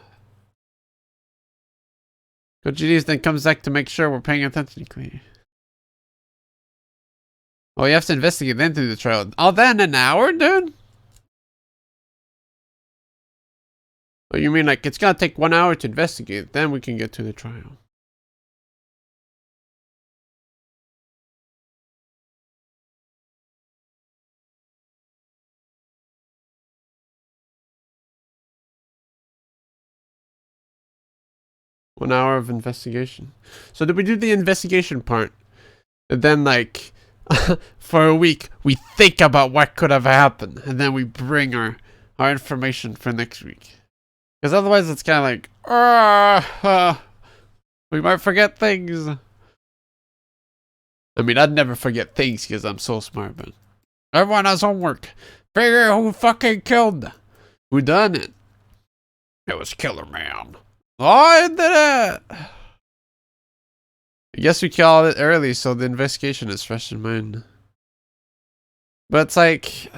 Coach GDs then comes back to make sure we're paying attention. Oh, you have to investigate then to the trial. Oh, then an hour, dude? Oh, you mean like it's gonna take 1 hour to investigate, then we can get to the trial. One hour of investigation. So did we do the investigation part? And then like for a week we think about what could have happened, and then we bring our information for next week. Because otherwise it's kind of like, we might forget things. I mean, I'd never forget things because I'm so smart, but everyone has homework. Figure out who fucking killed. Who done it? It was Killer Man. Oh, I did it! I guess we called it early, so the investigation is fresh in mind. But it's like,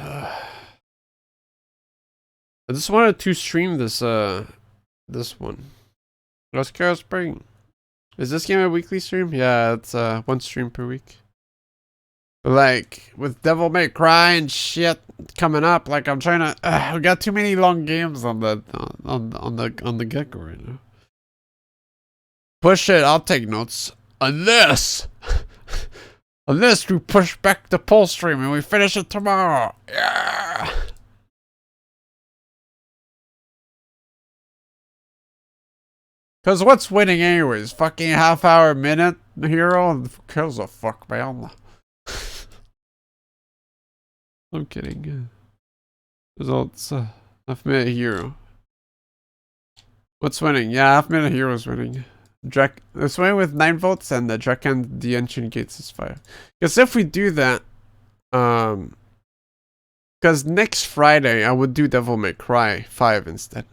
I just wanted to stream this this one. Let's go Spring. Is this game a weekly stream? Yeah, it's 1 stream per week. But like with Devil May Cry and shit coming up, like I'm trying to. We got too many long games on the get-go right now. Push it. I'll take notes. Unless we push back the poll stream and we finish it tomorrow. Yeah. Cause what's winning anyways? Fucking half-hour minute hero kills a fuck, man. I'm kidding. Results. Half-minute hero. What's winning? Yeah, half-minute hero is winning. It's winning with 9 votes, and the Draken the Ancient Gates is 5. Because if we do that, because next Friday I would do Devil May Cry 5 instead.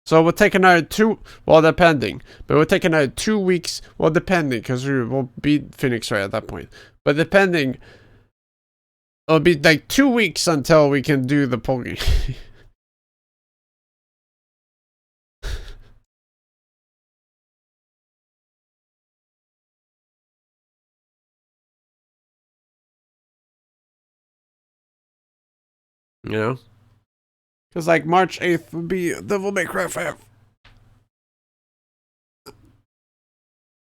So we'll take another 2, well, depending. But we'll take another 2 weeks, well, depending, because we will beat Phoenix Wright at that point. But depending, it'll be like 2 weeks until we can do the poll game. You know? Because like March 8th would be Devil May Cry 5.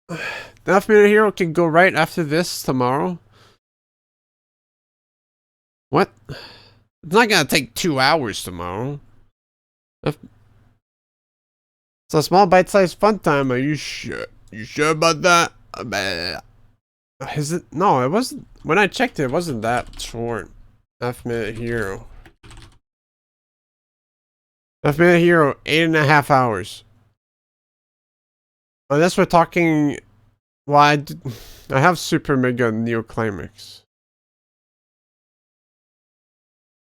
The half-minute hero can go right after this tomorrow. What? It's not gonna take 2 hours tomorrow. It's a small bite-sized fun time. Are you sure? You sure about that? Is it? No, it wasn't. When I checked it wasn't that short. Half-minute hero. Half-minute hero, 8.5 hours. Unless we're talking. Well, I have Super Mega Neo Climax.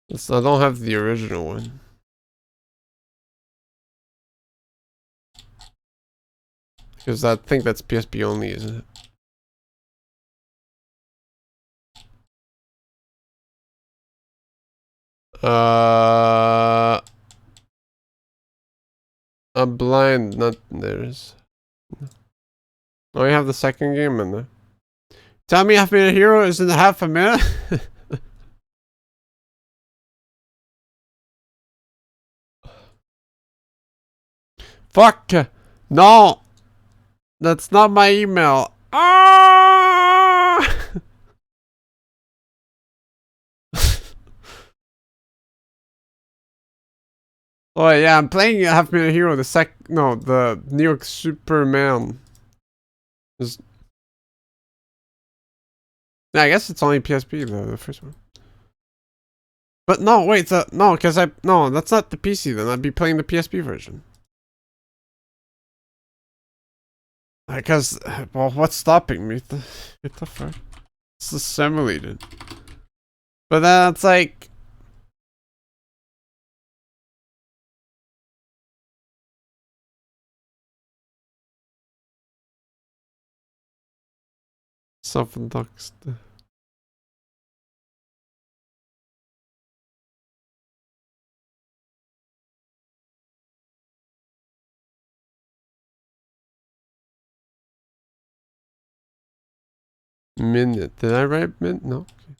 I don't have the original one. Because I think that's PSP only, isn't it? I'm blind, not theirs. Oh, you have the second game in there. Tell me half-minute hero is in half a minute? Fuck! No! That's not my email. Ah! Oh yeah, I'm playing half-minute hero. The New York Superman. Yeah, I guess it's only PSP though, the first one. But no, wait, no, because no, that's not the PC then. I'd be playing the PSP version. Because, well, what's stopping me? What the fuck? It's assimilated. But then it's like. Self-doxed. Minute. Did I write minute? No. Okay.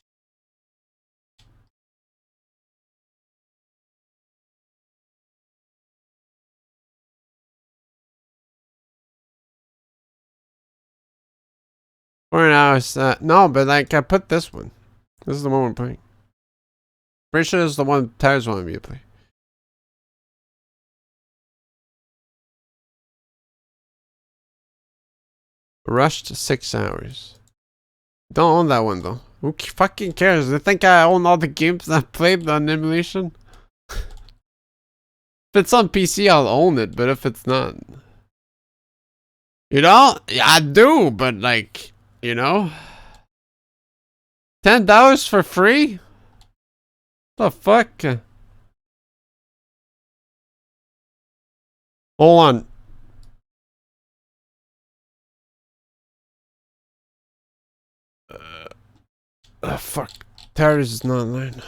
Or now it's no, but like I put this one. This is the one we're playing. Pretty sure this is the one Tires wanted me to play. Rushed 6 hours. Don't own that one though. Who fucking cares? They think I own all the games I played on emulation? If it's on PC, I'll own it, but if it's not. You know? Yeah, I do, but like, you know? $10 for free? The fuck? Hold on. Fuck. Tires is not online.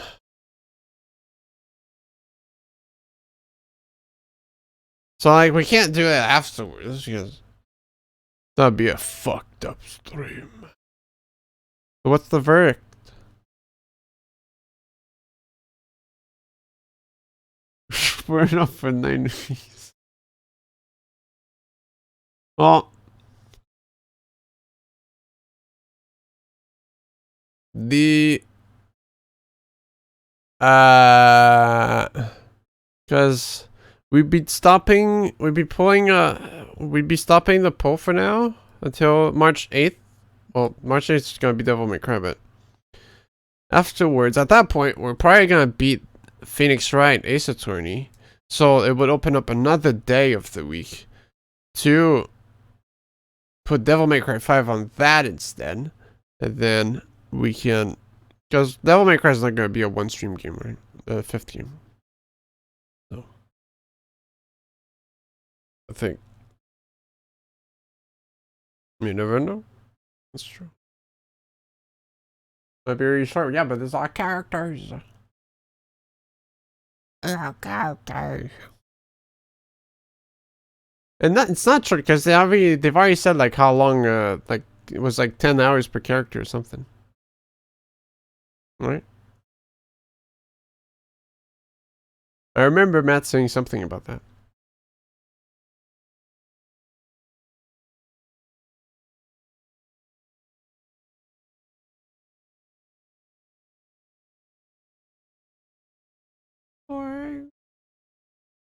So like we can't do it afterwards because that'd be a fucked up stream. So what's the verdict? We're enough for 9 weeks. Well, the because we'd be stopping the poll for now until March 8th. Well, March 8th is gonna be Devil May Cry, but afterwards, at that point, we're probably gonna beat Phoenix Wright Ace Attorney, so it would open up another day of the week to put Devil May Cry 5 on that instead, and then we can, because Devil May Cry is not gonna be a one stream game, right? 5th game. So I think you never know. That's true. Might be really short, yeah, but there's our characters. Characters. And that, it's not short because they've already said like how long, like it was like 10 hours per character or something, right? I remember Matt saying something about that. Boing.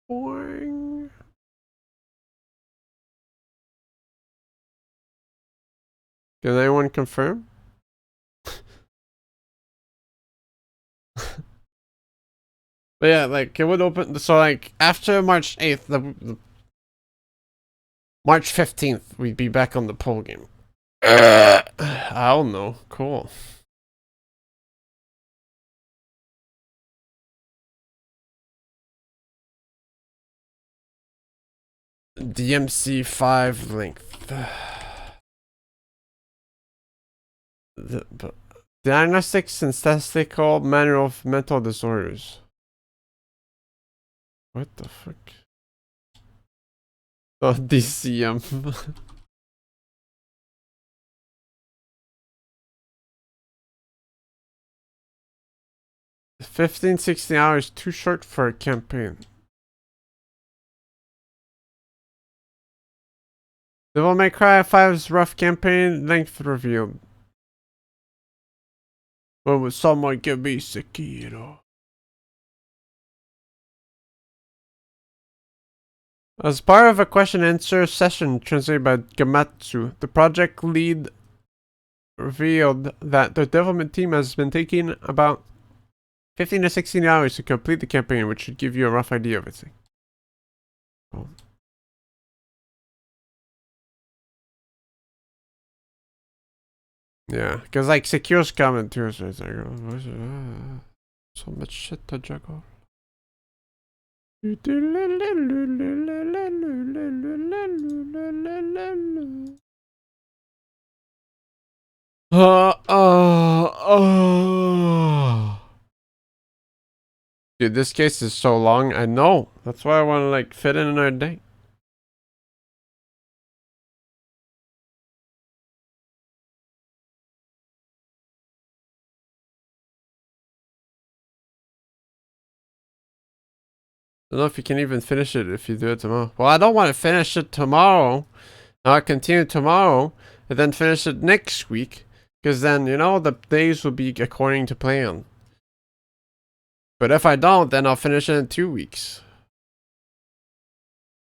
Boing. Can anyone confirm? But yeah, like it would open. So like after March 8th, the March 15th, we'd be back on the poll game. I don't know. Cool. DMC5 length. Diagnostics and Statistical Manual of Mental Disorders. What the fuck? Oh, DCM. 15-16 hours, too short for a campaign. Devil May Cry 5's rough campaign length revealed. When would someone give me Sekiro? As part of a question-answer session translated by Gamatsu, the project lead revealed that the development team has been taking about 15 to 16 hours to complete the campaign, which should give you a rough idea of it. Oh. Yeah, because like Secure's coming too, so it's like so much shit to juggle. Dude, this case is so long. I know. That's why I want to like fit in another day. I don't know if you can even finish it if you do it tomorrow. Well, I don't want to finish it tomorrow. I'll continue tomorrow and then finish it next week. Because then, you know, the days will be according to plan. But if I don't, then I'll finish it in 2 weeks.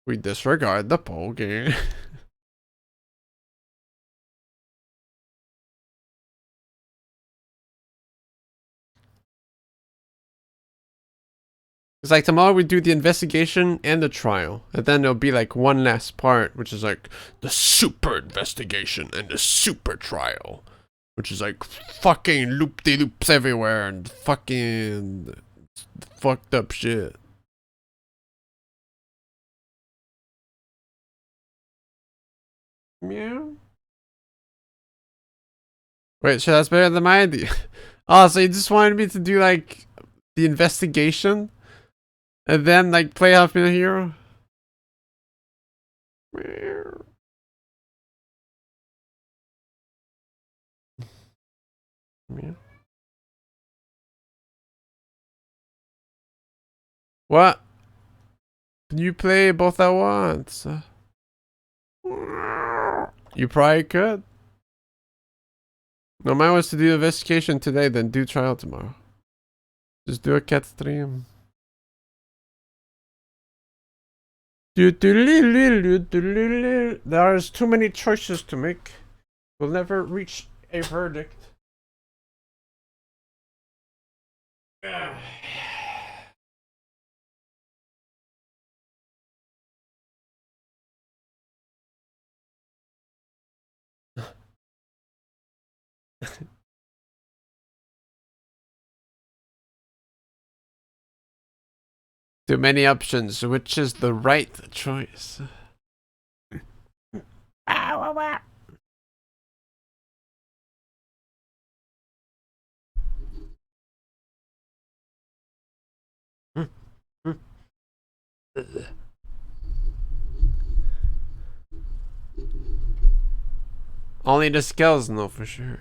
We disregard the poll game. It's like tomorrow we do the investigation and the trial. And then there'll be like one last part, which is like the super investigation and the super trial. Which is like fucking loop-de-loops everywhere and fucking fucked up shit. Meow. Wait, shit, that's better than my idea. Oh, so you just wanted me to do like the investigation? And then like play Half Me a Hero? Meow. Meow. What? You play both at once. You probably could. No, mine was to do investigation today, then do trial tomorrow. Just do a cat stream. There's too many choices to make. We'll never reach a verdict. Too many options. Which is the right choice? Only the skills know for sure.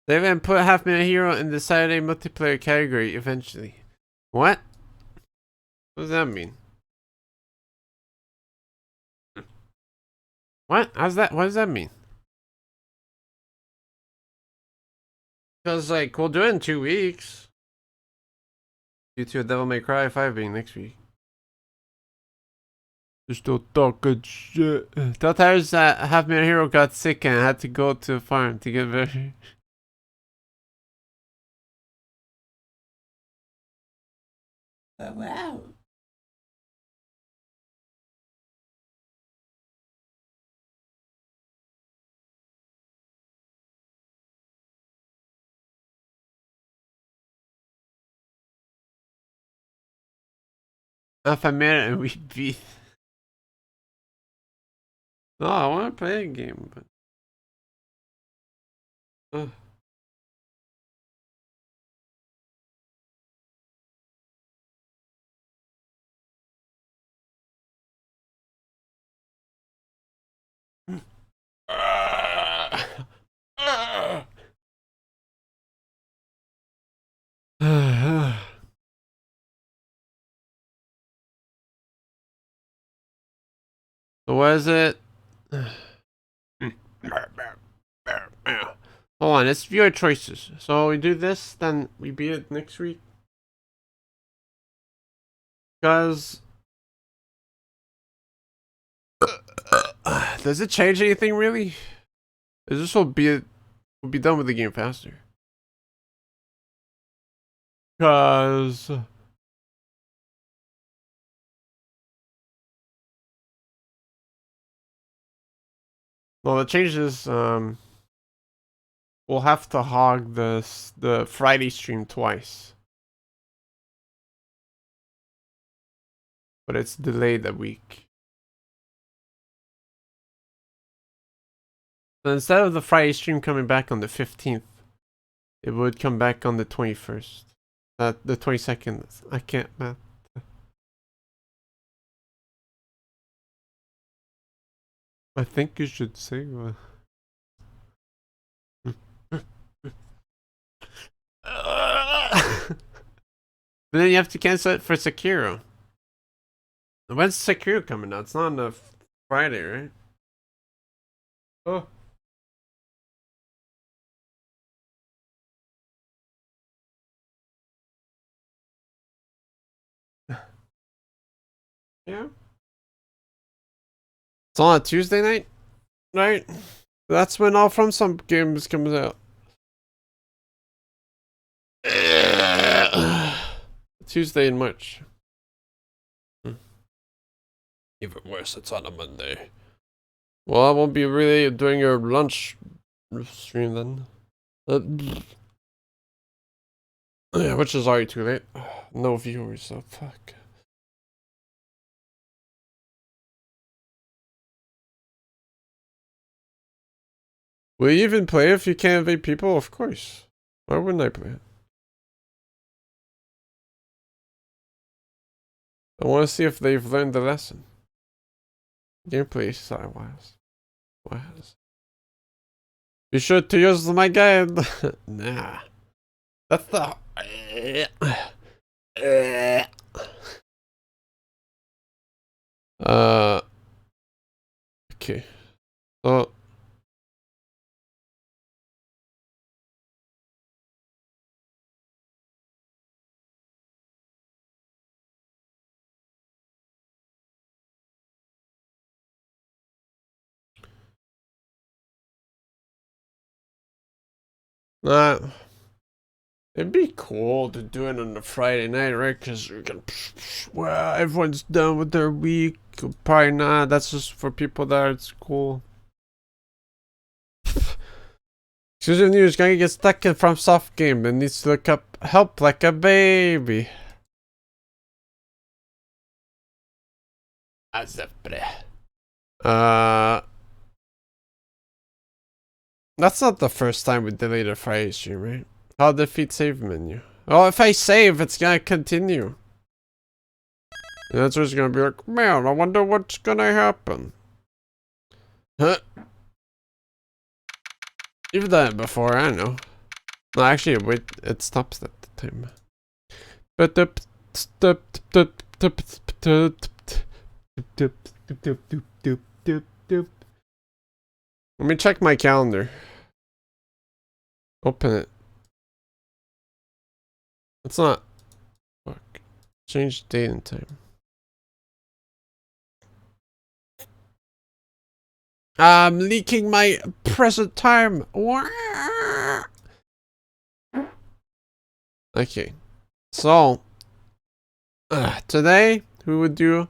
They even put Half Me a Hero in the Saturday multiplayer category eventually. What? What does that mean? What? How's that? What does that mean? Because, like, we'll do it in 2 weeks. Due to a Devil May Cry 5 being next week. They're still talking shit. Tell Tires that Half Me a Hero got sick and had to go to a farm to get better. Wow. Half a minute and we beat. No, I want to play a game, but. So what is it? Hold on, it's viewer choices. So we do this, then we beat it next week. Because does it change anything really? Is this will be done with the game faster? Cause Well, the change is, we'll have to hog the Friday stream twice. But it's delayed a week. So instead of the Friday stream coming back on the 15th, it would come back on the 21st. The 22nd. I can't math. I think you should say. But then you have to cancel it for Sekiro. When's Sekiro coming out? It's not on a Friday, right? Oh. Yeah. It's on a Tuesday night, right? That's when All From Some Games comes out. Tuesday in March. Even worse, it's on a Monday. Well, I won't be really doing your lunch stream then. Yeah, which is already too late. No viewers, so fuck. Will you even play if you can't invade people? Of course. Why wouldn't I play it? I want to see if they've learned the lesson. Gameplay style-wise. Be sure to use my guide. Nah. That's the... Okay. So... it'd be cool to do it on a Friday night, right? Because you can, well, everyone's done with their week. Probably not. That's just for people that it's cool. Exclusive news: Gaungade gets stuck in from soft game and needs to look up help like a baby. That's not the first time we deleted a Friday stream, right? How defeat save menu? Oh, if I save, it's gonna continue. The answer is gonna be like, man, I wonder what's gonna happen. Huh? You've done it before, I know. No, actually, wait, it stops at the time. Let me check my calendar. Open it. It's not. Fuck. Change date and time. I'm leaking my present time. Okay. So. Today, we would do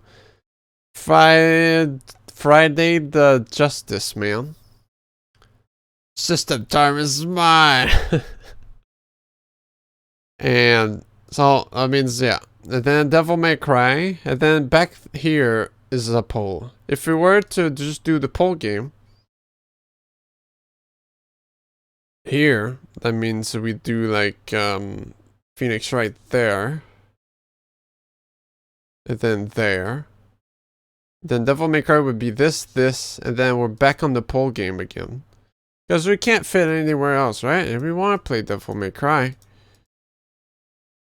Friday the Justice, man. System time is mine. And so that means, yeah. And then Devil May Cry. And then back here is a poll. If we were to just do the poll game here, that means we do like Phoenix right there. And then there. Then Devil May Cry would be this, and then we're back on the poll game again. Because we can't fit anywhere else, right? If we want to play Devil May Cry.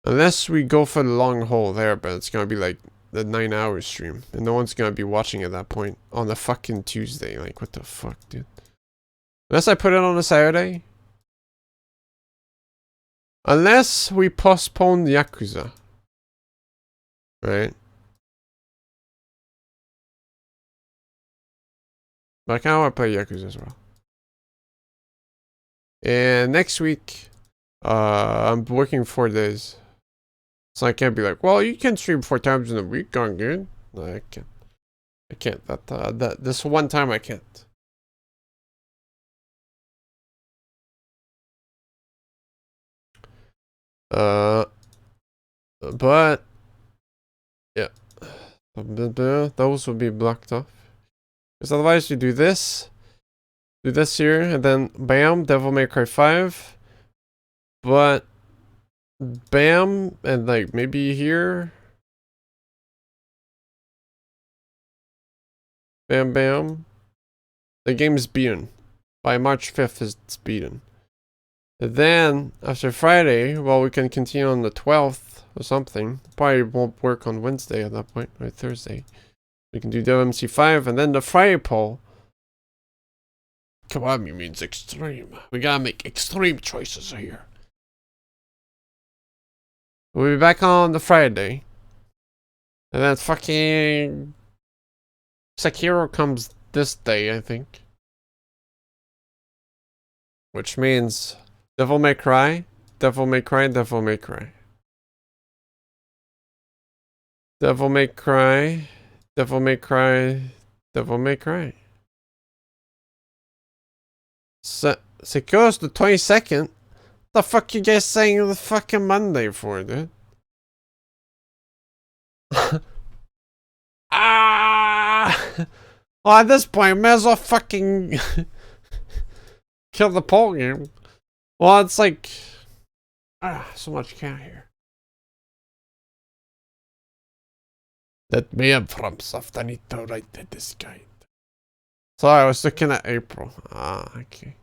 Unless we go for the long haul there, but it's going to be like the 9-hour stream. And no one's going to be watching at that point. On the fucking Tuesday. Like, what the fuck, dude? Unless I put it on a Saturday. Unless we postpone the Yakuza. Right? But I kind of want to play Yakuza as well. And next week, I'm working 4 days. So I can't be like, well, you can stream 4 times in a week, Gaungade. No, I can't. I can't. This one time I can't. But yeah, those will be blocked off. Because otherwise, you do this here, and then bam, Devil May Cry 5. But bam, and like maybe here. Bam, bam. The game is beaten. By March 5th, it's beaten. And then, after Friday, well, we can continue on the 12th or something. Probably won't work on Wednesday at that point, or Thursday. We can do DMC 5, and then the Friday poll. Kiwami means extreme. We gotta make extreme choices here. We'll be back on the Friday. And then fucking Sekiro comes this day, I think. Which means Devil May Cry, Devil May Cry, Devil May Cry. Devil May Cry, Devil May Cry, Devil May Cry. Sekiro's the 22nd. The fuck you guys saying the fucking Monday for, dude? Ah! Well, at this point, may as well fucking kill the poll game. Well, it's like so much cat here. Let me have from soft. I need to write this guide. So I was looking at April. Ah, okay.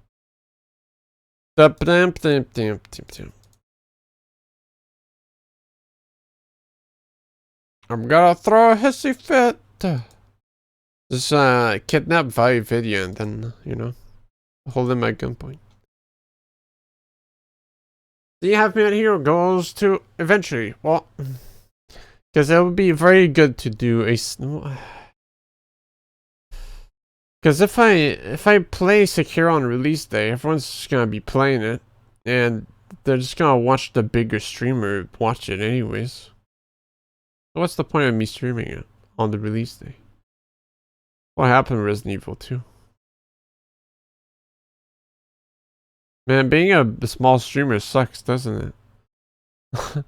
I'm gonna throw a hissy fit. Just kidnap Vi video and then, you know, hold him at gunpoint. The Half Minute Hero goes to eventually. Well, because it would be very good to do a. Because if I play Sekiro on release day, everyone's just gonna be playing it, and they're just gonna watch the bigger streamer watch it anyways. So what's the point of me streaming it on the release day? What happened with Resident Evil 2? Man, being a small streamer sucks, doesn't it?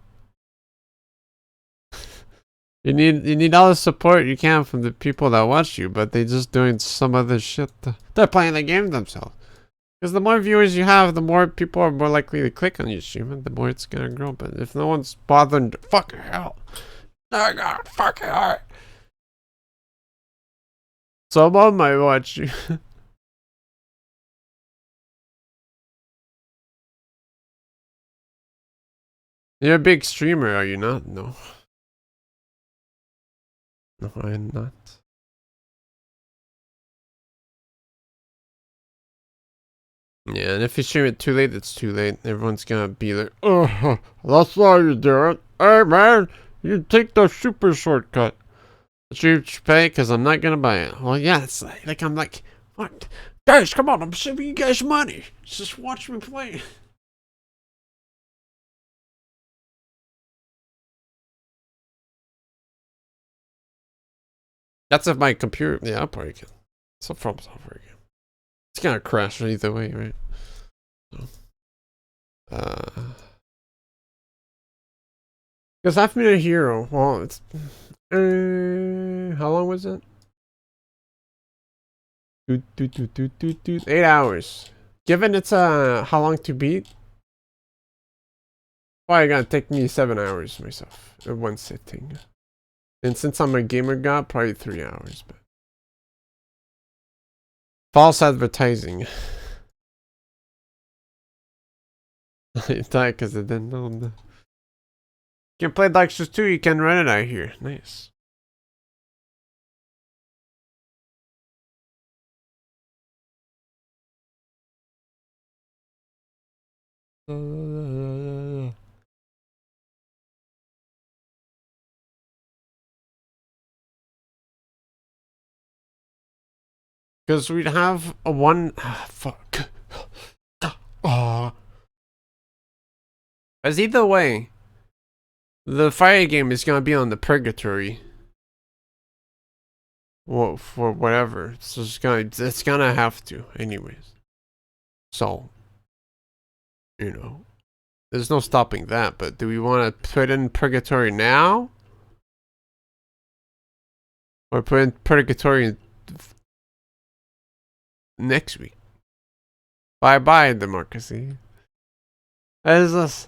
You need all the support you can from the people that watch you, but they just doing some other shit. They're playing the game themselves. Because the more viewers you have, the more people are more likely to click on your stream, and the more it's gonna grow. But if no one's bothering to fucking hell, I got fucking heart. Someone might watch you. You're a big streamer, are you not? No. No, I'm not. Yeah, and if you stream it too late, it's too late. Everyone's gonna be like, oh, that's all you're doing. Hey, man, you take the super shortcut. You pay because I'm not gonna buy it. Well, yeah, it's like I'm like, what? Guys, come on, I'm saving you guys money. Just watch me play. That's if my computer. Yeah, I'll probably can. It's a from software game. It's gonna crash either way, right? So, because Half Minute Hero. Well, it's. How long was it? 8 hours. Given it's how long to beat, probably gonna take me 7 hours myself in one sitting. And since I'm a gamer god, probably 3 hours. But false advertising. I died because I didn't know. You can play Dark Souls 2. You can run it out here. Nice. Because we'd have a one. Fuck. As either way, the fire game is gonna be on the purgatory. Well, for whatever. So it's gonna have to, anyways. So, you know, There's no stopping that, but do we want to put in purgatory now? Or put in purgatory next week? Bye-bye, democracy. Is this...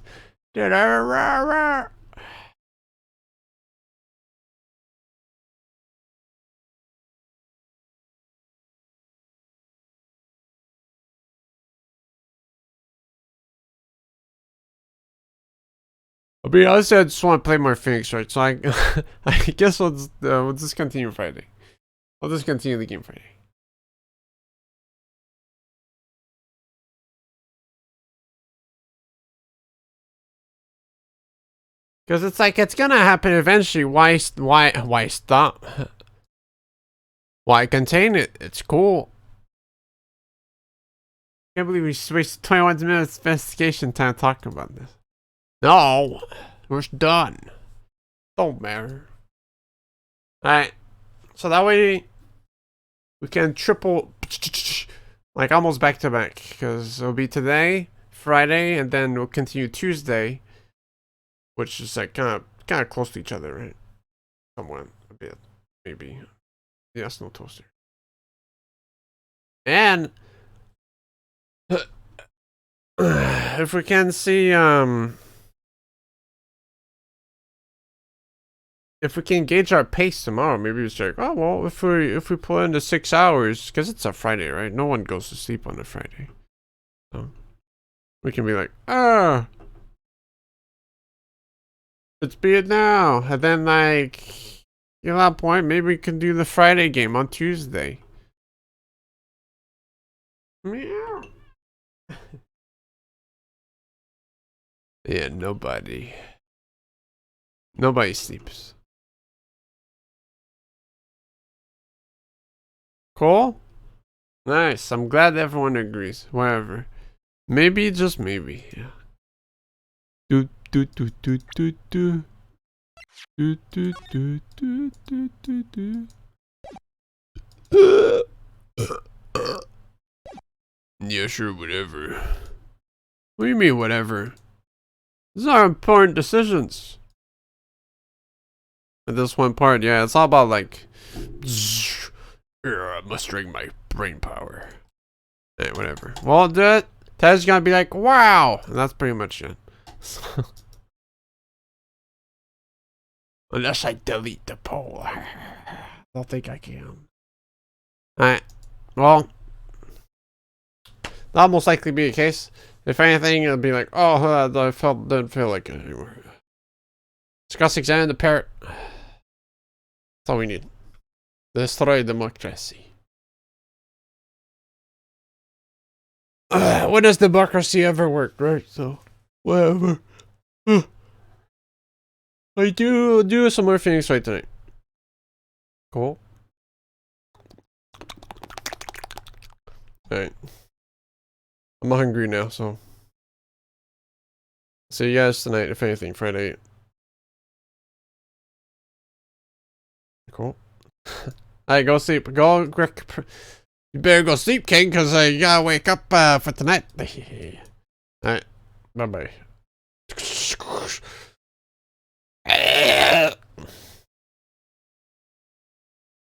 I'll be honest, I just want to play more Phoenix Wright, so I guess we'll just continue Friday. I'll just continue the game Friday. Because it's like, it's gonna happen eventually. Why stop? Why contain it? It's cool. Can't believe we wasted 21 minutes investigation time talking about this. No, we're done. Don't matter. Alright, so that way we can triple, like almost back to back, because it'll be today, Friday, and then we'll continue Tuesday, which is like kind of close to each other, right? Somewhat, a bit, maybe. Yes, no toaster. And if we can see, if we can gauge our pace tomorrow, maybe it's like, oh well, if we pull into 6 hours, because it's a Friday, right? No one goes to sleep on a Friday, so we can be like, let's be it now, and then like, at that point, maybe we can do the Friday game on Tuesday. Meow. Yeah, nobody sleeps. Cool? Nice. I'm glad everyone agrees. Whatever. Maybe, just maybe. Yeah. Do do do do do do. Do do do do do do do. Yeah, sure, whatever. What do you mean, whatever? These are important decisions. At this one part, yeah, it's all about like, mustering my brain power. Hey, whatever. Well, Ted's gonna be like, wow! And that's pretty much it. Unless I delete the poll. I don't think I can. Alright. Well, that'll most likely be the case. If anything, it'll be like, oh, didn't feel like it anymore. Discuss, examine the parrot. That's all we need. Destroy democracy. When does democracy ever work, right? So, whatever. I do some more Phoenix Wright tonight. Cool. Alright. I'm hungry now, so. See you guys tonight, if anything, Friday. Cool. Alright, go sleep. You better go sleep, King, because you gotta wake up for tonight. Alright. Bye-bye.